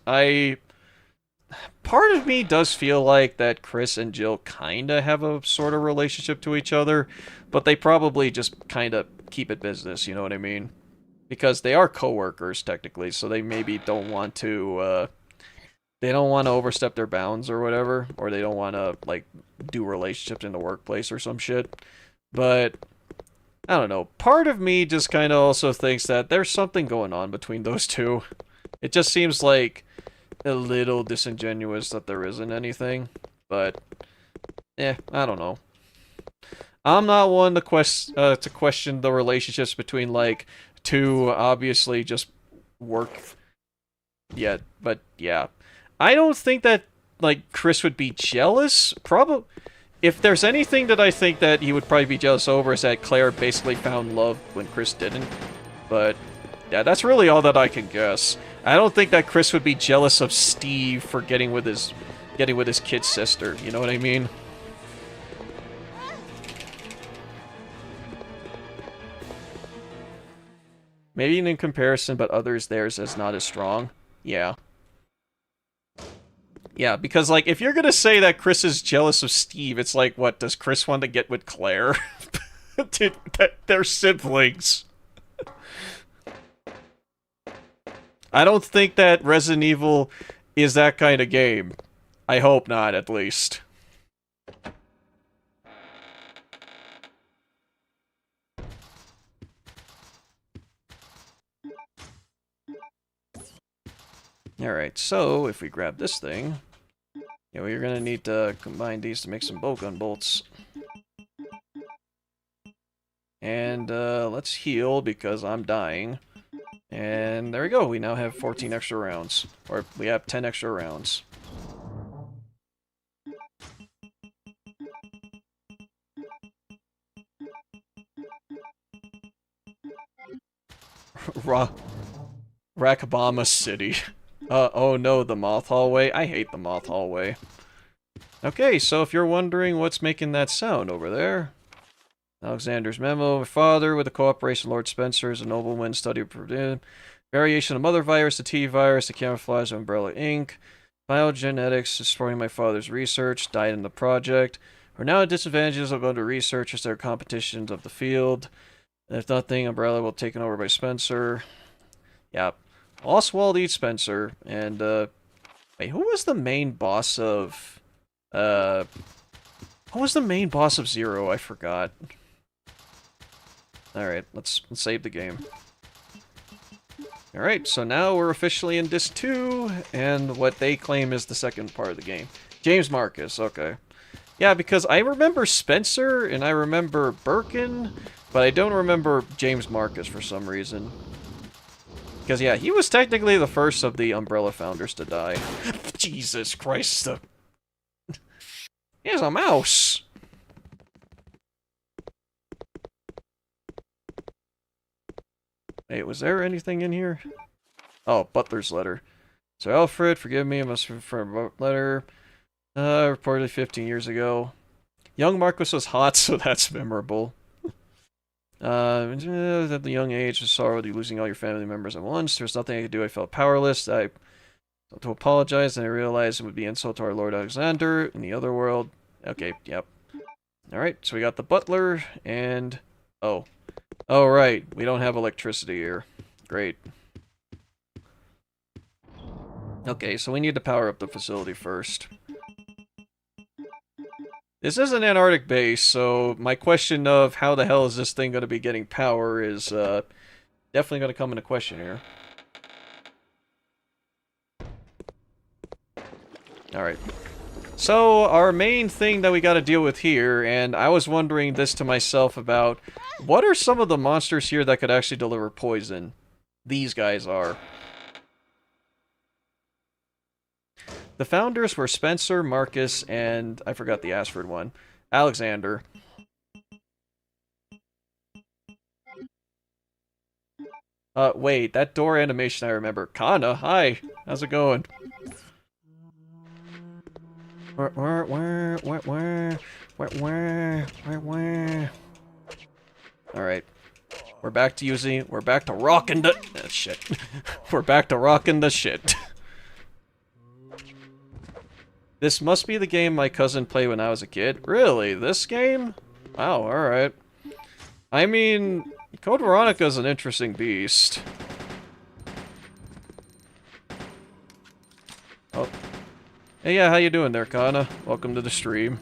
Part of me does feel like that Chris and Jill kinda have a sort of relationship to each other, but they probably just kinda keep it business, you know what I mean? Because they are co-workers, technically, so they maybe don't want to, they don't want to overstep their bounds or whatever, or they don't want to, like, do relationships in the workplace or some shit. But, I don't know, part of me just kind of also thinks that there's something going on between those two. It just seems like a little disingenuous that there isn't anything, but, I don't know. I'm not one to question the relationships between, like, two obviously just work yet, but yeah. I don't think that, like, Chris would be jealous. Probably, if there's anything that I think that he would probably be jealous over is that Claire basically found love when Chris didn't. But, yeah, that's really all that I can guess. I don't think that Chris would be jealous of Steve for getting with his kid sister, you know what I mean? Maybe in comparison, but others theirs is not as strong. Yeah. Yeah, because, like, if you're gonna say that Chris is jealous of Steve, it's like, what, does Chris want to get with Claire? Dude, they're siblings. I don't think that Resident Evil is that kind of game. I hope not, at least. Alright, so if we grab this thing, yeah, we're gonna need to combine these to make some bow gun bolts. And let's heal because I'm dying. And there we go, we now have 14 extra rounds. Or we have 10 extra rounds. Raccoon City. Oh no, the Moth Hallway. I hate the Moth Hallway. Okay, so if you're wondering what's making that sound over there, Alexander's memo. My father, with the cooperation of Lord Spencer, is a nobleman study of variation of mother virus, the T virus, the camouflage of Umbrella Inc. Biogenetics is supporting my father's research. Died in the project. We're now at disadvantages of other researchers. There are competitions of the field. And if nothing, Umbrella will be taken over by Spencer. Yeah. Oswald eats Spencer. And, wait, who was the main boss of, who was the main boss of Zero? I forgot. Alright, let's save the game. Alright, so now we're officially in Disc 2, and what they claim is the second part of the game. James Marcus, okay. Yeah, because I remember Spencer, and I remember Birkin, but I don't remember James Marcus for some reason. Because, yeah, he was technically the first of the Umbrella founders to die. Jesus Christ. Here's a mouse! Wait, was there anything in here? Oh, Butler's letter. So Alfred, forgive me, I must refer to a letter. Reportedly 15 years ago. Young Marcus was hot, so that's memorable. At the young age of sorrow, losing all your family members at once. There was nothing I could do. I felt powerless. I had to apologize, and I realized it would be insult to our Lord Alexander in the other world. Okay, yep. Alright, so we got the butler, and... Oh. Oh, right. We don't have electricity here. Great. Okay, so we need to power up the facility first. This is an Antarctic base, so my question of how the hell is this thing going to be getting power is definitely going to come into question here. Alright. So, our main thing that we got to deal with here, and I was wondering this to myself about, what are some of the monsters here that could actually deliver poison? These guys are. The founders were Spencer, Marcus, and I forgot the Ashford one. Alexander. Wait, that door animation I remember. Kana, hi. How's it going? Alright. We're back to rocking the... shit. We're back to rocking the shit. This must be the game my cousin played when I was a kid. Really? This game? Wow, alright. I mean, Code Veronica is an interesting beast. Oh. Hey, yeah, how you doing there, Kana? Welcome to the stream.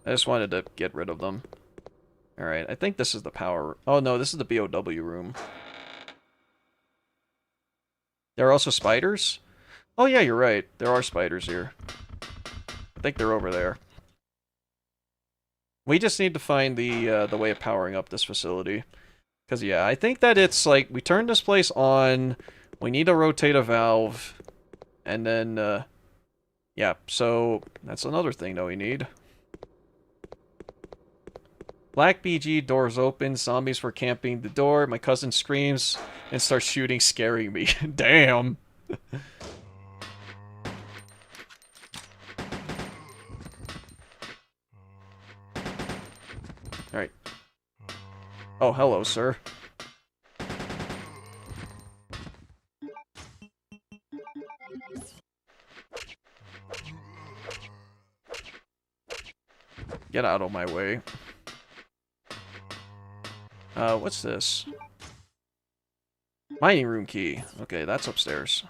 I just wanted to get rid of them. Alright, I think this is the power... Oh, no, this is the BOW room. There are also spiders? Oh yeah, you're right. There are spiders here. I think they're over there. We just need to find the way of powering up this facility. Because yeah, I think that it's like, we turn this place on, we need to rotate a valve, and then, yeah, so that's another thing that we need. Black BG, doors open, zombies were camping the door, my cousin screams and starts shooting, scaring me. Damn! Alright. Oh, hello, sir. Get out of my way. What's this? Mining room key. Okay, that's upstairs.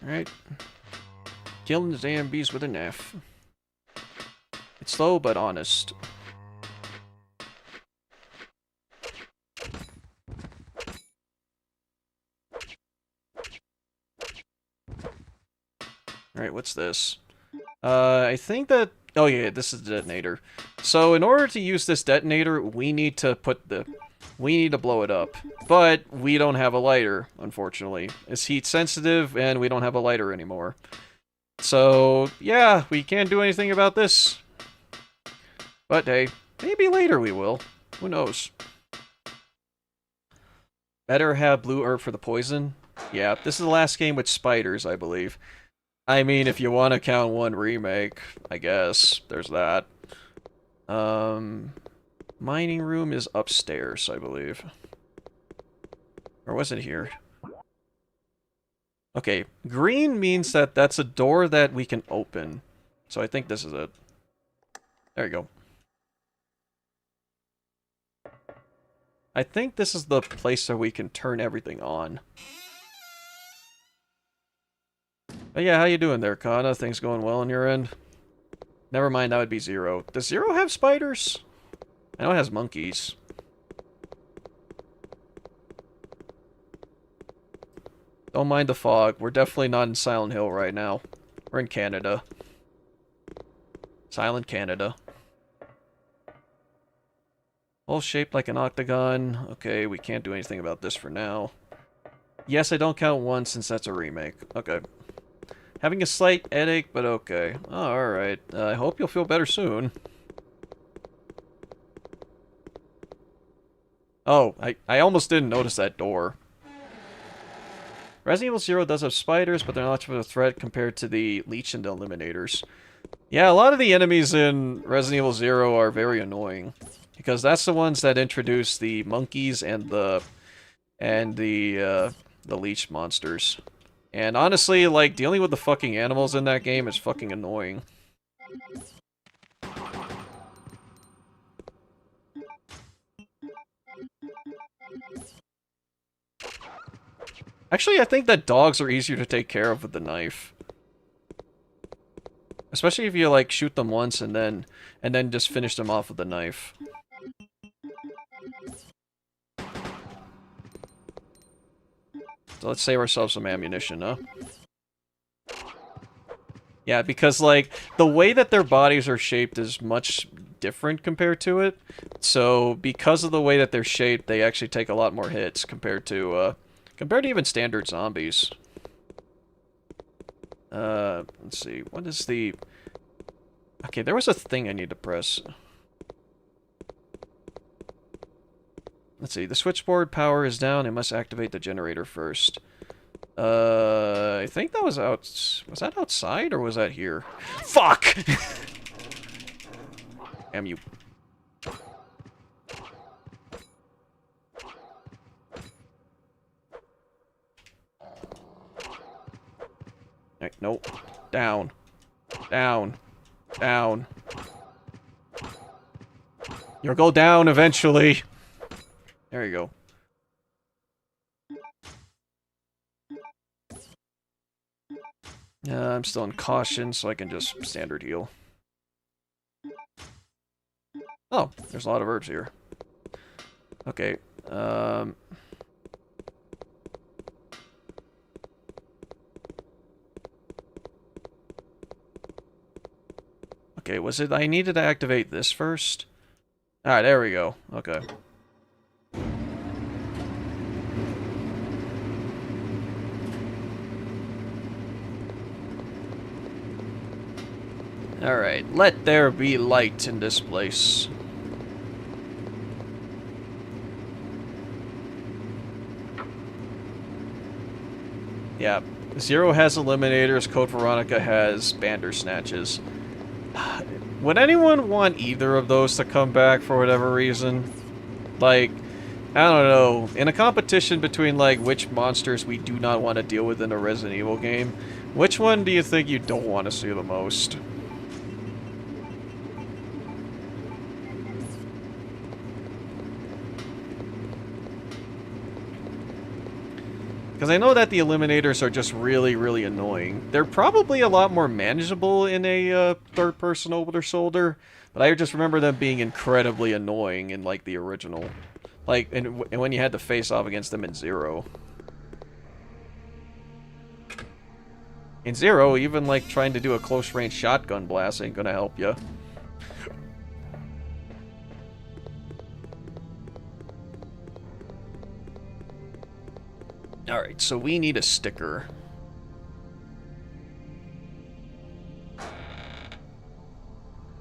Alright. Killing the damn beast with an F. It's slow but honest. Alright, what's this? I think that... Oh yeah, this is the detonator. So in order to use this detonator, we need to blow it up. But we don't have a lighter, unfortunately. It's heat sensitive, and we don't have a lighter anymore. So, yeah, we can't do anything about this. But hey, maybe later we will. Who knows? Better have blue herb for the poison? Yeah, this is the last game with spiders, I believe. I mean, if you want to count one remake, I guess. There's that. Mining room is upstairs, I believe. Or was it here? Okay, green means that that's a door that we can open. So I think this is it. There you go. I think this is the place where we can turn everything on. But yeah, how you doing there, Kana? Things going well on your end? Never mind, that would be Zero. Does Zero have spiders? I know it has monkeys. Don't mind the fog. We're definitely not in Silent Hill right now. We're in Canada. Silent Canada. All shaped like an octagon. Okay, we can't do anything about this for now. Yes, I don't count one since that's a remake. Okay. Having a slight headache, but okay. Oh, alright. I hope you'll feel better soon. Oh, I almost didn't notice that door. Resident Evil 0 does have spiders, but they're not much of a threat compared to the Leech and the Eliminators. Yeah, a lot of the enemies in Resident Evil 0 are very annoying. Because that's the ones that introduce the monkeys and the Leech monsters. And honestly, like, dealing with the fucking animals in that game is fucking annoying. Actually, I think that dogs are easier to take care of with the knife. Especially if you, like, shoot them once and then just finish them off with the knife. So let's save ourselves some ammunition, huh? Yeah, because, like, the way that their bodies are shaped is much different compared to it. So, because of the way that they're shaped, they actually take a lot more hits compared to even standard zombies. Let's see, what is the... Okay, there was a thing I need to press. Let's see, the switchboard power is down. I must activate the generator first. I think that was out... Was that outside, or was that here? Fuck! Damn you. Alright, nope. Down. Down. Down. You'll go down eventually. There you go. I'm still in caution, so I can just standard heal. Oh, there's a lot of herbs here. Okay, okay, was it I needed to activate this first? Alright, there we go. Okay. Alright, let there be light in this place. Yeah, Zero has Eliminators, Code Veronica has Bandersnatches. Would anyone want either of those to come back for whatever reason? Like, I don't know, in a competition between, like, which monsters we do not want to deal with in a Resident Evil game, which one do you think you don't want to see the most? Because I know that the eliminators are just really, really annoying. They're probably a lot more manageable in a third-person over-the-shoulder, but I just remember them being incredibly annoying in, like, the original. Like, and when you had to face off against them in Zero. In Zero, even, like, trying to do a close-range shotgun blast ain't gonna help you. Alright, so we need a sticker.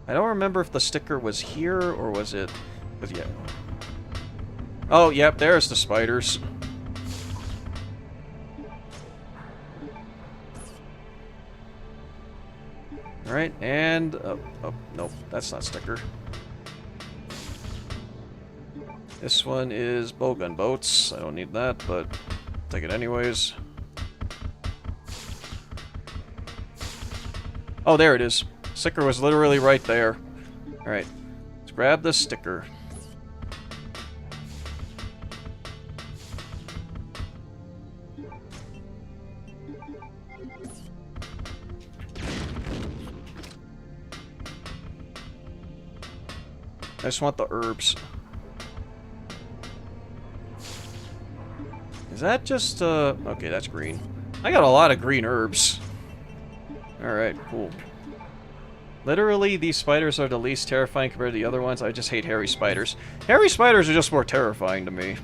I don't remember if the sticker was here, or was it... yeah. Oh, yep, there's the spiders. Alright, and... oh, nope, that's not sticker. This one is bowgun boats. I don't need that, but... take it anyways. Oh, there it is. Sticker was literally right there. Alright. Let's grab the sticker. I just want the herbs. Is that just, okay, that's green. I got a lot of green herbs. Alright, cool. Literally, these spiders are the least terrifying compared to the other ones. I just hate hairy spiders. Hairy spiders are just more terrifying to me.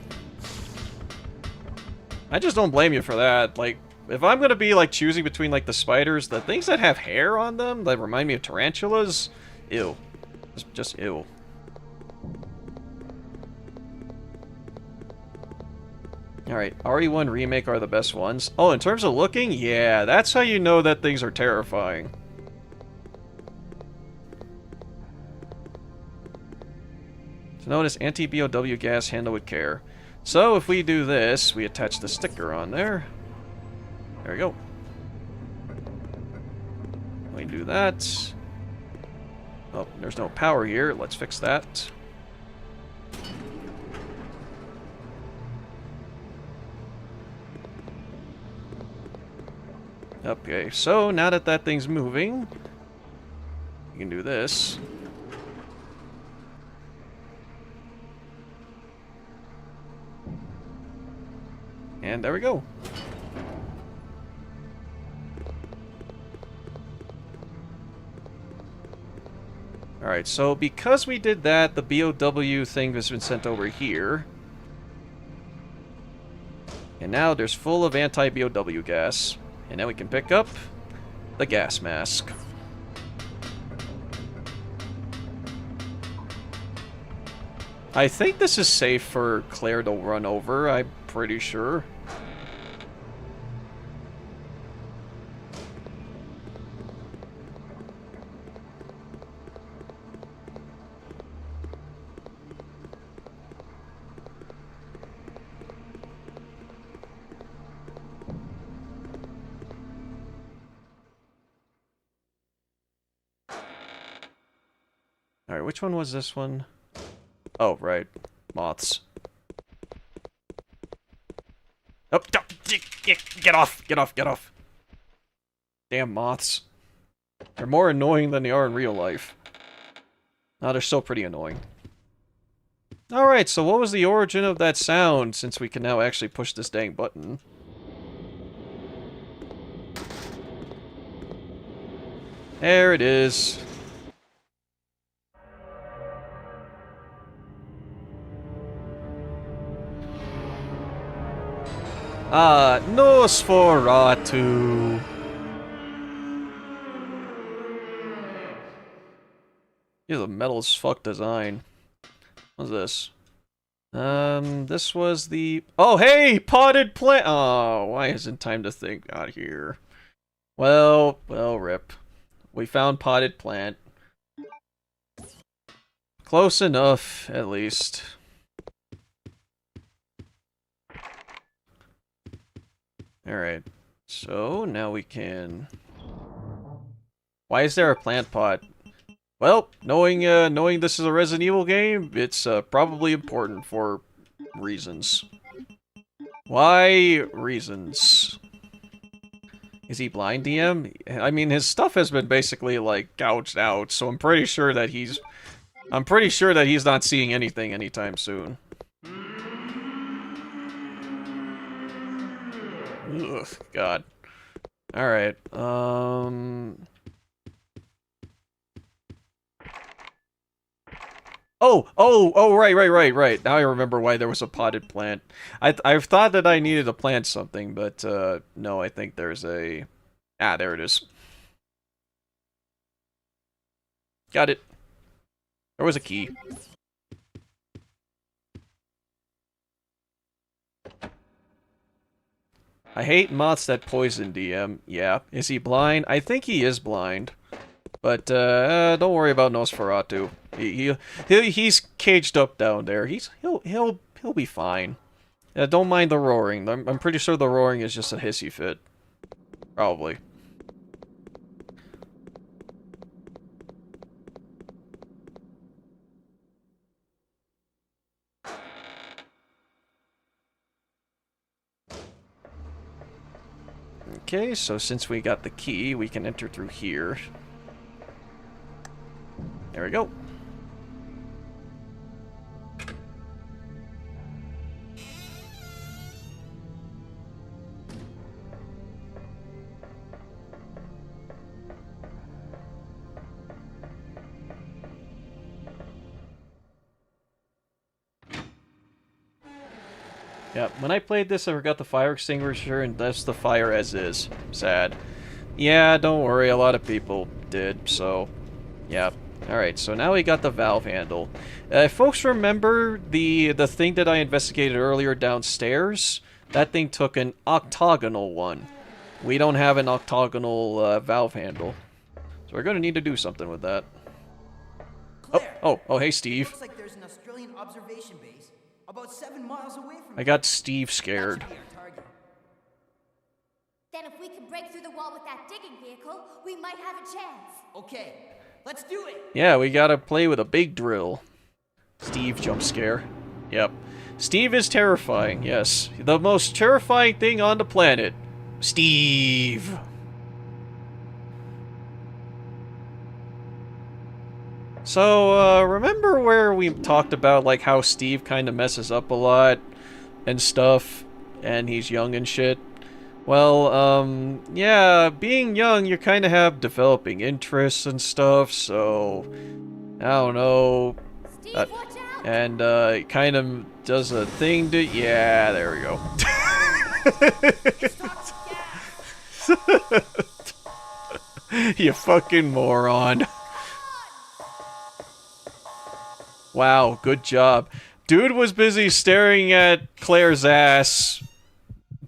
I just don't blame you for that. Like, if I'm gonna be, like, choosing between, like, the spiders, the things that have hair on them, that remind me of tarantulas, ew. Just ew. Alright, RE1 Remake are the best ones. Oh, in terms of looking? Yeah, that's how you know that things are terrifying. So notice anti-BOW gas, handle with care. So if we do this, we attach the sticker on there. There we go. We do that. Oh, there's no power here. Let's fix that. Okay, so now that that thing's moving, you can do this. And there we go. Alright, so because we did that, the BOW thing has been sent over here. And now there's full of anti-BOW gas. And now we can pick up the gas mask. I think this is safe for Claire to run over, I'm pretty sure. Alright, which one was this one? Oh, right. Moths. Oh, get off! Get off! Get off! Damn moths. They're more annoying than they are in real life. No, they're still pretty annoying. Alright, so what was the origin of that sound, since we can now actually push this dang button? There it is. Ah, Nosferatu. Here's a metal as fuck design. What's this? This was the... oh, hey! Potted plant! Oh, why isn't time to think out here? Well, rip. We found potted plant. Close enough, at least. Alright, so now we can... why is there a plant pot? Well, knowing this is a Resident Evil game, it's probably important for reasons. Why reasons? Is he blind, DM? I mean, his stuff has been basically, like, gouged out, so I'm pretty sure that he's not seeing anything anytime soon. Ugh, God. Alright, Oh, right. Now I remember why there was a potted plant. I've thought that I needed to plant something, but, no, I think there's a... Ah, there it is. Got it. There was a key. I hate moths that poison DM. Yeah. Is he blind? I think he is blind. But, don't worry about Nosferatu. He's caged up down there. He'll be fine. Don't mind the roaring. I'm pretty sure the roaring is just a hissy fit. Probably. Okay, so since we got the key, we can enter through here. There we go. Yeah, when I played this, I forgot the fire extinguisher, and that's the fire as is. Sad. Yeah, don't worry, a lot of people did, so... Yeah. Alright, so now we got the valve handle. If folks remember the thing that I investigated earlier downstairs, that thing took an octagonal one. We don't have an octagonal valve handle. So we're gonna need to do something with that. Claire, oh, hey Steve. Looks like there's an Australian observation base about 7 miles away from I got Steve scared. That should be our target. Then if we can break through the wall with that digging vehicle, we might have a chance. Okay, let's do it. Yeah, we gotta play with a big drill. Steve jump scare. Yep. Steve is terrifying, yes. The most terrifying thing on the planet. Steve. So, remember where we talked about, like, how Steve kind of messes up a lot and stuff, and he's young and shit? Well, yeah, being young, you kind of have developing interests and stuff, so, I don't know. Steve, watch out! And, it kind of does a thing to... Yeah, there we go. You fucking moron. Wow, good job. Dude was busy staring at Claire's ass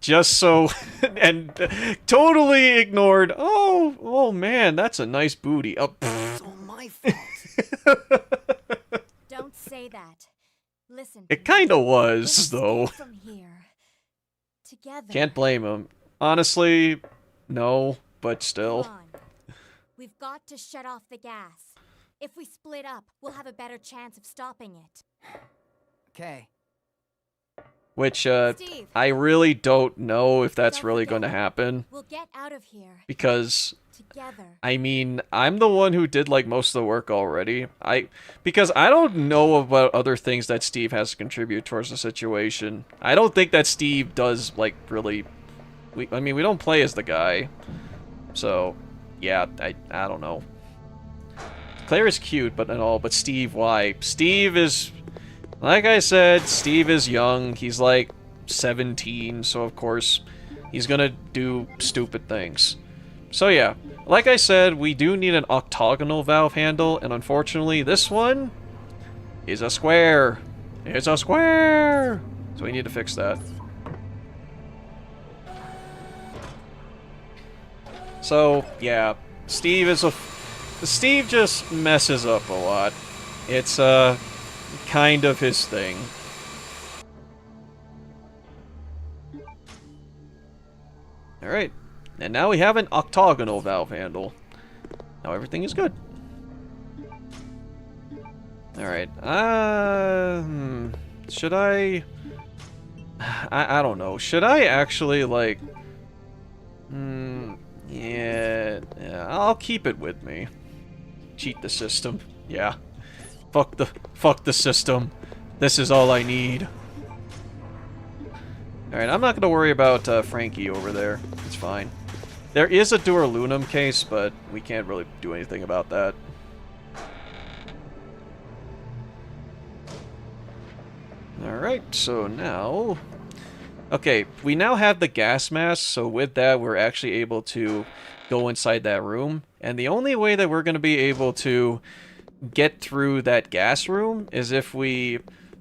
just so... and totally ignored, oh man, that's a nice booty. Oh, it's all my fault. Don't say that. Listen. It kinda was, though. From here. Together. Can't blame him. Honestly, no, but still. Come on. We've got to shut off the gas. If we split up, we'll have a better chance of stopping it. Okay. Which, Steve, I really don't know if that's don't really forget, going to happen. We'll get out of here. Because, Together. I mean, I'm the one who did, like, most of the work already. Because I don't know about other things that Steve has to contribute towards the situation. I don't think that Steve does, like, really... I mean, we don't play as the guy. So, yeah, I don't know. Claire is cute, but Steve, why? Steve is... Like I said, Steve is young. He's like 17, so of course he's gonna do stupid things. So yeah, like I said, we do need an octagonal valve handle, and unfortunately this one is a square. It's a square! So we need to fix that. So, yeah, Steve just messes up a lot. It's, kind of his thing. Alright, and now we have an octagonal valve handle. Now everything is good. Alright, should I... I don't know. Should I actually, like... yeah, I'll keep it with me. Cheat the system. Yeah. Fuck the system. This is all I need. Alright, I'm not gonna worry about Frankie over there. It's fine. There is a Duralunum case, but we can't really do anything about that. Alright, so now... Okay, we now have the gas mask, so with that we're actually able to go inside that room. And the only way that we're going to be able to get through that gas room is if we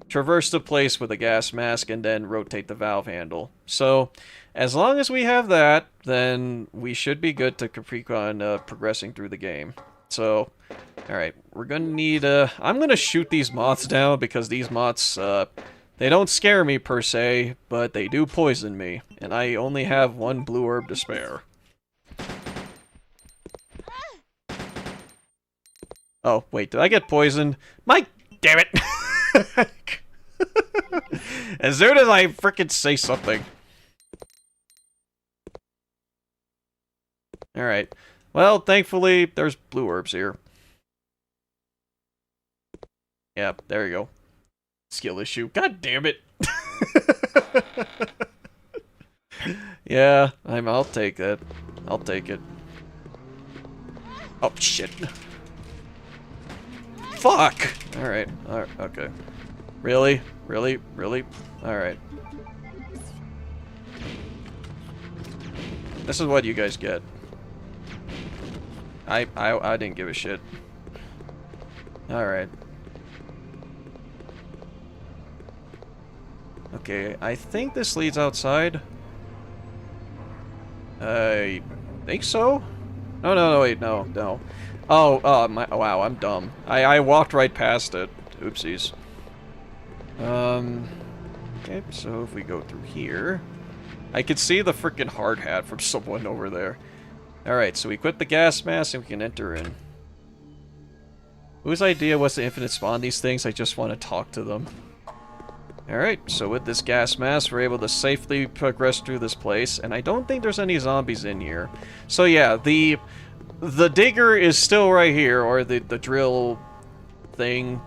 traverse the place with a gas mask and then rotate the valve handle. So, as long as we have that, then we should be good to keep on progressing through the game. So, alright, we're going to need... I'm going to shoot these moths down because these moths... they don't scare me per se, but they do poison me. And I only have one blue herb to spare. Oh, wait, did I get poisoned? My... Damn it! As soon as I frickin' say something. Alright. Well, thankfully, there's blue herbs here. Yep, there you go. Skill issue. God damn it! Yeah, I'll take that. I'll take it. Oh, shit. Fuck! Alright, okay. Really? Really? Really? Alright. This is what you guys get. I didn't give a shit. Alright. Okay, I think this leads outside. I think so? No, wait, no. Oh, wow, I'm dumb. I walked right past it. Oopsies. Okay, so if we go through here... I could see the frickin' hard hat from someone over there. Alright, so we quit the gas mask and we can enter in. Whose idea was to infinite spawn these things? I just want to talk to them. Alright, so with this gas mask, we're able to safely progress through this place, and I don't think there's any zombies in here. So yeah, the digger is still right here, or the drill thing.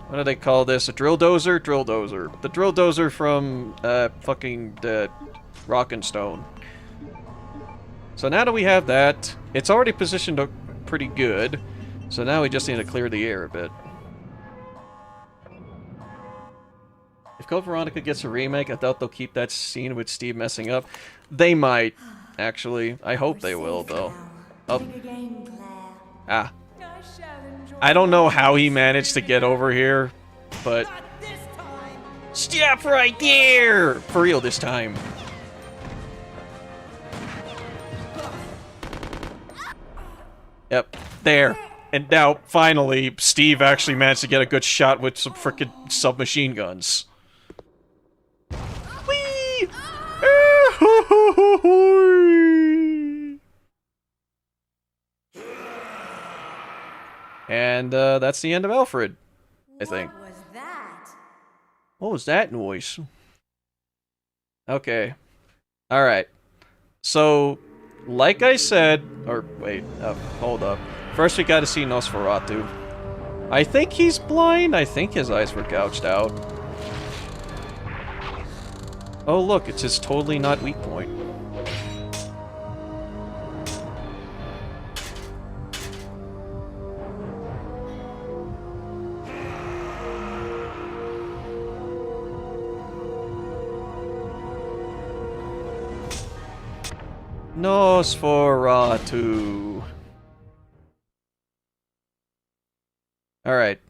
What do they call this? A drill dozer? Drill dozer. The drill dozer from, fucking, Rock and Stone. So now that we have that, it's already positioned pretty good, so now we just need to clear the air a bit. If Code Veronica gets a remake, I doubt they'll keep that scene with Steve messing up. They might, actually. I hope they will, though. Oh. Ah. I don't know how he managed to get over here, but... Stop right there! For real this time. Yep, there. And now, finally, Steve actually managed to get a good shot with some frickin' submachine guns. Whee! And that's the end of Alfred, I think. What was that? What was that noise? Okay. Alright. So, like I said... Or, wait, hold up. First we gotta see Nosferatu. I think he's blind. I think his eyes were gouged out. Oh look, it's his totally not weak point. Nosferatu. Alright.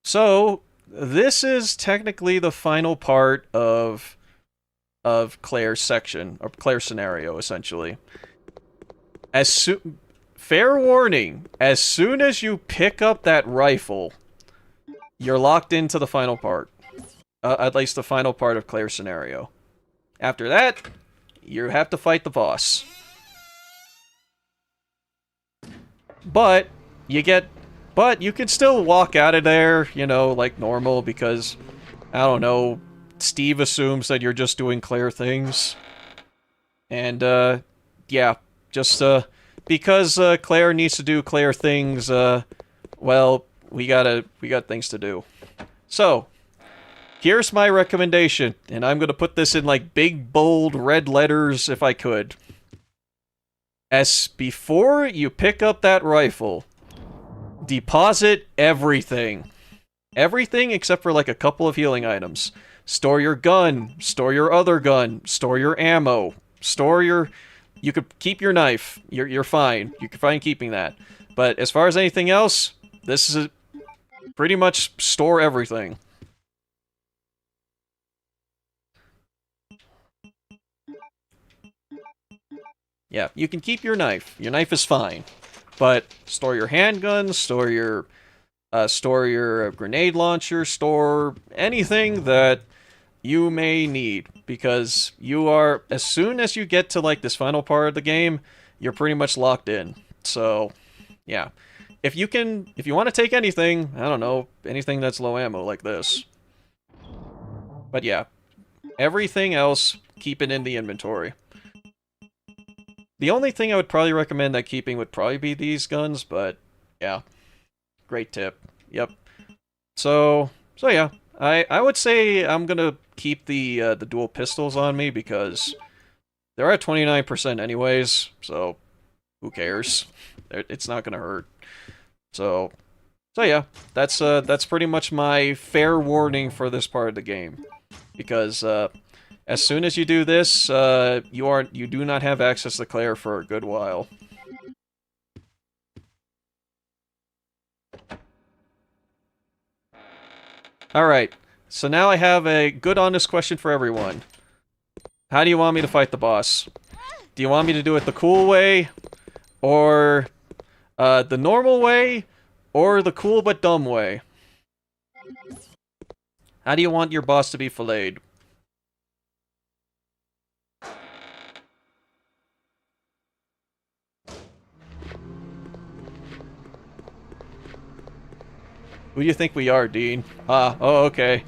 So, this is technically the final part of Claire's section, or Claire's scenario, essentially. Fair warning, as soon as you pick up that rifle, you're locked into the final part. At least the final part of Claire's scenario. After that, you have to fight the boss. But you can still walk out of there, you know, like normal, because, I don't know, Steve assumes that you're just doing Claire things. And, yeah, just, because, Claire needs to do Claire things, well, we got things to do. So, here's my recommendation, and I'm gonna put this in, like, big, bold, red letters if I could. As before you pick up that rifle, deposit everything. Everything except for, like, a couple of healing items. Store your gun, store your other gun, store your ammo, store your... You could keep your knife. You're fine. You're fine keeping that. But as far as anything else, this is pretty much store everything. Yeah, you can keep your knife. Your knife is fine. But store your handgun, store your grenade launcher, store anything that you may need, because you are, as soon as you get to like this final part of the game, you're pretty much locked in. So, yeah. If you want to take anything, I don't know, anything that's low ammo like this. But yeah, everything else, keep it in the inventory. The only thing I would probably recommend that keeping would probably be these guns, but yeah. Great tip. Yep. So yeah. I would say I'm gonna keep the dual pistols on me because they're at 29% anyways, so who cares? It's not gonna hurt. So yeah, that's pretty much my fair warning for this part of the game, because as soon as you do this, you do not have access to Claire for a good while. Alright, so now I have a good honest question for everyone. How do you want me to fight the boss? Do you want me to do it the cool way? Or the normal way? Or the cool but dumb way? How do you want your boss to be filleted? Who do you think we are, Dean? Oh, okay.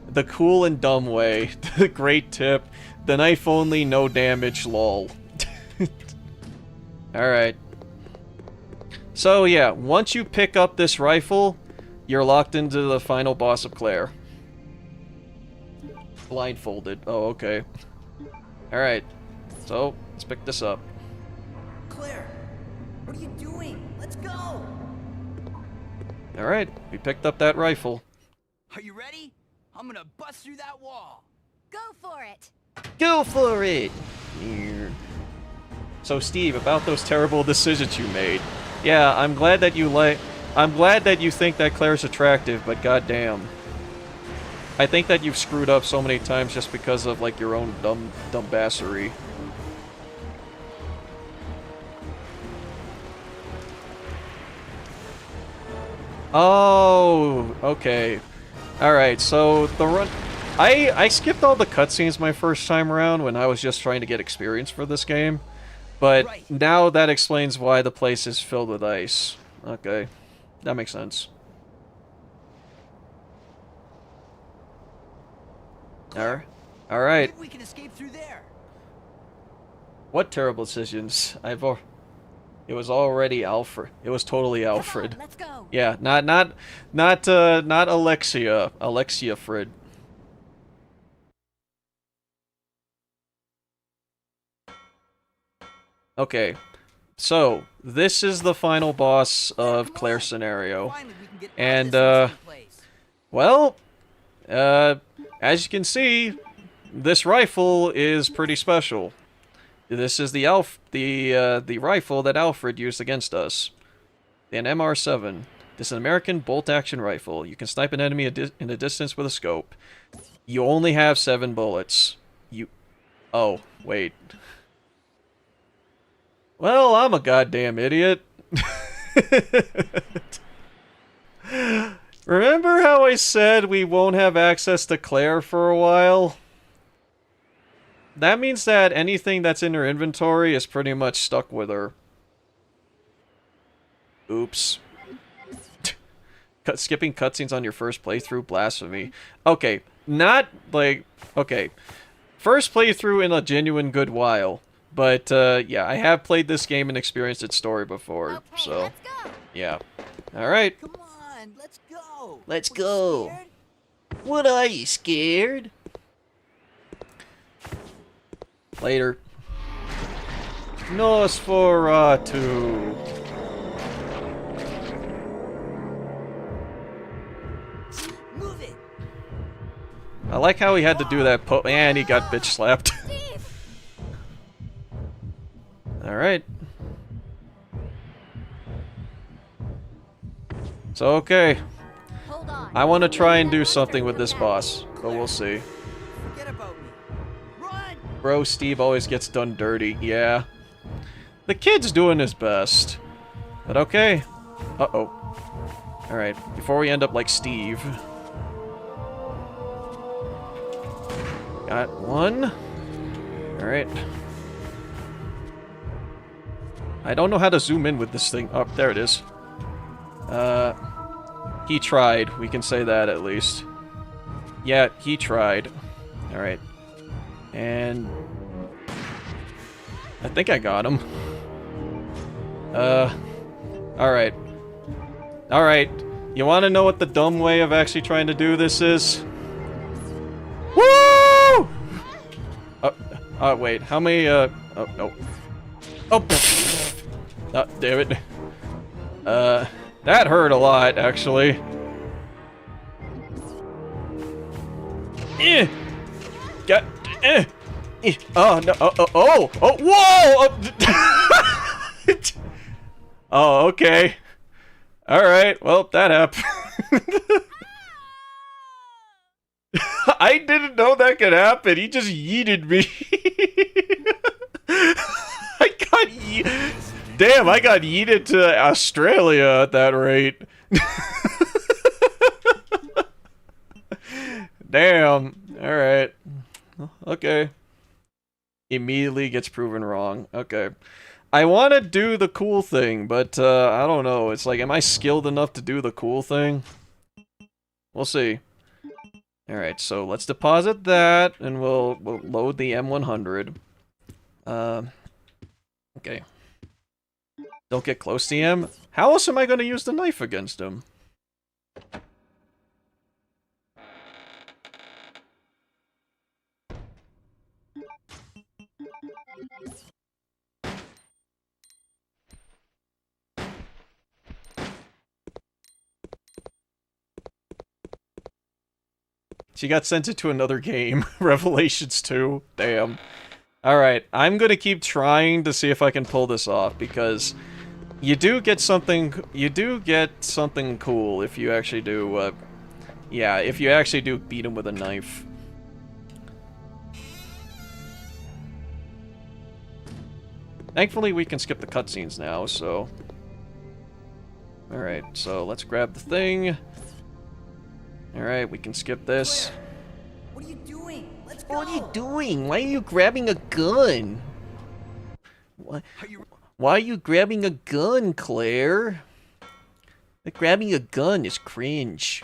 The cool and dumb way. Great tip. The knife only, no damage, lol. Alright. So yeah, once you pick up this rifle, you're locked into the final boss of Claire. Blindfolded. Oh, okay. Alright. So, let's pick this up. Claire, what are you doing? Let's go! Alright, we picked up that rifle. Are you ready? I'm gonna bust through that wall. Go for it! Go for it! So Steve, about those terrible decisions you made. Yeah, I'm glad that you think that Claire's attractive, but goddamn. I think that you've screwed up so many times just because of like your own dumb bassery. Oh, okay. Alright, so the run... I skipped all the cutscenes my first time around when I was just trying to get experience for this game. But now that explains why the place is filled with ice. Okay. That makes sense. Alright. Maybe we can escape through there. What terrible decisions. It was already Alfred. It was totally Alfred. Come on, let's go. Yeah, not Alexia. Alexia Frid. Okay. So, this is the final boss of Claire's scenario. And well, as you can see, this rifle is pretty special. This is the rifle that Alfred used against us. An MR7. This is an American bolt-action rifle. You can snipe an enemy in a distance with a scope. You only have 7 bullets. Oh, wait. Well, I'm a goddamn idiot. Remember how I said we won't have access to Claire for a while? That means that anything that's in her inventory is pretty much stuck with her. Oops. Skipping cutscenes on your first playthrough? Blasphemy. Okay, not, like, okay. First playthrough in a genuine good while. But, yeah, I have played this game and experienced its story before, Okay, so, let's go. yeah. Alright. Come on, let's go. Let's What, you go. scared? What, are you scared? Later. Nosferatu. Move it. I like how he had to do that and he got bitch slapped. Alright. So, okay. Hold on. I want to try and do something with this boss, but we'll see. Forget about me. Run! Bro, Steve always gets done dirty. Yeah. The kid's doing his best. But okay. Uh-oh. Alright, before we end up like Steve. Got one. Alright. I don't know how to zoom in with this thing. Oh, there it is. He tried. We can say that at least. Yeah, he tried. Alright. And... I think I got him. Alright. Alright. You want to know what the dumb way of actually trying to do this is? Woo! Oh, wait. How many, oh, no. Oh, pfft. Oh, damn it. That hurt a lot, actually. Got, oh, no, whoa! Oh, okay. Alright, well, that happened. I didn't know that could happen. He just yeeted me. I got Damn, I got yeeted to Australia at that rate. Damn. Alright. Okay. Immediately gets proven wrong. Okay. I want to do the cool thing, but I don't know. It's like, am I skilled enough to do the cool thing? We'll see. Alright, so let's deposit that, and we'll load the M100. Okay. Don't get close to him. How else am I going to use the knife against him? She got sent into another game. Revelations 2. Damn. Alright, I'm gonna keep trying to see if I can pull this off, because you do get something cool if you actually do, yeah, if you actually do beat him with a knife. Thankfully, we can skip the cutscenes now, so... Alright, so let's grab the thing. Alright, we can skip this. What are you doing? Let's go. What are you doing? Why are you grabbing a gun? Why are you grabbing a gun, Claire? Like, grabbing a gun is cringe.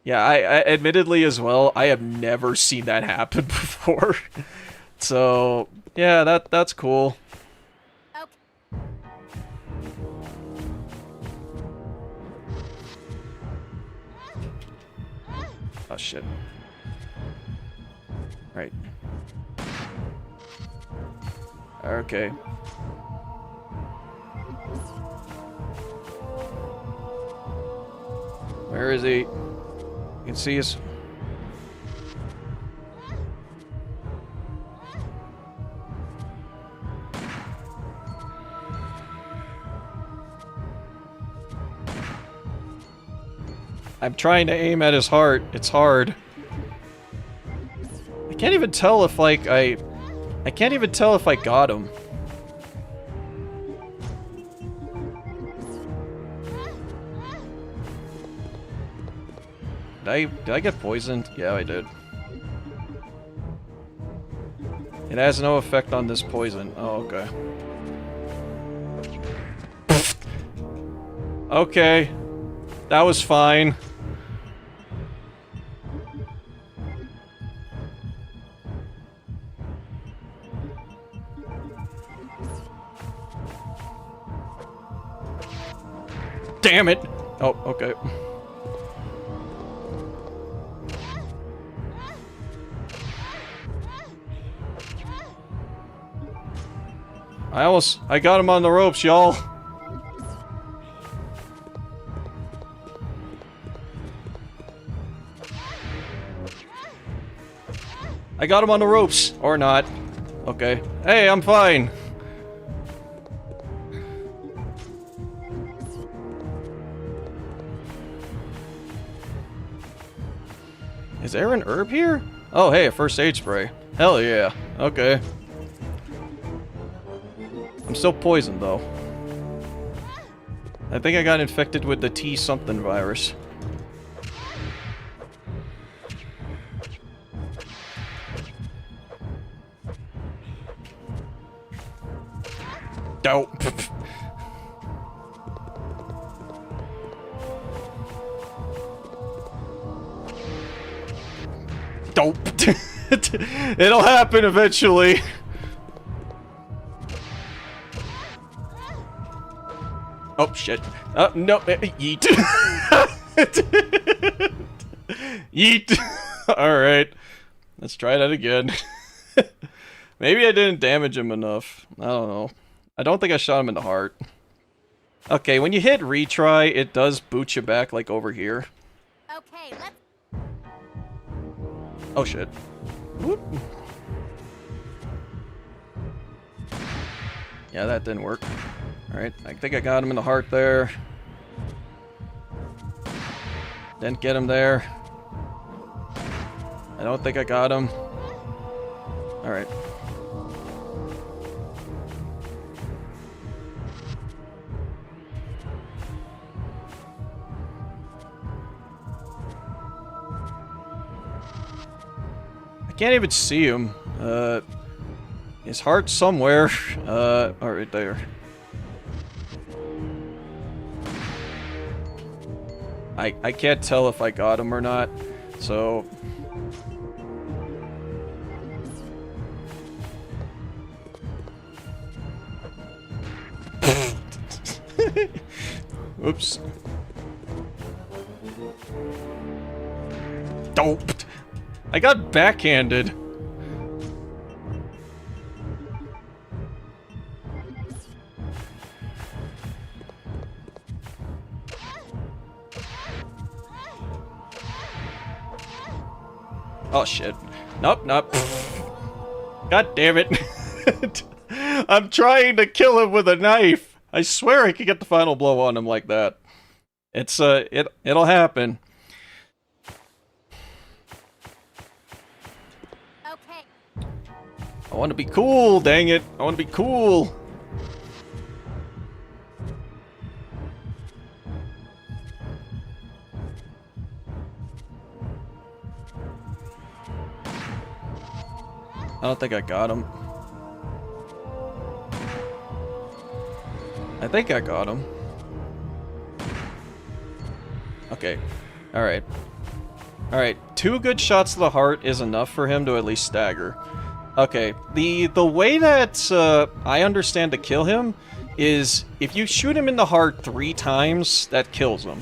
Yeah, I admittedly as well, I have never seen that happen before. So, yeah, that's cool. Okay. Oh shit. Right. Okay. Where is he? You can see his... I'm trying to aim at his heart. It's hard. I can't even tell if, like, I can't even tell if I got him. Did I get poisoned? Yeah, I did. It has no effect on this poison. Oh, okay. Okay. That was fine. Damn it! Oh, okay. I got him on the ropes, y'all. I got him on the ropes. Or not. Okay. Hey, I'm fine. Is there an herb here? Oh, hey, a first aid spray. Hell yeah. Okay. I'm still poisoned, though. I think I got infected with the T-something virus. Dope. Dope. It'll happen eventually. Oh shit. No. Yeet. Yeet. Alright. Let's try that again. Maybe I didn't damage him enough. I don't know. I don't think I shot him in the heart. Okay, when you hit retry, it does boot you back, like, over here. Okay, let's... Oh, shit. Whoop. Yeah, that didn't work. Alright, I think I got him in the heart there. Didn't get him there. I don't think I got him. Alright. I can't even see him. His heart's somewhere. Oh, right there. I can't tell if I got him or not, so... Oops. Doped! I got backhanded. Oh shit. Nope, nope. God damn it. I'm trying to kill him with a knife. I swear I could get the final blow on him like that. It's, it'll happen. Okay. I want to be cool, dang it. I want to be cool. I don't think I got him. I think I got him. Okay. Alright. Alright, 2 good shots to the heart is enough for him to at least stagger. Okay, the way that I understand to kill him is if you shoot him in the heart 3 times, that kills him.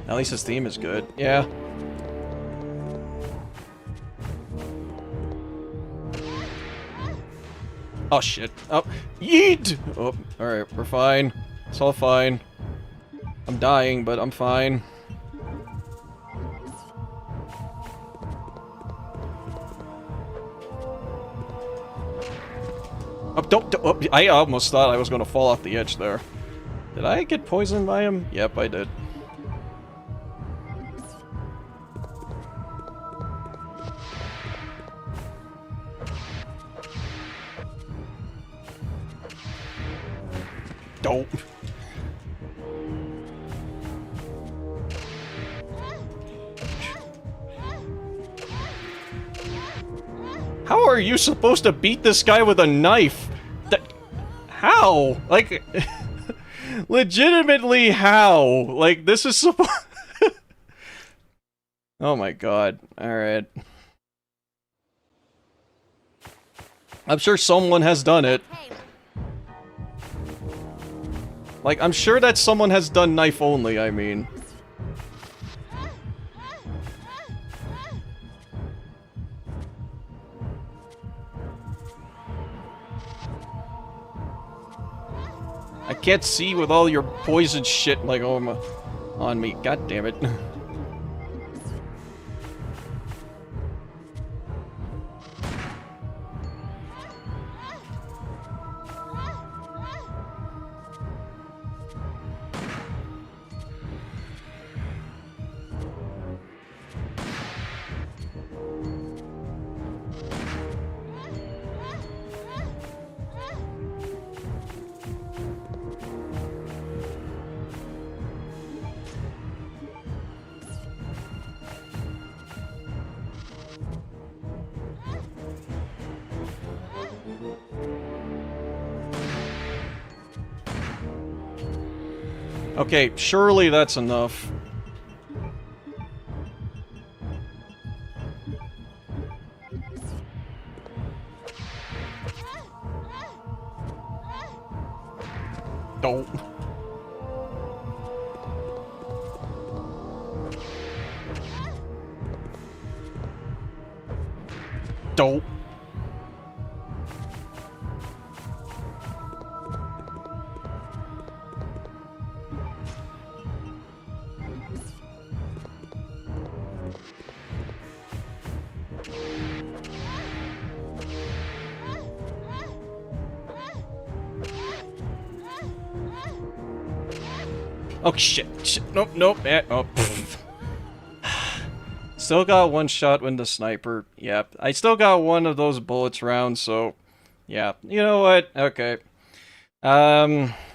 At least his theme is good. Yeah. Oh shit. Oh. Yeet! Oh, alright, we're fine. It's all fine. I'm dying, but I'm fine. Oh, don't, oh, I almost thought I was going to fall off the edge there. Did I get poisoned by him? Yep, I did. Dope. How are you supposed to beat this guy with a knife? How? Like, legitimately how? Like, this is supposed... Oh my god. Alright. I'm sure someone has done it. Like, I'm sure that someone has done knife only, I mean. I can't see with all your poison shit, like, on me. God damn it. Okay, surely that's enough. Don't. Don't. Oh shit, shit, nope, nope, oh, Still got one shot with the sniper, yep. I still got one of those bullets rounds, so, yeah. You know what, okay.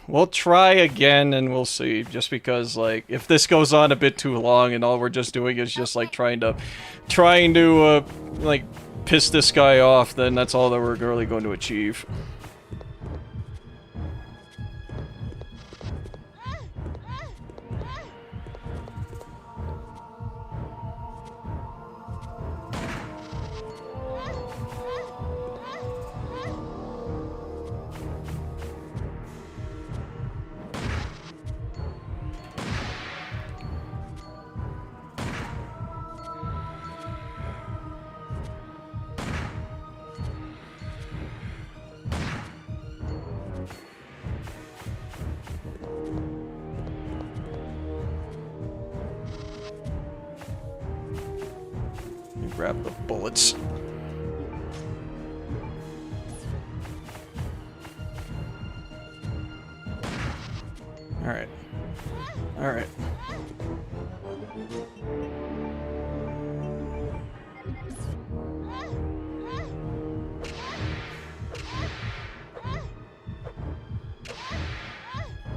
We'll try again and we'll see, just because, like, if this goes on a bit too long and all we're just doing is just, like, trying to, like, piss this guy off, then that's all that we're really going to achieve. Grab the bullets. Alright. Alright.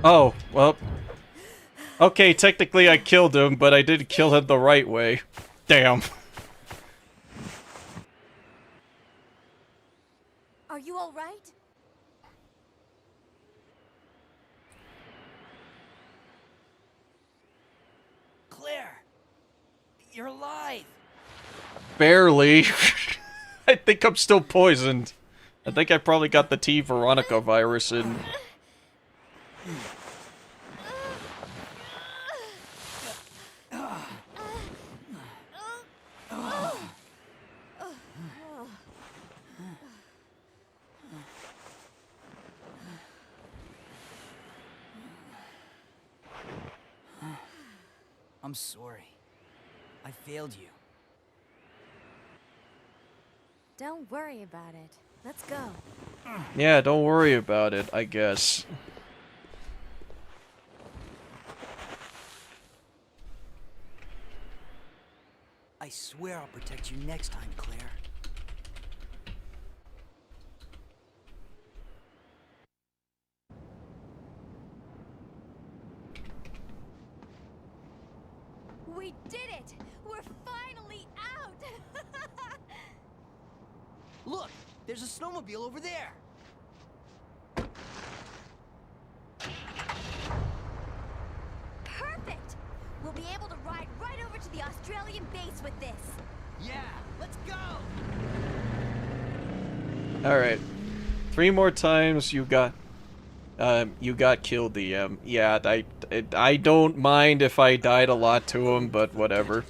Oh, well. Okay, technically I killed him, but I didn't kill him the right way. Damn. Are you all right? Claire! You're alive! Barely. I think I'm still poisoned. I think I probably got the Veronica virus in. I'm sorry. I failed you. Don't worry about it. Let's go. Yeah, don't worry about it, I guess. I swear I'll protect you next time, Claire. We did it! We're finally out! Look! There's a snowmobile over there! the Australian base with this. Yeah, let's go! Alright. 3 more times you got killed, DM. Yeah, I don't mind if I died a lot to him, but whatever.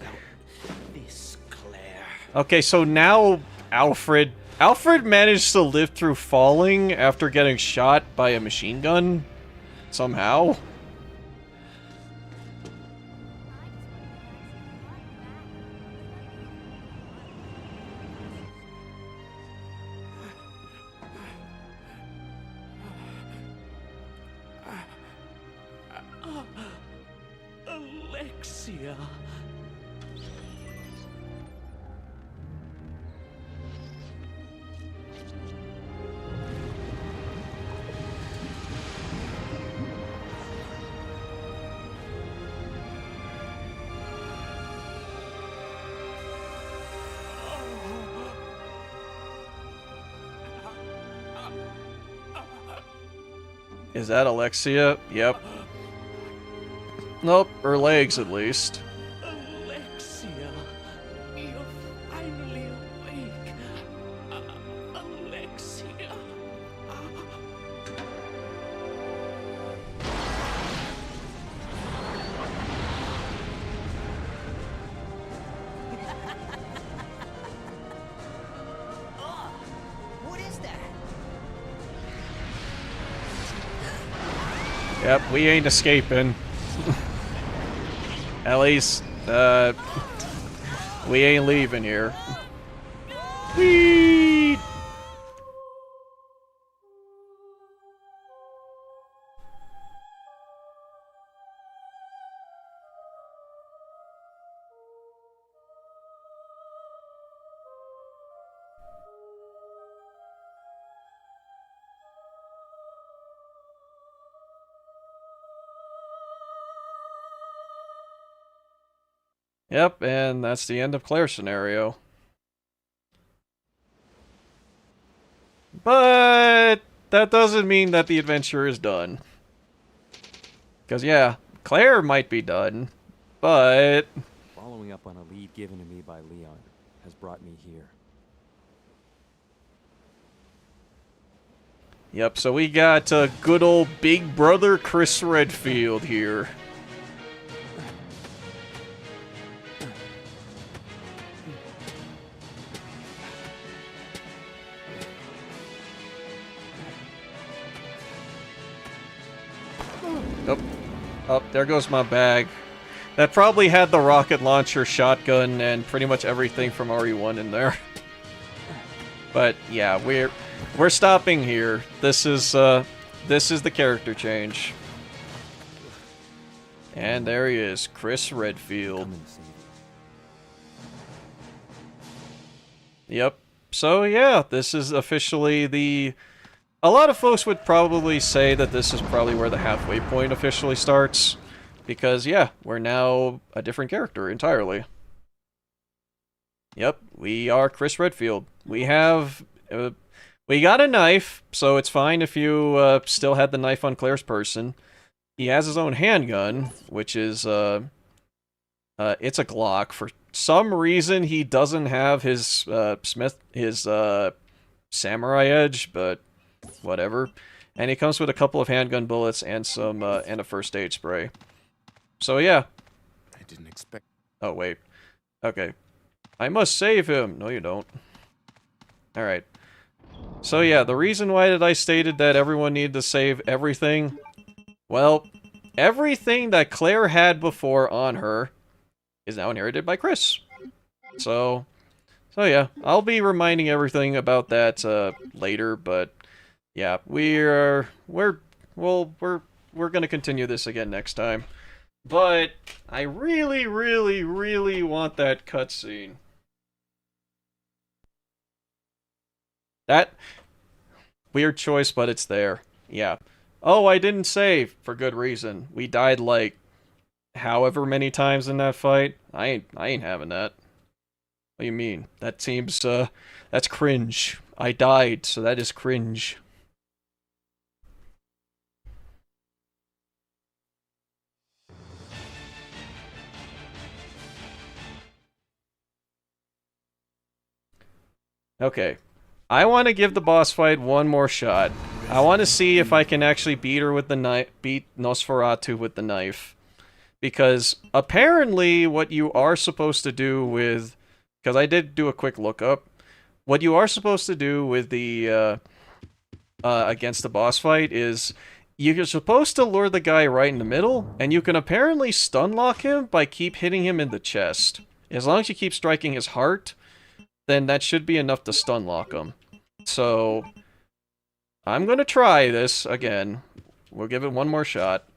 This, Claire. Okay, so now Alfred managed to live through falling after getting shot by a machine gun somehow. Alexia. Is that Alexia? Yep. Nope, her legs at least. Alexia, you're finally awake. Alexia. What is that? Yep, we ain't escaping. At least, we ain't leaving here. Whee! Yep, and that's the end of Claire's scenario. But that doesn't mean that the adventure is done. Because, yeah, Claire might be done, but... Following up on a lead given to me by Leon has brought me here. Yep, so we got good old big brother Chris Redfield here. Oh, there goes my bag. That probably had the rocket launcher, shotgun, and pretty much everything from RE1 in there. But yeah, we're stopping here. This is the character change. And there he is, Chris Redfield. Yep. So yeah, this is officially the... A lot of folks would probably say that this is probably where the halfway point officially starts. Because, yeah, we're now a different character entirely. Yep, we are Chris Redfield. We have... we got a knife, so it's fine if you still had the knife on Claire's person. He has his own handgun, which is... it's a Glock. For some reason, he doesn't have his, samurai edge, but... whatever. And he comes with a couple of handgun bullets and some and a first aid spray. So yeah. I didn't expect. Oh wait. Okay. I must save him. No, you don't. All right. So yeah, the reason why that I stated that everyone needed to save everything, well, everything that Claire had before on her is now inherited by Chris. So yeah, I'll be reminding everything about that later, but. Yeah, we're gonna continue this again next time. But I really, really, really want that cutscene. That weird choice, but it's there. Yeah. Oh, I didn't save for good reason. We died like however many times in that fight. I ain't having that. What do you mean? That seems that's cringe. I died, so that is cringe. Okay. I want to give the boss fight one more shot. I want to see if I can actually beat her with the knife, beat Nosferatu with the knife. Because apparently what you are supposed to do with... Because I did do a quick lookup. What you are supposed to do with the... against the boss fight is... You're supposed to lure the guy right in the middle, and you can apparently stun lock him by keep hitting him in the chest. As long as you keep striking his heart, then that should be enough to stun lock him. So, I'm gonna try this again. We'll give it one more shot.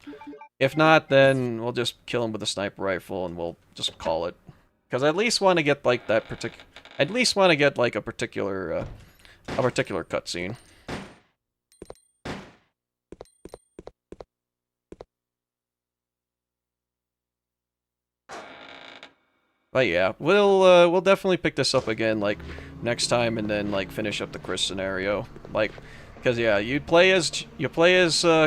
If not, then we'll just kill him with a sniper rifle and we'll just call it. Because I at least want to get like that particular... At least want to get like a particular cutscene. But yeah, we'll definitely pick this up again, like, next time, and then, like, finish up the Chris scenario. Like, because, yeah, you play as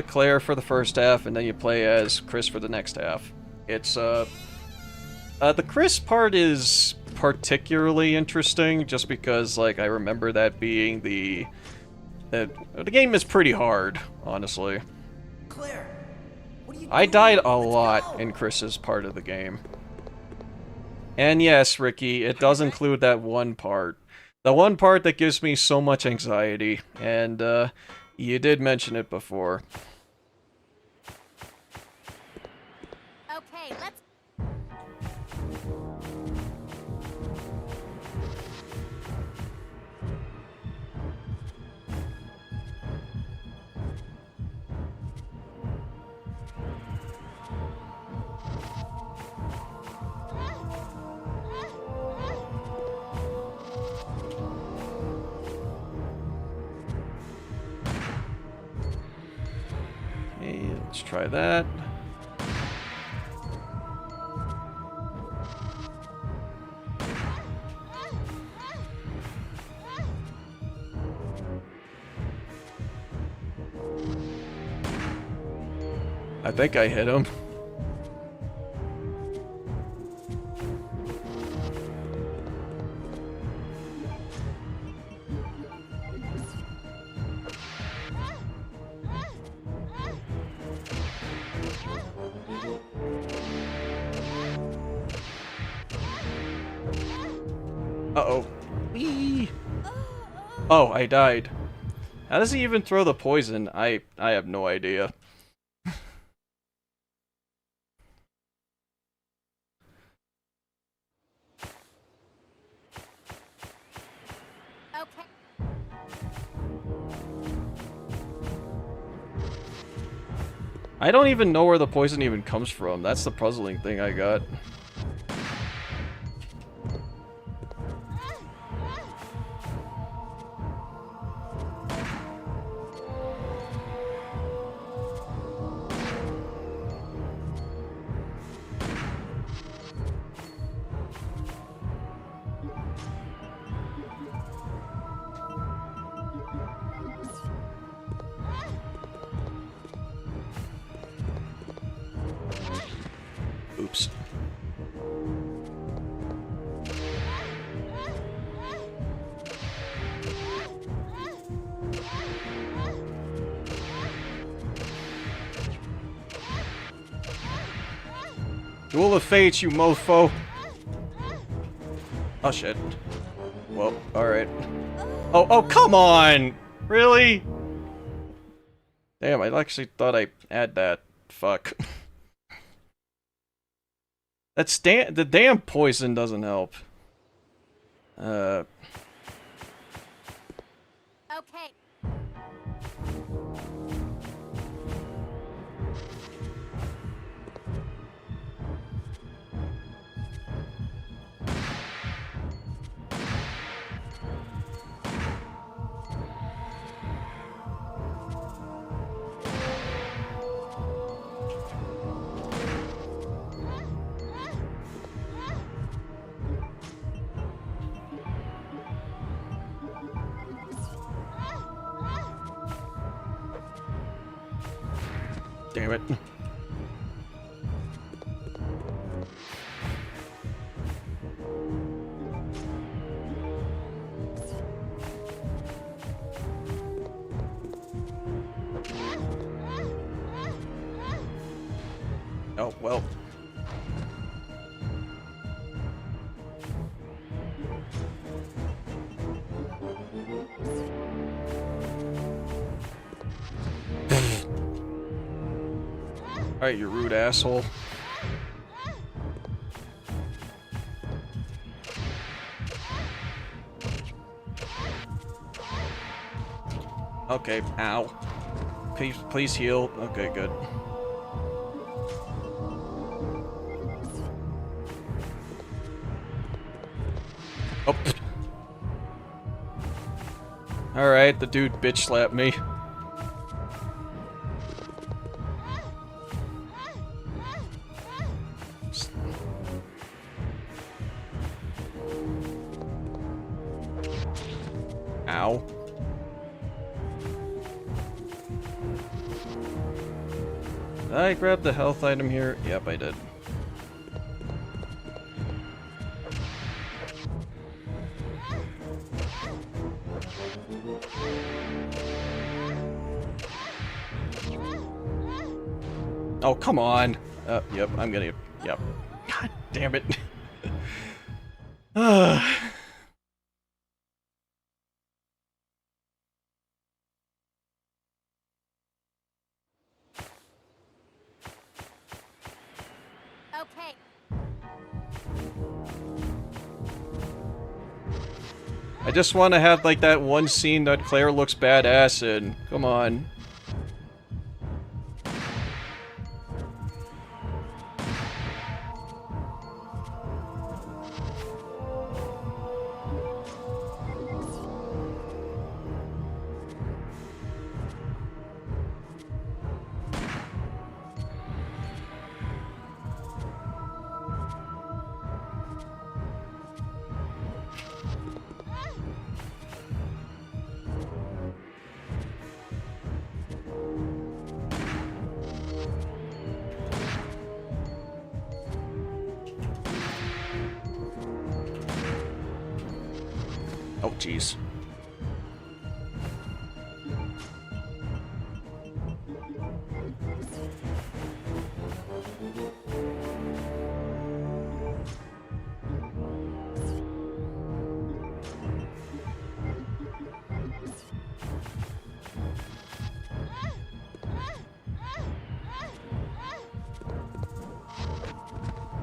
Claire for the first half, and then you play as Chris for the next half. It's, the Chris part is particularly interesting, just because, like, I remember that being the game is pretty hard, honestly. Claire, what are you I doing? died a lot in Chris's part of the game. And yes, Ricky, it does include that one part. The one part that gives me so much anxiety, and you did mention it before. Okay, let's... Okay, let's try that. I think I hit him. Uh-oh. Whee! Oh, I died. How does he even throw the poison? I have no idea. Okay. I don't even know where the poison even comes from. That's the puzzling thing I got. Oops. Duel of Fates, you mofo! Oh shit. Well, alright. Oh, come on! Really? Damn, I actually thought I had that. Fuck. The damn poison doesn't help. Okay. Damn it. Oh, well. Alright, you rude asshole. Okay, ow. Please heal. Okay, good. Oh. Alright, the dude bitch slapped me. Ow. Did I grab the health item here? Yep, I did. Oh, come on. Yep, I'm gonna... Yep. God damn it. Okay. I just want to have, like, that one scene that Claire looks badass in. Come on. Oh, jeez.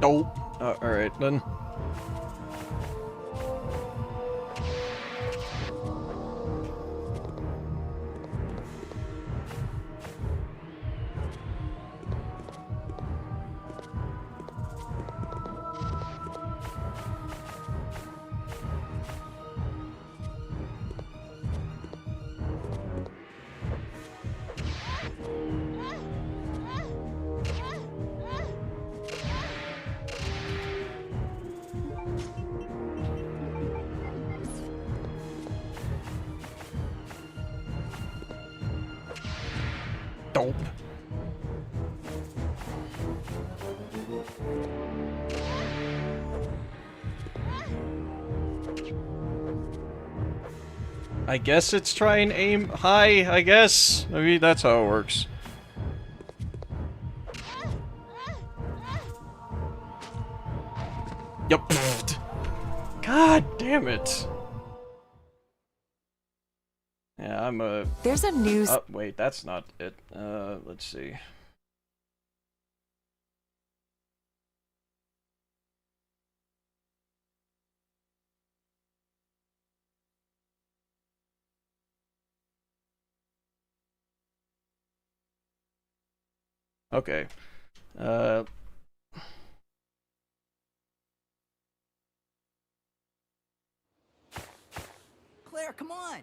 Oh, alright then. Dope. I guess it's try and aim high, I guess. Maybe that's how it works. Yup. God damn it. Yeah, I'm a... There's a news... Oh, wait, that's not it. Let's see. Okay. Claire, come on!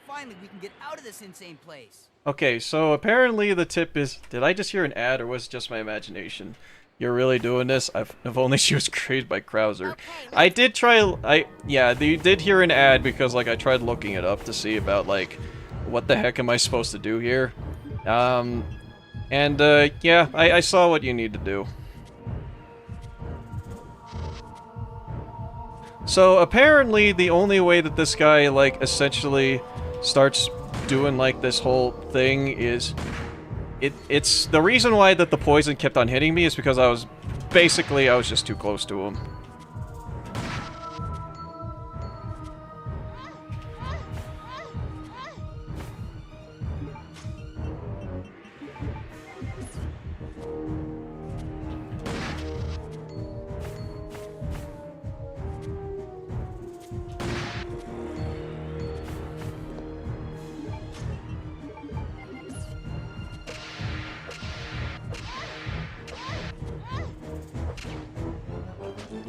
Finally, we can get out of this insane place. Okay, so apparently the tip is... Did I just hear an ad, or was it just my imagination? You're really doing this? If only she was created by Krauser. Okay, I did try... Yeah, you did hear an ad because, like, I tried looking it up to see about, like, what the heck am I supposed to do here? Yeah, I saw what you need to do. So, apparently, the only way that this guy, like, essentially starts doing, like, this whole thing is it's the reason why that the poison kept on hitting me is because I was just too close to him.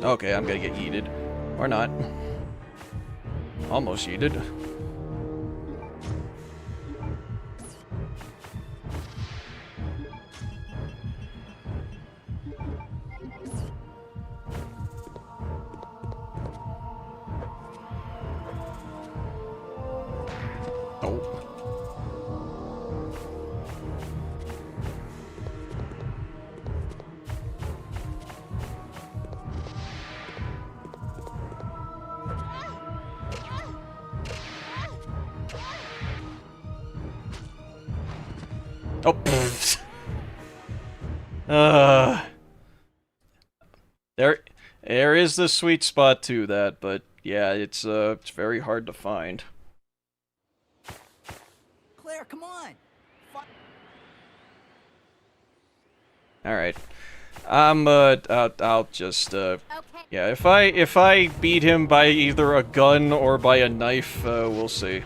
Okay, I'm gonna get yeeted. Or not. Almost yeeted. Oh. Oh, pfft. There is the sweet spot to that, but yeah, it's very hard to find. Claire, come on. All right, I'll just yeah, if I beat him by either a gun or by a knife, we'll see.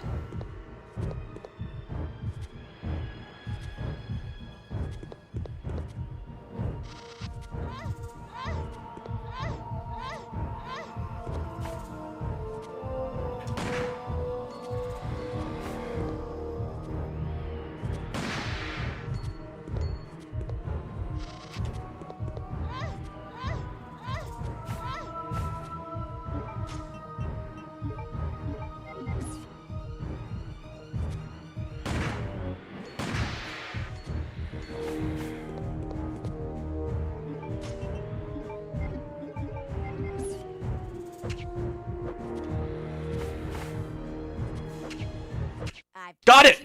Got it!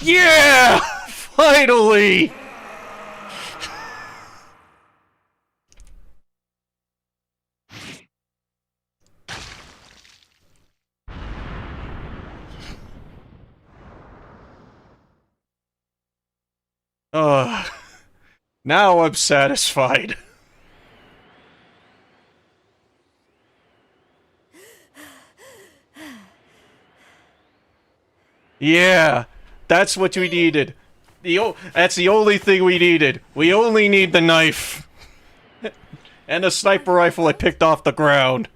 Yeah! Finally! Now I'm satisfied. Yeah, that's what we needed. That's the only thing we needed. We only need the knife. And a sniper rifle I picked off the ground.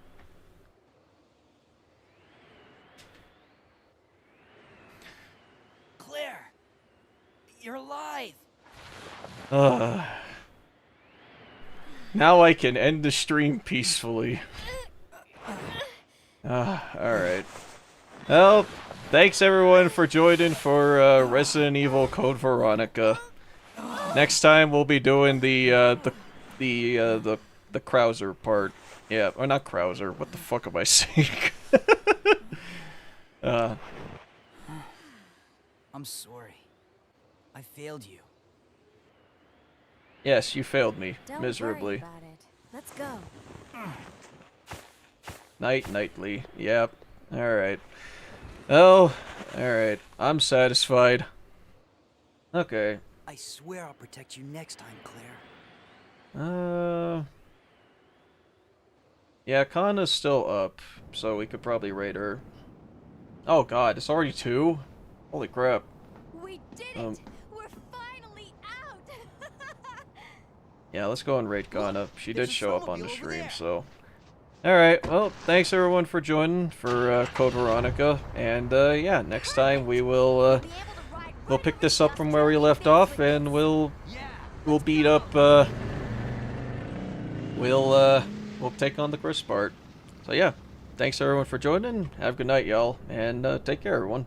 Claire, you're alive. Now I can end the stream peacefully. Alright. Well, thanks everyone for joining for Resident Evil Code Veronica. Next time we'll be doing the Krauser part. Yeah, or not Krauser. What the fuck am I saying? I'm sorry. I failed you. Yes, you failed me Don't miserably. worry about it. Let's go. Nightly. Yep. Alright. Oh, alright. I'm satisfied. Okay. I swear I'll protect you next time, Claire. Yeah, Kana's still up, so we could probably raid her. Oh god, it's already 2? Holy crap. We did it! We're finally out! Yeah, let's go and raid Kana. She did show up on the stream, so... Alright, well, thanks everyone for joining for Code Veronica, and yeah, next time we will we'll pick this up from where we left off, and we'll beat up we'll take on the Chris part. So yeah, thanks everyone for joining. Have a good night, y'all, and take care, everyone.